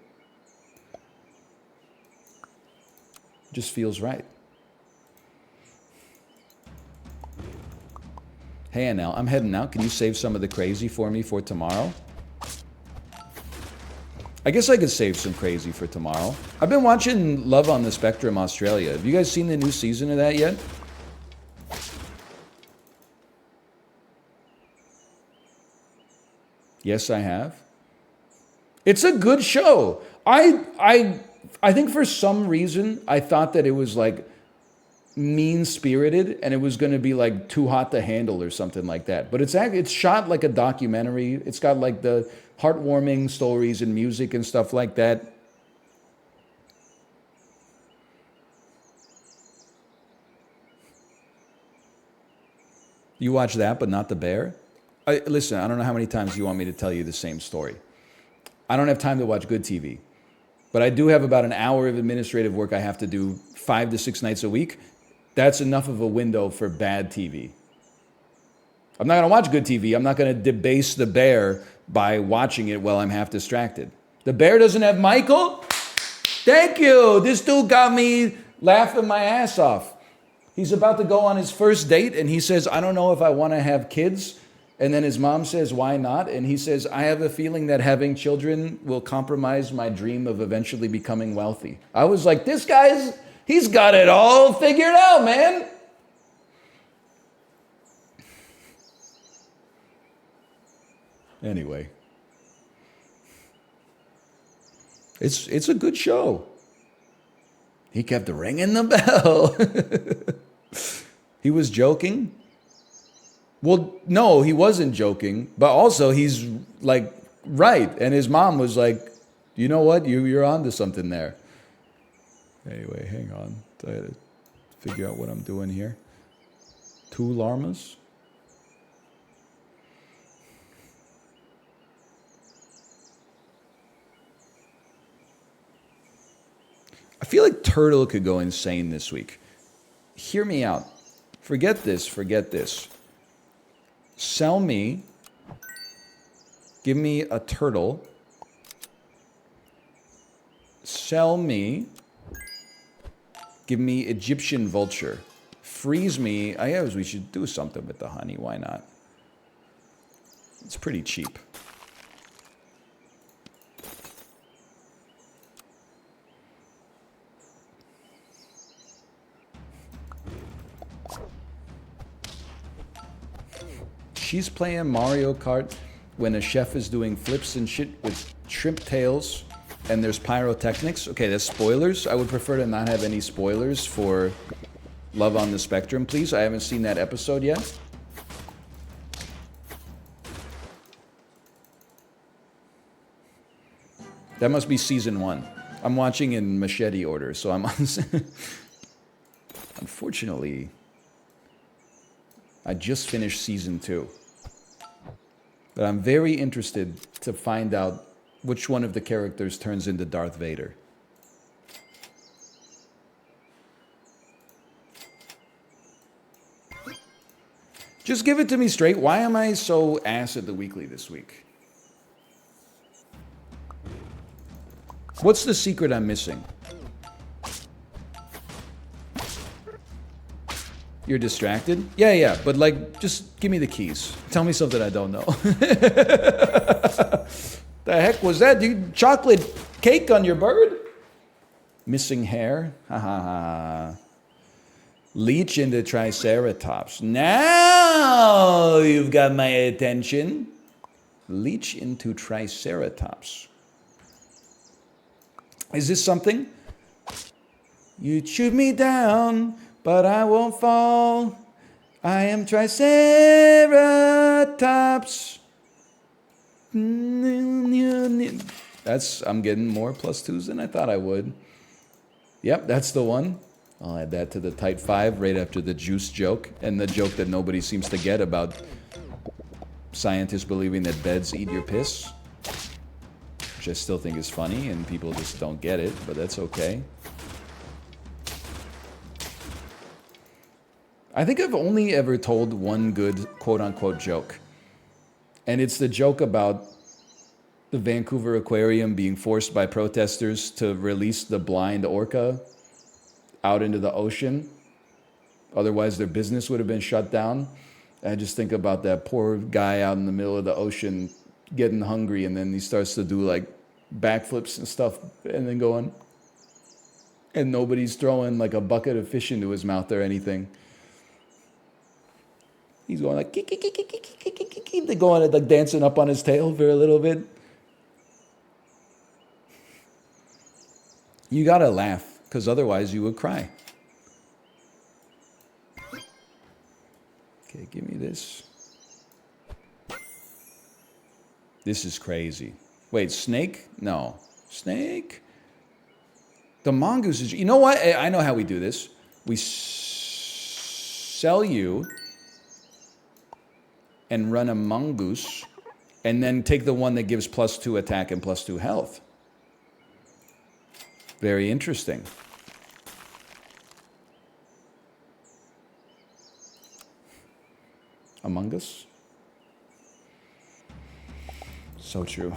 Just feels right. Hey, Anel, I'm heading out. Can you save some of the crazy for me for tomorrow? I guess I could save some crazy for tomorrow. I've been watching Love on the Spectrum Australia. Have you guys seen the new season of that yet? Yes, I have. It's a good show. I think for some reason I thought that it was like mean-spirited and it was going to be like too hot to handle or something like that. But it's shot like a documentary. It's got like the heartwarming stories and music and stuff like that. You watch that, but not The Bear? Listen, I don't know how many times you want me to tell you the same story. I don't have time to watch good TV. But I do have about an hour of administrative work I have to do 5 to 6 nights a week. That's enough of a window for bad TV. I'm not going to watch good TV. I'm not going to debase The Bear by watching it while I'm half distracted. The Bear doesn't have Michael? Thank you. This dude got me laughing my ass off. He's about to go on his first date, and he says, I don't know if I want to have kids. And then his mom says, why not? And he says, I have a feeling that having children will compromise my dream of eventually becoming wealthy. I was like, this guy's, he's got it all figured out, man. Anyway. It's a good show. He kept ringing the bell. He was joking. Well, no, he wasn't joking, but also he's like right. And his mom was like, you know what? You're onto something there. Anyway, hang on. I had to figure out what I'm doing here. 2 llamas. I feel like Turtle could go insane this week. Hear me out. Forget this, forget this. Sell me, give me a turtle. Sell me, give me Egyptian vulture. Freeze me, I guess we should do something with the honey, why not? It's pretty cheap. She's playing Mario Kart when a chef is doing flips and shit with shrimp tails and there's pyrotechnics. Okay, that's spoilers. I would prefer to not have any spoilers for Love on the Spectrum, please. I haven't seen that episode yet. That must be season 1. I'm watching in machete order, so I'm on... Unfortunately, I just finished season 2. But I'm very interested to find out which one of the characters turns into Darth Vader. Just give it to me straight. Why am I so ass at the weekly this week? What's the secret I'm missing? You're distracted? Yeah, but like, just give me the keys. Tell me something I don't know. The heck was that, dude? Chocolate cake on your bird? Missing hair? Ha ha ha. Leech into Triceratops. Now you've got my attention. Leech into Triceratops. Is this something? You shoot me down but I won't fall. I am Triceratops. I'm getting more +2s than I thought I would. Yep, that's the one. I'll add that to the tight 5 right after the juice joke and the joke that nobody seems to get about scientists believing that beds eat your piss, which I still think is funny and people just don't get it, but that's okay. I think I've only ever told one good quote-unquote joke. And it's the joke about the Vancouver Aquarium being forced by protesters to release the blind orca out into the ocean. Otherwise, their business would have been shut down. I just think about that poor guy out in the middle of the ocean getting hungry, and then he starts to do like backflips and stuff, and then going, and nobody's throwing like a bucket of fish into his mouth or anything. He's going like, they're going like dancing up on his tail for a little bit. You gotta laugh, because otherwise you would cry. Okay, give me this. This is crazy. Wait, snake? No. Snake? The mongoose is... You know what? I know how we do this. We sell you and run a mongoose, and then take the one that gives +2 attack and +2 health. Very interesting. Among Us? So true.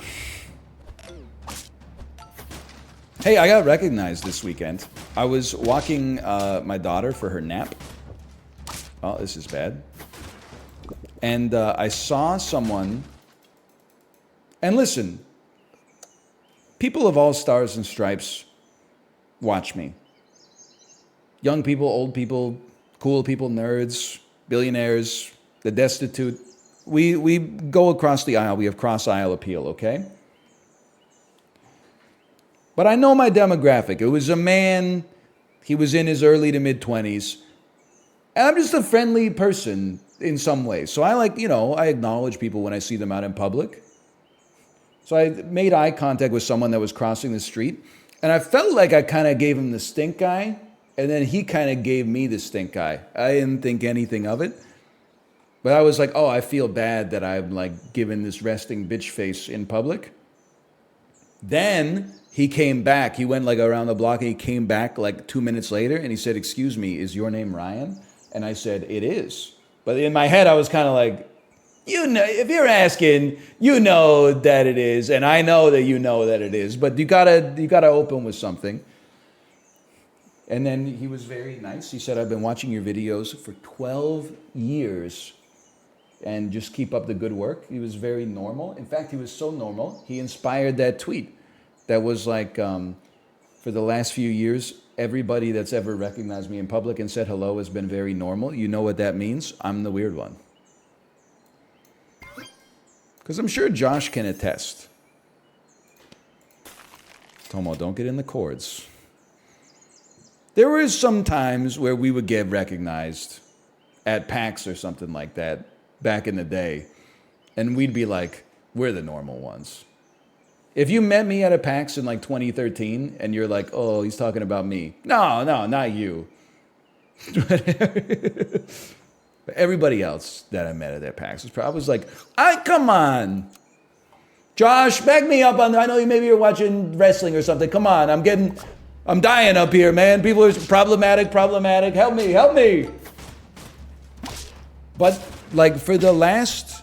Hey, I got recognized this weekend. I was walking my daughter for her nap. Oh, this is bad. And I saw someone, and listen, people of all stars and stripes watch me. Young people, old people, cool people, nerds, billionaires, the destitute. We go across the aisle. We have cross-aisle appeal, okay? But I know my demographic. It was a man. He was in his early to mid-20s. And I'm just a friendly person in some ways. So I I acknowledge people when I see them out in public. So I made eye contact with someone that was crossing the street. And I felt like I kind of gave him the stink eye. And then he kind of gave me the stink eye. I didn't think anything of it. But I was like, oh, I feel bad that I'm like giving this resting bitch face in public. Then he came back. He went like around the block and he came back like 2 minutes later and he said, "Excuse me, is your name Ryan?" And I said, "It is." But in my head, I was kind of like, you know, if you're asking, you know that it is. And I know that you know that it is. But you gotta open with something. And then he was very nice. He said, "I've been watching your videos for 12 years. And just keep up the good work." He was very normal. In fact, he was so normal, he inspired that tweet that was like, for the last few years, everybody that's ever recognized me in public and said hello has been very normal. You know what that means? I'm the weird one. Because I'm sure Josh can attest. Tomo, don't get in the cords. There were some times where we would get recognized at PAX or something like that back in the day. And we'd be like, we're the normal ones. If you met me at a PAX in like 2013 and you're like, oh, he's talking about me. No, not you. Everybody else that I met at that PAX was probably, I was like, come on. Josh, back me up on that. I know maybe you're watching wrestling or something. Come on, I'm dying up here, man. People are problematic. Help me. But like for the last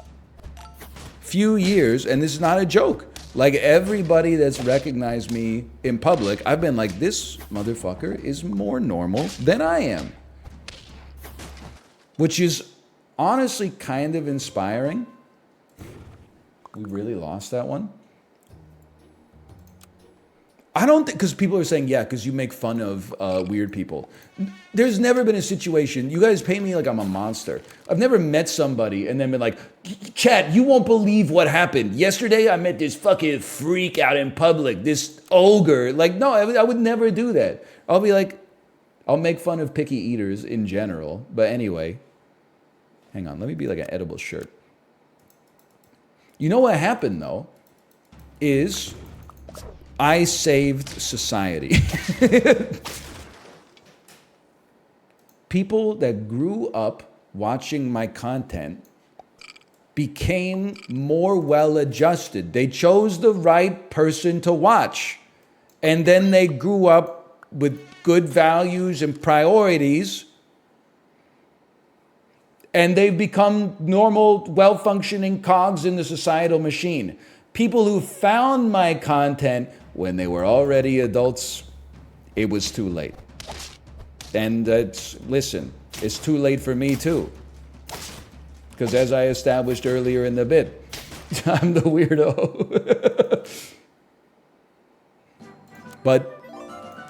few years, and this is not a joke, like everybody that's recognized me in public, I've been like, this motherfucker is more normal than I am. Which is honestly kind of inspiring. We really lost that one. I don't think, because people are saying, yeah, because you make fun of weird people. There's never been a situation, you guys paint me like I'm a monster. I've never met somebody and then been like, chat, you won't believe what happened. Yesterday I met this fucking freak out in public, this ogre. Like, no, I would never do that. I'll be like, I'll make fun of picky eaters in general, but anyway, hang on, let me be like an edible shirt. You know what happened though, is I saved society. People that grew up watching my content became more well-adjusted. They chose the right person to watch. And then they grew up with good values and priorities. And they've become normal, well-functioning cogs in the societal machine. People who found my content when they were already adults, it was too late. And listen, it's too late for me too. Because as I established earlier in the bit, I'm the weirdo. But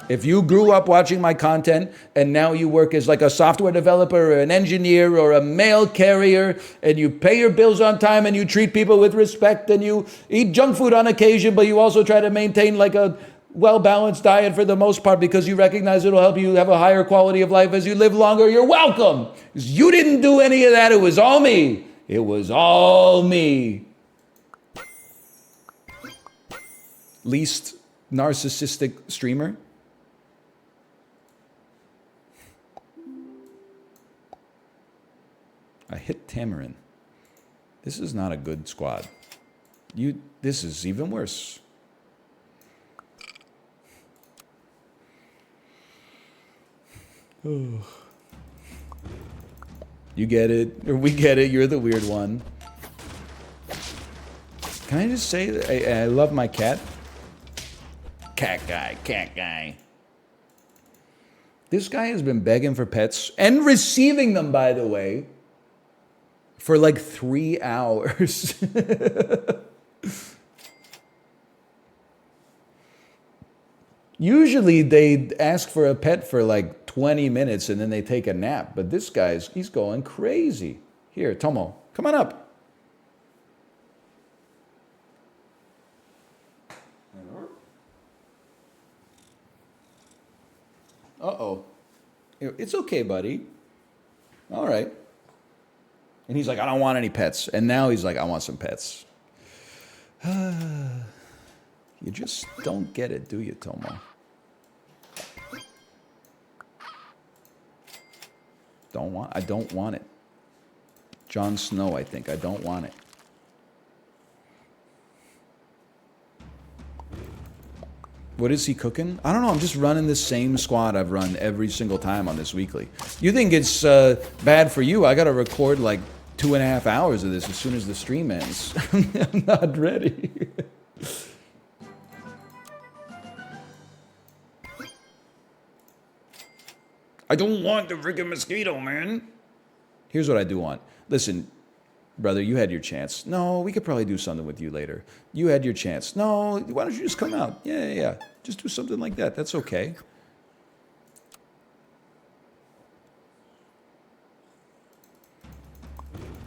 if you grew up watching my content and now you work as like a software developer or an engineer or a mail carrier and you pay your bills on time and you treat people with respect and you eat junk food on occasion, but you also try to maintain like a well-balanced diet for the most part because you recognize it'll help you have a higher quality of life as you live longer, you're welcome. You didn't do any of that. It was all me. It was all me. Least narcissistic streamer. I hit Tamarin. This is not a good squad. This is even worse. You get it, or we get it, you're the weird one. Can I just say that I love my cat? Cat guy. This guy has been begging for pets, and receiving them, by the way, for like 3 hours. Usually they ask for a pet for like 20 minutes and then they take a nap. But this guy's, he's going crazy. Here, Tomo, come on up. Uh-oh. It's okay, buddy. All right. And he's like, I don't want any pets. And now he's like, I want some pets. You just don't get it, do you, Tomo? I don't want it. Jon Snow, I think. I don't want it. What is he cooking? I don't know. I'm just running the same squad I've run every single time on this weekly. You think it's bad for you? I got to record like 2.5 hours of this as soon as the stream ends. I'm not ready. I don't want the freaking mosquito, man. Here's what I do want. Listen, brother, you had your chance. No, we could probably do something with you later. You had your chance. No, why don't you just come out? Yeah. Just do something like that. That's okay.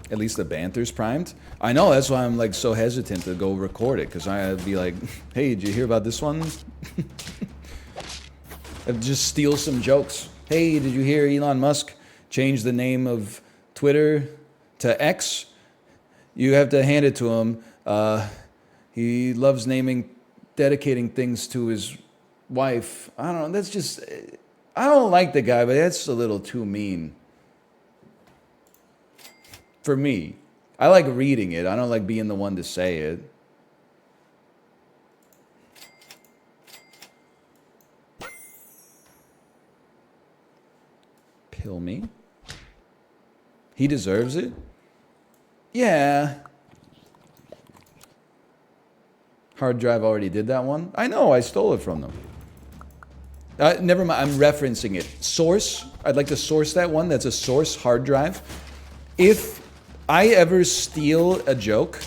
At least the banter's primed. I know, that's why I'm like so hesitant to go record it, because I'd be like, hey, did you hear about this one? I'd just steal some jokes. Hey, did you hear Elon Musk changed the name of Twitter to X? You have to hand it to him. He loves dedicating things to his wife. I don't know, that's just, I don't like the guy, but that's a little too mean. For me. I like reading it. I don't like being the one to say it. Pill me? He deserves it? Yeah. Hard drive already did that one? I know, I stole it from them. Never mind, I'm referencing it. Source, I'd like to source that one. That's a source hard drive. If I ever steal a joke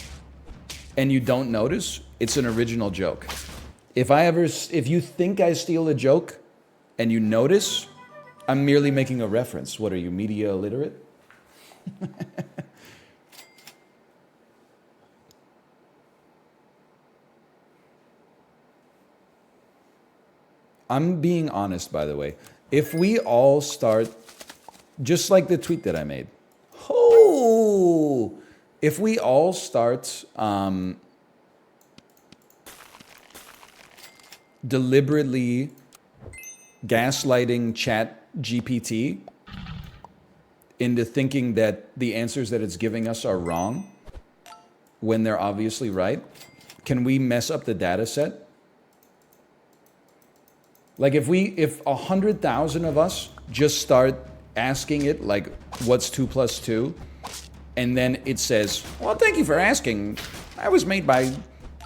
and you don't notice, it's an original joke. If you think I steal a joke and you notice, I'm merely making a reference. What are you, media illiterate? I'm being honest, by the way. If we all start, just like the tweet that I made, oh, if we all start deliberately gaslighting Chat GPT into thinking that the answers that it's giving us are wrong when they're obviously right, can we mess up the data set? Like if 100,000 of us just start asking it like, what's 2 plus 2? And then it says, well, thank you for asking. I was made by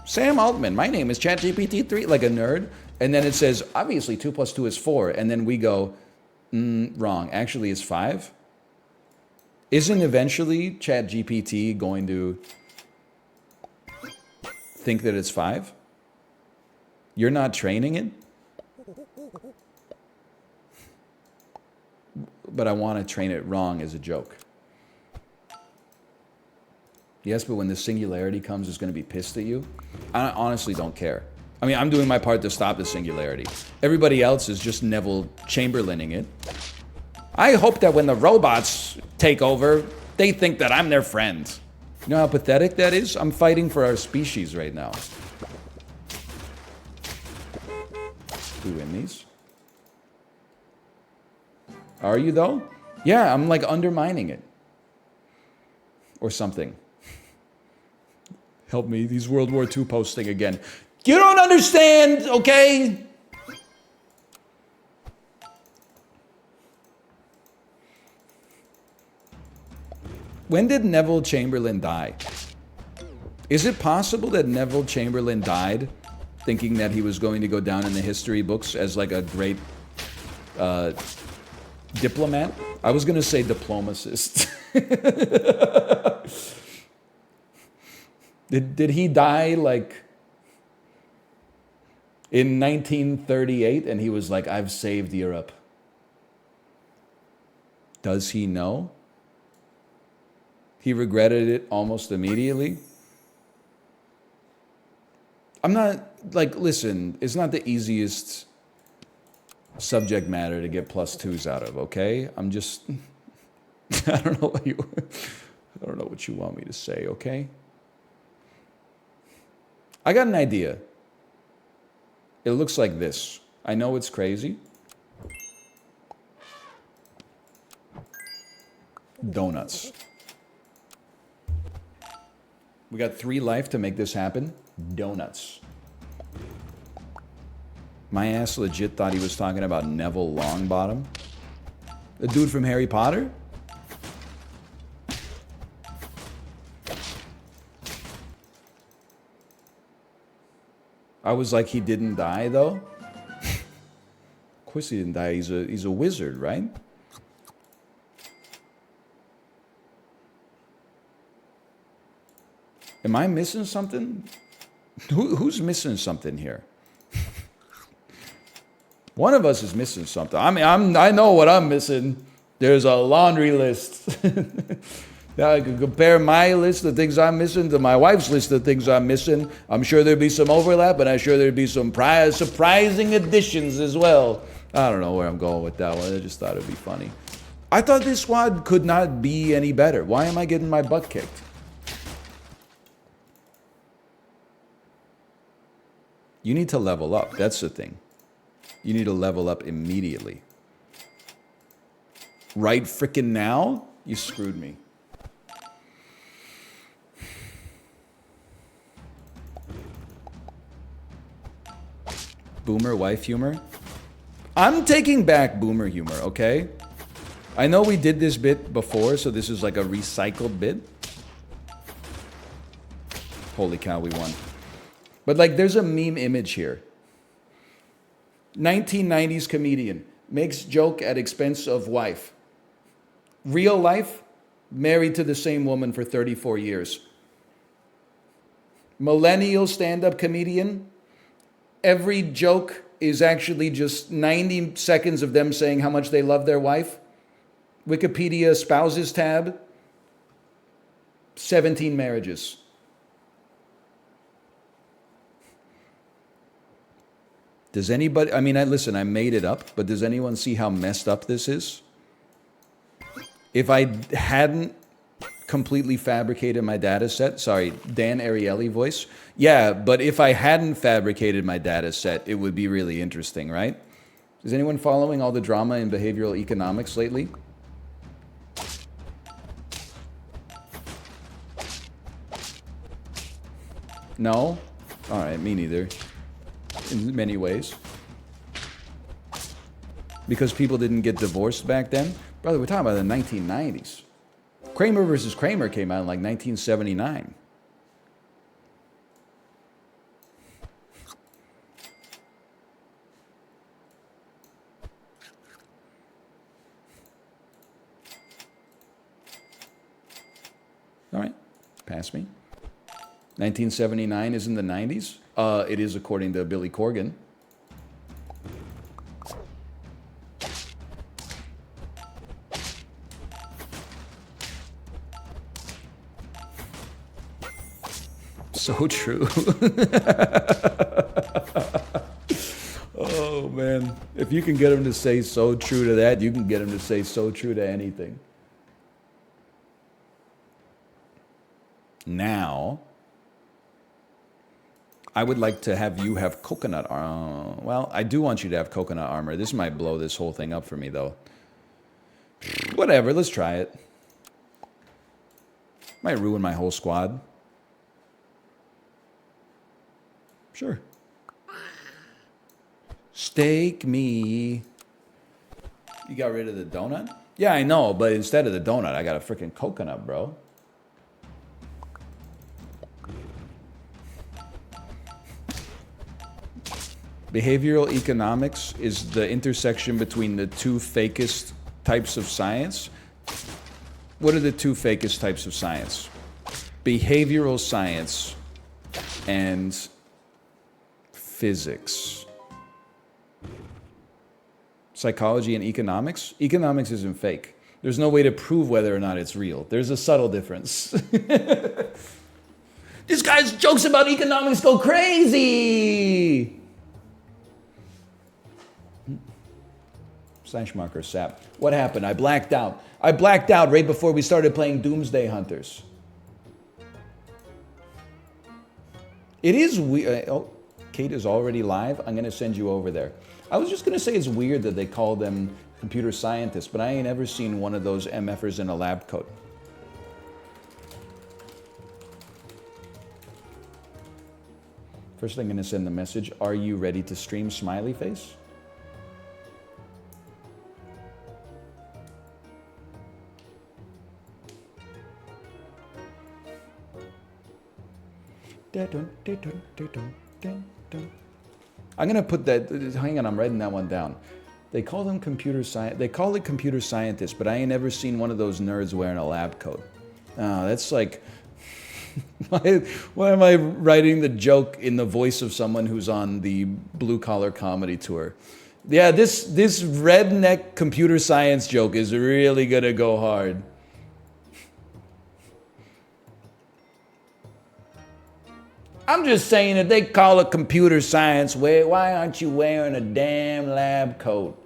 Sam Altman. My name is ChatGPT-3, like a nerd. And then it says, obviously 2 plus 2 is 4. And then we go, wrong. Actually, it's 5. Isn't eventually ChatGPT going to think that it's 5? You're not training it? But I want to train it wrong as a joke. Yes, but when the singularity comes, it's going to be pissed at you. I honestly don't care. I mean, I'm doing my part to stop the singularity. Everybody else is just Neville Chamberlaining it. I hope that when the robots take over, they think that I'm their friend. You know how pathetic that is? I'm fighting for our species right now. We win these. Are you though? Yeah, I'm like undermining it. Or something. Help me, these World War II posting again. You don't understand, okay? When did Neville Chamberlain die? Is it possible that Neville Chamberlain died thinking that he was going to go down in the history books as like a great diplomat? I was going to say diplomacist. Did he die like in 1938 and he was like, I've saved Europe? Does he know? He regretted it almost immediately. I'm not, like, listen, it's not the easiest subject matter to get +2s out of, okay? I'm just, I don't know what you want me to say, okay? I got an idea. It looks like this. I know it's crazy. Donuts. We got 3 life to make this happen. Donuts. My ass legit thought he was talking about Neville Longbottom. The dude from Harry Potter? I was like, he didn't die though? Of course he didn't die. He's a wizard, right? Am I missing something? Who's missing something here? One of us is missing something. I mean, I know what I'm missing. There's a laundry list. Now I can compare my list of things I'm missing to my wife's list of things I'm missing. I'm sure there'd be some overlap, but I'm sure there'd be some surprising additions as well. I don't know where I'm going with that one. I just thought it'd be funny. I thought this squad could not be any better. Why am I getting my butt kicked? You need to level up. That's the thing. You need to level up immediately. Right frickin' now? You screwed me. Boomer wife humor? I'm taking back boomer humor, okay? I know we did this bit before, so this is like a recycled bit. Holy cow, we won. But like, there's a meme image here. 1990s comedian makes joke at expense of wife. Real life, married to the same woman for 34 years. Millennial stand-up comedian, every joke is actually just 90 seconds of them saying how much they love their wife. Wikipedia spouses tab, 17 marriages. Does anybody, I mean, listen, I made it up, but does anyone see how messed up this is? If I hadn't completely fabricated my data set, sorry, Dan Ariely voice. Yeah, but if I hadn't fabricated my data set, it would be really interesting, right? Is anyone following all the drama in behavioral economics lately? No? All right, me neither. In many ways. Because people didn't get divorced back then? Brother, we're talking about the 1990s. Kramer versus Kramer came out in like 1979. All right, pass me. 1979 is in the 90s? It is according to Billy Corgan. So true. Oh, man. If you can get him to say so true to that, you can get him to say so true to anything. Now, I would like to have you have coconut armor. Well, I do want you to have coconut armor. This might blow this whole thing up for me, though. Whatever, let's try it. Might ruin my whole squad. Sure. Stake me. You got rid of the donut? Yeah, I know, but instead of the donut, I got a freaking coconut, bro. Behavioral economics is the intersection between the two fakest types of science. What are the two fakest types of science? Behavioral science and physics. Psychology and economics? Economics isn't fake. There's no way to prove whether or not it's real. There's a subtle difference. This guy's jokes about economics go crazy! Slash marker SAP. What happened? I blacked out. I blacked out right before we started playing Doomsday Hunters. It is weird. Oh, Kate is already live. I'm going to send you over there. I was just going to say it's weird that they call them computer scientists, but I ain't ever seen one of those MFers in a lab coat. First, I'm going to send the message, are you ready to stream smiley face? I'm gonna put that. Hang on, I'm writing that one down. They call them computer science. They call it computer scientists, but I ain't never seen one of those nerds wearing a lab coat. That's like. Why am I writing the joke in the voice of someone who's on the blue collar comedy tour? Yeah, this redneck computer science joke is really gonna go hard. I'm just saying that they call it computer science, why aren't you wearing a damn lab coat?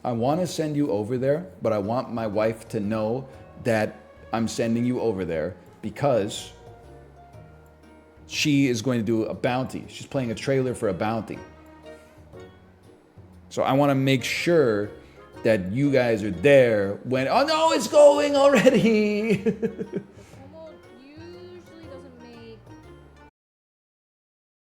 I want to send you over there, but I want my wife to know that I'm sending you over there because she is going to do a bounty. She's playing a trailer for a bounty. So I want to make sure that you guys are there when, oh no, it's going already.